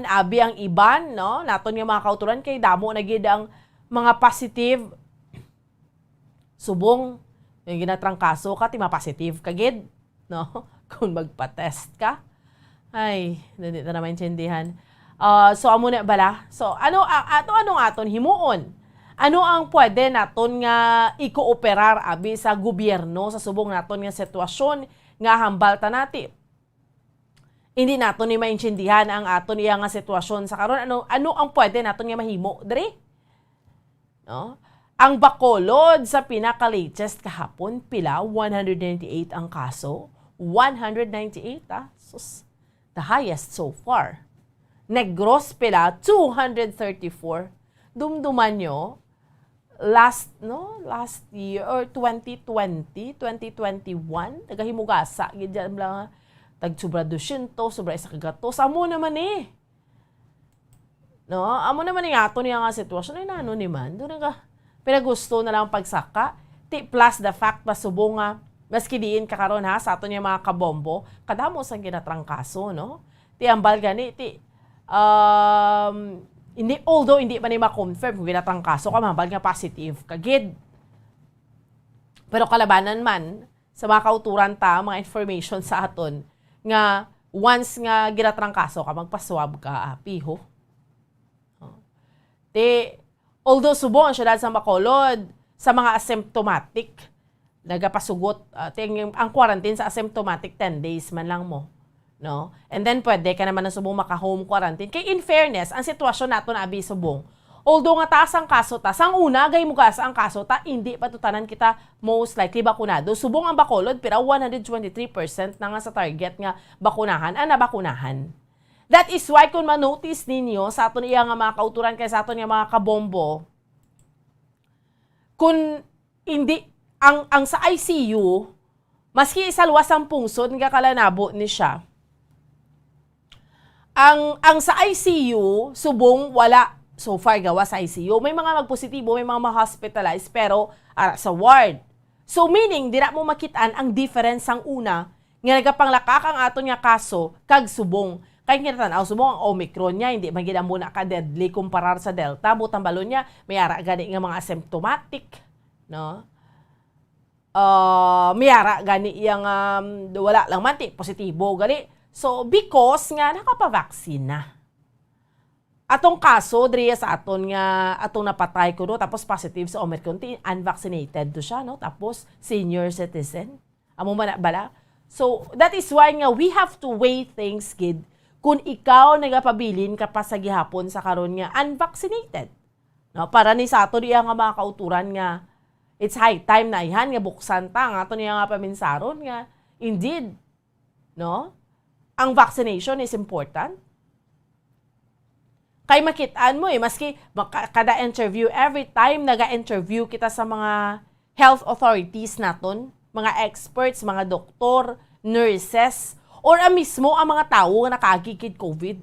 naabi ang iban, no? Naton nga mga kauturan, kay damo na gid ang mga positive. Subong, yung ginatrang kaso ka, positive ka gid, no? Kung magpa-test ka. Ay, hindi na maintindihan. So, amo na bala? So, anong aton himuon? Ano ang pwede naton nga ikooperar abi sa gobyerno sa subong naton nga sitwasyon nga hambalta nati? Hindi naton ni maintindihan ang aton iya nga sitwasyon sa karon. Ano ang pwede naton nga mahimo diri? No? Ang Bacolod sa pinaka-latest kahapon pila 198 ang kaso. 198 Sus, the highest so far. Negros pila 234. Dumduman nyo, last year or 2020, 2021, nagahimugasa gid lang tag sobra 200, sobra isa kagato. Amo naman No, amo naman ni ato niya nga sitwasyon ay nano ni man. Do nga pinagusto na lang pagsaka. Plus the fact pasubong nga maski diin kakaron sa ato niya mga kabombo, kadamo sang ginatrangkaso, no? Ti ambal gani although hindi pa ni ma-confirm kung ginatang kaso ka, mabal nga positive kagid. Pero kalabanan man, sa mga kauturan mga information sa aton, nga once nga ginatang kaso ka, magpaswab ka, piho. Although subong ang syudad sa Bacolod, sa mga asymptomatic, nagapasugot, ang quarantine sa asymptomatic 10 days man lang mo. No? And then pwede ka naman na subong maka-home quarantine. Kay in fairness, ang sitwasyon nato na abi subong. Although nga taas ang kaso sang una gay mugas ang kaso hindi pa tutanan kita most likely bakunado. Subong ang Bacolod pero 123% na nga sa target nga bakunahan ang nabakunahan. That is why kung ma-notice ninyo sa aton iya nga mga kauturan kay sa aton nga mga kabombo, kung hindi ang sa ICU maski isa luwas ang pungsod nga kalanabo ni siya. Ang sa ICU, subong wala so far gawa sa ICU. May mga magpositibo, may mga ma-hospitalize, pero sa ward. So meaning, dira mo makitaan ang difference ang una, nga nagapanglakak ang aton nga kaso, kag subong. Kaya kinatanaw, subong ang Omicron niya, hindi magiging muna ka-deadly kumparar sa Delta. Butang balon niya, may ara gani nga mga asymptomatic. No? May ara gani yung wala lang man, positibo gani. So, because nga nakapavaksin na. Atong kaso, Drea, sa aton nga, atong napatay ko, no? Tapos positive sa Omicron, unvaccinated do siya, no? Tapos senior citizen. Amo man bala? So, that is why nga we have to weigh things, kid. Kung ikaw nagapabilin ka pa sa gihapon sa karon nga unvaccinated. No? Para ni sa ato diya nga mga kauturan nga, it's high time na ihan nga buksan ta, nga ato niya nga paminsaron nga, indeed, no? Ang vaccination is important. Kay makitaan mo maski kada interview, every time naga-interview kita sa mga health authorities naton, mga experts, mga doktor, nurses, or mismo ang mga tao nga nakagigid COVID.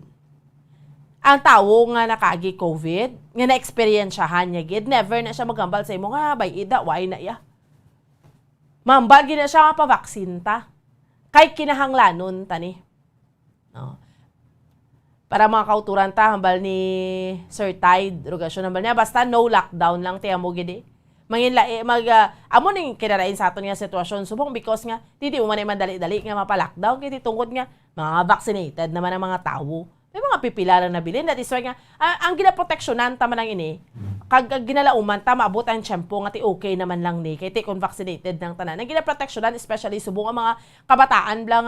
Ang tao nga nakagi COVID, nga na-experiensyahan niya gid, never na siya magambal sa imo nga, bay ida, why na iya. Mambal gid na siya nga pa-vaccine ta. Kay kinahanglanon tani. No. Para mga kauturan ta, hambal ni Sir Tide, rogasyon hambal niya, basta no lockdown lang, tiya mo gidi. Amo ning kinarain sa aton nga sitwasyon, subong because nga, hindi mo man dali-dali nga mapa-lockdown, kaya tungkod nga, mga vaccinated naman ang mga tao. May mga pipila lang nabilin. That is why nga, ang ginaproteksyonan tama lang ini, kag ginalauman, tama abot ang tiyempo nga ti okay naman lang ni, kay ti kung vaccinated ng tanan. Ang ginaproteksyonan, especially subong ang mga kabataan lang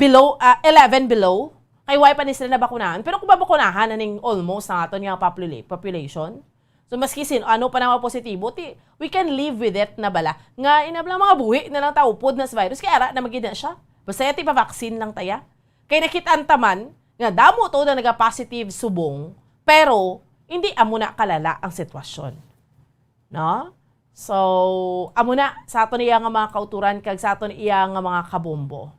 below, 11 below, kay why pa ni sila nabakunahan. Pero kung babakunahan, aning almost ang aton nga population, so maski ano pa na mga positibo, we can live with it na bala. Nga inablang mga buhi na lang taupod na sa virus, kaya ara na magina siya. Basta ti pa-vaccine lang taya. Kaya nakitaan taman, nga damo to na nag-positive subong, pero hindi amo na kalala ang sitwasyon. No? So, amo na sa aton iya nga mga kauturan, kag sa aton iya nga mga kabombo.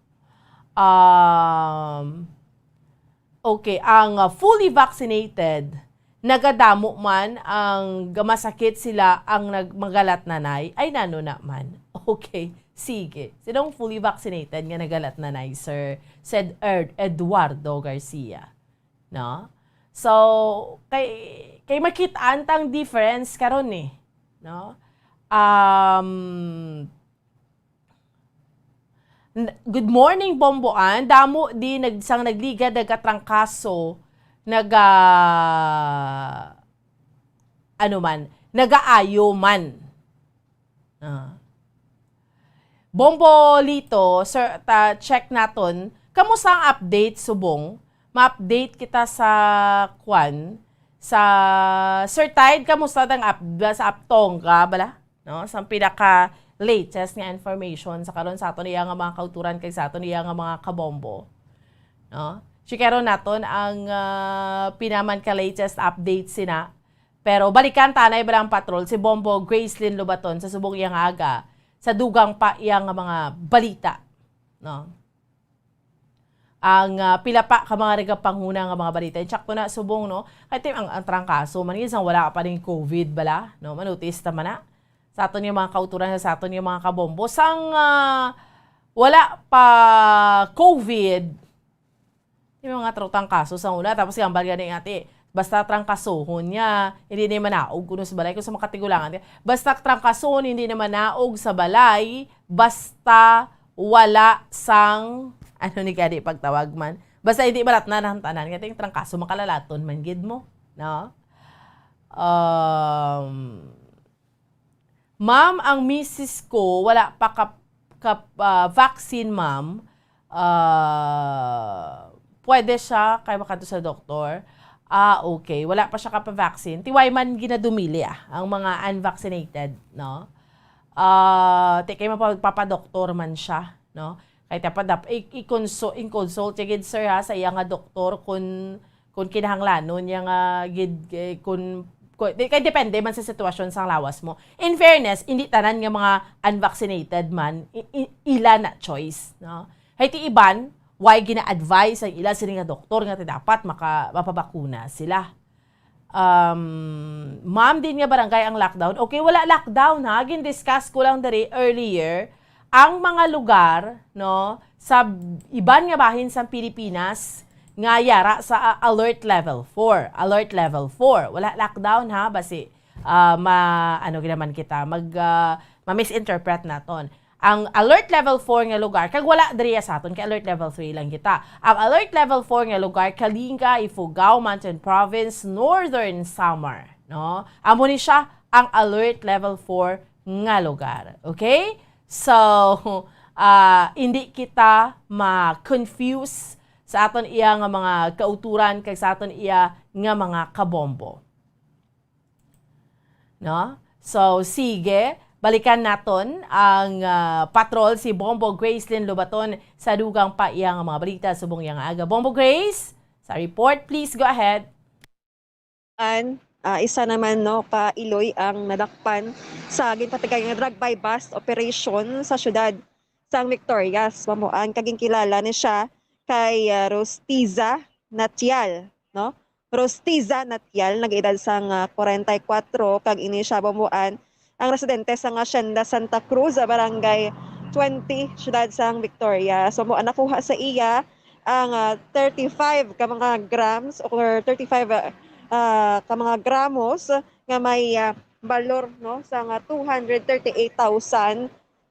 Okay, ang fully vaccinated, nagadamo man ang masakit sila ang nagmagalat nanay, ay nano na man. Okay, sige. Sinong fully vaccinated nga nagalat nanay, sir? Said Eduardo Garcia. No? So, kay makitaan tang difference karon eh. No? Good morning, Bomboan. Damo di nagliga nagatrangkaso, nagaayo man. Bombo Lito, sir, check naton. Kamusta ang update, subong? Ma-update kita sa sa Sir Tide, kamusta ang sa Aptong ka, bala? No? Sa pinaka latest nga information sa karon sa aton iya nga mga kauturan kay sa aton iya nga mga kabombo. No? Sikero naton ang pinaman ka latest update sina. Pero balikan tanay balang patrol si Bombo Gracelyn Lubaton sa subong iyang aga sa dugang pa iyang mga balita. No? Ang pila pa ka mga regapanghuna nga mga balita. Tsakto na subong, no? Kahit ang trangkaso, manisang wala ka pa rin COVID, bala? No? Manutis naman na. Sa aton yung mga kauturan, sa aton yung mga kabombo. Sang wala pa COVID, yung mga trangkaso sa una, tapos yung balga ng ate, basta trangkasohon niya, hindi naman naog kuno sa balay. Kung sa makatigulangan, basta trangkasohon, hindi naman naog sa balay, basta wala sang ni kadi pagtawag man. Basta hindi balat na ng tanan. Kaya yung trangkaso makalalaton man gid mo. No? Ma'am, ang misis ko, wala pa vaccine, ma'am. Pwede siya, kaya makato sa doktor. Okay. Wala pa siya kapa-vaccine. Tiway man ginadumili ang mga unvaccinated. No? Kaya mapapadoktor man siya. No? Kaya dapat i-consult gid sir ha sa iya nga doktor kung kinahanglanon niya nga gid kay depende man sa sitwasyon sang lawas mo. In fairness, hindi tanan nga mga unvaccinated man ila na choice, no? Hay ti iban why gina-advise ang ila sila nga doktor nga dapat mapabakuna sila. Ma'am din nga barangay ang lockdown. Okay, wala lockdown ha. Gin-discuss ko lang diri earlier ang mga lugar, no, sa iban nga bahin sa Pilipinas nga yara sa alert level 4. Alert level 4. Wala lockdown ha, basi ginaman kita ma-misinterpret naton. Ang alert level 4 nga lugar kag wala diriya sa aton kay alert level 3 lang kita. Ang alert level 4 nga lugar Kalinga, Ifugao, Mountain Province, Northern Samar, no? Amo ni siya ang alert level 4 nga lugar. Okay? So, hindi kita ma-confuse sa aton iya nga mga kauturan kay sa aton iya nga mga kabombo. No? So, sige, balikan naton ang patrol si Bombo Gracelyn Lubaton sa dugang pa iya nga mga balita subong yang aga. Bombo Grace, sa report, please go ahead. Isa naman ka Iloy ang nadakpan sa ginpatigay nga drug by bust operation sa syudad sang Victorias. Mamuan kaging kilala ni siya kay Rostiza Natial, no? Rostiza Natial nag-edad sang 44 kag ini siya mamuan ang residente sang Hacienda Santa Cruz sa barangay 20 syudad sang Victoria. So mamuan nakuha sa iya ang 35 ka mga grams or 35 ka mga gramos nga may balor, no, sa 238,000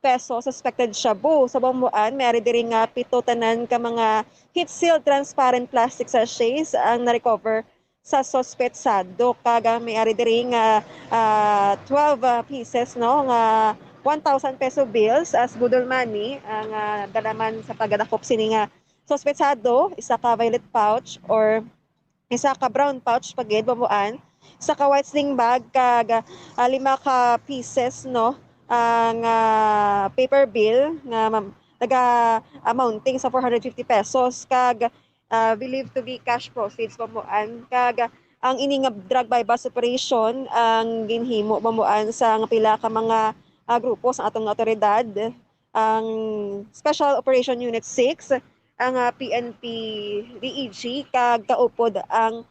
peso suspected shabu. Sa Bomboan, may diri nga 7 tanan ka mga heat-sealed transparent plastic sachets ang na-recover sa sospetsado. Kaga may diri nga 12 pieces no nga 1,000 peso bills as budol money ang dalaman sa pagdakop sini nga sospetsado, isa ka violet pouch or isa ka brown pouch pagid Bomboan, isa ka white sling bag kag 5 ka pieces no ang paper bill nga amounting sa 450 pesos kag believed to be cash proceeds Bomboan kag ang ini nga drug by bus operation ang ginhimo Bomboan sa pila ka mga grupo sa atong otoridad, ang Special Operation Unit 6, ang PNP DEG kag kaupod ang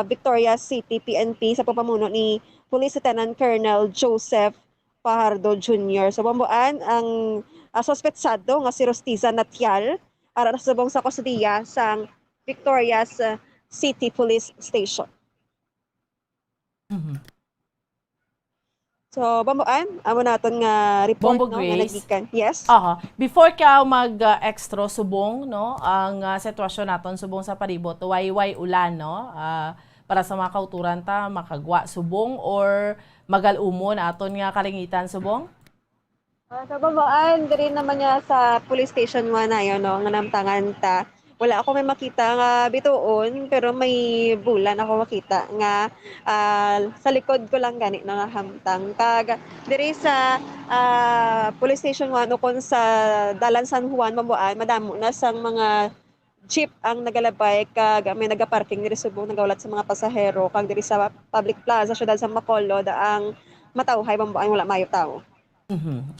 Victoria City PNP sa pamumuno ni Police Lieutenant Colonel Joseph Fajardo Jr. Sa Bomboan, ang sospetsado nga si Rostiza Natial ara subong sa kustudiya sa Victoria's City Police Station. So, Bomboan, amo naton nga report Bombo no nga Grace. nagikan. Yes. Before ka mag-extra subong no, ang sitwasyon naton subong sa palibot, wayway ulan no, para sa mga kauturan ta makagwa subong or magalumon aton nga kalingitan subong. Sa Bomboan, diri naman niya sa police station 1 na yun no, nga namtangan ta. Wala ako may makita nga bituon pero may bulan ako makita nga sa likod ko lang gani nga hamtang kag diri sa police station 1 ukon sa Dalan San Juan Bomboan madamo na sang mga jeep ang nagalabay kag may nagaparking diri subong nagawlat sa mga pasahero kag diri sa public plaza syudad sa Bacolod ang matawhay Bomboan wala mayo tawo.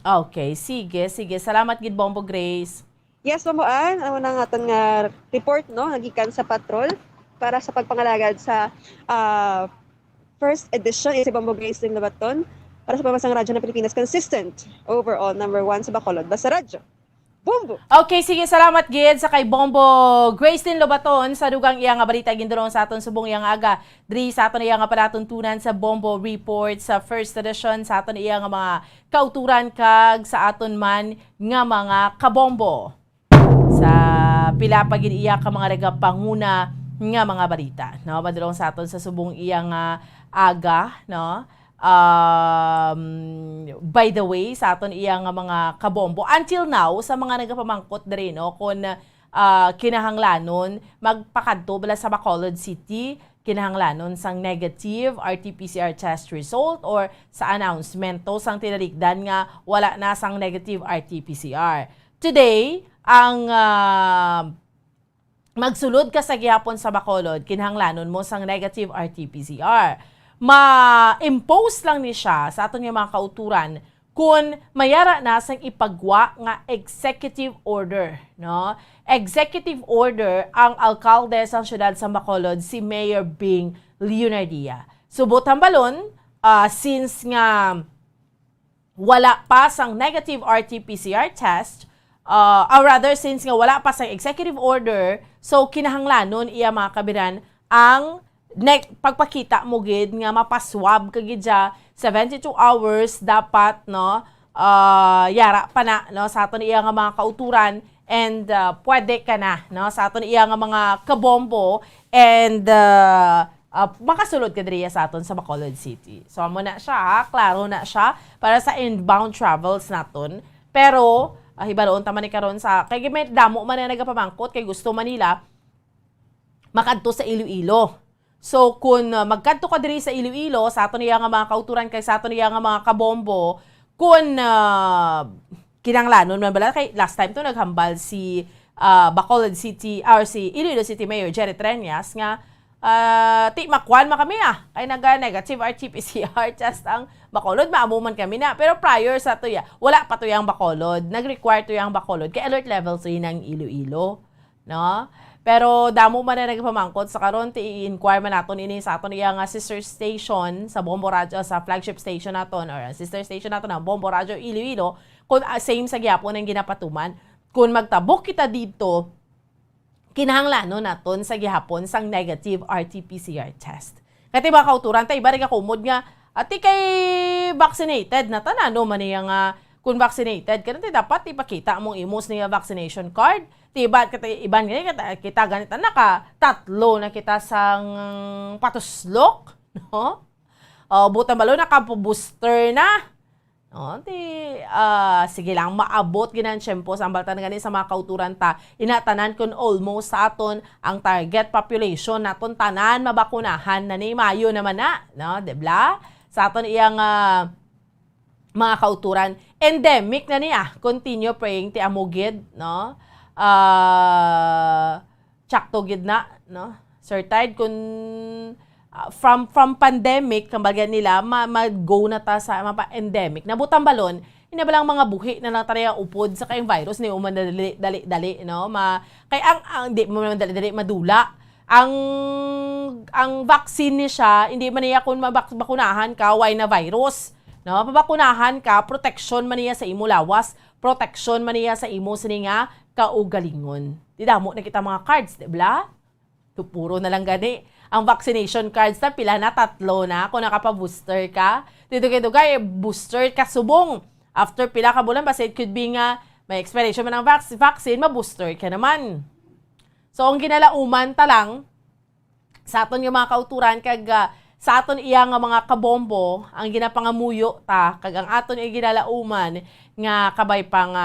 Okay, sige. Salamat gid Bombo Grace. Yes, Bomboan, ano na nga aton nga report no, nagikan sa patrol para sa pagpangalagad sa first edition si Bombo Grace ng Labaton para sa pambansang radyo ng Pilipinas consistent overall number 1 sa Bacolod basta radyo. Bombo. Okay, sige, salamat gid sa kay Bombo Grace din Lobaton sa dugang iya nga balita gindulong sa aton subong iyang aga. Diri sa aton iya nga palatuntunan sa Bombo Report sa first edition sa aton iya nga mga kauturan kag sa aton man nga mga kabombo. Sa pila pa gid iya ka mga regapanguna nga mga balita no padulong sa aton sa subong iya nga aga no by the way sa aton iya nga mga kabombo until now sa mga nagapamangkot diri no kun kinahanglanon magpakadto bala sa Bacolod City kinahanglanon sang negative RT-PCR test result or sa announcemento sang tinalikdan nga wala na sang negative RT-PCR. Today ang magsulod ka sa gihapon sa Bacolod, kinahanglanon mo sang negative RT-PCR. Ma-impose lang ni siya sa aton nga mga kauturan kung mayara na sang ipagwa nga executive order. No? Executive order ang alkalde sa syudad sa Bacolod, si Mayor Bing Leonardia. Subot ang balon, since nga wala pa sang negative RT-PCR test, or rather, since nga wala pa sa executive order, so kinahanglanon iya mga kabiran ang pagpakita mo gid nga mapaswab kagid ja 72 hours dapat no yara pa na no sa aton iya nga mga kauturan and pwede ka na no sa aton iya nga mga kabombo and makasulod ka diri sa aton sa Bacolod City. So amo na siya, klaro na siya para sa inbound travels naton. Pero hibaloon ta man ni karon sa kay may damo man na nagapamangkot kay gusto man nila makadto sa Iloilo. So kung magkadto ka diri sa Iloilo sa aton iya nga mga kauturan kay sa aton iya nga mga kabombo kung kinanglanon man bala kay last time to naghambal si Bacolod City or si Iloilo City Mayor Jerry Treñas nga ti makwan kami kay negative RT-PCR test ang Bacolod maamuman kami na pero prior sa tuya wala pa tuyang Bacolod nag-require tuyang Bacolod kay alert level 3 ng Iloilo no pero damo man na nagpamangkot sa karon ti i-inquire man naton ini sa aton iya nga sister station sa Bombo Radio sa flagship station naton or sister station naton ang Bombo Radio Iloilo kung same sa gyapon ang ginapatuman kung magtabok kita dito kinahanglanon naton sa gihapon sang negative RT-PCR test. Kati ba kauturan tay bari ka kumod nga ati kay vaccinated na tanano man iya nga kung vaccinated ka, dapat ipakita mong imos niya vaccination card. Iban kita ganito naka-tatlo na kita sang patuslok, no? Butang balo naka-booster na. Sige lang, maabot ginan tiyempo sa ambaltan gani sa mga kauturan ta. Inatanan kun almost sa aton ang target population naton tanan mabakunahan na ni Mayo naman na, no? Debla? Sa aton iyang mga kauturan endemic na niya. Continue praying ti amugid, no? Tsakto gid na, no? Certified kun from pandemic kambaga nila mag-go na ta sa endemic nabutang balon inabalang mga buhi na lang taraya upod sa kayong virus ni uman dali no kay ang di mo naman dali madula ang vaccine ni siya hindi man niya kun mabakunahan ka why na virus no pabakunahan ka protection man niya sa imo lawas protection man niya sa imo sini nga kaugalingon di damo na kita mga cards di ba puro na lang gani ang vaccination cards na pila na 3 na kung nakapa-booster ka. Dito-dugay, booster ka subong. After pila ka bulan, basta it could be nga may expiration man ang vaccine, ma-booster ka naman. So, ang ginalauman ta lang, sa aton yung mga kauturan, kag sa aton iya nga mga kabombo, ang ginapangamuyo ta, kag ang aton yung ginalauman, nga kabay pang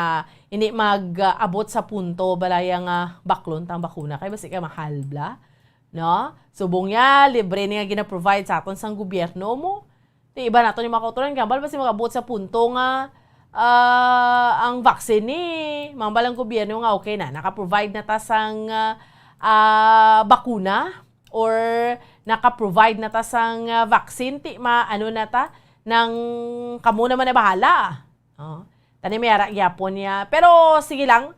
hindi mag-abot sa punto, balaya nga baklon tang bakuna. Kaya basta ka mahal, bla? No? Subong niya, libre niya gina-provide sa aton sang gobyerno mo. Di iba nato ni mga kauturan, gambal basta mag-abot sa punto nga ang vaccine ni mambalang gobyerno nga okay na, naka-provide na ta sang bakuna or naka-provide na ta sang vaccine, ti ano na ta, nang kamo naman na bahala. Tani may ara gyapon niya. Pero sige lang,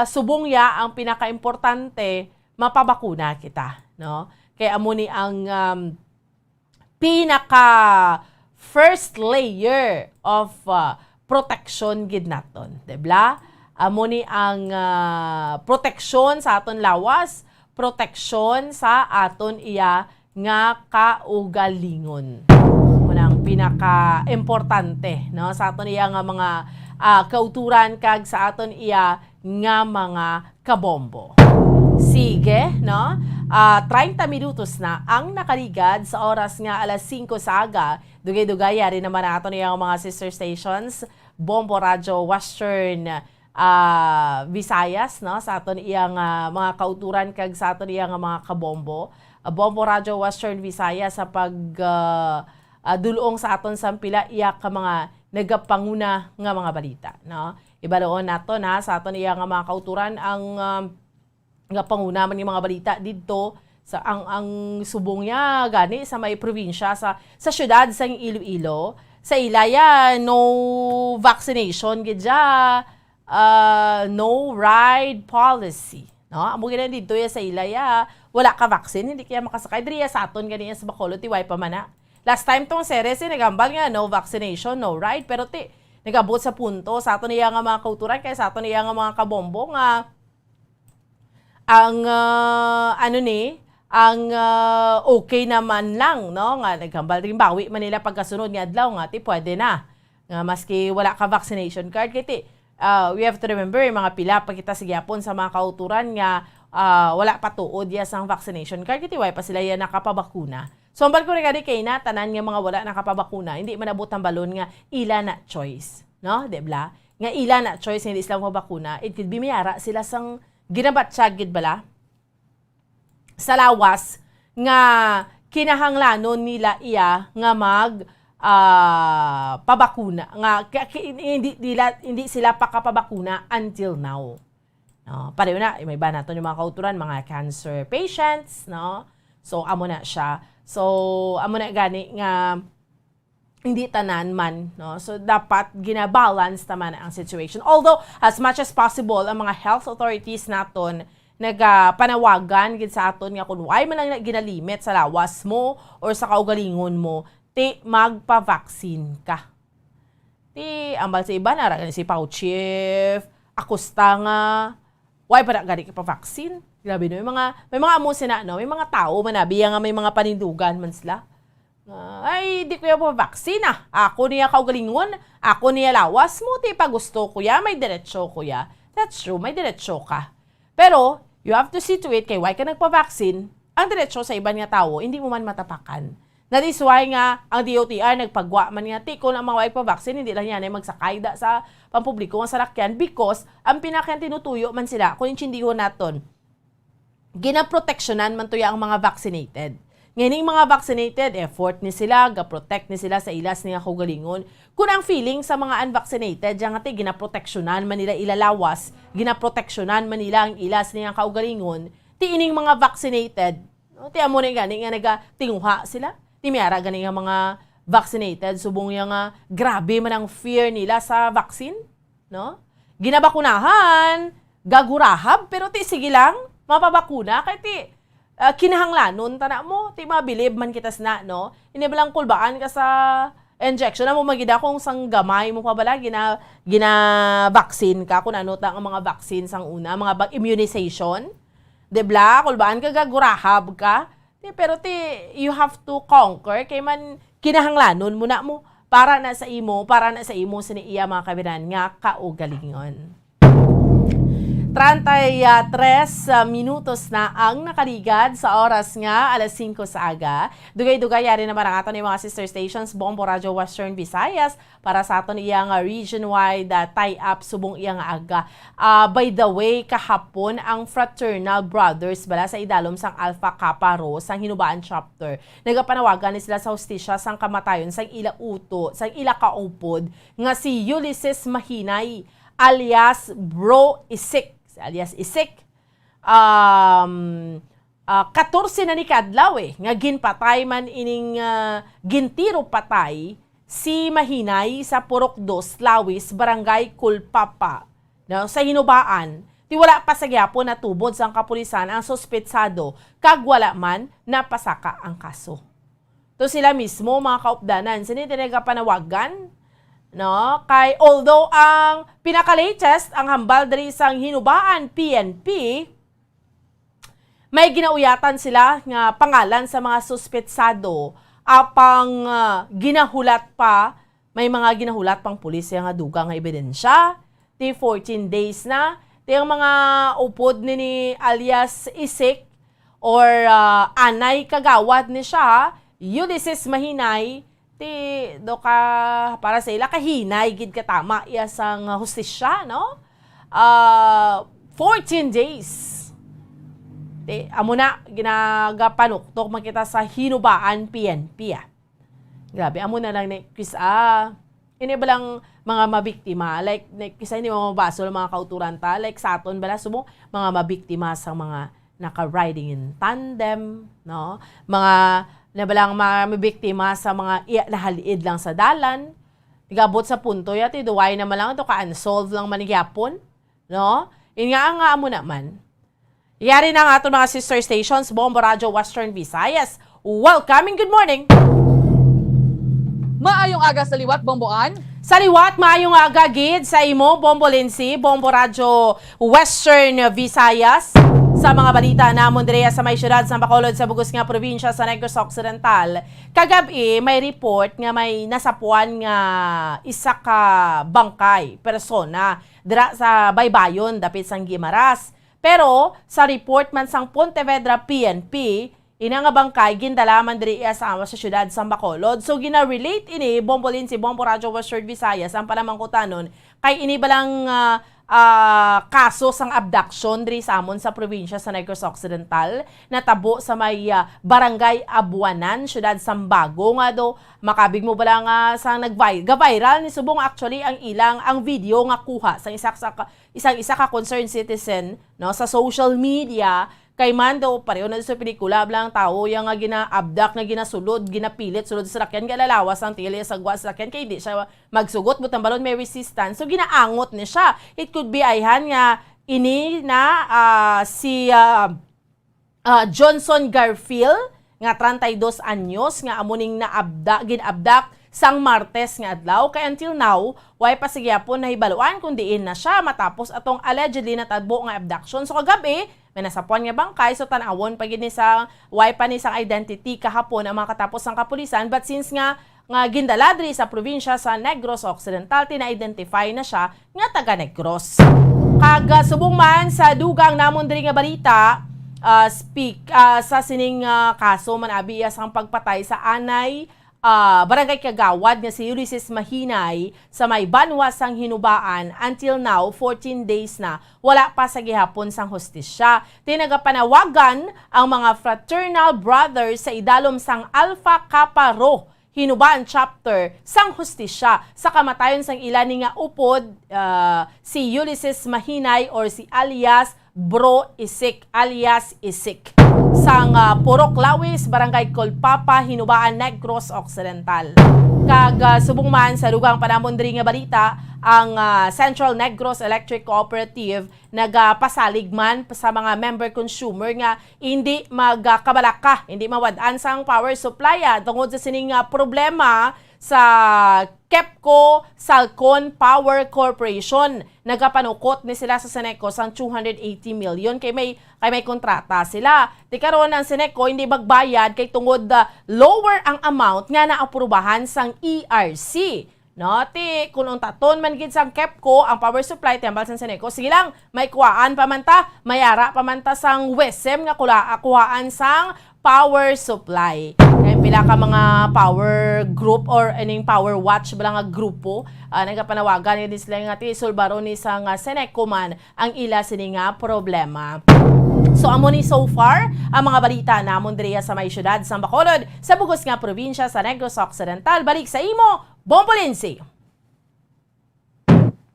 subong ya ang pinaka-importante, mapabakuna kita, no? Kaya amo ni ang pinaka first layer of protection gid naton, debla? Amo ni ang protection sa aton lawas, protection sa aton iya nga kaugalingon. Unang pinaka importante, no? Sa aton iya nga mga kauturan kag sa aton iya nga mga kabombo. Sige, no? 30 minutos na ang nakaligad sa oras nga alas 5 sa aga. Dugay-dugay rin naman nato niyang mga sister stations, Bombo Radio Western Visayas, no? Sa aton iyang mga kauturan kag sa aton iyang mga kabombo. Bombo Radio Western Visayas sa pag dulong sa aton sampila iyak ka mga nagapanguna nga mga balita, no? Ibaloon nato na sa aton iyang mga kauturan ang nga panguna man yung mga balita dito sa ang subong niya gani sa may probinsya sa syudad sa Iloilo sa Ilaya no vaccination gidya no ride policy, no? Amo gina dito ya sa Ilaya wala ka vaccine hindi kaya makasakay diriya sa aton ganiya sa Bacolod ti way pa man na. Last time tong series nagambal nga no vaccination no ride pero ti nagabot sa punto sa aton iya nga mga kauturan kaya sa aton iya nga mga kabombo nga ang okay naman lang, no? Nga naghambal rin bawi man nila pagkasunod nga adlaw nga ti pwede na. Nga maski wala ka vaccination card kiti. We have to remember mga pila pagkita sa gyapon sa mga kauturan nga wala pa tuod ya sang vaccination card kiti way pa sila yan nakapabakuna. So ambal ko rin kay na tanan nga mga wala nakapabakuna, hindi man abot ang balon nga ila na choice, no? Debla? Nga ila na choice hindi sila mabakuna, it could be mayara sila sang ginabatsyagid bala sa lawas nga kinahanglanon nila iya nga mag pabakuna nga hindi sila pakapabakuna until now, no? Pareho na may iba nato yung mga kauturan mga cancer patients, no? So amo na siya, so amo na gani nga hindi tanan man, no? So dapat gina-balance naman ang situation. Although as much as possible ang mga health authorities naton nagpanawagan gid sa aton nga kun why man lang ginalimit sa lawas mo or sa kaugalingon mo, ti magpa-vaccine ka. Ti ambal sa iba na si Fauci, Acosta nga why pa na gani ka pa vaccine? Grabe no, may mga amo sina, no? May mga tao manabi nga may mga panindugan man sila. Ay, di ko ya po vaksina. Ako niya kaugalingon, ako niya lawas mo, ti pa gusto ko ya, may diretsyo ko ya. That's true, may diretsyo ka. Pero, you have to see to it, kay why ka nagpa-vaccine, ang diretsyo sa iban nga tao, hindi mo man matapakan. That is why nga, ang DOTR nagpagwa man nga, kung ang mga why pa-vaccine, hindi lang yan ay magsakay sa pampubliko ng sarakyan because ang pinakyan tinutuyo man sila, kung intindihin natin, ginaproteksyonan man to ang mga vaccinated. Ngayon mga vaccinated, effort ni sila, ga-protect ni sila sa ilas niya kaugalingon. Kung ang feeling sa mga unvaccinated, yang ati ginaproteksyonan man nila ilalawas, ginaproteksyonan man nila ang ilas niya kaugalingon, ti ining mga vaccinated, no, ti amo ni gani nga nagatinguha sila, ti miara gani nga mga vaccinated, subong yang grabe man ang fear nila sa vaccine, no? Ginabakunahan, gagurahab, pero ti sige lang, mapabakuna, kaya ti kinahanglanon tana mo ti mabilib man kitas na no ini balang kulbaan ka sa injection na mo magida kung sang gamay mo pa bala gina vaccine ka kun ano ta ang mga vaccine sang una mga immunization de bla kulbaan ka gagurahab ka pero you have to conquer kay man kinahanglanon mo na mo para na sa imo sini iya mga kabiran nga kaugalingon. 33 minutos na ang nakaligad sa oras nga, alas 5 sa aga. Dugay-dugay yari naman ang aton yung mga sister stations, Bombo Radio Western Visayas, para sa aton iyang region-wide tie-up, subong iyang aga. By the way, kahapon, ang Fraternal Brothers, bala sa idalom sang Alpha Kappa Rho, sang Hinubaan Chapter, nagapanawagan ni sila sa hostisya sang kamatayon, sang ila uto, sang ila kaupod, nga si Ulysses Mahinay, alias Bro Isik, 14 na ni kadlaw nga ginpatay man ining gintiro patay si Mahinay sa Purok 2, Lawis, Barangay Kulpapa. No, sa Hinubaan, ti wala pa sa gyapon na tubod sang kapulisan ang suspetsado kag wala man napasaka ang kaso. To sila mismo mga kaupdanan, sini panawagan no, kay although ang pinaka-latest ang hambal diri sang Hinubaan PNP, may ginauyatan sila nga pangalan sa mga suspetsado apang ginahulat pa, may mga ginahulat pang pulis nga dugang nga ebidensya. Ti 14 days na ti ang mga upod ni alias Isik or Anay Kagawad ni siya, Ulysses Mahinay, ti do ka para sa ila kahinay gid ka tama iya sang hustisya no 14 days ti amo na ginagapanuktok makita sa Hinubaan PNP grabe amo na lang ni ini balang mga mabiktima like kisa hindi mo mabasol mga kauturan ta like sa aton bala sumo mga mabiktima sa mga naka-riding in tandem no mga na balang mabiktima sa mga nahaliid lang sa dalan. Nagabot sa punto yati, duway naman lang ito, ka-unsolved lang manigyapon. No? Yun nga amo naman. Yari na nga ito mga sister stations, Bombo Radio Western Visayas. Welcome and good morning! Maayong aga sa liwat, Bomboan. Sa liwat, maayong aga, gid, sa imo, Bombo Lindsay, Bombo Radio Western Visayas. Sa mga balita namon direya sa may syudad sa Bacolod sa Bugos nga probinsya sa Negros Occidental, kagabi may report nga may nasapuan nga isa ka bangkay persona dira sa Baybayon dapit sang Guimaras. Pero sa report man sang Pontevedra PNP, ina nga bangkay gindalaman direya sa syudad sa Bacolod. So gina-relate ini Bombolin si Bombo Radio Western Visayas ang palamangkutanon kay ini balang kaso sang abduction diri sa amon sa probinsya sa Negros Occidental natabo sa may Barangay Abuanan, syudad Sambago nga do makabig mo bala nga sa nag-viral ni subong actually ang video nga kuha sa isa ka concerned citizen no sa social media kay man daw pareho na sa pelikula blang tao yang nga gina-abduct nga ginasulod ginapilit sulod sa sakyan galalawas ang tili sa gwa sa sakyan kay di siya magsugot butang balon may resistance so ginaangot ni siya. It could be ayhan nga ini na si Johnson Garfield nga 32 anyos nga amuning gin-abduct sang Martes nga adlaw kay until now way pasigyapon na hibaluan kun diin na siya matapos atong allegedly natadbo nga abduction. So kagabi may nasapuan nga bangkay, so tanawon pag ni sa way pa ni sang identity kahapon ang mga katapos ng kapulisan. But since nga gindala diri sa probinsya sa Negros Occidental, tina-identify na siya nga taga Negros. Kag subong man sa dugang namon diri nga balita, sa sining kaso man abi sang pagpatay sa anay barangay kagawad nga si Ulysses Mahinay sa may banwa sang hinubaan. Until now 14 days na wala pa sa gihapon sang hustisya. Tinagapanawagan ang mga fraternal brothers sa idalom sang Alpha Kappa Rho Hinubaan chapter sang hustisya sa kamatayon sang ilan nga upod si Ulysses Mahinay or si alias Bro Isik alias Isik sang Purok Lawis, Barangay Colpapa, Hinubaan, Negros Occidental. Kag subong man sa dugang panamon diri nga balita, ang Central Negros Electric Cooperative nagapasalig man sa mga member consumer nga hindi magkabalaka, hindi mawad-an sang power supply tungod sa sining problema sa KEPCO Salcon Power Corporation. Nagapanukot ni sila sa Seneco sang 280 million kay may kontrata sila. Di karon ang Seneco hindi magbayad kay tungod lower ang amount nga naaprubahan sang ERC. No, kung taton man gid sang KEPCO ang power supply tembal sang Seneco, sige lang, may kuhaan pamanta, mayara pamanta sang WESM nga kuhaan sang power supply. Kaya pila ka mga power group or aning power watch bala nga grupo nagapanawagan ni sila nga isolbaro ni sang Seneco man ang ila sini nga problema. So amo ni so far ang mga balita namon diri sa may syudad sa Bacolod sa bugos nga probinsya sa Negros Occidental. Balik sa imo, Bombo Lindsay.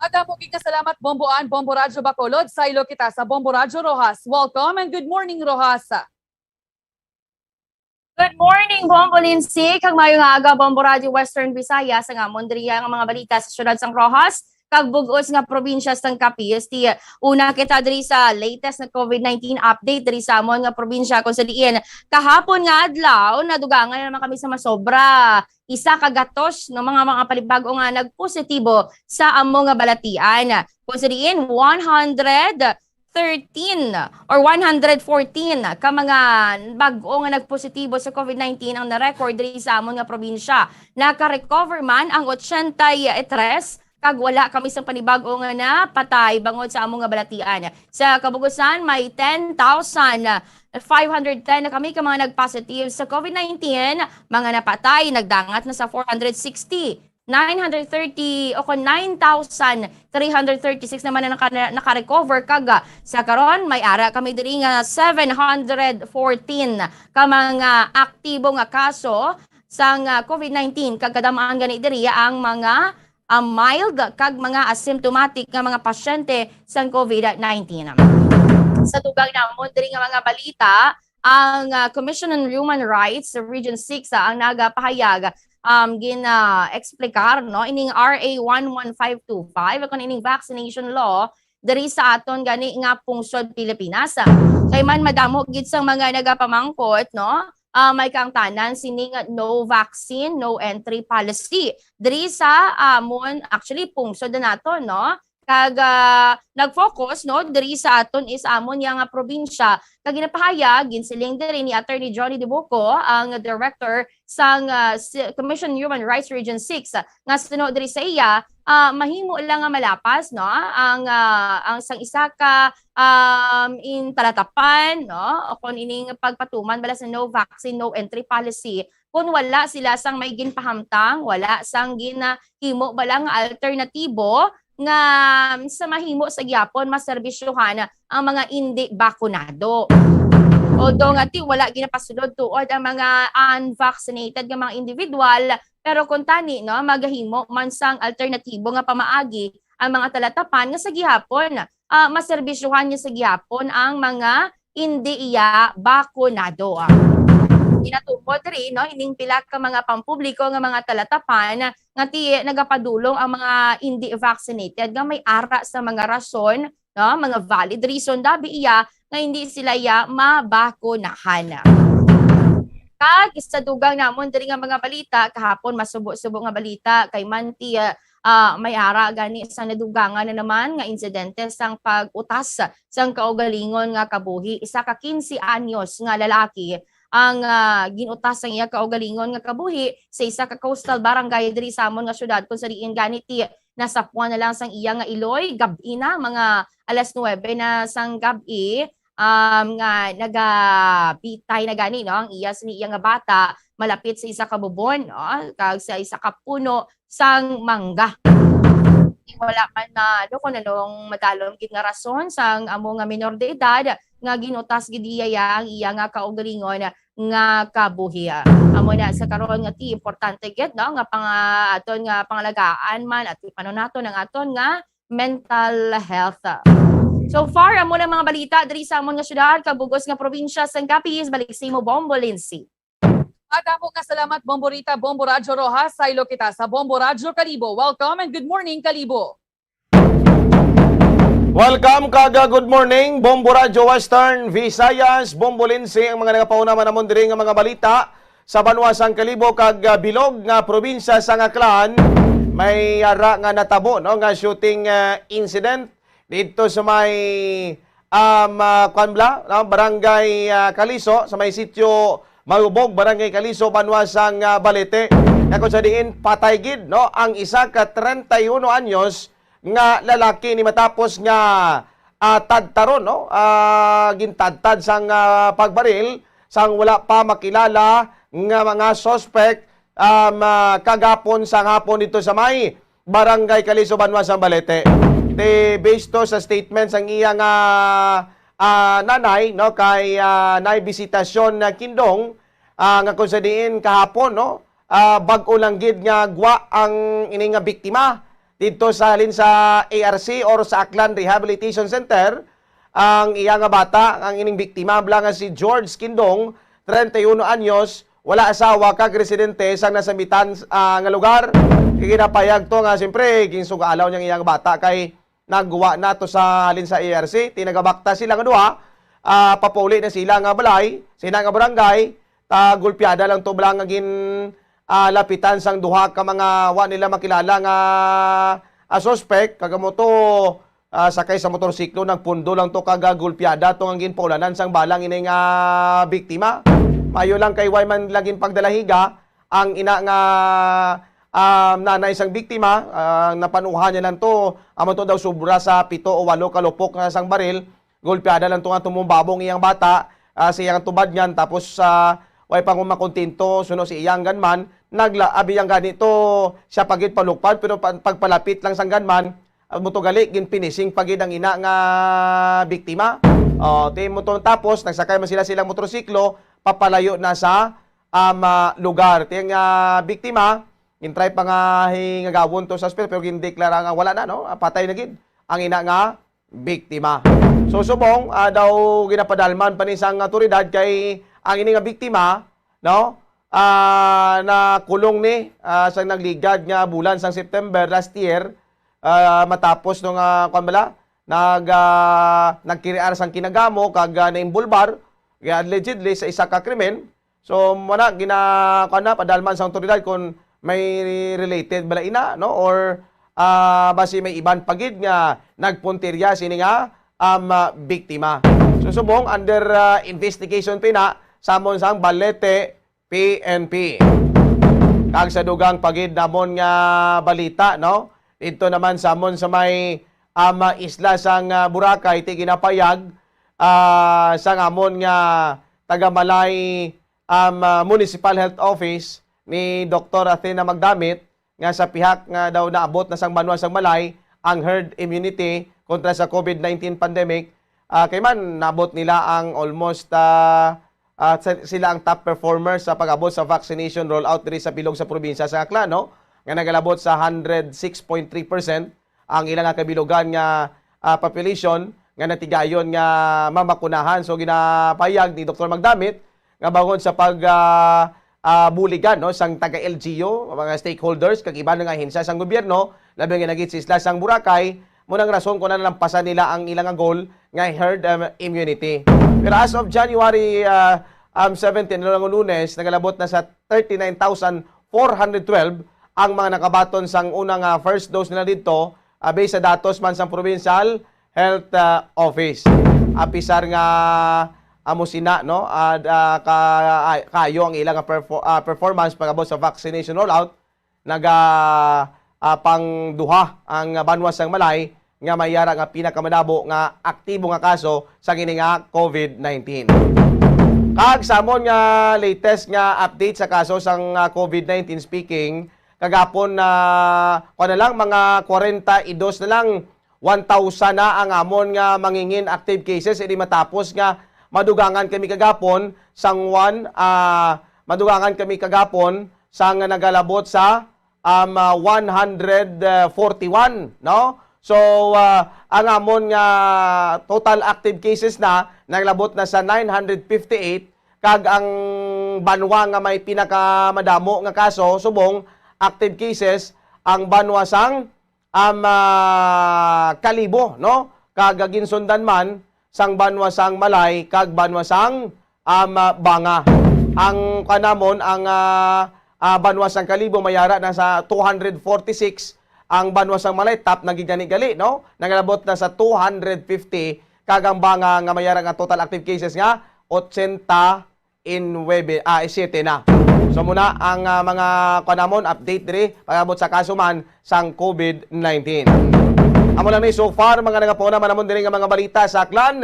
Adamo salamat Bomboan, Bombo Radyo Bacolod. Sa ilo kita sa Bombo Radyo Rojas. Welcome and good morning Rojas. Good morning, Bombo Lindsay. Kag mayong aga, Bombo Radio Western Visayas. Ang amon diriya ang mga balita sa syudad sang Rojas. Kag bugos nga probinsya sang Capiz. Una kita diri sa latest na COVID-19 update diri sa amon nga probinsya kung sa diin. Kahapon nga adlaw, nadugangan naman kami sa masobra. Isa kagatos ng mga palibago nga nagpositibo sa among nga balatian. Kung sa diin, 113 or 114 ka mga bag-o nga nagpositibo sa COVID-19 ang na-record diri sa amon nga probinsya. Naka-recover man ang 83 kag wala kami sa panibag-o nga na patay bangod sa among nga balatian. Sa kabugusan may 10,510 na kami ka mga nagpositive sa COVID-19, mga napatay nagdangat na sa 460. 930 o 9,336 naman na naka-recover kaga. Sa karon may ara kami diri nga 714 ka mga aktibo nga kaso sang COVID-19 kag kadamaan gani diri ang mga mild kag mga asymptomatic nga mga pasyente sang COVID-19. Sa tugang namon diri nga mga balita, ang Commission on Human Rights Region 6 ang nagapahayag gina-explikar no ining RA 11525 kon ining vaccination law diri sa aton gani nga pungsod Pilipinas. Kay man madamo gid sang mga nagapamangkot no may kaangtanan sining no vaccine no entry policy diri sa amon actually pungsod na nato no kag nag-focus no diri sa aton is amon yang probinsya kag ginapahayag ginsiling diri ni Attorney Johnny Dibuco ang director sang Commission on Human Rights Region 6 nga suno diri sa iya mahimo lang nga malapas no ang sang isa ka in talatapan no o kon ining pagpatuman bala sa no vaccine no entry policy kung wala sila sang may ginpahamtang wala sang ginahimo bala nga alternatibo nga sa mahimo sa gyapon maserbisyuhan ang mga hindi bakunado. Although nga wala ginapasulod tuod ang mga unvaccinated nga mga individual, pero kung tani no magahimo man sang alternatibo nga pamaagi ang mga talatapan nga sa gihapon maserbisyuhan niya sa gihapon ang mga hindi iya bakunado. Inatupod rin no ining pila ka mga pampubliko nga mga talatapan nga nagapadulong ang mga hindi vaccinated nga may ara sa mga rason no mga valid reason dabi iya nga hindi sila ya mabakunahan. Kag sa dugang namon diri nga mga balita kahapon masubo-subo nga balita kay manti may ara gani sa nadugangan na naman nga insidente sang pag-utas sang kaugalingon nga kabuhi. Isa ka 15 anyos nga lalaki ang ginutas ang iya kaugalingon nga kabuhi sa isa ka coastal barangay diri sa amon nga syudad kung sa diin ganiti nasapuan na lang sang iya nga iloy gabi na mga alas 9 na sang gabi nga nagabitay na gani no ang iyas ni iya nga bata malapit sa isa ka bubon no kag sa isa ka puno sang mangga. Wala man na kung anong madalom gid nga rason sang amo nga minor de edad nga ginutas gid iya ang iya nga kaugalingon nga kabuhi. Amo na sa karon nga ti importante gid no nga aton nga pangalagaan man at panon naton ang aton nga mental health. So far amo na mga balita diri sa amon nga syudad kag bugos nga probinsya sang Capiz. Balik sa imo Bombo Lindsay. At ako nga salamat Bomborita, Bombo Radyo Rojas, sa ilo kita sa Bombo Radyo Kalibo. Welcome and good morning Kalibo. Welcome kaga good morning Bombo Radyo Western Visayas, Bombo Lindsay ang mga nagapauna namon diri nga mga balita sa Banwasang Kalibo kag bilog nga probinsya sa Aklan. May ara nga natabo no nga shooting incident dito sa may barangay Kaliso sa may sitio Mayubog, Barangay Kaliso, Banwasang Balete. Kung sa diin, patay gid no ang isa ka 31 anyos nga lalaki ni matapos nga tadtaron no gintadtad sang pagbaril sang wala pa makilala nga mga suspect kagapon sang hapon dito sa may Barangay Kaliso, Banwasang Balete. Based to sa statements ang iya nga nanay no kay nay bisitasyon na kindong nga kung sa diin kahapon no bag-o lang gid nga gwa ang ini nga biktima dito sa halin sa ARC or sa Aklan Rehabilitation Center. Ang iya nga bata ang ining biktima bla nga si George Kindong 31 anyos wala asawa kag residente sang nasambitan nga lugar. Kinapayag to nga siyempre ginsugaalaw niyang iyang bata kay nagguwa na to sa halin sa ARC, tinagabakta sila nga duha, papuli na sila nga balay, sila nga barangay, gulpiada lang to blang nga lapitan sang duha ka mga wa nila makilala nga suspect, kagamo to sakay sa motorsiklo, nagpundo lang to kagagulpiada to nga ginpaulanan sang balang inay nga biktima. Mayo lang kay way man laging pagdalahiga, ang ina nga nanay sang biktima, napanuhan niya lang to, amo to daw sobra sa 7 o 8 kalupok na sang baril, gulpiada lang to nga tumumbabong iyang bata, siyang tubad niyan, tapos way pang makontinto, suno si iyang ganman, naglaabi yang ganito, siya pagit palukpan, pero pagpalapit lang sang ganman, muto gali, ginpinising pagid ang ina nga biktima. Tapos, nagsakay man silang motorsiklo, papalayo na sa lugar. Tiyang biktima, intry pa nga hingagawon to suspect pero gindeklara nga wala na no, patay na gid ang ina nga biktima. So subong daw ginapadalman pa ni sang otoridad kay ang ini nga biktima no na kulong ni sang nagligad nga bulan sang September last year matapos nung nagkiriar sang kinagamo kag naimbulbar allegedly sa isa ka krimen. So wala padalman sang otoridad kung may related bala ina no or basi may iban pagid nga nagpuntirya sini nga biktima. So subong under investigation pina samon sang Balete PNP. Kag sa dugang pagid namon nga balita no. Ito naman samon sa may isla sang Boracay ti ginapayag sang amon nga taga Malay Municipal Health Office ni Dr. Athena Magdamit nga sa pihak nga daw naabot na sang Banwasang Malay ang herd immunity kontra sa COVID-19 pandemic. Kay man naabot nila ang almost sila ang top performer sa pag-abot sa vaccination rollout diri sa bilog sa probinsya sa Aklan no nga nagalabot sa 106.3% ang ilang nga kabilogan nga population nga natigayon nga mamakunahan. So ginapayag ni Dr. Magdamit nga bangon sa buligan no sang taga LGU mga stakeholders kag iba nga ahensya sang gobyerno labi nga nagit sa isla sang Boracay mo nang rason kung nalampasan nila ang ilang goal nga herd immunity. Pero as of January 17 lang Lunes nagalabot na sa 39,412 ang mga nakabaton sang unang first dose nila dito based sa datos man sang Provincial Health Office. Apisar nga amusina no kayo ang ilang performance pagabot sa vaccination rollout pangduha ang banwas sang Malay nga mayara nga pinakamadabo nga aktibo nga kaso sa kini nga COVID-19. Kag samon nga latest nga update sa kaso sang COVID-19 speaking kagapon na na lang mga 42 na lang 1,000 na ang amon nga mangingin active cases edi matapos nga madugangan kami kagapon sang madugangan kami kagapon sang nagalabot sa 141 no. So ang amon nga total active cases na naglabot na sa 958 kag ang banwa nga may pinakamadamo nga kaso subong active cases ang banwa sang Kalibo no kag ginsundan man sang banwa sang Malay kag banwa sang Banga. Ang kanamon ang banwa sang Kalibo mayara na sa 246, ang banwa sang Malay top nagigani-gali no nagalabot na sa 250 kag ang Banga nga mayara nga total active cases nga 87 na. So muna ang mga kanamon update diri pagabot sa kaso man sang COVID-19. Amo lang ni so far mga nagapuna manamon diri nga mga balita sa Aklan,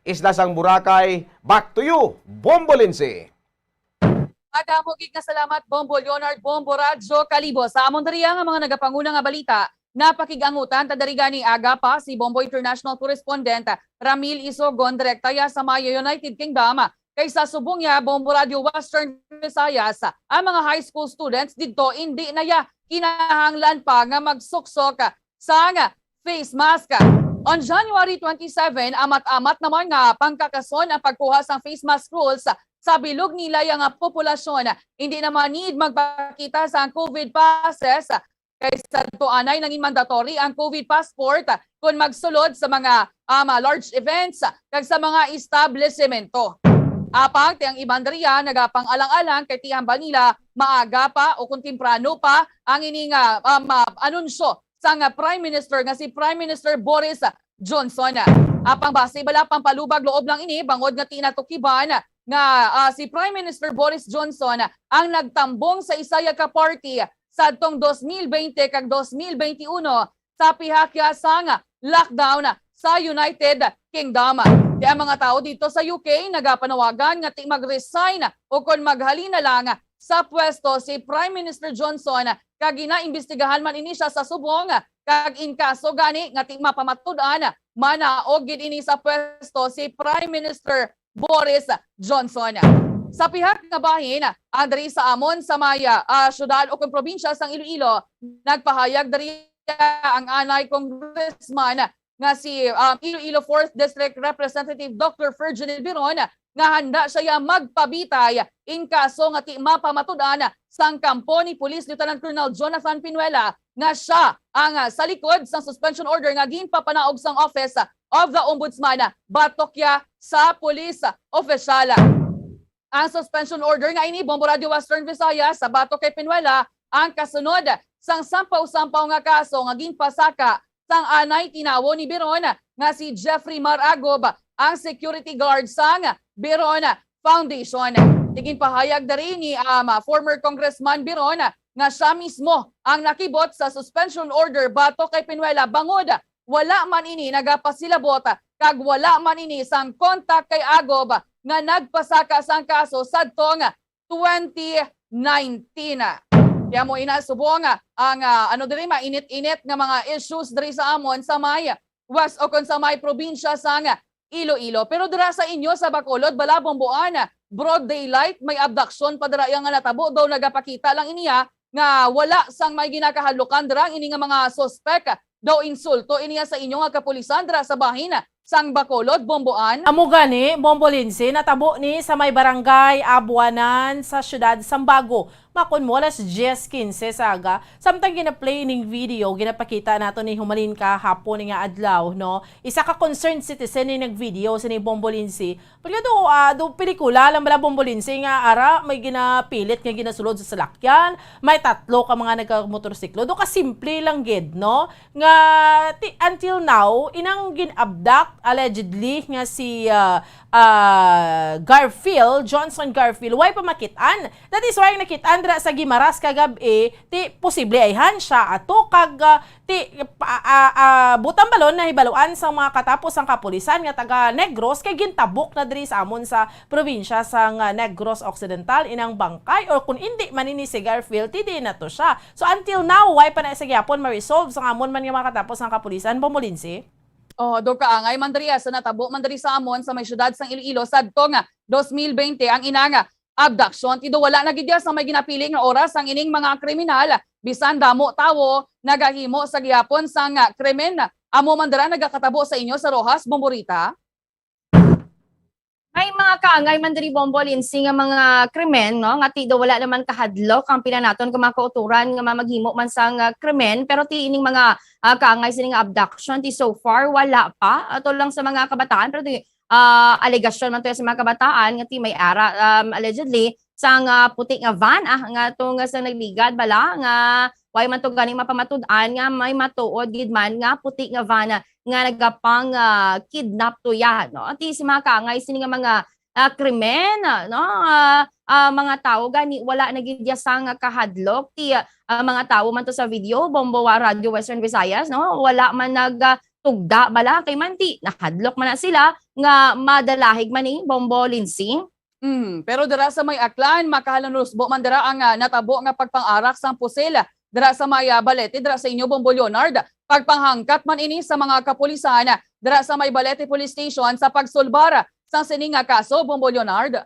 Isla sang Boracay. Back to you, Bombo Lindsay. Adamo gig nga salamat Bombo Leonard Bombo Radyo Kalibo sa amon diri nga mga nagapanguna nga balita. Napakigangutan tadari gani aga pa si Bombo International Correspondent Ramil Isogon direktaya sa Maya United Kingdom. Kaysa subong ya Bombo Radio Western Visayas, ang mga high school students dito hindi na ya kinahanglan pa nga magsuksok sa nga face mask. On January 27, amat-amat naman nga pangkakason ang pagkuha sang face mask rules sa bilog nila yung populasyon. Hindi naman need magpakita sa COVID passes kaysa tuanay naging mandatory ang COVID passport kung magsulod sa mga large events kag sa mga establishmento. Apang tiyang ibandariya nagapang alang-alang kay tiyang nila maaga pa o kung temprano pa ang ining anunsyo sa nga Prime Minister nga si Prime Minister Boris Johnson. Apang base bala pang palubag loob lang ini bangod nga tinatukiban nga si Prime Minister Boris Johnson ang nagtambong sa isaya ka party sa tong 2020 kag 2021 sa pihakya sa nga lockdown sa United Kingdom. Kaya mga tao dito sa UK nagapanawagan nga ti mag-resign o kung maghalina lang sa pwesto si Prime Minister Johnson kag ginaimbestigahan man ini siya sa subong kag in kaso gani nga ti mapamatud-an manaog gid ini sa pwesto si Prime Minister Boris Johnson. Sa pihak nga bahin, andri sa amon sa Maya, syudad o kung probinsya sang Iloilo, nagpahayag dari ang anay congressman nga si Iloilo 4th District Representative Dr. Virginil Biron nga handa siya magpabitay in kaso nga ti mapamatud-an sang kampo ni Police Lieutenant Colonel Jonathan Pinuela nga siya ang sa likod sang suspension order nga ginpapanaog sang Office of the Ombudsman batokya sa police official. Ang suspension order nga ini Bombo Radio Western Visayas sa batok kay Pinuela ang kasunod sang sampaw-sampaw nga kaso nga ginpasaka sang anay tinawo ni Biron nga si Jeffrey Maragob ang security guard sang Biron Foundation. Tigin pahayag dari ni former Congressman Biron nga siya mismo ang nakibot sa suspension order bato kay Pinuela bangod wala man ini nagapasilabot kag wala man ini sang kontak kay Agob nga nagpasaka sang kaso sadtong 2019. Kaya mo inasubong ang diri mainit-init nga mga issues diri sa amon sa may West o kon sa may probinsya sang Iloilo. Pero dira sa inyo sa Bacolod, Balabomboan, broad daylight, may abduction pa dira yang natabo daw nagapakita lang iniya nga wala sang may ginakahalukan dira ini nga mga suspect daw insulto iniya sa inyo nga kapulisan dira sa bahin sang Bacolod, Bomboan. Amo gani, Bombo Lindsay, natabo ni sa may barangay Abuanan sa siyudad Sambago. makon mo alas 10:15 saga. Samtang gina-play ning video, ginapakita nato ni humalin ka hapon nga adlaw, no? Isa ka concerned citizen ni nag-video sa ni Bombolinsi. Pagka do pelikula lang bala Bombolinsi nga ara may ginapilit nga ginasulod sa salakyan, may 3 ka mga nagka-motorsiklo. Do ka simple lang gid, no? Nga until now inang gin-abduct allegedly nga si Garfield, Johnson Garfield, why pa makitaan? That is why nakitaan dra sa Gimaras kagabi, ti posible ayhan siya ato kag butang balon na hibaluan sa mga katapos ang kapulisan nga taga Negros kay gintabok na diri sa amon sa probinsya sa Negros Occidental inang bangkay or kung hindi manini si Garfield, ti di na to siya. So until now, why pa na sa gyapon ma-resolve sa amon man nga mga katapos ang kapulisan, Bombolinsi? Do kaangay mandariya sa natabo mandari sa amon sa may syudad sang Iloilo sadto nga 2020 ang inanga abduction tido wala na gid sa may ginapili nga oras ang ining mga kriminal bisan damo tawo nagahimo sa gihapon sang krimen. Amo mandara nagakatabo sa inyo sa Rojas, Bomborita? May mga kaangay man diri Bombolinsi nga mga krimen, no? Nga ti do wala naman kahadlok ang pinanaton nga mga kauturan nga maghimo man sa krimen, pero ti ining mga kaangay sining abduction ti so far wala pa atol lang sa mga kabataan, pero ti allegation man to sa mga kabataan nga ti may ara allegedly sa puti nga van nga to nga sa nagligad bala nga why man to ganing mapamatud-an nga may matuod gid man nga puti nga van nga nagapang kidnap to ya, no? Ti si mga kaangay sini nga mga krimen, no? Mga tao gani wala na gid sa nga kahadlok ti mga tao man to sa video Bombowa Radio Western Visayas, no? Wala man tugda bala kay man ti nahadlok man na sila nga madalahig man ni Bombolinsi. Pero dira sa may Aklan makahalanusbo man dira ang natabo nga pagpang-arak sang pusel dira sa may Balete dira sa inyo Bombo Leonard. Pagpanghangkat man ini sa mga kapulisan dira sa may Balete Police Station sa pagsulbara sa sining nga kaso, Bombo Leonard.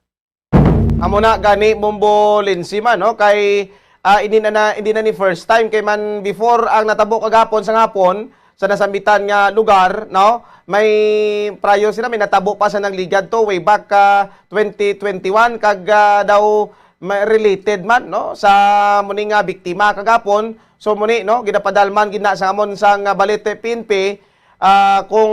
Amo na gani Bombolinsi man, no? Kay hindi na ni first time kay man before ang natabo kagapon sa hapon sa nasambitan nga lugar, no? May prayo sila may natabo pa sa nagligad to way back 2021 kag daw may related man, no, sa muni nga biktima kagapon. So muni, no, ginapadalman gina sa amon sa Balete PNP kung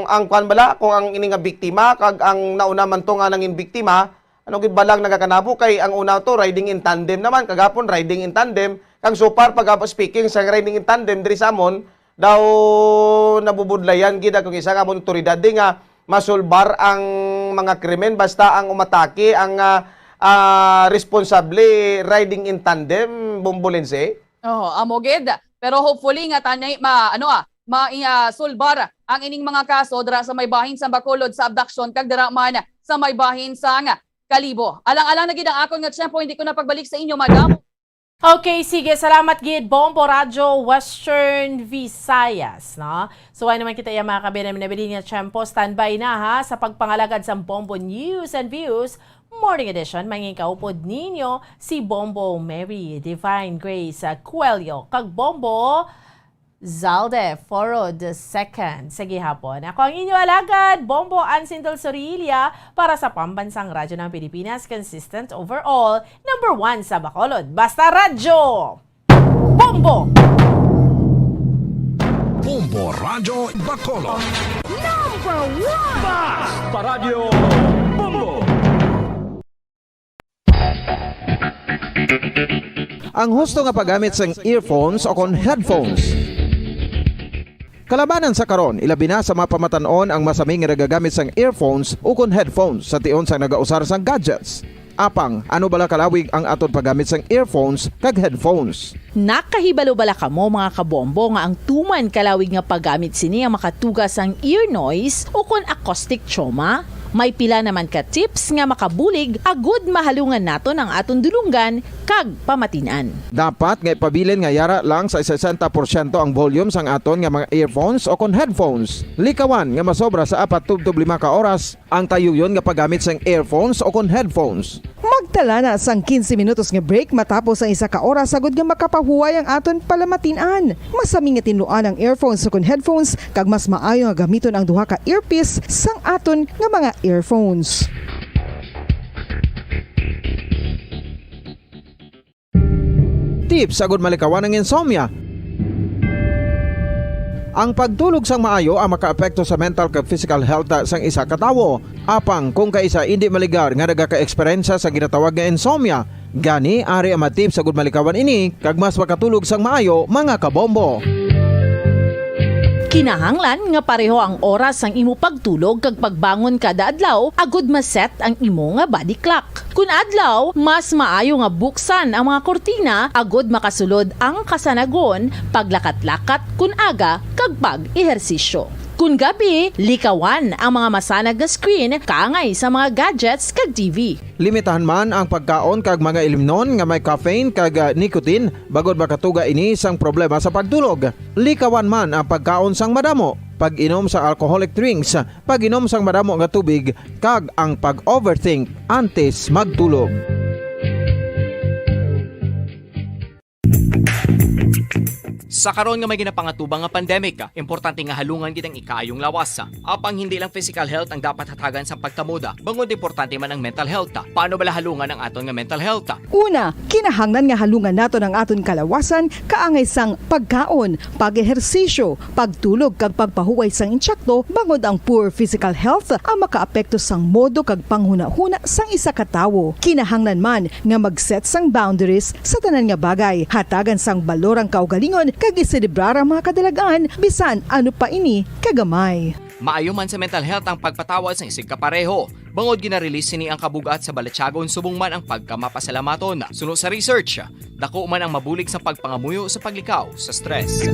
ang kwan bala kung ang ini nga biktima kag ang nauna man to nga nangin biktima ano gid balang nagakanabo kay ang una to riding in tandem naman kagapon riding in tandem kag so far pag speaking sa riding in tandem diri sa amon daw nabubudlayan gid kung isa nga amon otoridad nga masulbar ang mga krimen basta ang umatake ang responsable riding in tandem, Bombolinsi. Amo gid. Pero hopefully nga tanay sulbar ang ining mga kaso dira sa may bahin sa Bacolod sa abduction kag dira man sa may bahin sa Kalibo. Alang-alang na gid ang akon nga tiyempo hindi ko na pagbalik sa inyo, madam. Okay, sige. Salamat gid Bombo Radio Western Visayas, no? So ay naman kita yung mga kabinan na bilhin nga tiyempo standby na ha sa pagpangalagad sa Bombo News and Views Morning Edition. Manging kaupod ninyo si Bombo Mary Divine Grace Cuello kag Bombo Zalde Foro II sa gihapon. Ako ang inyo alagad, Bombo Ansindol Sorilia para sa Pambansang Radyo ng Pilipinas, consistent overall, number 1 sa Bacolod. Basta Radyo! Bombo! Bombo Radio Bacolod. Number 1! Basta Radio Bombo! Ang husto nga paggamit sang earphones o kon headphones. Kalabanan sa karon, ilabi na sa mapamatanon ang masaming nga nagagamit sang earphones o kon headphones sa tion sang nagausar sang gadgets. Apang, ano bala kalawig ang aton paggamit sang earphones kag headphones? Nakahibalo bala kamo mga kabombo nga ang tuman kalawig nga paggamit sini ang makatugas ang ear noise o kon acoustic trauma? May pila naman ka tips nga makabulig agud mahalungan naton ang aton dulunggan kag pamatinan. Dapat nga ipabilin nga yara lang sa 60% ang volume sang aton nga mga earphones o kon headphones. Likawan nga masobra sa 4-5 ka oras ang tayuyon nga paggamit sang earphones o kon headphones. Magtala na sang 15 minutos nga break matapos ang 1 ka oras sagud nga makapahuway ang aton palamatinan. Masami nga tinluan ang earphones o kon headphones kag mas maayo nga gamiton ang duha ka earpiece sang aton nga mga earphones. tips agud malikawan ng insomnia. Ang pagtulog sang maayo ang makaapekto sa mental kag physical health sang isa ka tawo. Apang kung kaisa hindi maligar nga nagaka-eksperyensya sa ginatawag nga insomnia, gani ari ang matip sa gud malikawan ini kag mas makatulog sang maayo mga kabombo. Kinahanglan nga pareho ang oras ang imo pagtulog kag pagbangon kada adlaw agud maset ang imo nga body clock. Kun adlaw, mas maayo nga buksan ang mga kortina agud makasulod ang kasanagon, paglakat-lakat kun aga kag pag-ehersisyo. Kun gabi, likawan ang mga masanag nga screen kaangay sa mga gadgets kag TV. Limitahan man ang pagkaon kag mga ilimnon nga may caffeine kag nicotine bagod makatuga ini sang problema sa pagtulog. Likawan man ang pagkaon sang madamo, pag-inom sa alcoholic drinks, pag-inom sang madamo nga tubig kag ang pag-overthink antes magtulog. Sa karon nga may ginapangatubang nga pandemic, importante nga halungan kitang ikaayong lawas. Apang hindi lang physical health ang dapat hatagan sa pagkamuda, bangod importante man ang mental health. Paano bala halungan ang aton nga mental health? Una, kinahanglan nga halungan nato ang aton kalawasan kaangay sang pagkaon, pag-ehersisyo, pagtulog kag pagpahuway sang insyakto, bangod ang poor physical health ang makaapekto sang modo kag panghuna-huna sang isa ka tawo. Kinahanglan man nga mag-set sang boundaries sa tanan nga bagay, hatagan sang balorang kaugalingon kag iselebrar ang mga kadalagaan bisan ano pa ini kagamay. Maayo man sa mental health ang pagpatawad sa isig kapareho. Bangod ginarelease ni ang kabugat sa Balatyagon subong man ang pagkamapasalamaton. Suno sa research, dako man ang mabulig sa pagpangamuyo sa paglikaw sa stress.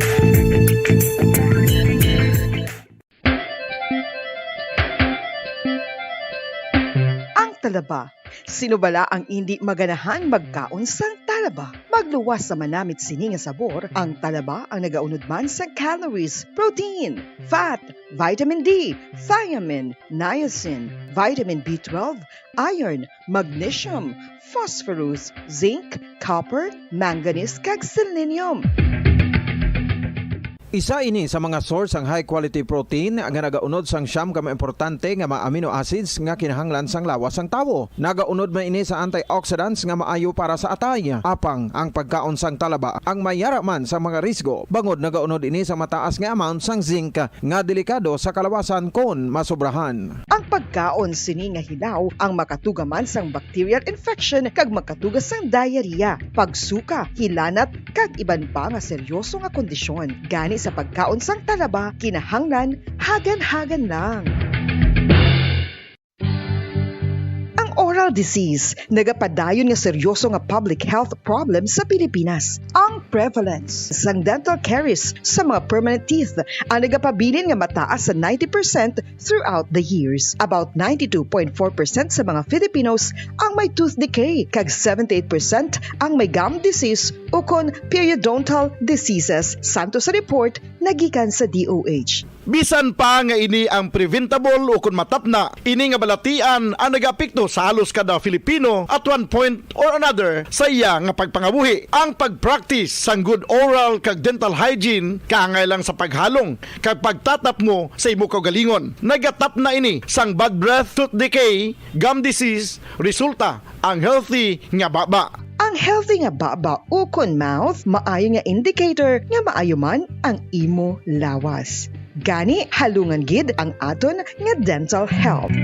Ang talaba. Sino bala ang hindi maganahan magkaon sang talaba? Magluwas sa manamit sini nga sabor, ang talaba ang nagaunod man sa calories, protein, fat, vitamin D, thiamine, niacin, vitamin B12, iron, magnesium, phosphorus, zinc, copper, manganese kag selenium. Isa ini sa mga source ang high quality protein nga nagaunod sang siyam ka importante nga mga amino acids nga kinahanglan sang lawas sang tawo. Nagaunod man ini sa antioxidants nga maayo para sa atay. Apang ang pagkaon sang talaba ang mayara man sa mga risgo. Bangod nagaunod ini sa mataas nga amount sang zinc nga delikado sa kalawasan kon masobrahan. Ang pagkaon sini nga hilaw ang makatuga man sang bacterial infection kag makatuga sang diarrhea, pagsuka, hilanat kag iban pa nga seryoso nga kondisyon. Gani sa pagkaon sang talaba, kinahanglan hagan-hagan lang. Oral disease, nagapadayon nga seryoso nga public health problem sa Pilipinas. Ang prevalence sang dental caries sa mga permanent teeth ang nagapabilin nga mataas sa 90% throughout the years. About 92.4% sa mga Filipinos ang may tooth decay, kag 78% ang may gum disease o kon periodontal diseases, santo sa report nagikan sa DOH. Bisan pa nga ini ang preventable o kung matapna, ini nga balatian ang nagapikto sa halos kada Filipino at one point or another sa iya nga pagpangabuhi. Ang pagpractice sang good oral kag dental hygiene kaangay lang sa paghalong kag pagtatap mo sa imo kaugalingon. Nagatap na ini sang bad breath, tooth decay, gum disease, resulta ang healthy nga baba. Ang healthy nga baba o kon mouth, maayo nga indicator nga maayo man ang imo lawas. Gani halungan gid ang aton nga dental health.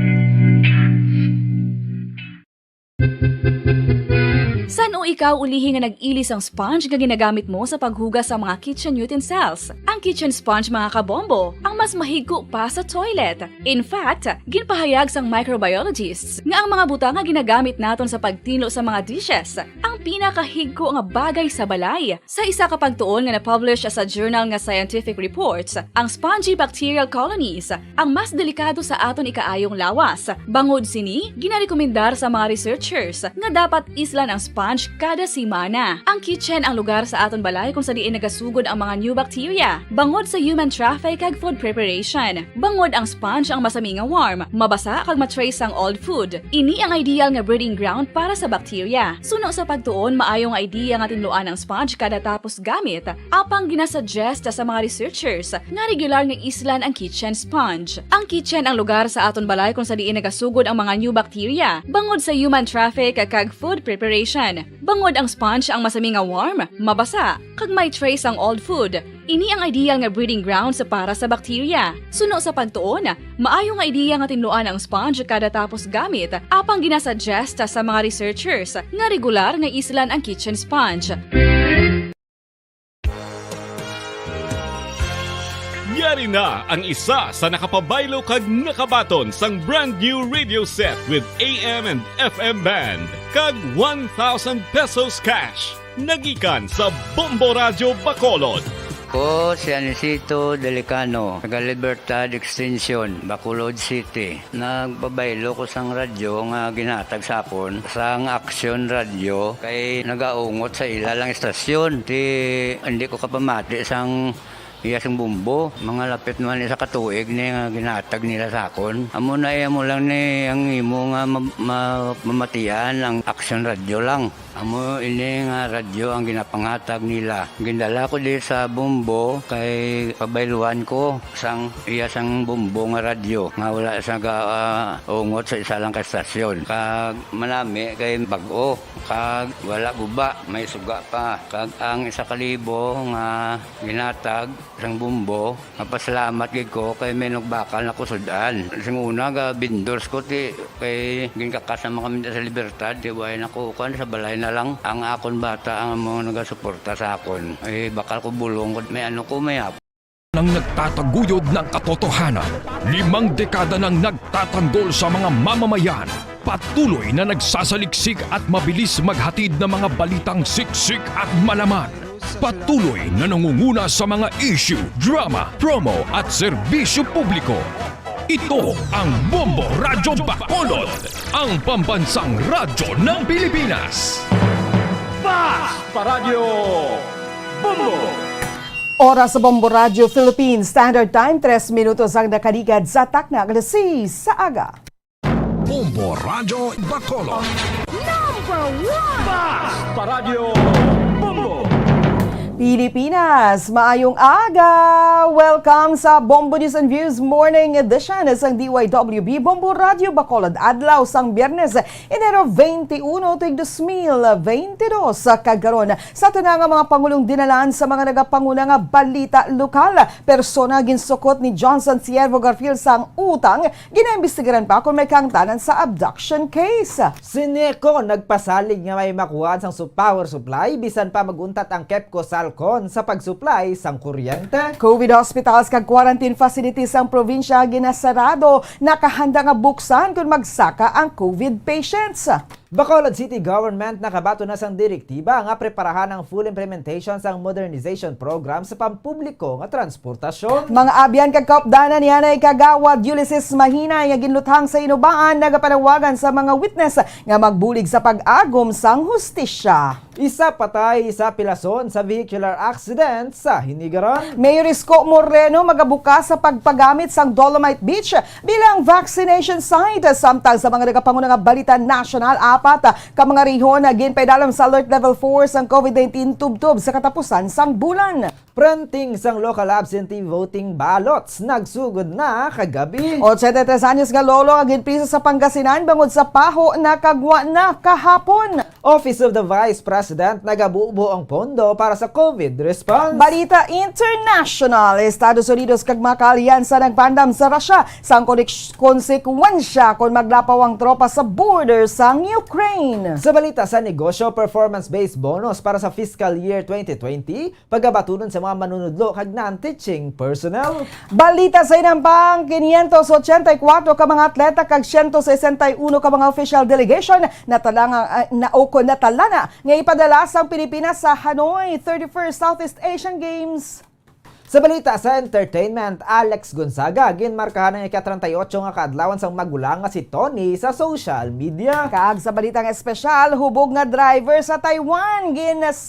San o ikaw ulihi nga nag-ilis ang sponge nga ginagamit mo sa paghugas sa mga kitchen utensils? Ang kitchen sponge mga kabombo, ang mas mahigko pa sa toilet. In fact, ginpahayag sang microbiologists nga ang mga butang nga ginagamit naton sa pagtilo sa mga dishes ang pinakahigko nga bagay sa balay. Sa isa ka pagtuon nga na-publish sa journal nga Scientific Reports, ang spongy bacterial colonies ang mas delikado sa aton ikaayong lawas. Bangod sini, ginarekomendar sa mga researchers nga dapat islan ang sponge kada simana. Ang kitchen ang lugar sa aton balay kung sa diin nagasugod ang mga new bacteria. Bangod sa human traffic kag food preparation. Bangod ang sponge ang masami nga warm, mabasa kag matrace ang old food. Ini ang ideal nga breeding ground para sa bacteria. Suno sa pagtuon pagtuon maayong idea nga tinluan ang sponge kada tapos gamit, apang ginasuggest sa mga researchers nga regular nga islan ang kitchen sponge. Ang kitchen ang lugar sa aton balay kung sa diin nagasugod ang mga new bacteria, bangod sa human traffic kag food preparation. Bangod ang sponge ang masami nga warm, mabasa, kag may trace ang old food. Ini ang ideal nga breeding ground sa para sa bakterya. Suno sa pagtuon, maayo nga ideya nga tinluan ang sponge kada tapos gamit, apang ginasuggest sa mga researchers nga regular nga islan ang kitchen sponge. Yari na ang isa sa nakapabaylo kag nakabaton sang brand new radio set with AM and FM band kag 1,000 pesos cash. Nagikan sa Bombo Radio Bacolod. Ko si Anisito Delicano, taga Libertad Extension, Bacolod City. Nagbabaylo ko sang radyo nga ginatag sapon sang Action Radio kay nagaungot sa ilalang estasyon. Hindi ko kapamati sang iyasang bumbo, mga lapit naman sa katuig ni nga ginatag nila sa akon. Amo na mo lang ni ang imo nga mamatian ang Action Radio lang. Amo ini nga radyo ang ginapangatag nila. Gindala ko di sa bumbo kay pabayluan ko sang iyasang bumbo nga radyo nga wala sa ungot sa isa lang ka estasyon. Kag manami kay bag-o, kag wala guba, may suga pa. Kag ang 1,000 nga ginatag sang bumbo, mapasalamat gid ko kay may nagbakal na kusudan. Sing una ga vendors ko ti kay ginkakasama kami sa Libertad, di way nako kan sa balay na lang ang akon bata ang mga nagasuporta sa akon. Eh bakal ko bulong may ano ko may nang nagtataguyod ng katotohanan, 5 dekada nang nagtatanggol sa mga mamamayan, patuloy na nagsasaliksik at mabilis maghatid ng mga balitang siksik at malaman. Patuloy na nangunguna sa mga issue, drama, promo at serbisyo publiko. Ito ang Bombo Radyo Bacolod, ang pambansang radyo ng Pilipinas. Fast Paradyo Bombo! Oras sa Bombo Radio Philippines Standard Time, 3 minutos ang nakaligad sa takna alas 6 sa aga. Bombo Radyo Bacolod. Number 1! Fast Paradyo Bombo! Pilipinas, maayong aga! Welcome sa Bombo News and Views Morning Edition sa DYWB Bombo Radio Bacolod adlaw sang Biyernes, Enero 21, 2022 kagaron. Sa tunang mga pangulong dinalaan sa mga nagapangunang balita lokal, persona ginsukot ni Johnson Siervo Garfield sang utang, ginaimbestigaran pa kung may kangtanan sa abduction case. Sineko nagpasalig nga may makuhaan sang power supply bisan pa maguntat ang KEPCO Salcon sa pag-supply sang kuryente. COVID hospitals kag quarantine facilities ang probinsya ginasarado, nakahanda nga buksan kung magsaka ang COVID patients. Bacolod City Government nakabato na sang direktiba nga preparahan ang full implementation sang modernization program sa pampubliko nga transportasyon. Mga abyan kag kaupdanan niya ay kagawad Ulysses Mahinay nga ginluthang sa inubaan nagapanawagan sa mga witness nga magbulig sa pag-agom sang hustisya. Isa patay sa pilason sa vehicular accident sa Hinigaron. Mayor Isko Moreno magabukas sa pagpagamit sang Dolomite Beach bilang vaccination site, samtang sa mga nagapangunang balita national apat ka mga rehon na ginpaidalam sa alert level 4 sang COVID-19 tubtob sa katapusan sang bulan. Printing sang local absentee voting ballots nagsugod na kagabi. 83 anyos nga lolo ang ginprisa sa Pangasinan bangod sa paho na kagwa na kahapon. Office of the Vice President nagabubo ang pondo para sa COVID response. Balita international, Estados Unidos kag mga kaaliyansa nagpandam sa Russia sang konsekwensya kung maglapaw ang tropa sa border sang Ukraine. Sa balita sa negosyo, performance-based bonus para sa fiscal year 2020, pagabatunon sa mga manunudlo kag non-teaching personnel. Balita sa inampang 584 ka mga atleta kag 161 ka mga official delegation natalana nga ipadala sa Pilipinas sa Hanoi 31st Southeast Asian Games. Sa balita sa entertainment, Alex Gonzaga ginmarkahan ng ika-38 nga kaadlawan sang magulang nga si Tony sa social media. Kag sa balitang espesyal, hubog nga driver sa Taiwan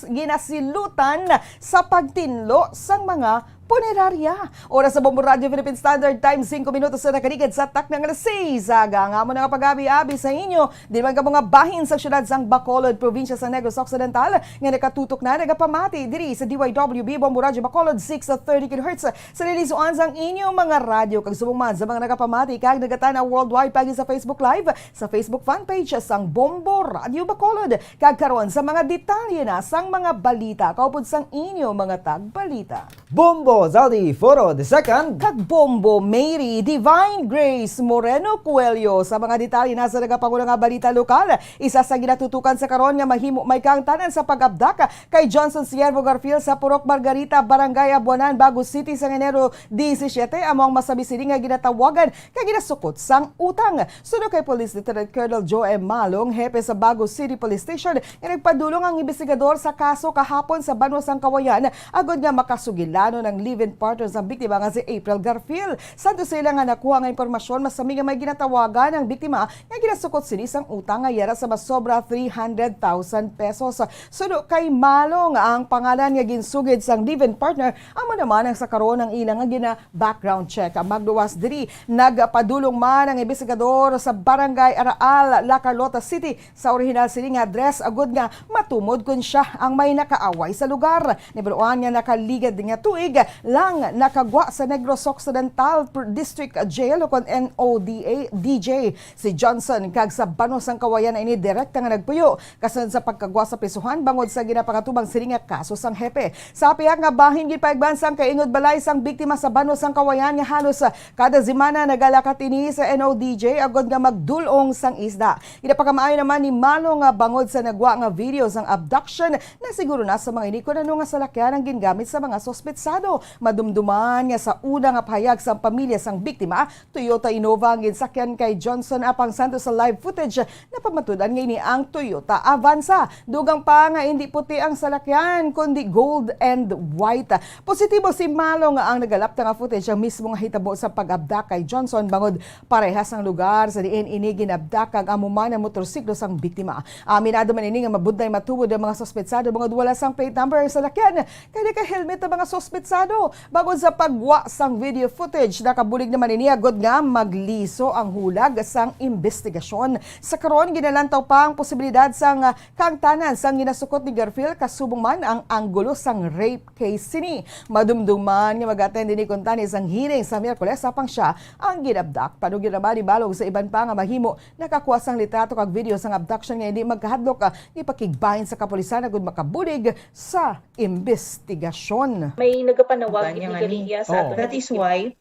ginasilutan sa pagtinlo sang mga punerarya. Oras sa Bombo Radio Philippine Standard Time, 5 minutos na nakaligid sa tak ng alas 6. Aga nga mo na kapag-abi-abi sa inyo. Di man ka mga bahin sa syudad sang Bacolod, probinsya sa Negros Occidental, nga nakatutok na nagapamati diri sa DYWB Bombo Radio Bacolod 630 kHz. Sa lilisuan sang inyong mga radyo, kag sumungman sa mga nagapamati, kag nagatana worldwide pagi sa Facebook Live, sa Facebook fanpage sang Bombo Radio Bacolod. Kag karon sa mga detalye na sang mga balita, kaupod sang inyong mga tagbalita. Bombo Zaldi Foro II kag Bombo Mary Divine Grace Moreno Coelho sa mga detalye na sa nagapangulang nga balita lokal. Isa sa ginatutukan sa karon nga mahimo may kaangtanan sa pag-abdak kay Johnson Siervo Garfield sa Purok Margarita, Barangay Abuanan, Bagos City sa Enero 17 among masabi sini nga ginatawagan kay ginasukot sang utang. Suno kay Police Lieutenant Colonel Joe M. Malong, hepe sa Bagos City Police Station, nga nagpadulong ang investigador sa kaso kahapon sa Banwas ang Kawayan agod nga makasugilano ng live-in partner sa biktima nga si April Garfield. Santo sila nga nakuha nga impormasyon masami nga may ginatawagan ang biktima nga ginasukot sini sang utang nga yara sa masobra 300,000 pesos. Suno kay Malong ang pangalan nga ginsugid sang live-in partner amo naman ang sa karon ang ilang nga gina background check. Ang magduwas diri nagpadulong man ang investigador sa Barangay Araal, La Carlota City sa original sini nga address agud nga matumod kun siya ang may nakaaway sa lugar. Niberuan nga nakaligad nga tuig lang nakagwa sa Negros Occidental District Jail kon NODA DJ si Johnson kag sa Banos ang Kawayan ini direkta nga nagpuyo kasunod sa pagkagwa sa prisuhan bangod sa ginapakatubang sini nga kaso sang hepe. Sa piyak nga bahin gid paigbansang kaingod balay sang biktima sa Banos ang Kawayan nga halos kada semana nagalakat ini sa NODJ agod nga magdulong sang isda. Ginapakamayo naman ni Malo nga bangod sa nagwa nga video sang abduction na siguro na sa mga ini kun ano nga salakyan ang gingamit sa mga sospetsado. Madumduman nga sa una nga pahayag sa pamilya sang biktima, Toyota Innova ang ginsakyan kay Johnson apang santo sa live footage na pamatudan nga ini ang Toyota Avanza. Dugang pa nga hindi puti ang salakyan kundi gold and white. Positibo si Malo nga ang nagalapta nga footage ang mismo nga hitabo sa pag-abdak kay Johnson bangod parehas ang lugar sa diin ini ginabdak kag amuman ang motorsiklo sang biktima. Aminado man ini nga mabudlay matubod ang mga sospetsado bangod wala sang plate number sa salakyan kay ka helmet ang mga sospetsado. Bangod sa pagwa sang video footage, nakabulig naman ini agod nga magliso ang hulag sang investigasyon. Sa karon ginalantaw pa ang posibilidad sang kaangtanan sang ginasukot ni Garfield kasubong man ang anggulo sang rape case sini. Madumduman nga mag-attend ni kuntani sang hearing sa Miyerkules apang siya ang ginabdak. Panugin naman ni Balog sa iban pa nga mahimo nakakuha sang litrato kag video sang abduction nga hindi magkahadlok ipakigbahin sa kapulisan agud makabulig sa investigasyon. May nagapanawag ni Galicia sa ato. That is why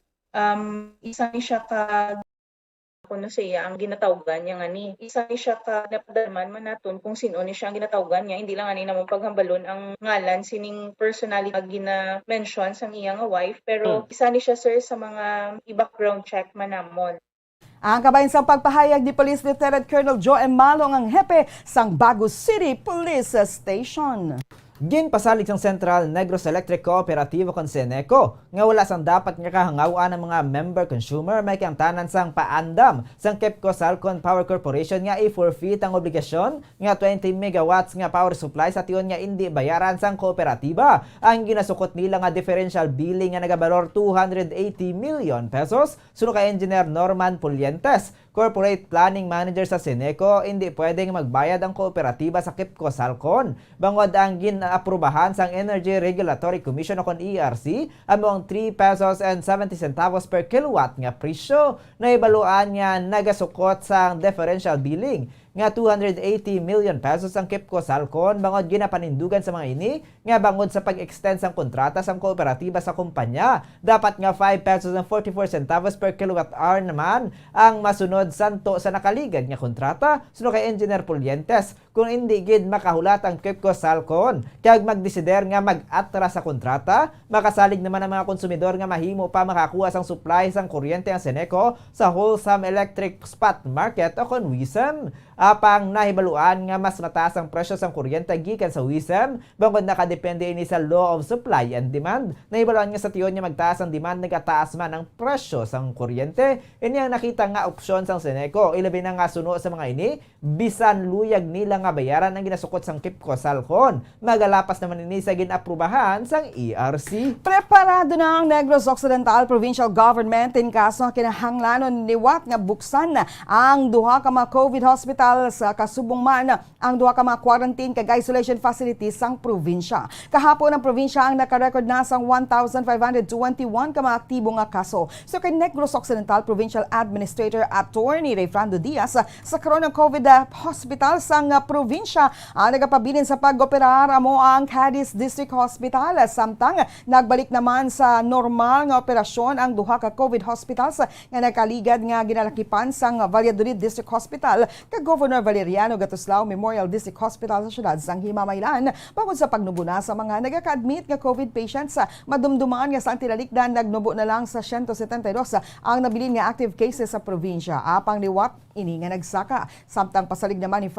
isa ni siya ka kuno siya ang ginatawgan niya nga ni. Isa ni siya ka napadalman man naton kung sino ni siya ang ginatawgan niya. Hindi lang ani namang paghambalon ang ngalan sining personality nga gina-mention sang iya nga wife pero isa ni siya sir sa mga i-background check man namon. Ang kabayan sa pagpahayag ni Police Lieutenant Colonel Joe M. Malong ang hepe sang Bagos City Police Station. Ginpasalig sang Central Negros Electric Cooperativo kon Seneco nga wala sang dapat nga kahangawaan ng mga member consumer may kaangtanan sang paandam sang KEPCO Salcon Power Corporation nga i-forfeit ang obligasyon nga 20 megawatts nga power supply sa tiyon nga hindi bayaran sang kooperatiba. Ang ginasukot nila nga differential billing nga nagabalor 280 million pesos suno kay Engineer Norman Pulientes, Corporate Planning Manager sa Seneco, hindi pwedeng magbayad ang kooperatiba sa KEPCO Salcon. Bangod ang aprubahan sang Energy Regulatory Commission o kon ERC among 3 pesos and 70 centavos per kilowatt nga presyo na ibaluan nga nagasukot sang differential billing nga 280 million pesos ang KEPCO Salcon bangod ginapanindugan sa mga ini nga bangod sa pag-extend sang kontrata sang kooperatiba sa kumpanya. Dapat nga 5 pesos and 44 centavos per kilowatt hour naman ang masunod santo sa nakaligad nga kontrata suno kay Engineer Pulientes kung hindi gid makahulat ang KEPCO Salcon kag magdesider nga mag-atras sa kontrata, makasalig naman ang mga konsumidor nga mahimo pa makakuha sang supply sang kuryente ang Seneco sa wholesome electric spot market o kon WISM. Apang nahibaluan nga mas mataas ang presyo sang kuryente gikan sa WISM bangod nakadepende ini sa law of supply and demand. Nahibaluan nga sa tiyon nga magtaas ang demand nagataas man ang presyo sang kuryente. Ini ang nakita nga opsyon sang Seneco. Ilabi na nga suno sa mga ini bisan luyag nila nga nga bayaran ang ginasukot sang KIPCO Salcon. Magalapas naman ini sa ginaprubahan sang ERC. Preparado na ang Negros Occidental Provincial Government in kaso nga kinahanglanon liwat nga buksan ang duha ka mga COVID hospital sa kasubong man ang duha ka mga quarantine kag isolation facilities sang probinsya. Kahapon ang probinsya ang nakarecord na sang 1,521 ka mga aktibo nga kaso. So kay Negros Occidental Provincial Administrator Attorney Rayfrando Diaz sa karon ng COVID hospital sang probinsya ang nagapabilin sa pag-operar amo ang Cadiz District Hospital samtang nagbalik naman sa normal nga operasyon ang duha ka COVID hospitals nga nakaligad nga ginalakipan sang Valladolid District Hospital kag Governor Valeriano Gatuslao Memorial District Hospital sa syudad sang Himamaylan bangod sa pagnubuna sa mga nagaka-admit nga COVID patients. Madumduman nga sa tilalikdan nagnubo na lang sa 172 ang nabilin nga active cases sa probinsya. Apang liwat ini nga nagsaka samtang pasalig naman ni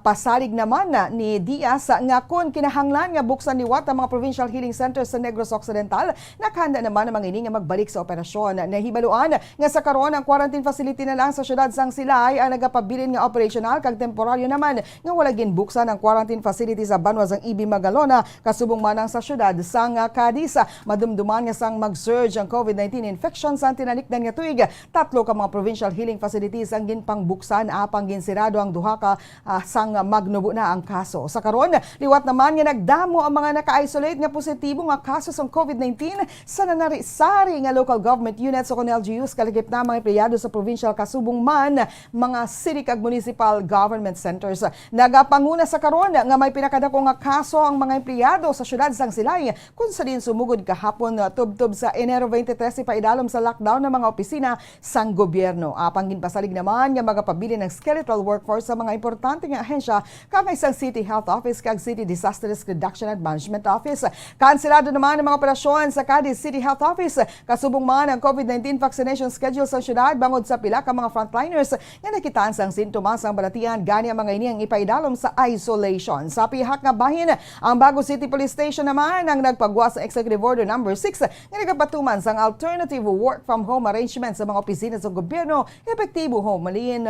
pasalig naman ni Diaz nga kun kinahanglan nga buksan liwat ang mga provincial healing centers sa Negros Occidental nakahanda naman ang mga ini nga magbalik sa operasyon. Nahibaluan nga sa karon ang quarantine facility na lang sa syudad sang Silay ang nagapabilin nga operational kag temporaryo naman nga wala ginbuksan ang quarantine facility sa Banwa sang Ibi Magalona kasubong manang sa syudad sang Cadiz. Madumduman nga sang mag-surge ang COVID-19 infection sa tinalikdan nga tuig. 3 ka mga provincial healing facilities ang ginpangbuksan apang ginsirado ang duha ka sang magnubo na ang kaso. Sa karon liwat naman nga nagdamo ang mga naka-isolate nga positibo nga kaso sa COVID-19 sa nanari-sari nga local government units o LGUs kalagip na mga empleyado sa provincial kasubong man mga city kag municipal government centers. Nagapanguna sa karon nga may pinakadako nga kaso ang mga empleyado sa syudad sang Silay kung sa din sumugod kahapon tubtob sa Enero 23 ipaidalom sa lockdown ng mga opisina sang gobyerno. Apang ginpasalig naman nga magapabili ng skeletal workforce sa mga importante nga ahensya kag isang City Health Office kag City Disaster Risk Reduction and Management Office. Kanselado naman ang mga operasyon sa Cadiz City Health Office kasubong man ang COVID-19 vaccination schedule sa syudad bangod sa pila ka mga frontliners nga nakitaan sang sintomas ang balatian gani ang mga ini ang ipaidalom sa isolation. Sa pihak nga bahin ang Bago City Police Station naman ang nagpagwa sa Executive Order No. 6 nga nagapatuman sang alternative work from home arrangement sa mga opisina sa gobyerno epektibo malin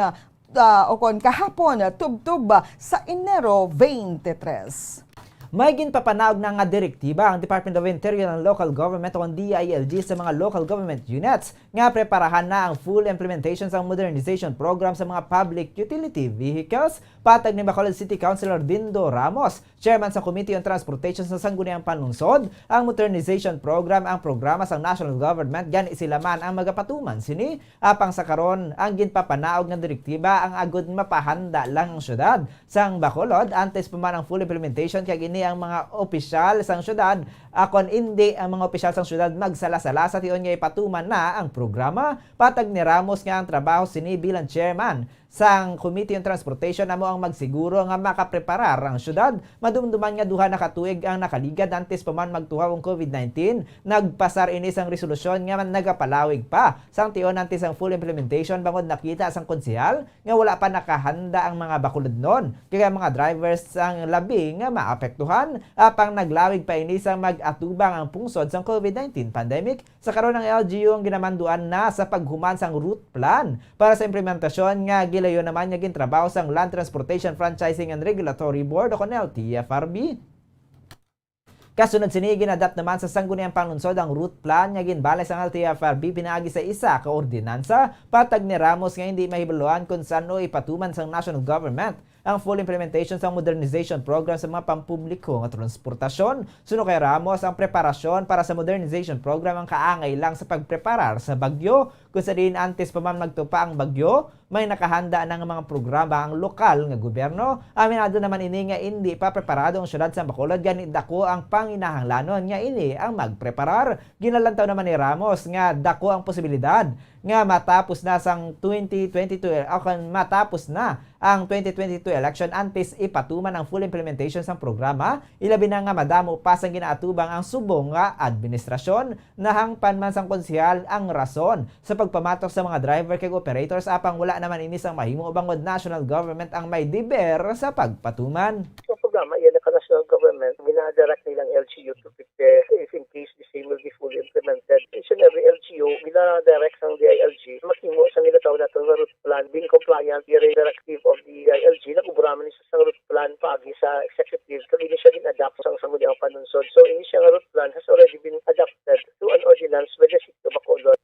kahapon tubtub sa Enero 23. May ginpapanaog na nga direktiba ang Department of Interior and Local Government o DILG sa mga local government units nga preparahan na ang full implementation sa modernization program sa mga public utility vehicles. Patag ni Bacolod City Councilor Dindo Ramos, Chairman sa Committee on Transportation sa Sangguniang Panlungsod, ang modernization program ang programa sa national government gan isilaman ang magapatuman sini apang sa karon ang ginpapanaog nga direktiba ang agud mapahanda lang ang syudad sang Bacolod antes pa man ang full implementation kay ang mga opisyal sang syudad akon hindi ang mga opisyal sang syudad magsala-sala sa tion nga ipatuman na ang programa. Patag ni Ramos nga ang trabaho sini bilang chairman sang Committee on Transportation amo ang magsiguro nga makapreparar ang syudad. Madumduman nga duha na katuig ang nakaligad antes pa man magtuhaw ang COVID-19. Nagpasar ini sang resolusyon nga man nagapalawig pa sang tion antes ang full implementation bangod nakita sang konsehal nga wala pa nakahanda ang mga bakulodnon kaya mga drivers sang labi nga maapektuhan apang naglawig pa ini sang mag-atubang ang pungsod sang COVID-19 pandemic. Sa karon ng LGU ang ginamanduan na sa paghuman sang route plan para sa implementasyon nga gilayon naman nga gintrabaho sang Land Transportation Franchising and Regulatory Board o LTFRB. Kasunod sini ginadapt naman sa Sangguniang Panlungsod ang route plan nga ginbalay sang LTFRB pinaagi sa isa ka ordinansa. Patag ni Ramos nga hindi mahibaluan kung saan o ipatuman sang national government ang full implementation sa modernization program sa mga pampubliko nga transportasyon. Suno kay Ramos ang preparasyon para sa modernization program ang kaangay lang sa pagpreparar sa bagyo. Kung sa din antes pa man magtupa ang bagyo, may nakahanda ng mga programa ang lokal nga gobyerno. Aminado naman ini nga hindi pa preparado ang syudad sa Bacolod ganit dako ang panginahanglanon nga ini ang magpreparar. Ginalantaw naman ni Ramos nga dako ang posibilidad nga matapos na sang 2022 o matapos na ang 2022 election antes ipatuman ang full implementation sang programa. Ilabi na nga madamo pa sang ginaatubang ang subong nga administrasyon. Nahangpan man sang konsehal ang rason sa pagpamatok sa mga driver kag operators apang wala naman ini sang mahimo bangod national government ang may deber sa pagpatuman. Sa programa yan ng national government, ginadirect nilang LGU to prepare if in case the same will be fully implemented. Each and every LGU, ginadirect sang DILG, maghimo sa nila tawag natin na route plan, being compliant with the directive of the DILG na ini siya nga route plan has already been adopted to an ordinance by the City of Bacolod.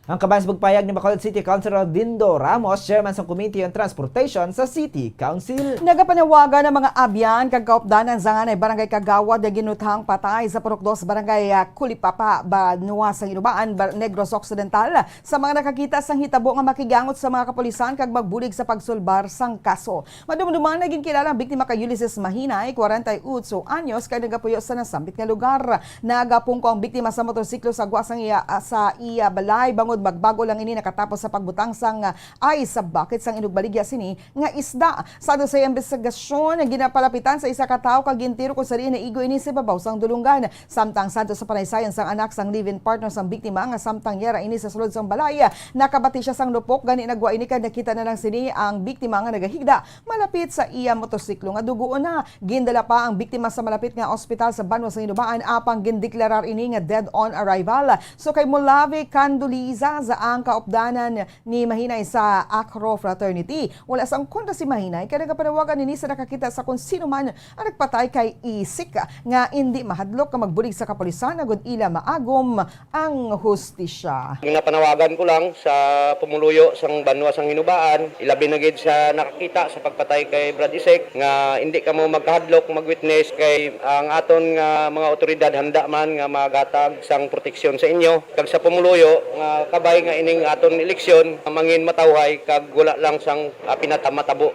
Ang kabayan sa pagpayag ni Bacolod City Councilor Dindo Ramos, chairman sa Committee on Transportation sa City Council. Nagapanawagan ng mga abyan kag kaupdanan sa nganay barangay Kagawad na ginuthang patay sa Purok 2 barangay Kulipapa, Banwa sa Inubaan, Negros Occidental sa mga nakakita sang hitabo nga makigangot sa mga kapulisan kag magbulig sa pagsulbar sang kaso. Madumduman naging kilala ang biktima kay Ulysses Mahinay, 48 anyos, kay nagapuyo sa nasambit nga lugar. Nagapungko ang biktima sa motorsiklo sa guwasang sa iya balay bangod magbago lang ini nakatapos sa pagbutang sang ay sa bucket sang inugbaligya sini nga isda. Sa sa investigasyon ginapalapitan sa isa ka tawo kag gintiro kung sari na igo ini sa babaw sang dulungan. Samtang santo sa panaysayan sang anak sang live-in partner sang biktima nga samtang yara ini sa sulod sang balay, nakabati siya sang lupok gani nagwa ini kad nakita na lang sini ang biktima nga nagahigda malapit sa iya motorsiklo nga duguon na. Gindala pa ang biktima sa malapit nga ospital sa Banwa sa Inubaan apang gindeklarar ini nga dead on arrival. So kay Mulavi Canduliza za ang kaupdanan ni Mahinay sa Acro Fraternity. Wala sang kontra si Mahinay kaya nagapanawagan ni sa nakakita sa kung sino man ang nagpatay kay Isik nga hindi mahadlok ka magbulig sa kapulisan agud ila maagom ang hustisya. Napanawagan ko lang sa pumuluyo sang Banwa sang Inubaan, ilabi na gid sa nakakita sa pagpatay kay Brad Isik nga hindi ka mo magkahadlok mag-witness kay ang aton nga mga otoridad handa man nga magatag sang proteksyon sa inyo kag sa pumuluyo nga kabay nga ining aton eleksyon mangin matawhay kag wala lang sang pinatamatabo.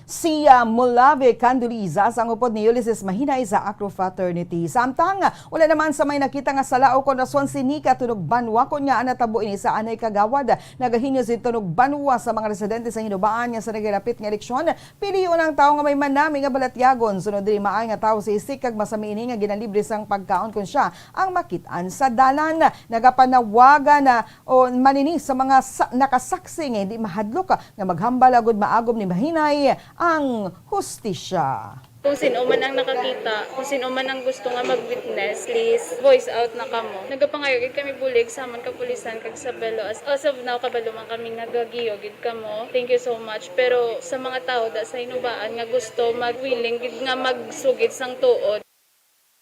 Si Mulavi Canduliza sang upod ni Ulysses Mahinay sa Acro Fraternity. Samtang wala naman sa may nakita nga salao kon rason si Nika tunog Banwa kon nga natabo ini sa Anay Kagawad. Nagahinyo si tunog Banwa sa mga residente sa Hinubaan nga sa nagalapit nga eleksyon. Piliyon ang tawo nga may manami nga balatyagon. Sunod diri maay nga tawo si Isik kag masami ini nga ginalibre sang pagkaon kon siya ang makitaan sa dalan. Nagapanawagan na manini sa mga nakasaksi nga hindi mahadlok nga maghambal agud maagom ni Mahinay ang hustisya. Kung sino man ang nakakita, kung sino man ang gusto nga mag-witness, please voice out na kamo. Nagapangayog kami bulig sa amon kapulisan kag sa Belo. As of now, kabalo man kami nagagiyog gid kamo. Thank you so much. Pero sa mga tao da sa Inubaan nga gusto mag-willing gid nga magsugid sang tuod.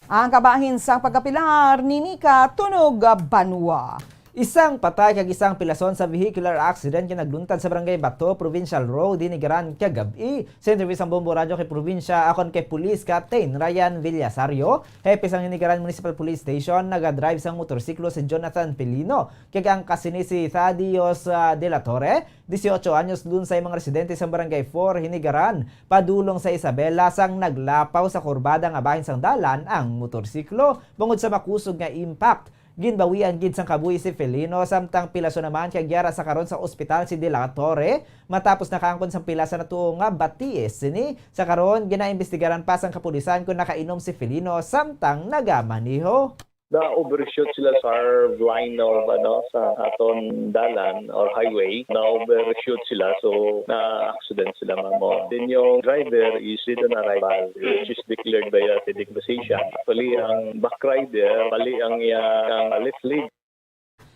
Ang kabahin sang pagkapilar ni Nika tunog Banwa. Isang patay kag isang pilason sa vehicular accident nga nagluntad sa Barangay Bato, Provincial Road, dinigaran kagabi. Sa interview sa Bombo Radio kay probinsya akon kay Police Captain Ryan Villasario, hepe sang Dinigaran Municipal Police Station, nagadrive sang motorsiklo si Jonathan Pelino. Kag ang kasini si Thadios de la Torre, 18 anyos dun sa mga residente sa Barangay 4, Hinigaran, padulong sa Isabela sang naglapaw sa kurbada nga bahin sang dalan ang motorsiklo. Bungod sa makusog nga impact, ginbawian gid sang kabuhi si Felino samtang pilaso naman kay gyara sa karon sa ospital si De La Torre matapos nakaangkon sang pilasa na tuo nga batis sini sa karon ginaimbestigaran pa sang kapulisan kung nakainom si Felino samtang nagamaniho. Na-overshoot sila sa line of sa aton dalan or highway. Na-overshoot sila, so na-accident sila mamo. Then yung driver is dead on arrival, which is declared by a declaration. Actually, ang back rider, bali ang left leg.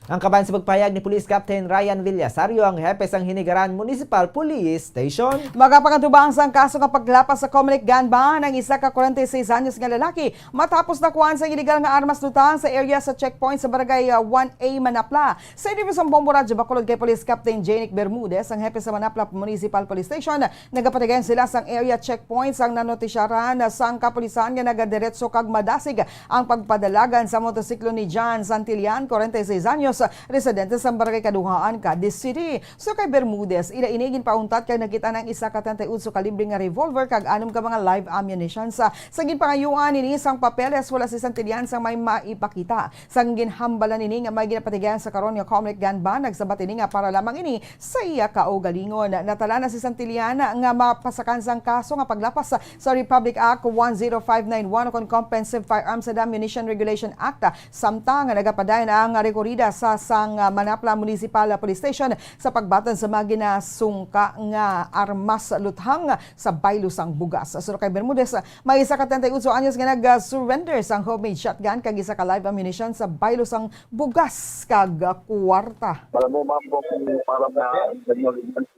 Ang kabayan sa pagpayag ni Police Captain Ryan Villasario, ang hepe sang Hinigaran Municipal Police Station. Magapakatubang sang kaso nga paglapas sa Comelec gun ban ng isa ka 46 anyos nga lalaki matapos nakuhaan sa illegal nga armas lutang sa area sa checkpoint sa Barangay 1A Manapla. Sa interview sa Bombo Radio Bacolod kay Police Captain Janic Bermudez, ang hepe sa Manapla Municipal Police Station, nagapatigayan sila sang area checkpoint sang nanotisyaran sang kapulisan nga nagadiretso kag madasig ang pagpadalagan sa motosiklo ni John Santillan, 46 anyos, residente sa Barangay Kaduhaan, Cadiz City. So kay Bermudez, inainigin pauntat kay nakita ng isa ka 38 kalibre nga revolver kag 6 ka mga live ammunition sa ginpangayuan ni isang papeles wala si Santillan sang may maipakita. Sang ginhambalan nini nga may ginapatigayan sa karon nga Comelec gun ban, nagsabat ini nga para lamang ini sa iya kaugalingon. Natala na si Santillan nga mapasakan sang kaso nga paglapas sa Republic Act 10591 kon Comprehensive Firearms and Ammunition Regulation Act samtang nga nagapadayon ang rekorida sa sang Manapla Municipal Police Station sa pagbatan sa mga ginasungka nga armas luthang sa baylo sang bugas. Suro kay Bermudez, may isa ka 38 anyos nga nag-surrender sang homemade shotgun kag isa ka live ammunition sa baylo sang bugas kag kwarta. Alam mo, ma'am, kung parang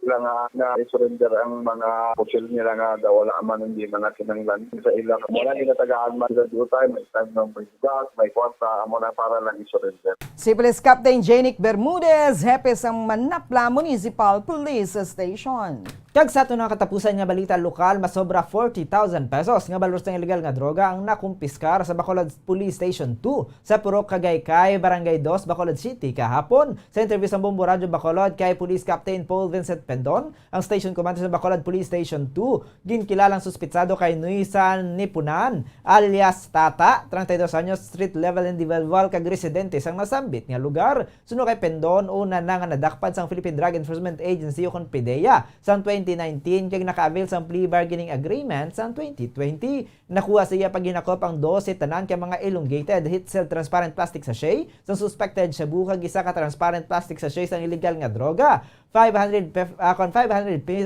sila nga i-surrender ang mga pusil nila nga daw wala man hindi man kinanglan sa ilang. Wala ginatagaan man sila dito tayo, may time ng gas, may kwarta, amo na para lang i-surrender. Si Police Captain Janic Bermudez, hepe sa Manapla Municipal Police Station. Kag sa ito na katapusan nga balita lokal, masobra 40,000 pesos nga balos ng illegal nga droga ang nakumpiskar sa Bacolod Police Station 2 sa Purok Kagaycay, Barangay 2, Bacolod City kahapon. Sa interview sa Bombo Radio Bacolod kay Police Captain Paul Vincent Pendon, ang station commander sa Bacolod Police Station 2, ginkilalang suspitsado kay Nuisan Nipunan alias Tata, 32 anyos, street level individual kag residente sang nasambit nga lugar. Suno kay Pendon, una na nga nadakpan sang Philippine Drug Enforcement Agency o PDEA sang 2019 kag naka-avail sang plea bargaining agreement sang 2020. Nakuha siya pag ginakop ang 12 tanan kay mga elongated heat seal transparent plastic sachet sang suspected shabu kag isa ka transparent plastic sachet sang illegal nga droga. 500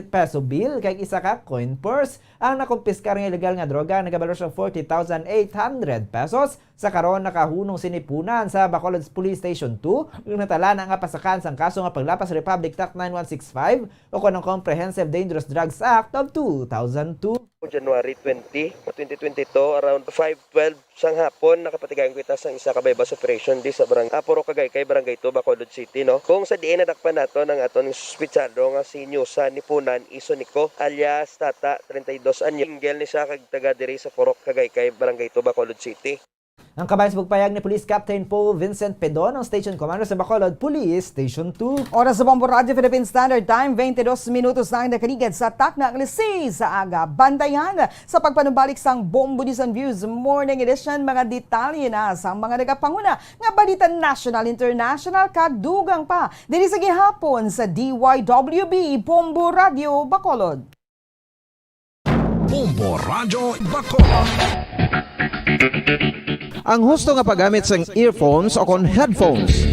peso bill kay isa ka coin purse. Ang nakumpiskar nga illegal nga droga nagabalor sa 40,800 pesos. Sa karon nakahunong sinipunan sa Bacolod Police Station 2 ug natala na nga pasakan sang kaso nga paglapas Republic Act 9165 o kanang Comprehensive Dangerous Drugs Act of 2002. January 20, 2022, around 5:12 sang hapon, nakapatigayan ko ita sang isa ka bypass operation di sa barangay Purok Kagaycay, Barangay 2, Bacolod City, no? Kung sa diin nadakpan nato ng aton suspitsado nga si Nyusa Nipunan Isonico alias Tata, 32 anyos, single ni siya kag taga diri sa Purok Kagaycay, Barangay 2, Bacolod City. Ang kabayan sa pagpayag ni Police Captain Paul Vincent Pedon, ang Station Commander sa Bacolod Police Station 2. Oras sa Bombo Radio Philippine Standard Time, 22 minutos na ang nakaligid sa Takna Lisi sa aga. Bantayan sa pagpanumbalik sang Bombo News and Views Morning Edition, mga detalye na sa mga nagapanguna nga balita national, international, kagdugang pa. Dili sa gihapon sa DYWB Bombo Radio Bacolod. Bombo Radio Bacolod. Ang husto nga paggamit sang earphones o kon headphones.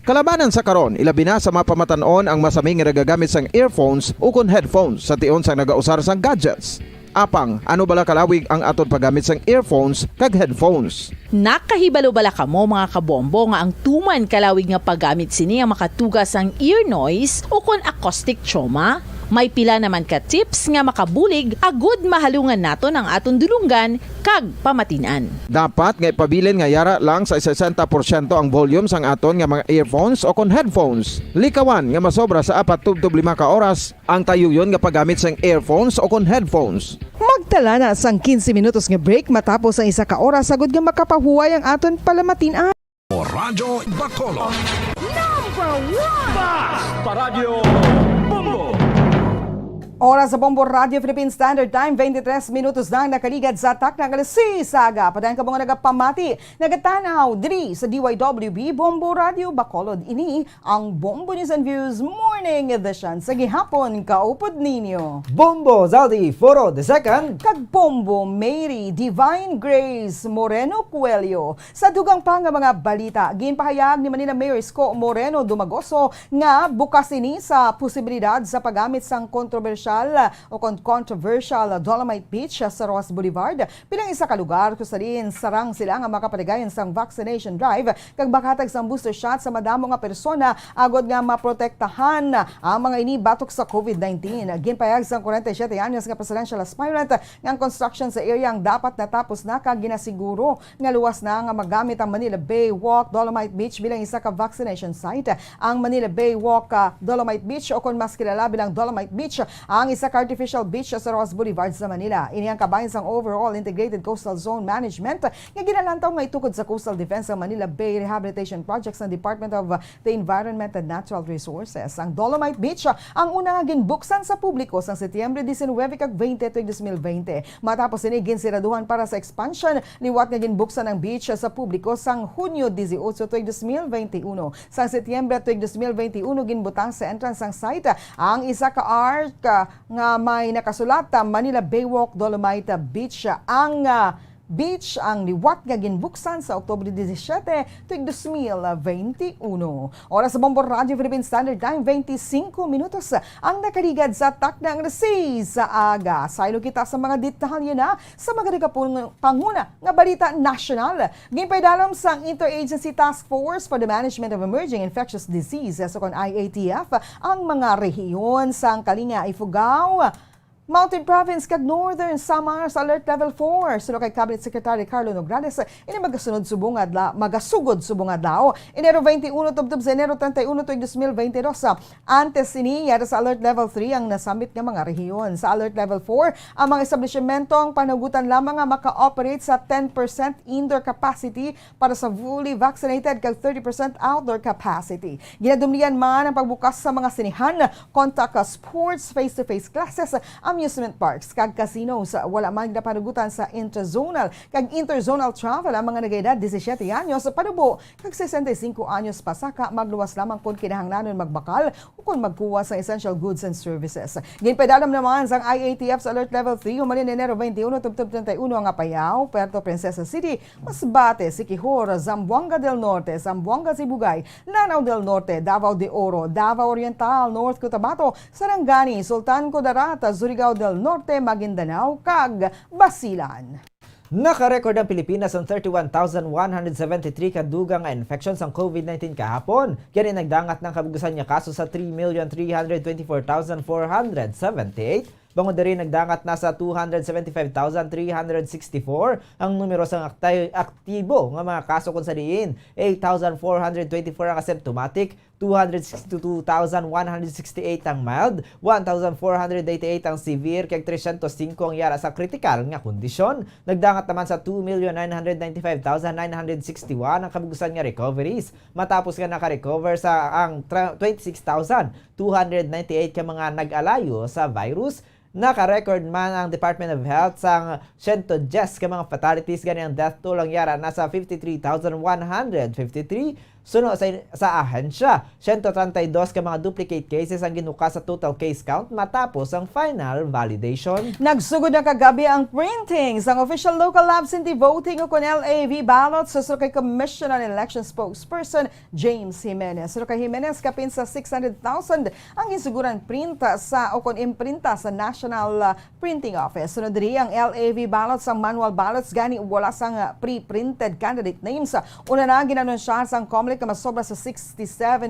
Kalabanan sa karon, ilabi na sa mapamatanon ang masaming nga nagagamit sang earphones o kon headphones sa tion sang nagausar sang gadgets. Apang, ano bala kalawig ang aton paggamit sang earphones kag headphones? Nakahibalo bala kamo mga kabombo nga ang tuman kalawig nga paggamit sini ang makatugas ang ear noise o kon acoustic trauma? May pila naman ka tips nga makabulig agud mahalungan nato ng aton dulunggan kag pamatinan. Dapat nga ipabilin nga yara lang sa 60% ang volume sang aton nga mga earphones o kon headphones. Likawan nga masobra sa 4 to 5 ka oras ang tayuyon nga paggamit sang earphones o kon headphones. Magtala na sang 15 minutos nga break matapos ang isa ka oras agud nga makapahuway ang aton palamatinan. Radyo Bacolod. Number 1! Paradyo Bombo. Oras sa Bombo Radio Philippine Standard Time, 23 minutos na nakaligad sa Takna Lisi sa aga. Padayon ka mga nagapamati, nagatanaw diri sa DYWB Bombo Radio Bacolod. Ini ang Bombo News and Views Morning Edition. Sa gihapon, kaupod ninyo. Bombo Zaldi Foro II kag Bombo Mary Divine Grace Moreno Coelho. Sa dugang pa nga mga balita, ginpahayag ni Manila Mayor Isko Moreno Dumagoso nga bukas ini sa posibilidad sa paggamit sang kontrobersyal o controversial Dolomite Beach sa Ross Boulevard bilang isa ka lugar kung saan sarang sila nga makapaligayon sang vaccination drive kag bakatag sang booster shot sa madamo nga persona agod nga maprotektahan ang mga ini batok sa COVID-19. Ginpayag sang 47 anyos nga presidential aspirant nga ang construction sa area ang dapat natapos na kag ginasiguro nga luwas na nga magamit ang Manila Bay Walk Dolomite Beach bilang isa ka vaccination site. Ang Manila Bay Walk Dolomite Beach o kung mas kilala bilang Dolomite Beach ang isa ka artificial beach sa Ross Boulevard sa Manila. Ini ang kabayan sang overall integrated coastal zone management nga ginalantaw nga itukod sa coastal defense ang Manila Bay Rehabilitation Projects ng Department of the Environment and Natural Resources. Ang Dolomite Beach ang una nga ginbuksan sa publiko sang Setyembre 19 kag 20 2020. Matapos ini ginsiraduhan para sa expansion, liwat nga ginbuksan ang beach sa publiko sang Hunyo 18 2021. Sang Setyembre 2021 ginbutang sa entrance sang site ang isa ka arc nga may nakasulat Manila Bay Walk Dolomite Beach. Ang Beach ang liwat nga ginbuksan sa Oktubre 17 tuig 2021. Oras sa Bombo Radio Philippine Standard Time 25 minutos ang nakaligad sa takdang resis sa aga. Saylo kita sa mga detalye na sa mga panguna nga balita nasyonal. Ginpaidalam sa Interagency Task Force for the Management of Emerging Infectious Diseases o IATF ang mga rehiyon sa Kalinga, Ifugao, Mountain Province kag Northern Samar sa Alert Level 4. Sulo kay Cabinet Secretary Carlo Nograles, ini magasugod subong adlaw. Enero 21 tubtob sa Enero 31 tuig 2022. Antes ini yara sa Alert Level 3 ang nasambit nga mga rehiyon. Sa Alert Level 4, ang mga establishmento ang panagutan lamang nga maka-operate sa 10% indoor capacity para sa fully vaccinated kag 30% outdoor capacity. Ginadumlian man ang pagbukas sa mga sinihan, contact sports, face-to-face classes, amusement parks kag casinos. Wala man napanugutan sa interzonal kag interzonal travel ang mga nagayedad 17 anyos panubo kag 65 anyos pasaka magluwas lamang kun kinahanglanon magbakal o kun magkuha sa essential goods and services. Ginpadalam naman sa IATF sa Alert Level 3 humalin Enero 21 tubtob 31 ang Apayao, Puerto Princesa City, Masbate, Siquijor, Zamboanga del Norte, Zamboanga Sibugay, Lanao del Norte, Davao de Oro, Davao Oriental, North Cotabato, Sarangani, Sultan Kudarat, Surigao del Norte, Maguindanao, kag Basilan. Nakarecord ang Pilipinas ng 31,173 kadugang nga infections ng COVID-19 kahapon. Yan ay nagdangat ng kabugusan niya kaso sa 3,324,478. Bangod na rin nagdangat na sa 275,364 ang numero sa aktibo nga mga kaso kung sa diin. 8,424 ang asymptomatic, 262,168 ang mild, 1,488 ang severe, kag 305 ang yara sa critical nga kondisyon. Nagdangat naman sa 2,995,961 ang kabugusan nga recoveries. Matapos nga naka-recover sa ang 26,298 ka mga nag-alayo sa virus. Naka-record man ang Department of Health sa 110 ka mga fatalities gani ang death toll ang yara nasa 53,153. Suno sa ahensya, 132 ka mga duplicate cases ang ginuka sa total case count matapos ang final validation. Nagsugod na kagabi ang printing sa official local absentee voting o kon LAV ballots sa kay Commission on Election spokesperson James Jimenez. Kay Jimenez kapin sa 600,000 ang insuguran printa sa o kon imprinta sa National Printing Office. Sunod diri ang LAV ballots ang manual ballots gani wala sang pre-printed candidate names. Una na ginanunsyahan sang COMELEC na masobra sa 67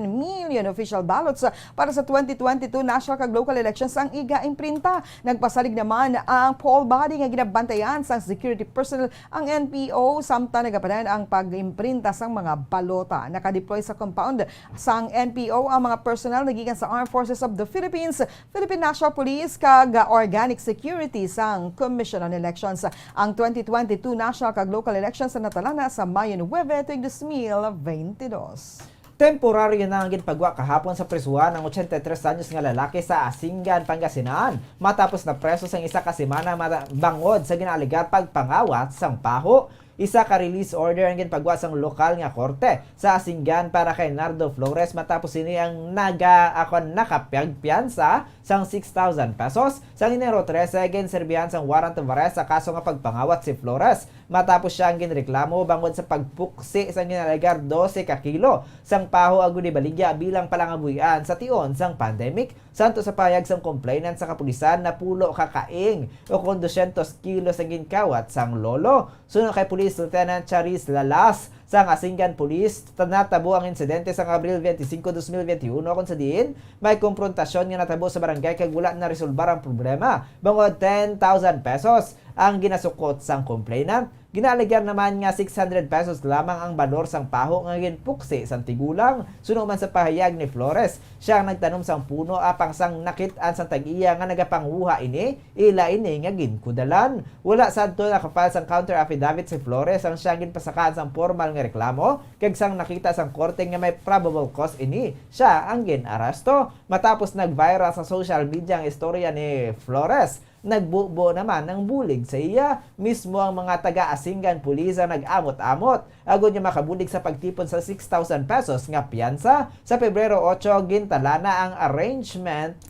million official ballots para sa 2022 national kag local elections ang iga-imprinta. Nagpasalig naman ang poll body nga ginabantayan sang security personnel ang NPO samtang nagapanan ang pag-imprinta sang mga balota. Nakadeploy sa compound sang NPO ang mga personnel nagikan sa Armed Forces of the Philippines, Philippine National Police kag Organic Security sang Commission on Elections. Ang 2022 national kag local elections na natalana sa Mayo 9 tuig 2022. Temporaryo na ang ginpagwa kahapon sa presuhan ng 83 anyos nga lalaki sa Asingan, Pangasinan matapos na preso sang isa ka semana bangod sa ginaligar pagpangawat sang paho. Isa ka release order ang ginpagwa sang lokal nga korte sa Asingan para kay Nardo Flores matapos ini ang nakapagpiyansa sang 6,000 pesos. Sang Enero 13 ginserbihan sang warrant of arrest sa kaso nga pagpangawat si Flores matapos siya ang ginreklamo bangod sa pagpuksi sang ginalagar 12 ka kilo sang paho agud baligya bilang palangabuyan sa tion sang pandemic. Santo sa payag sang complainant sa kapulisan na pulo kakaing o kung 200 kilo sang ginkawat sang lolo. Sunod kay Police Lieutenant Charis Lalas sang Asingan Police, natabo ang insidente sa Abril 25, 2021 kung sa diin may komprontasyon nga natabo sa barangay kag wala na resolbar ang problema. Bangod 10,000 pesos ang ginasukot sang complainant. Ginaligar naman nga 600 pesos lamang ang balor sang paho nga ginpuksi sang tigulang. Suno man sa pahayag ni Flores, siya ang nagtanom sang puno apang sang nakit-an sang tag-iya nga nagapanguha ini, ila ini nga ginkudalan. Wala sadto nakapal sang counter affidavit si Flores ang siya ginpasakaan sang formal nga reklamo kag sang nakita sang korte nga may probable cause ini, siya ang ginaresto. Matapos nag-viral sa social media ang istorya ni Flores nagbubo naman ng bulig sa iya. Mismo ang mga taga-Asingan Police ang nag-amot-amot agod niya makabulig sa pagtipon sa 6,000 pesos nga piyansa. Sa Pebrero 8, gintala na ang arraignment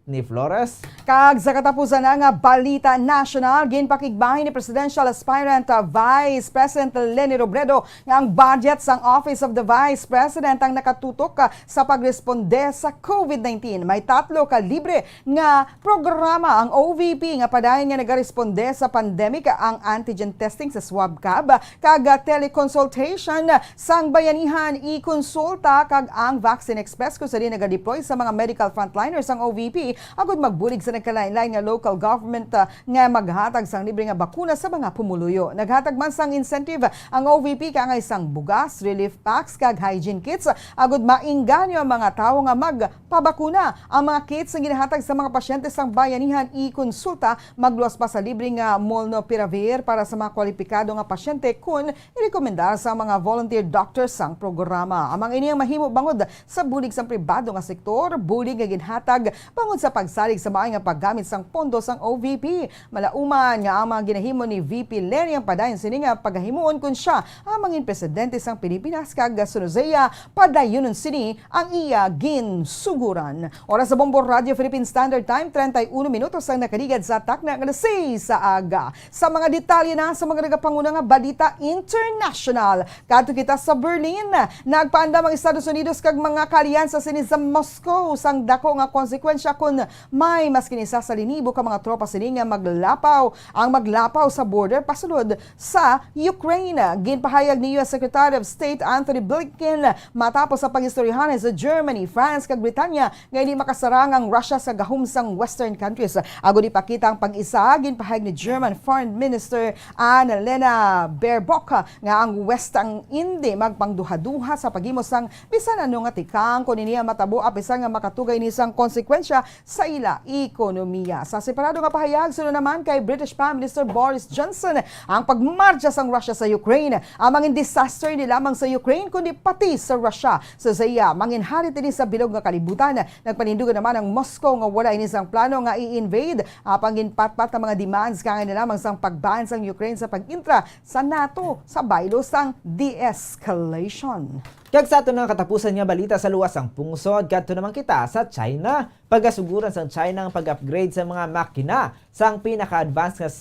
ni Flores. Kag sa katapusan na nga balita national, ginpakigbahin ni Presidential Aspirant Vice President Leni Robredo nga ang budget sang Office of the Vice President ang nakatutok sa pagresponde sa COVID-19. May 3 ka libre nga programa ang OVP nga padayon nga nagaresponde sa pandemic, ang antigen testing sa swab cab, kag teleconsultation sang bayanihan i-konsulta, kag ang Vaccine Express kung saan naga-deploy sa mga medical frontliners ang OVP agud magbulig sa nagkalain-lain nga local government nga maghatag sang libre nga bakuna sa mga pumuluyo. Naghatag man sang incentive ang OVP kangay sang bugas, relief packs kag hygiene kits agud mainganyo ang mga tawo nga magpabakuna. Ang mga kits nga ginahatag sa mga pasyente sang bayanihan i-konsulta magluwas pa sa libre nga molnupiravir para sa mga kwalipikado nga pasyente kun irekomendar sa mga volunteer doctors sang programa. Amang ini ang mahimo bangod sa bulig sang pribado nga sektor, bulig nga ginhatag bangod sa pagsalig sa mga nga paggamit sang pondo sang OVP. Malauman nga ang mga ginahimo ni VP Leni ang padayon sini nga paghimuon kun siya ang mga presidente sang Pilipinas, kag sunuzeya padayonon sini ang iya ginsuguran. Oras sa Bombo Radio Philippine Standard Time, 31 minutos ang nakaligad sa takna nga 6 sa aga. Sa mga detalye na sa mga nagapanguna nga balita international, kadto kita sa Berlin, nagpaandam ang Estados Unidos kag mga kaaliyansa sini sa Moscow sang dako nga konsekwensya kun may mas kinisa sa linibo ka mga tropa sini nga maglapaw sa border pasulod sa Ukraine. Ginpahayag ni US Secretary of State Anthony Blinken matapos sa paghistoryahan sa Germany, France kag Britanya nga hindi makasarang ang Russia sa gahom sang western countries. Agud ipakita ang pag-isa, ginpahayag ni German Foreign Minister Annalena Baerbock nga ang West ang hindi magpangduha-duha sa paghimo sang bisan ano nga tikang kun niya matabo apisan nga makatugay ni sang konsekwensya sa ila ekonomiya. Sa separado nga pahayag sunod naman kay British Prime Minister Boris Johnson ang pagmarcha sang Russia sa Ukraine. Ang mangin disaster di lamang sa Ukraine kundi pati sa Russia. Sa saya mangin harit din sa bilog nga kalibutan. Nagpanindugan naman ang Moscow nga wala ini sang plano nga i-invade. Apang ginpatpat ang mga demands kangay na lamang sang pagban sang Ukraine sa pag-intra sa NATO sa baylo sang de-escalation. Kag sa ato ng katapusan nga balita sa luwas ang pungsod, kadto naman kita sa China. Pagasuguran sa China ang pag-upgrade sa mga makina sang pinaka-advanced nga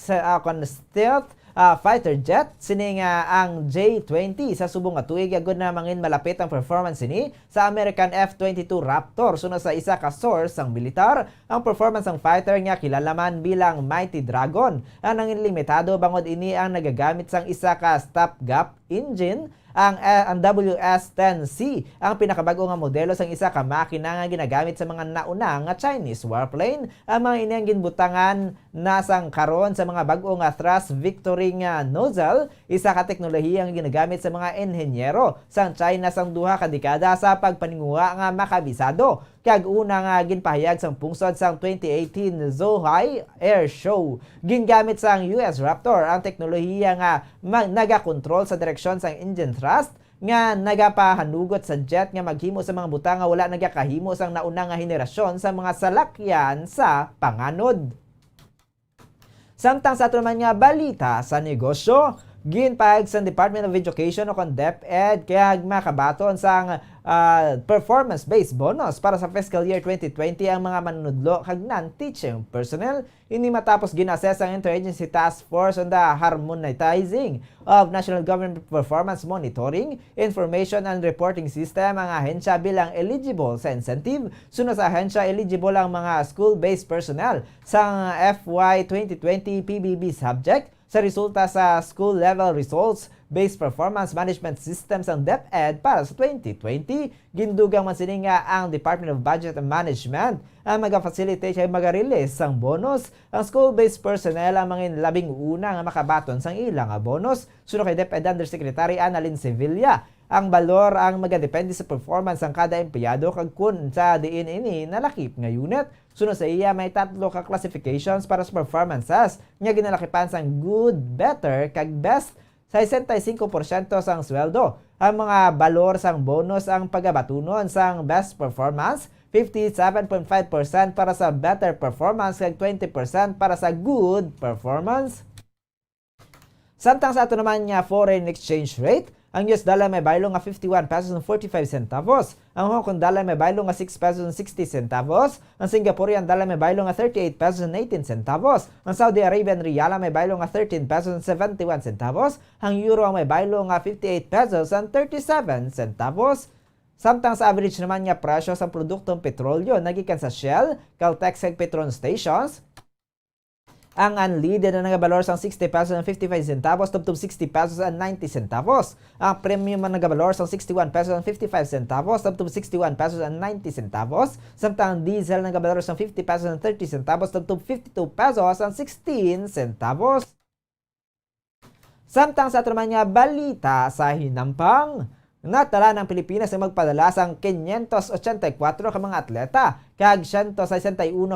stealth fighter jet sini nga ang J-20 sa subong nga tuig agud na mangin malapit ang performance sini sa American F-22 Raptor. Suno sa isa ka source sang militar, ang performance ng fighter nga kilalaman bilang Mighty Dragon. Ang nangin limitado bangod ini ang nagagamit sang isa ka stopgap engine, ang WS-10C, ang pinakabago nga modelo sang isa ka makina nga ginagamit sa mga nauna nga Chinese warplane. Ang mga inang ginbutangan nasang karon sa mga bag-o nga thrust victory nga nozzle, isa ka teknolohiya nga ginagamit sa mga inhenyero sang China sang duha ka dekada sa pagpaninguha nga makabisado. Kag una nga ginpahayag sang pungsod sang 2018 Zhuhai Air Show. Gingamit sang US Raptor ang teknolohiya nga nagakontrol sa direksyon sang engine thrust nga nagapahanugot sa jet nga maghimo sa mga butang nga wala nagakahimo sang nauna nga henerasyon sa mga salakyan sa panganod. Samtang sa ato naman nga balita sa negosyo, ginpahayag sa Department of Education o kon DepEd kaya makabaton sang performance-based bonus para sa fiscal year 2020 ang mga manunudlo kag non-teaching personnel. Ini matapos ginassess ang Interagency Task Force on the Harmonizing of National Government Performance Monitoring, Information and Reporting System ang ahensya bilang eligible sa incentive. Sunod sa ahensya, eligible ang mga school-based personnel sa FY 2020 PBB subject sa resulta sa school-level results-based performance management systems ang DepEd para sa 2020. Gindugang man sini nga ang Department of Budget and Management ang mag-facilitate ay mag-release sang bonus. Ang school-based personnel ang mga labing una nga makabaton sang ilang nga bonus. Sunod kay DepEd Undersecretary Annalyn Sevilla, ang balor ang magadepende sa performance ng kada empleyado kag kun sa diin ini nalakip nga unit. Sunod sa iya may 3 ka classifications para sa performances nga ginalakipan sang good, better kag best. Sa 65% sang sweldo. Ang mga balor sang bonus ang pagabatunon sang best performance, 57.5% para sa better performance kag 20% para sa good performance. Samtang sa ato naman nga foreign exchange rate, ang US dollar may baylo nga 51 pesos and 45 centavos. Ang Hong Kong dollar may baylo nga 6 pesos and 60 centavos. Ang Singaporean dollar may baylo nga 38 pesos and 18 centavos. Ang Saudi Arabian riyal may baylo nga 13 pesos and 71 centavos. Ang euro may baylo nga 58 pesos and 37 centavos. Samtang sa average naman nga presyo sa produktong petrolyo nagikan sa Shell, Caltex ug Petron stations, ang unleaded na nagabalor sang 60 pesos and 55 centavos tubtob 60 pesos and 90 centavos. Ang premium na nagabalor sang 61 pesos and 55 centavos tubtob 61 pesos and 90 centavos. Samtang ang diesel na nagabalor sang 50 pesos and 30 centavos tubtob 52 pesos and 16 centavos. Samtang sa ato naman nga balita sa hinampang, natala ng Pilipinas ay magpadala sang 584 ka mga atleta kag 161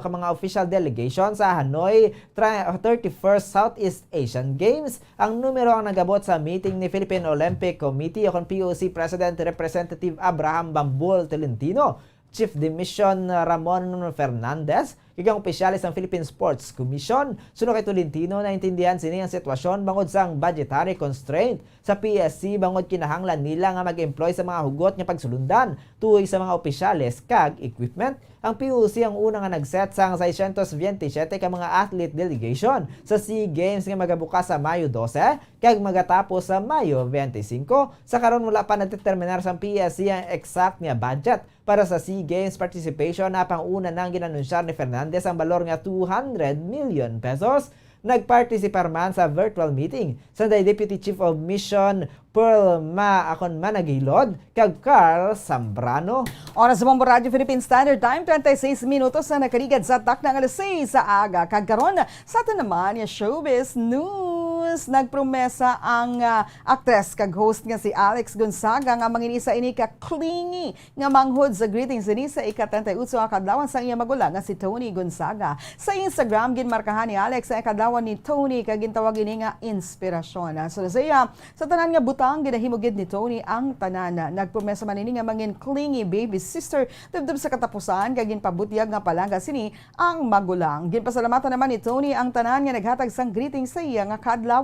ka mga official delegation sa Hanoi 31st Southeast Asian Games. Ang numero ang nagabot sa meeting ni Philippine Olympic Committee o POC President Representative Abraham Bambul Tolentino, Chief de Mission Ramon Fernandez, kigang opisyalis ng Philippine Sports Commission. Suno kay Tolentino na intindihan sini ang sitwasyon bangod sa budgetary constraint sa PSC bangod kinahanglan nila nga mag-employ sa mga hugot nga pagsulundan tuoy sa mga opisyalis kag equipment. Ang POC ang una nga nagset sang 627 ka mga athlete delegation sa SEA Games nga magabukas sa Mayo 12 kag magatapos sa Mayo 25. Sa karon wala pa nadeterminar sa PSC ang exact nga budget para sa SEA Games participation na panguna nang ginanunsyar ni Fernandez ang balor nga 200 million pesos. Nagpartisipar man sa virtual meeting sa Deputy Chief of Mission Pearl Akon Managilod kag Carl Zambrano. Oras sa Bombo Radio Philippine Standard Time, 26 minutos na nakarigad sa tak ng alas 6 sa aga. Kag karon sa ito naman yung showbiz news. Nagpromesa ang actress kag host nga si Alex Gonzaga nga manginisa ini ka clingy nga manghod sa greetings ini sa ika-38 nga kadlawan sa iya magulang nga si Tony Gonzaga. Sa Instagram ginmarkahan ni Alex sa kadlawan ni Tony kag gintawag ini nga inspirasyon. So sa tanan nga butang ginahimugid ni Tony ang tanan. Nagpromesa man ini nga mangin clingy baby sister tubtob sa katapusan kag ginpabutyag nga palangga sini ang magulang. Ginpasalamatan naman ni Tony ang tanan nga naghatag sang greetings sa iya nga kadlawan.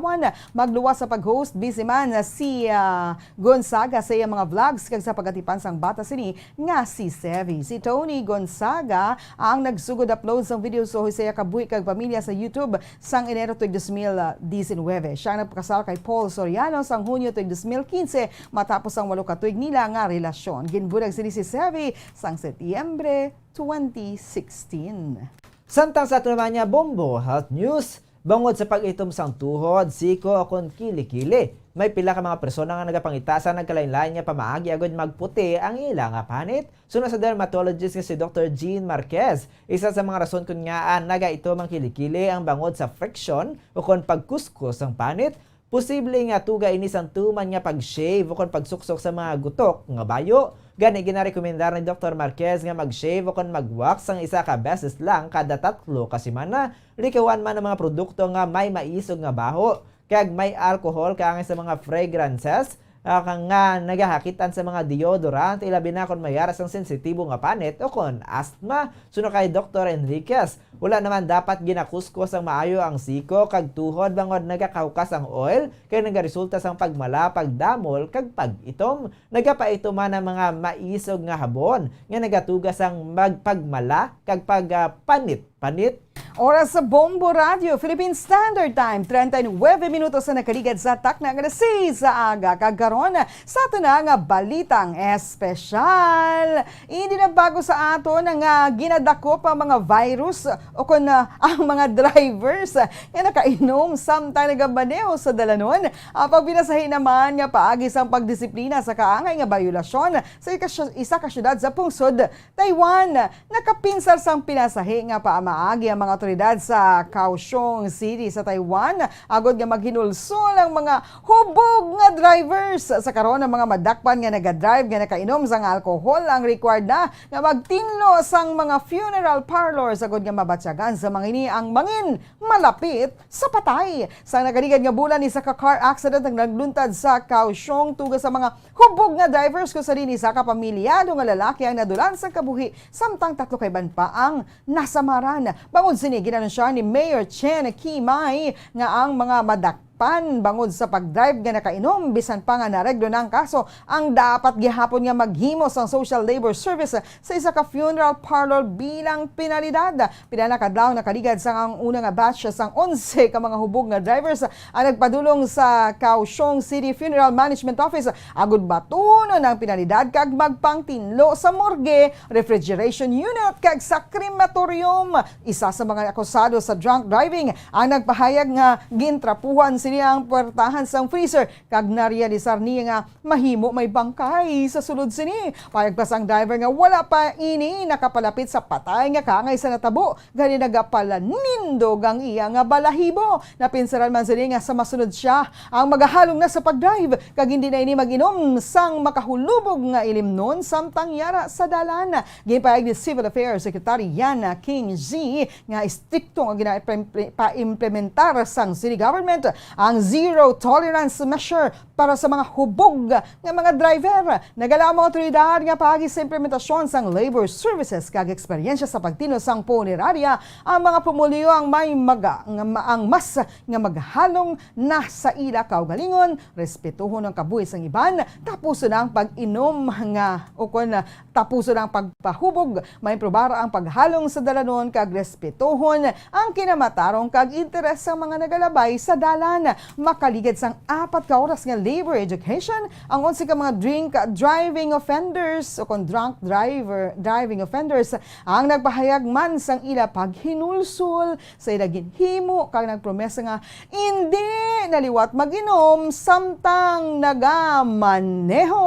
Magluwas sa pag-host busy man si Gonzaga sa iya mga vlogs kag sa pagatipan sang bata sini nga si Sevi. Si Tony Gonzaga ang nagsugod upload sang video sa Jose Kabuhi kag pamilya sa YouTube sang Enero 2019. Siya nagpakasal kay Paul Soriano sang Hunyo 2015 matapos ang 8 ka tuig nila nga relasyon. Ginbulag sini si Sevi sang Setyembre 2016. Samtang sa ato naman niya Bombo Health News, bangod sa pag-itom sang tuhod, siko o kon kilikili, may pila ka mga persona nga nagapangitasan nagkalain-lain nga pamaagi agad magputi ang ilang nga panit. Sunod sa dermatologist nga si Dr. Jean Marquez, isa sa mga rason kun nga nagaitom ang kilikili ang bangod sa friction o kon pagkuskus ang panit. Posible nga tuga ini sang tuman nga pag-shave o kon pagsuksok sa mga gutok nga bayo. Gani ginarekomendar ni Dr. Marquez nga mag-shave o kon mag-wax ang isa ka beses lang kada 3 ka semana. Likawan man ang mga produkto nga may maisog nga baho kag may alcohol kaangay sa mga fragrances nga nagahakitan sa mga deodorant ilabi na kon mayaras ang sensitibo nga panit o kon asthma. Suno kay Dr. Enriquez, wala naman dapat ginakuskos ang maayo ang siko kag tuhod bangod nagakahukas ang oil kay nagaresulta sang pagmala, pagdamol kag pag-itom. Nagapaituman ang mga maisog nga habon nga nagatugas ang magpagmala kag pagpanit. Oras sa Bombo Radio Philippine Standard Time, 39 minutos na nakaligad sa tak na alas 6 sa aga. Kagkaroon sa ato na nga balitang espesyal. Hindi na bago sa ato na nga ginadakop ang mga virus o kung ang mga drivers nga nakainom samtang nagabaneho sa dalanon. Pag binasahin naman nga paagi sang pagdisiplina sa kaangay nga bayulasyon sa isa ka syudad sa pungsod Taiwan. Nakapinsar sang pinasahi nga paamaagi ang mga mga otoridad sa Kaohsiung City sa Taiwan agod nga maghinulsol ang mga hubog nga drivers sa karon ng mga madakpan nga nagadrive nga nakainom sang alcohol ang required na nga magtinlo sang mga funeral parlors agod nga mabatyagan sa mga ini ang mangin malapit sa patay. Sa nakaligad nga bulan ni sa car accident ang nagluntad sa Kaohsiung tugas sa mga hubog nga drivers ko sa rin isa ka pamilyado nga lalaki ang nadulan sa kabuhi samtang 3 kaiban pa ang nasamaran. Bangod sini ginanunsya ni Mayor Chen Kimai nga ang mga bangod sa pagdrive nga nakainom bisan pa nga nareglo ng kaso ang dapat gihapon nga maghimo sa Social Labor Service sa isa ka funeral parlor bilang penalidad. Pila kadlaw nakaligad sa ang una nga batch sang 11 ka mga hubog nga drivers ang nagpadulong sa Kaohsiung City Funeral Management Office agud batunon ang penalidad kag magpangtinlo sa morgue, refrigeration unit kag sa crematorium. Isa sa mga akusado sa drunk driving ang nagpahayag nga gintrapuhan sila ang puwertahan sang freezer kag narealisar niya nga mahimo may bangkay sa sulod sini. Payag pa sang driver nga wala pa ini nakapalapit sa patay nga kangay sa natabo gani nagapalanindog ang iya nga balahibo. Napinsaran man sini nga sa masunod siya ang magahalong na sa pagdrive kag hindi na ini mag-inom sang makahulubog nga ilimnon samtang yara sa dalan. Ginpayag ni Civil Affairs Secretary Yana King Z nga istrikto nga gina-implementar sang city government ang zero tolerance measure para sa mga hubog nga mga driver. Nagala mga otoridad nga paagi sa implementasyon sang labor services kag eksperyensya sa pagtino sang punerarya ang mga pumulyo ang may ang mas nga maghalong na sa ila kaugalingon, respetuhon ang kabuhi sang iban, tapuso na ang pag-inom nga o kun tapuso na ang pagpahubog, may probara ang paghalong sa dalanon kag respetuhon ang kinamatarong kag interes sa mga nagalabay sa dalan. Makaligid sang 4 ka oras nga labor education ang 11 ka mga driving offenders o kung drunk driving offenders ang nagpahayag man sang ila paghinulsol sa ila ginhimo kag nagpromesa nga hindi naliwat mag-inom samtang nagamaneho.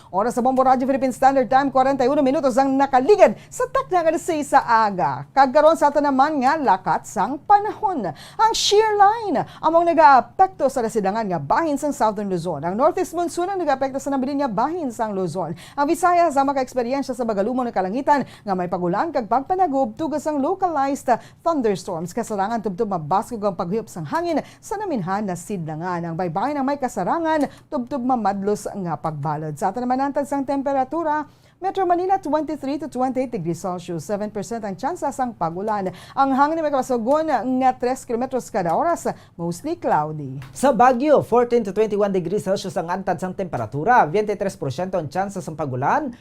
Oras sa Bombo Radio Philippine Standard Time 41 minutos ang nakaligid sa takna nga sa aga. Kagkaron sa ato naman nga lakat sang panahon. Ang shear line among nag-aapekto sa residangan nga bahin sang Southern Luzon. Ang Northeast Monsoon ang nag-aapekto sa nabilin nga bahin sang Luzon. Ang Visayas ang maka-eksperyensya sa bagalumon ng kalangitan nga may pagulan kag pagpanagub tugas ang localized thunderstorms. Kasarangan tubtub mabaskog ang paghiyop sang hangin sa naminhan na sidlangan. Ang baybayin ang may kasarangan tubtub mamadlos nga pagbalod. Sa ato naman antad sang temperatura, Metro Manila 23 to 28 degrees Celsius, 7% ang tsansa sang pagulan. Ang hangin may kapasugon nga 3 kilometros kada oras, mostly cloudy. Sa Baguio, 14 to 21 degrees Celsius ang antad sang temperatura, 23% ang tsansa sang pagulan.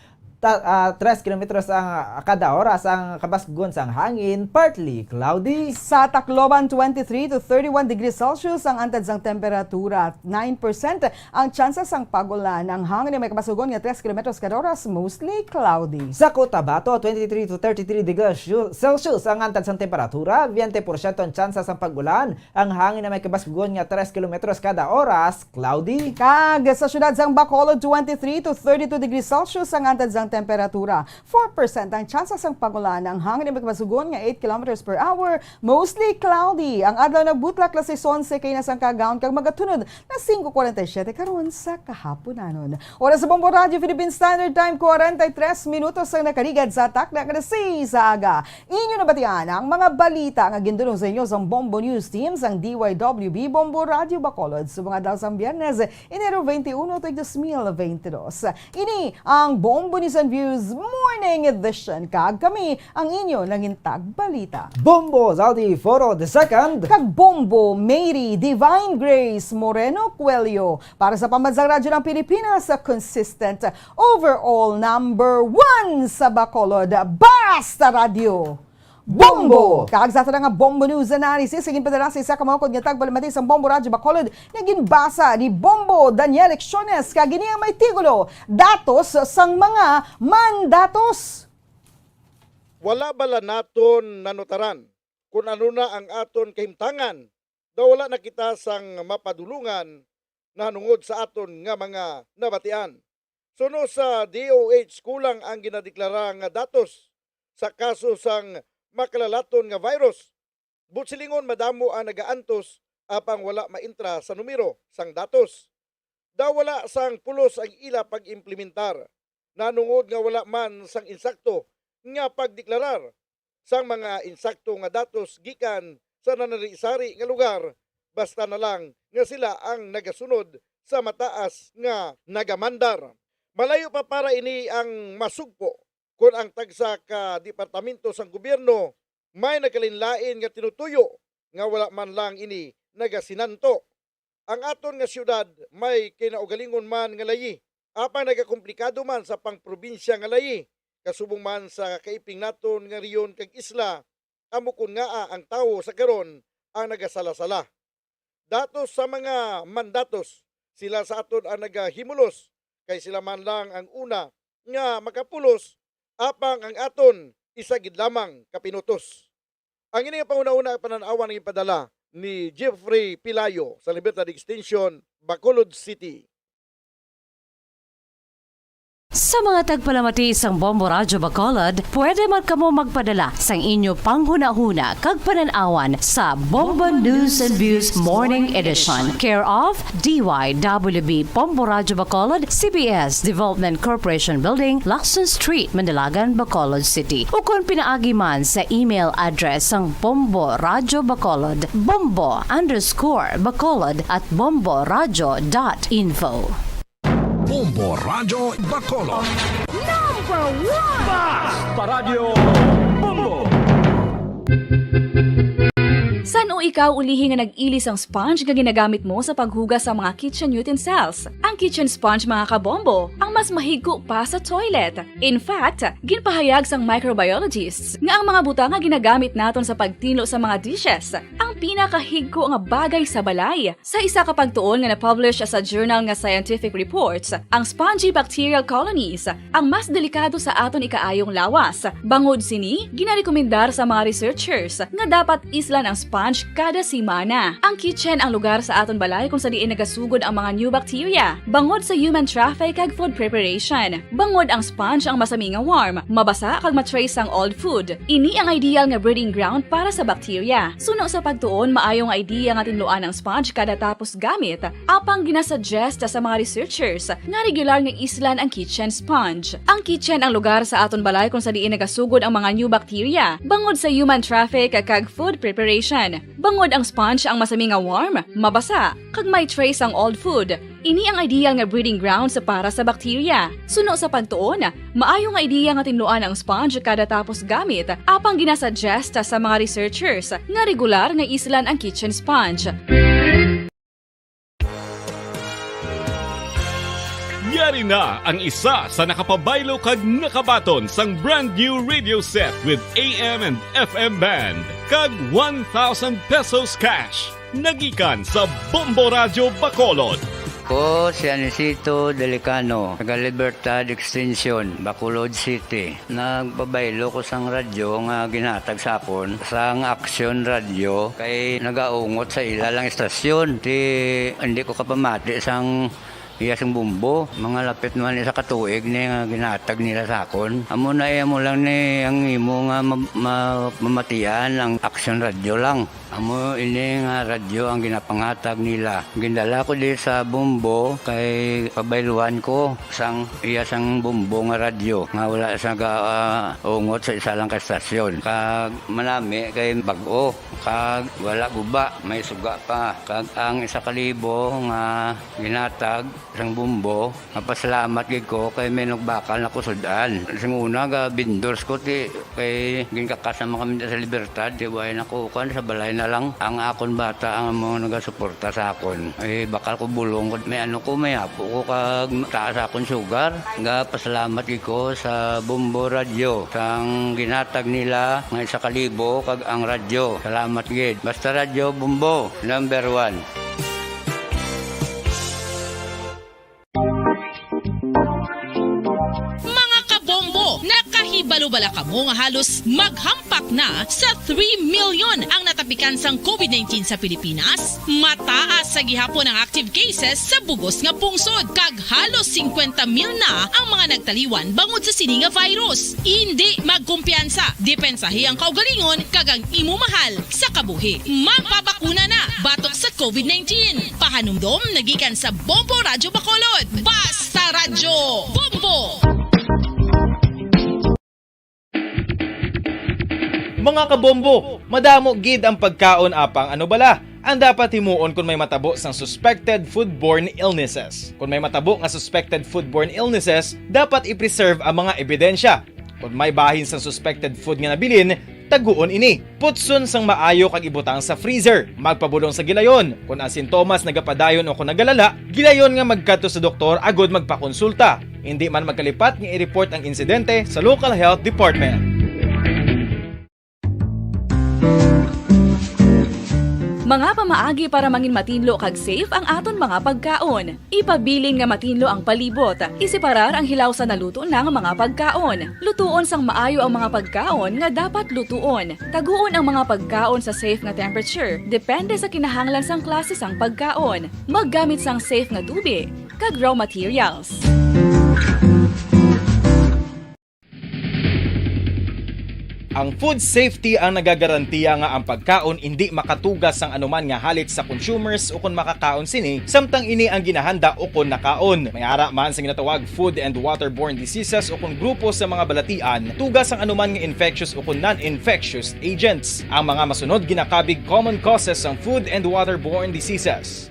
3 kilometros ang kada oras ang kabasgon sang hangin, partly cloudy. Sa Tacloban, 23 to 31 degrees Celsius ang antad sang temperatura, 9% ang tsansa sang pagulan. Ang hangin may kabasugon nga 3 kilometros kada oras, mostly cloudy. Sa Cotabato, 23 to 33 degrees Celsius ang antad sang temperatura, 20% ang tsansa sang pagulan. Ang hangin may kabasgon nga 3 kilometros kada oras, cloudy. Kag sa syudad sang Bacolod, 23 to 32 degrees Celsius ang antad sang temperatura, 4% ang tsansa sang pagulan. Ang hangin may kabasugon nga 8 kilometers per hour, mostly cloudy. Ang adlaw nagbutlak las 11 kay nasang kagaon kag magatunod na 5:47 karon sa kahaponanon. Oras sa Bombo Radio Philippine Standard Time 43 minutos ang nakaligad sa takna kada sa aga. Inyo nabatian ang mga balita nga gindulong sa inyo sa Bombo News Team sang DYWB Bombo Radio Bacolod sa mga adlaw sang Biyernes, Enero 21 to 2022. Ini ang Bombo News and Views Morning Edition. Kag kami ang inyo nangintag balita. Bombo Zaldi Foro II. Kag Bombo Mary Divine Grace Moreno Cuello. Para sa Pambansang Radyo ng Pilipinas, sa consistent overall number 1 sa Bacolod. Basta Radio! Bombo! Kaagsata na nga Bombo News Analysis. Sigin padala sa isa kamangkod nga tagbalamati sa Bombo Radio Bacolod na ginbasa ni Bombo Daniel Lecciones kagini ang may tigulo, datos sang mga mandatos. Wala bala naton nanutaran kung ano na ang aton kahimtangan daw wala na kita sang mapadulungan na nungod sa aton nga mga nabatian. Suno sa DOH kulang ang ginadeklara nga datos sa kaso sang makalalaton nga virus Butsilingon madamo ang nagaantos apang wala maintra sa numero sang datos. Wala sang pulos ang ila pag-implementar. Nanungod nga wala man sang insakto nga pagdeklarar sang mga insakto nga datos gikan sa nanari-sari nga lugar, basta na lang nga sila ang nagasunod sa mataas nga nagamandar. Malayo pa para ini ang masugpo kung ang tagsa ka departamento sang gobyerno may nakalinlain nga tinutuyo nga wala man lang ini nagasinanto. Ang aton nga syudad may kinaugalingon man nga layi, apang nagakomplikado man sa pangprobinsya nga layi, kasubong man sa kaiping naton nga riyon kag isla, amukon nga ang tawo sa karon ang nagasala-sala. Datos sa mga mandatos, sila sa aton ang nagahimulos, kay sila man lang ang una nga makapulos, apang ang aton isagid lamang kapinutos. Ang ini nga panguna-una pananawan ng ipadala ni Jeffrey Pilayo sa Libertad Extension, Bacolod City. Sa mga tagpalamati sang Bombo Radyo Bacolod, pwede man kamo magpadala sang inyo panghuna-huna kag pananawan sa Bombo News and Views Morning Edition. Care of DYWB Bombo Radyo Bacolod, CBS Development Corporation Building, Lacson Street, Mandalagan, Bacolod City. O kung pinaagi man sa email address sang Bombo Radyo Bacolod, bombo_bacolod@bomboradyo.info. Bombo Radyo Bacolod. Number 1! Basta Radio Bombo! San o ikaw ulihi nga nag-ilis ang sponge nga ginagamit mo sa paghugas sa mga kitchen utensils? Ang kitchen sponge mga kabombo, ang mas mahigko pa sa toilet. In fact, ginpahayag sang microbiologists nga ang mga butang nga ginagamit naton sa pagtinlo sa mga dishes ang pinakahigko nga bagay sa balay. Sa isa ka pagtuon nga na-publish sa journal nga Scientific Reports, ang spongy bacterial colonies ang mas delikado sa aton ikaayong lawas. Bangod sini, ginarekomendar sa mga researchers nga dapat islan ang sponge kada simana. Ang kitchen ang lugar sa aton balay kung sa diin nagasugod ang mga new bacteria. Bangod sa human traffic kag food preparation. Bangod ang sponge ang masami nga warm, mabasa kag matrace ang old food. Ini ang ideal nga breeding ground para sa bacteria. Suno sa pagtuon, maayong idea nga tinluan ang sponge kada tapos gamit. Apang ginasuggest sa mga researchers nga regular nga islan ang kitchen sponge. Ang kitchen ang lugar sa aton balay kung sa diin nagasugod ang mga new bacteria. Bangod sa human traffic kag food preparation. Bangod ang sponge ang masami nga warm, mabasa, kag may trace ang old food. Ini ang ideal nga breeding ground sa para sa bacteria. Suno sa pagtuon, maayo nga idea nga tinluan ang sponge kada tapos gamit, apang ginasuggest sa mga researchers nga regular nga islan ang kitchen sponge. Yari na ang isa sa nakapabaylo kag nakabaton sang brand new radio set with AM and FM band kag 1,000 pesos cash. Nagikan sa Bombo Radyo Bacolod. Ko si Anisito Delicano, taga Libertad Extension, Bacolod City. Nagpabaylo ko sang radyo nga ginatag sapon sang Action Radio kay nagaungot sa ilalang estasyon. Hindi ko kapamati sang iyasang bumbo, mga lapit naman sa katuig ni nga ginatag nila sa akon. Amo na mo lang ni ang imo nga mamatian ang Action Radio lang. Amo ini nga radyo ang ginapangatag nila. Gindala ko di sa bumbo kay pabayluan ko sang iyasang bumbo nga radyo nga wala sa ungot sa isa lang ka estasyon. Kag manami kay bag-o, kag wala guba, may suga pa. Kag ang 1,000 nga ginatag sang bumbo, mapasalamat gid ko kay may nagbakal na kusudan. Sing una ga bindors ko ti kay ginkakasama kami sa Libertad, di ba na ko kan sa balay na lang ang akon bata ang mga nagasuporta sa akon. Ay bakal ko bulong ko may ano ko may apo ko kag taas akon sugar. Nga pasalamat gid ko sa Bombo Radio sang ginatag nila nga 1,000 kag ang radyo. Salamat gid. Basta Radio Bombo number 1. Kabalo-bala kamo nga halos maghampak na sa 3 million ang natapikan sang COVID-19 sa Pilipinas. Mataas sa gihapon ang active cases sa bugos nga pungsod kag halos 50 mil na ang mga nagtaliwan bangod sa sini nga virus. Hindi magkumpiyansa, depensahi ang kaugalingon kag ang imo mahal sa kabuhi. Magpabakuna na batok sa COVID-19. Pahanumdom nagikan sa Bombo Radyo Bacolod. Basta Radyo Bombo! Mga kabombo, madamo gid ang pagkaon apang ano bala ang dapat himuon kung may matabo sang suspected foodborne illnesses. Kung may matabo nga suspected foodborne illnesses, dapat i-preserve ang mga ebidensya. Kung may bahin sang suspected food nga nabilin, taguon ini. Putson sang maayo kag ibutang sa freezer. Magpabulong sa gilayon. Kung ang sintomas nagapadayon o kung nagalala, gilayon nga magkadto sa doktor agud magpakonsulta. Hindi man magkalipat nga i-report ang insidente sa local health department. Mga pamaagi para mangin matinlo kag safe ang aton mga pagkaon. Ipabilin nga matinlo ang palibot. Isiparar ang hilaw sa naluto ng mga pagkaon. Lutuon sang maayo ang mga pagkaon nga dapat lutuon. Taguon ang mga pagkaon sa safe nga temperature. Depende sa kinahanglan sang klase sang pagkaon. Maggamit sang safe nga tubig kag raw materials. Ang food safety ang nagagarantiya nga ang pagkaon hindi makatugas sang anuman nga halit sa consumers o kung makakaon sini, samtang ini ang ginahanda o kung nakaon. May ara man sa ginatawag food and waterborne diseases o kung grupo sa mga balatian, tugas ang anuman nga infectious o kung non-infectious agents. Ang mga masunod ginakabig common causes ng food and waterborne diseases.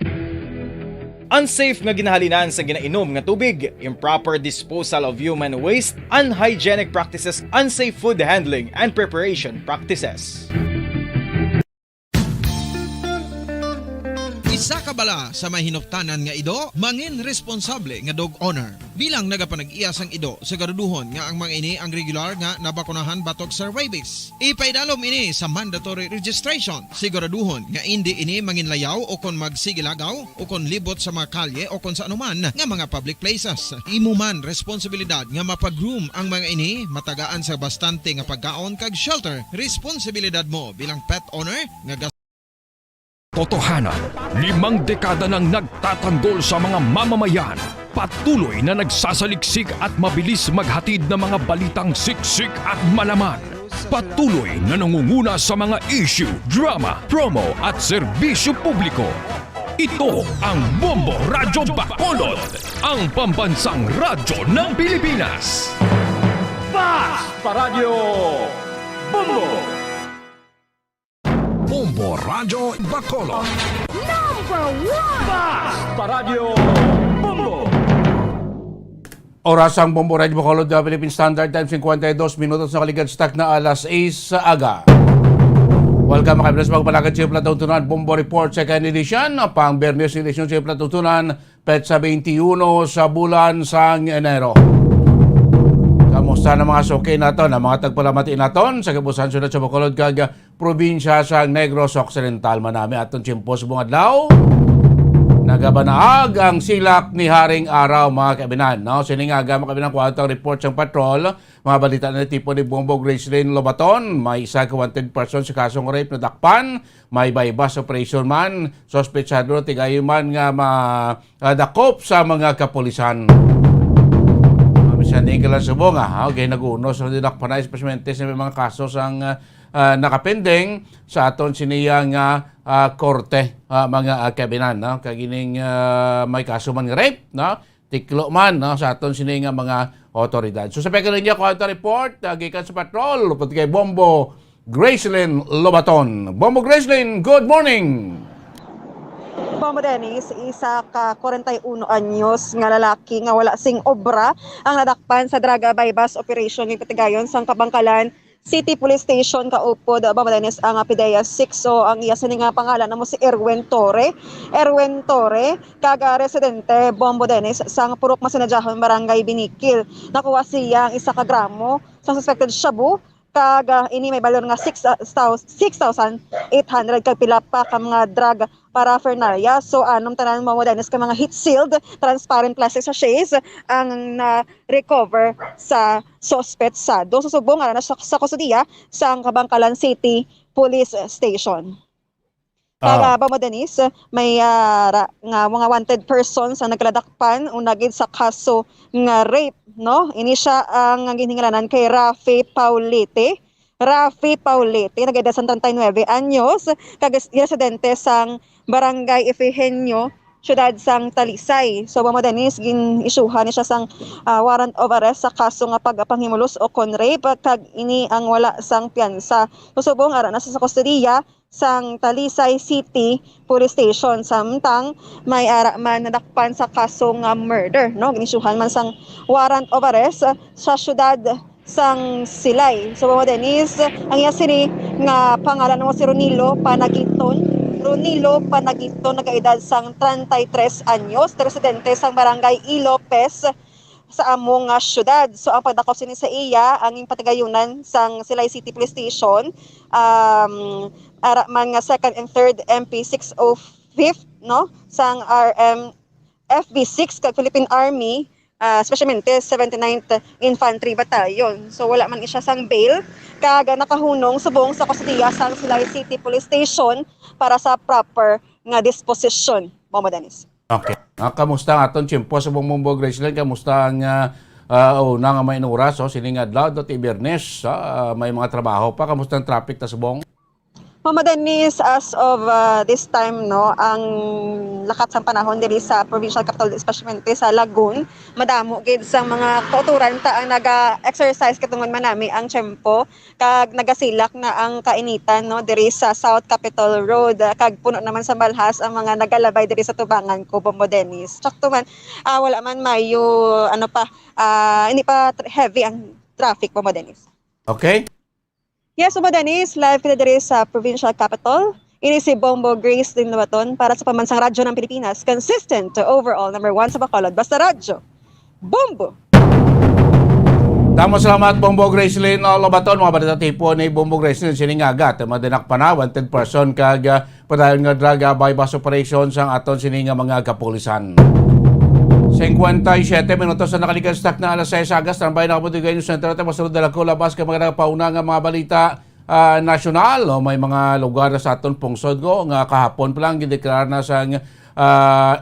Unsafe nga ginahalinan sa ginainom nga tubig, improper disposal of human waste, unhygienic practices, unsafe food handling, and preparation practices. Isa ka bala sa may hinuptanan nga ido, mangin responsable nga dog owner. Bilang nagapanag-iyas ang ido, siguraduhon nga ang mga ini ang regular nga nabakunahan batok sa rabies. Ipaidalom ini sa mandatory registration. Siguraduhon nga hindi ini manginlayaw o kon magsigilagaw o kon libot sa mga kalye o kon sa anuman nga mga public places. Imo man responsibilidad nga mapag-groom ang mga ini, matagaan sa bastante nga pagkaon kag shelter. Responsibilidad mo bilang pet owner nga Totohanan, 5 dekada nang nagtatanggol sa mga mamamayan. Patuloy na nagsasaliksik at mabilis maghatid ng mga balitang siksik at malaman. Patuloy na nangunguna sa mga issue, drama, promo at serbisyo publiko. Ito ang Bombo Radyo Bacolod, ang pambansang radyo ng Pilipinas. Basta Radyo Bombo! Bombo Radyo Bacolod. Number 1! Basta Radyo Bombo! Oras ang Bombo Radyo Bacolod, Philippine Standard Time, 52 minutos na kaligad stock na alas 6 sa aga. Welcome mga kabilas magpalagad sa Platutunan Bombo Report Second Edition, pang Bernes Edition sa Platutunan, petsa 21 sa bulan sang Enero. Kamusta na mga suki naton, na mga tagpalamati naton sa kabusan sunod sa Bacolod kag probinsya sa Negros Occidental manami aton chimpos bungad adlaw. Nagabanaag ang silak ni Haring Araw mga kabinan. No? Siningaga mga kabinan kwantang report sa patrol. Mga balita na tipo ni Bombo Gracelyn Lobaton. May isa ka wanted person sa kasong rape na dakpan. May bypass operation man. Sospechado tigayon man nga madakop sa mga kapulisan. Sa Ninggalan Subong, okay, nag-unos na dinakpan na especialmente sa mga kasos ang nakapending sa aton siniyang korte mga kabinan. No? Kagining may kaso man nga rape, no? Tiklo man no? Sa aton siniyang mga otoridad. So sa pagkakalin niya ko ito report, gikan sa patrol, lupot kay Bombo Gracelyn Lobaton. Bombo Gracelyn, good morning! Bombo Dennis, isa ka 41 anyos nga lalaki nga wala sing obra ang nadakpan sa Draga Bypass Operation ng Katigayon sa Kabangkalan City Police Station kaupod Bombo Dennis ang PDEA 6. So ang iya sini nga pangalan namo si Erwin Torre. Erwin Torre kaga residente Bombo Dennis sang Purok Masinadjahon Barangay Binikil. Nakuha siya ang 1 gramo sa suspected shabu kag ini may balor nga 6,800 kag pila pa ka mga drug paraphernalia. So anong tanan mo Modernis ka mga heat-sealed transparent plastic sachets ang na-recover sa sospetsado. Susubong na sa kustudiya sa Kabangkalan City Police Station. Kaya ba mo Dennis, may nga mga wanted persons ang nagladakpan unagid sa kaso nga rape, no? Ini siya ang ginhingalanan kay Rafi Paulete. Rafi Paulete, nagedad sa 39 anyos, kag residente sang Barangay Efehenio, syudad sang Talisay. So mo Dennis, gin-isuhan ni siya sang warrant of arrest sa kaso nga pagpanghimulos o con rape, kag ini ang wala sang piyansa. Susubong ara na sa kustudiya sang Talisay City Police Station, samtang may ara man nadakpan sa kaso nga murder, no? Ginisuhan man sang warrant of arrest sa syudad sang Silay. So mo Dennis, ang iya sini nga pangalan mo si Ronilo Panagiton, nagaedad sang 33 anyos, residente sang Barangay Ilopez sa among syudad. So ang pagdakop sini sa iya ang patigayunan sang Silay City Police Station, ara man nga 2nd and 3rd MP 605th, no, sang RM FB6 kag Philippine Army, especialmente 79th Infantry Battalion. So wala man siya sang bail, kag nakahunong subong sa kustudiya sang Silay City Police Station para sa proper nga disposition. Mama Dennis. Okay. Kamusta ang aton tiyempo sa Bumbog Graceland? Kamusta ang una nga may oras? So, sining adlaw, dati Biyernes, may mga trabaho pa. Kamusta ang traffic ta subong? Mama Dennis, as of this time, no, ang lakat sa panahon diri sa provincial capital, especially sa Lagoon, madamo gid sa mga kauturan ta ang naga-exercise katungod man nami ang tiyempo, kag nagasilak na ang kainitan, no, diri sa South Capitol Road, kag puno naman sa balhas ang mga nagalabay diri sa tubangan ko, Mama Dennis. Sakto man, wala man mayo hindi pa heavy ang traffic, Mama Dennis. Okay. Yes, Mama Dennis, live kita diri sa provincial capital. Ini si Bombo Grace din Lobaton para sa pambansang radyo ng Pilipinas. Consistent to overall number 1 sa Bacolod. Basta radyo. Bombo! Tama, salamat Bombo Gracelyn Lobaton. Mga balita tipo ni Bombo Gracelyn siningagat. Madanak pa na, wanted person kag padayon nga drug bypass operations ang aton sininga mga kapulisan. 57 minutos na nakalikan stock na alas 6 Agas. Tambay na kaputigay yung sentro. Masunod na lang ko labas ka mga pauna nga mga balita nasyonal. May mga lugar na sa aton pungsod ko. Nga kahapon pa lang gideklara na sa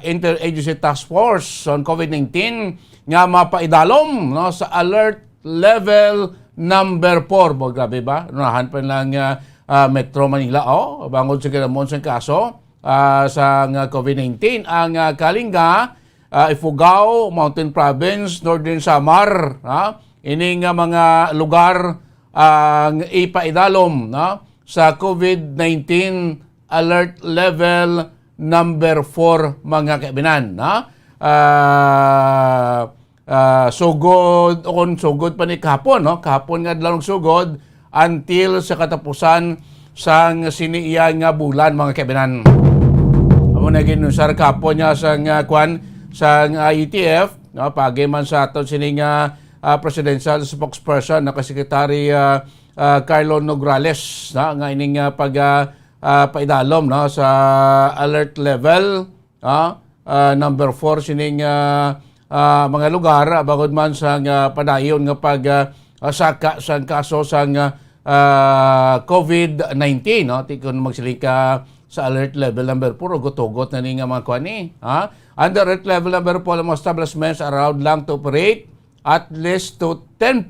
Interagency Task Force on COVID-19 nga mapaidalom, no, sa alert level number 4. Bo, grabe ba? Unahan pa lang Metro Manila. Bangod sa kinamon sa kaso sa COVID-19. Ang Kalinga, Ifugao, Mountain Province, Northern Samar, ini nga mga lugar ang ipaidalom sa COVID-19 alert level number 4 mga kaibinan. Sugod pa ni kahapon, no? Kahapon nga dalawang sugod until sa katapusan sang siniiya nga bulan mga kaibinan. Amo na ginusar kahapon niya sa IETF, no, pagi man sa aton sining presidential spokesperson na Secretary Carlo Nograles, no, nga ining paidalom, no, sa alert level number 4 sining mga lugar bagod man sa padayon nga saka sa kaso sa COVID-19, no, tikon magsilika sa alert level number 4 ugot-ugot na ni nga mga kwani, Under alert level number 4, mga establishments are allowed lang to operate at least to 10%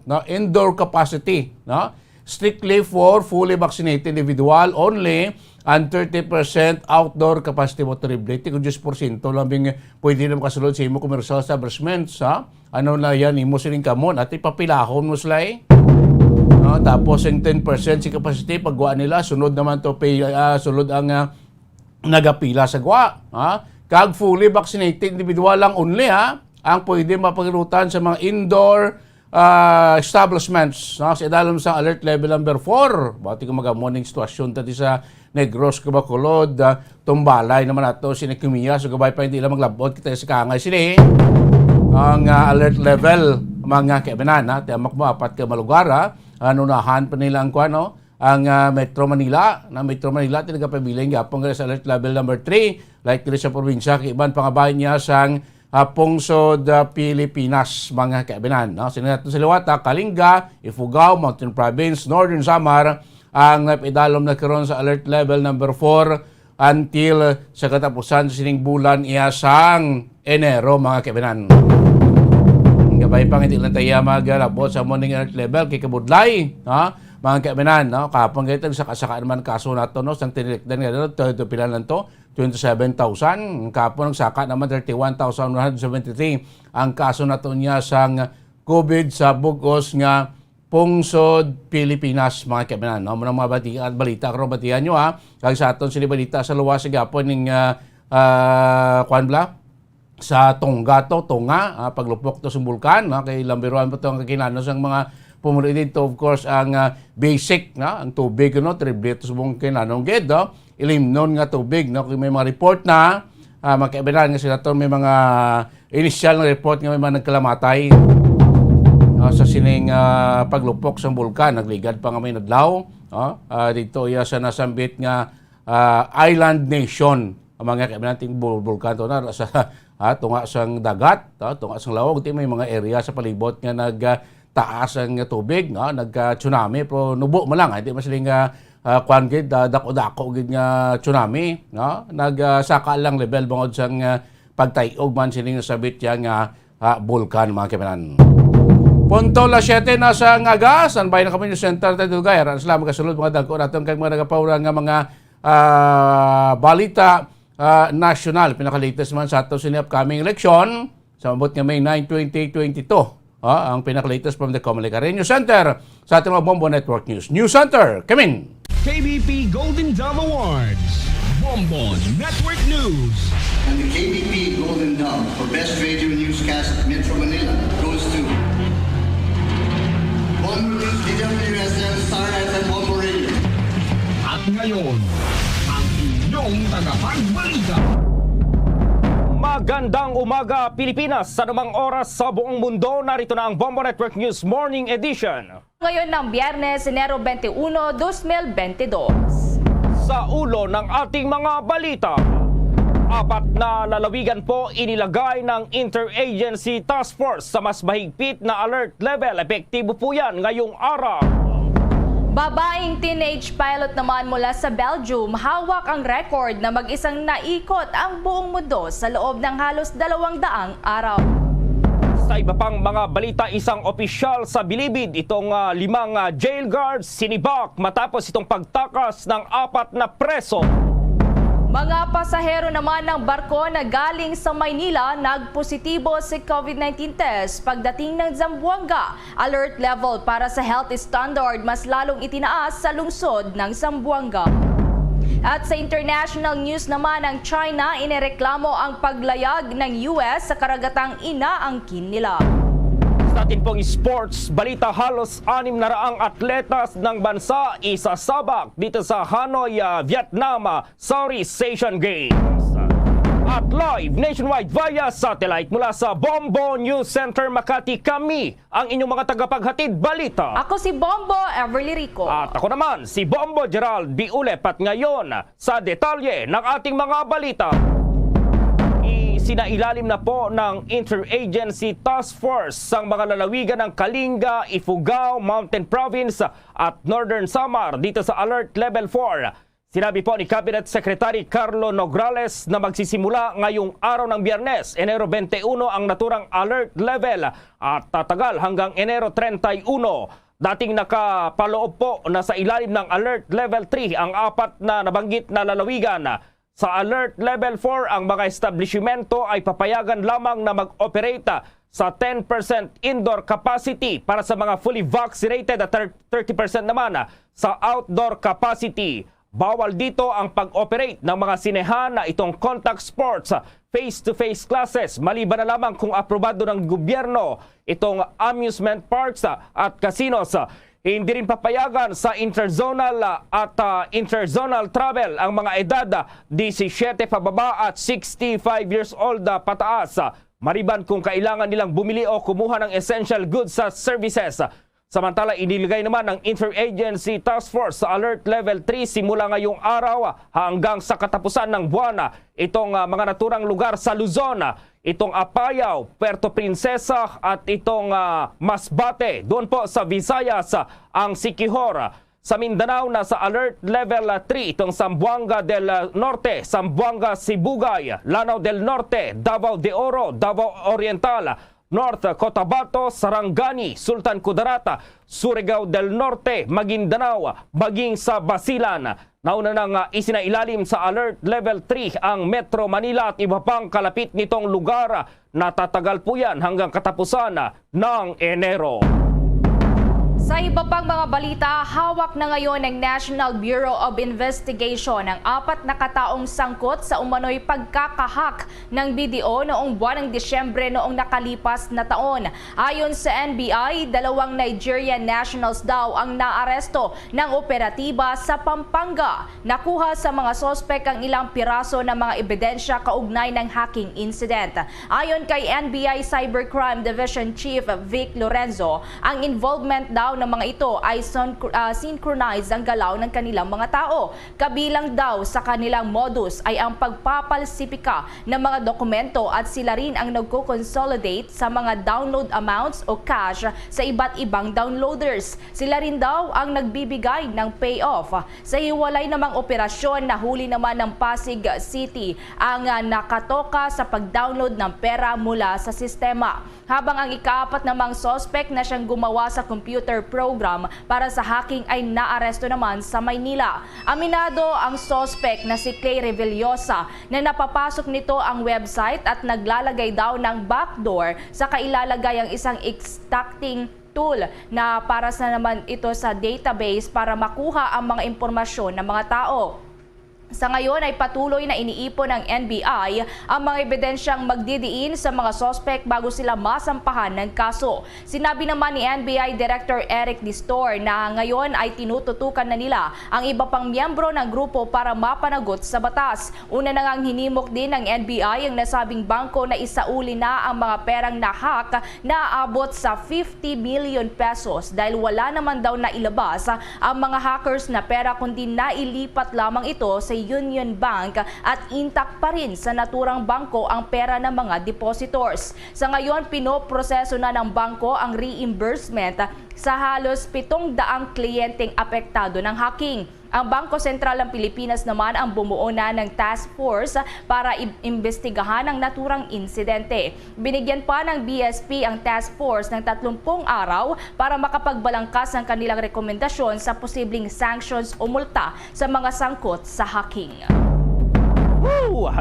no, indoor capacity, no? Strictly for fully vaccinated individual only, and 30% outdoor capacity motorability. Kung 10% lang pwede na makasulod sa imo commercial establishments, ano na yan, imo sining kamon at ipapilahon mo sila no? Tapos yung 10% si capacity pagwa nila, sunod naman to sunod ang nagapila sa gwa, kag fully vaccinated individual lang only ang pwede mapagrutan sa mga indoor establishments, no? Sa idalom sa alert level number 4. Bati ko magamoning situasyon tati sa Negros, Bacolod, Tumbalay naman ato sinikumiya so gabay pa hindi lang maglabot kita sa kangay sini. Ang alert level mga kaibinan, tiyamak mo apat ka malugara anunahan pa nila ang Metro Manila. Na Metro Manila tinagapabiling gapong sa alert level number 3 like dili sa probinsya kay iban pangabahin niya sang pungsod Pilipinas mga kaibigan. No? Sinato sa Liwata, Kalinga, Ifugao, Mountain Province, Northern Samar ang naipidalom na karon sa alert level number 4 until sa katapusan sa sining bulan iya sang Enero mga kaibigan. Gabay pang hindi lang tayo maglabot sa morning alert level kay Kabudlay, ha? Mga kaibigan, no? Kapag ganito sa kasakaan man kaso nato no sang tinilikdan nga to pila lang to 27,000, kapon nagsaka naman 31,173 ang kaso nato niya sang COVID sa bugos nga pungsod Pilipinas mga kaibigan. No? Muna mga balita karon batihan nyo ha. Kag sa aton sila balita sa luwas sa gapon ning sa Tonga paglupok to sa bulkan, no? Kay lambiruan pa to ang kakinano sang mga pumuli dito of course ang basic na ang tubig no tribute sa buong kinanong gid no ilimnon nga tubig no kung may mga report na mga kaibigan nga sila to may mga initial na report nga may mga nagkalamatay sa sining paglupok sa bulkan nagligad pa nga may nadlaw dito iya sa nasambit nga island nation ang mga kaibigan ting bulkan to na sa tunga sang dagat tunga sang lawog ti may mga area sa palibot nga taas ang tubig no nagka-tsunami pero nubo man lang hindi masaling kwan gid dako-dako gid nga tsunami no nagsaka lang level bangod sang pagtayog man sining sabit yang bulkan mga kaibigan. Punto la 7 na sa ngaga san bay na kami sa center tayo lugar salamat kasulod mga dagko naton kay mga nagapawra nga mga balita national pinaka-latest man sa ato sa upcoming election sa mabot nga May 9, 2022. Ang pinaka-latest from the Comelec News Center sa ating mga Bombo Network News. News Center, come in! KBP Golden Dome Awards, Bombo Network News. And the KBP Golden Dome for Best Radio Newscast Metro Manila goes to Bombo News, DWSM, Star FM, Bombo Radio. At ngayon, ang inyong tagapagbalita. Magandang umaga Pilipinas sa anumang oras sa buong mundo. Narito na ang Bombo Network News Morning Edition. Ngayon ng Biyernes, Enero 21, 2022. Sa ulo ng ating mga balita, 4 na lalawigan po inilagay ng Interagency Task Force sa mas mahigpit na alert level. Epektibo po yan ngayong araw. Babaeng teenage pilot naman mula sa Belgium, hawak ang record na mag-isang naikot ang buong mundo sa loob ng halos 200 araw. Sa iba pang mga balita, isang opisyal sa Bilibid, itong 5 jail guards sinibak matapos itong pagtakas ng 4 na preso. Mga pasahero naman ng barko na galing sa Maynila nagpositibo sa COVID-19 test pagdating ng Zamboanga. Alert level para sa health standard mas lalong itinaas sa lungsod ng Zamboanga. At sa international news naman, ang China inireklamo ang paglayag ng US sa karagatang inaangkin nila. Sa atin pong sports balita, halos 600 atletas ng bansa isasabak dito sa Hanoi, Vietnam, Southeast Asian Games. At live nationwide via satellite mula sa Bombo News Center Makati, kami ang inyong mga tagapaghatid balita. Ako si Bombo Everly Rico. At ako naman si Bombo Gerald B. Ulep. At ngayon sa detalye ng ating mga balita. Sinailalim na po ng Interagency Task Force ang mga lalawigan ng Kalinga, Ifugao, Mountain Province at Northern Samar dito sa Alert Level 4. Sinabi po ni Cabinet Secretary Carlo Nograles na magsisimula ngayong araw ng Biyernes, Enero 21 ang naturang alert level at tatagal hanggang Enero 31. Dating nakapaloob po na sa ilalim ng Alert Level 3 ang 4 na nabanggit na lalawigan. Sa Alert Level 4, ang mga establishmento ay papayagan lamang na mag-operate sa 10% indoor capacity para sa mga fully vaccinated at 30% naman sa outdoor capacity. Bawal dito ang pag-operate ng mga sinehan na itong contact sports, face-to-face classes, maliban na lamang kung aprobado ng gobyerno itong amusement parks at casinos. Hindi rin papayagan sa interzonal at interzonal travel ang mga edad 17 pababa at 65 years old pataas. Maliban kung kailangan nilang bumili o kumuha ng essential goods sa services. Samantala, iniligay naman ng Interagency Task Force sa Alert Level 3 simula ngayong araw hanggang sa katapusan ng buwan itong mga naturang lugar sa Luzon, itong Apayao, Puerto Princesa at itong Masbate. Doon po sa Visayas ang Siquijor. Sa Mindanao na sa Alert Level 3 itong Zamboanga del Norte, Zamboanga Sibugay, Lanao del Norte, Davao de Oro, Davao Oriental, North Cotabato, Sarangani, Sultan Kudarat, Surigao del Norte, Maguindanao, maging sa Basilan. Nauna nang isinailalim sa Alert Level 3 ang Metro Manila at iba pang kalapit nitong lugar na tatagal po yan hanggang katapusan ng Enero. Sa iba pang mga balita, hawak na ngayon ng National Bureau of Investigation ang 4 na kataong sangkot sa umano'y pagkakahak ng BDO noong buwan ng Disyembre noong nakalipas na taon. Ayon sa NBI, 2 Nigerian nationals daw ang naaresto ng operatiba sa Pampanga. Nakuha sa mga sospek ang ilang piraso ng mga ebidensya kaugnay ng hacking incident. Ayon kay NBI Cybercrime Division Chief Vic Lorenzo, ang involvement daw ng mga ito ay synchronize ang galaw ng kanilang mga tao. Kabilang daw sa kanilang modus ay ang pagpapalsipika ng mga dokumento at sila rin ang nagko-consolidate sa mga download amounts o cache sa iba't ibang downloaders. Sila rin daw ang nagbibigay ng payoff. Sa hiwalay namang operasyon, nahuli naman ng Pasig City ang nakatoka sa pag-download ng pera mula sa sistema. Habang ang ika-4 namang suspect na siyang gumawa sa computer program para sa hacking ay naaresto naman sa Maynila. Aminado ang suspect na si Clay Revillosa na napapasok nito ang website at naglalagay daw ng backdoor sa kailalagay ang isang extracting tool na para sa naman ito sa database para makuha ang mga impormasyon ng mga tao. Sa ngayon ay patuloy na iniipon ng NBI ang mga ebidensyang magdidiin sa mga sospek bago sila masampahan ng kaso. Sinabi naman ni NBI Director Eric Distor na ngayon ay tinututukan na nila ang iba pang miyembro ng grupo para mapanagot sa batas. Una na ngang hinimok din ng NBI ang nasabing bangko na isauli na ang mga perang na-hack na aabot sa 50 million pesos dahil wala naman daw na ilabas ang mga hackers na pera kundi nailipat lamang ito sa Union Bank at intact pa rin sa naturang bangko ang pera ng mga depositors. Sa ngayon, pinoproseso na ng bangko ang reimbursement sa halos 700 kliyenteng apektado ng hacking. Ang Bangko Sentral ng Pilipinas naman ang bumuo na ng task force para imbestigahan ang naturang insidente. Binigyan pa ng BSP ang task force ng 30 araw para makapagbalangkas ng kanilang rekomendasyon sa posibleng sanctions o multa sa mga sangkot sa hacking.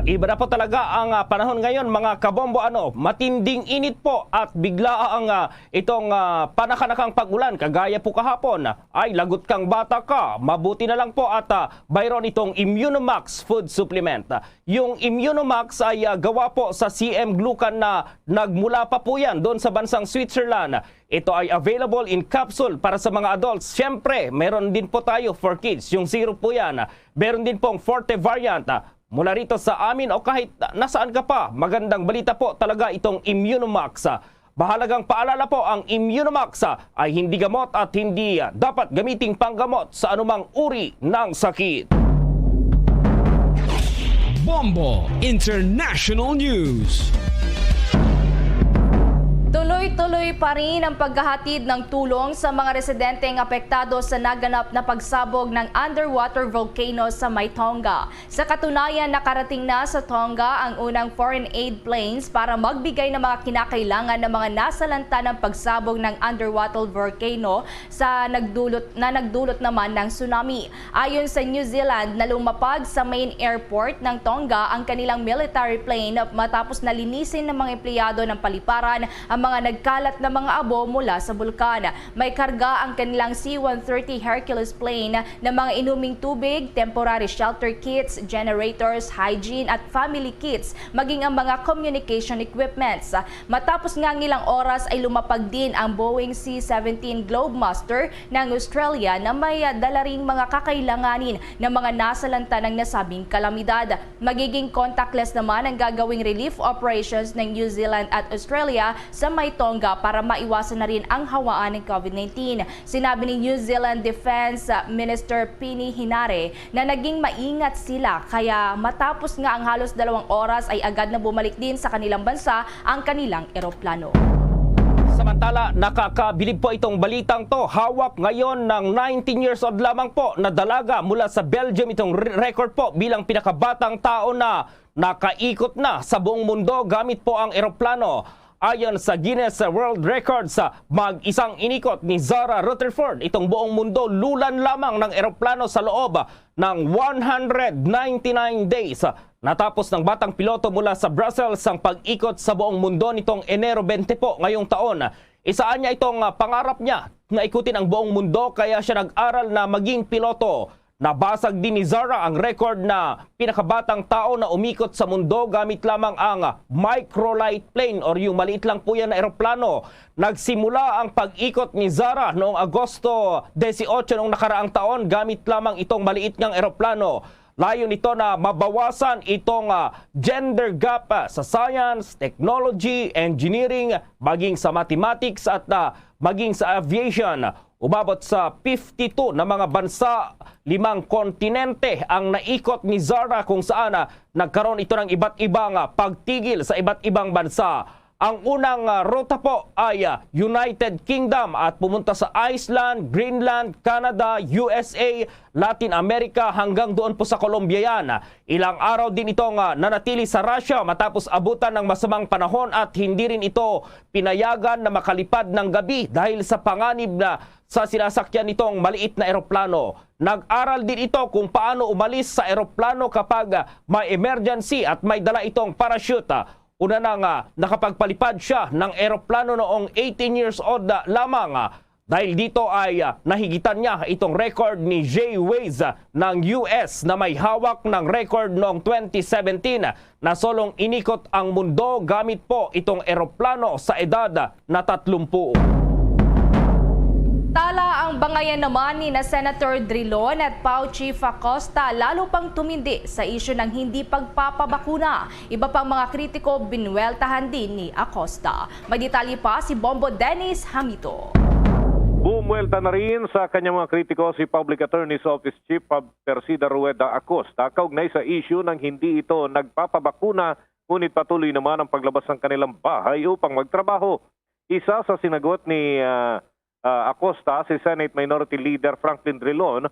Iba na po talaga ang panahon ngayon mga kabombo. Matinding init po at bigla ang itong panakanakang pag-ulan kagaya po kahapon ay lagot kang bata ka. Mabuti na lang po at bayron itong Immunomax food supplement. Yung Immunomax ay gawa po sa CM Glucan na nagmula pa po yan doon sa bansang Switzerland. Ito ay available in capsule para sa mga adults. Siyempre, meron din po tayo for kids. Yung syrup po yan. Meron din pong forte variant. Mula rito sa amin o kahit nasaan ka pa, magandang balita po talaga itong Immunomax. Bahalagang paalala po, ang Immunomax ay hindi gamot at hindi dapat gamiting panggamot sa anumang uri ng sakit. Bombo International News. Tuloy-tuloy pa rin ang paghahatid ng tulong sa mga residenteng apektado sa naganap na pagsabog ng underwater volcano sa May Tonga. Sa katunayan, nakarating na sa Tonga ang unang foreign aid planes para magbigay ng mga kinakailangan ng mga nasalanta ng pagsabog ng underwater volcano sa nagdulot naman ng tsunami. Ayon sa New Zealand, na lumapag sa main airport ng Tonga ang kanilang military plane matapos na linisin ng mga empleyado ng paliparan ang mga nagkalat na mga abo mula sa bulkan. May karga ang kanilang C-130 Hercules plane na mga inuming tubig, temporary shelter kits, generators, hygiene at family kits, maging ang mga communication equipments. Matapos nga ilang oras ay lumapag din ang Boeing C-17 Globemaster ng Australia na may dala ring mga kakailanganin ng mga nasalanta ng nasabing kalamidad. Magiging contactless naman ang gagawing relief operations ng New Zealand at Australia sa May Tonga para para maiwasan na rin ang hawaan ng COVID-19. Sinabi ni New Zealand Defense Minister Pini Hinare na naging maingat sila kaya matapos nga ang halos 2 oras ay agad na bumalik din sa kanilang bansa ang kanilang eroplano. Samantala, nakakabilib po itong balitang to. Hawak ngayon ng 19 years old lamang po na dalaga mula sa Belgium. Itong record po bilang pinakabatang tao na nakaikot na sa buong mundo gamit po ang eroplano. Ayon sa Guinness World Records, mag-isang inikot ni Zara Rutherford itong buong mundo lulan lamang ng eroplano sa loob ng 199 days. Natapos ng batang piloto mula sa Brussels ang pag-ikot sa buong mundo nitong Enero 20 po ngayong taon. Isaan niya itong pangarap niya na ikutin ang buong mundo kaya siya nag-aral na maging piloto. Nabasag din ni Zara ang record na pinakabatang tao na umikot sa mundo gamit lamang ang microlight plane or yung maliit lang po yan na eroplano. Nagsimula ang pag-ikot ni Zara noong Agosto 18 noong nakaraang taon gamit lamang itong maliit niyang eroplano. Layo nito na mabawasan itong gender gap sa science, technology, engineering, maging sa mathematics at maging sa aviation. Umabot sa 52 na mga bansa, 5 kontinente ang naikot ni Zara kung saan nagkaroon ito ng iba't ibang pagtigil sa iba't ibang bansa. Ang unang ruta po ay United Kingdom at pumunta sa Iceland, Greenland, Canada, USA, Latin America hanggang doon po sa Colombia yan. Ilang araw din itong nanatili sa Russia matapos abutan ng masamang panahon at hindi rin ito pinayagan na makalipad ng gabi dahil sa panganib na sa sinasakyan nitong maliit na eroplano. Nag-aral din ito kung paano umalis sa eroplano kapag may emergency at may dala itong parachute. Una nang nakapagpalipad siya ng eroplano noong 18 years old lamang. Dahil dito ay nahigitan niya itong record ni Jay Weiss ng US na may hawak ng record noong 2017 na solong inikot ang mundo gamit po itong eroplano sa edad na 30. Tala ang bangayan naman ni na Senator Drilon at Pau Chief Acosta lalo pang tumindi sa isyu ng hindi pagpapabakuna. Iba pang mga kritiko binweltahan din ni Acosta. May detalye pa si Bombo Dennis Hamito. Bumuelta na rin sa kanyang mga kritiko si Public Attorney's Office Chief Persida Rueda Acosta kaugnay sa issue ng hindi ito nagpapabakuna ngunit patuloy naman ang paglabas ng kanilang bahay upang magtrabaho. Isa sa sinagot ni Acosta, si Senate Minority Leader Franklin Drilon,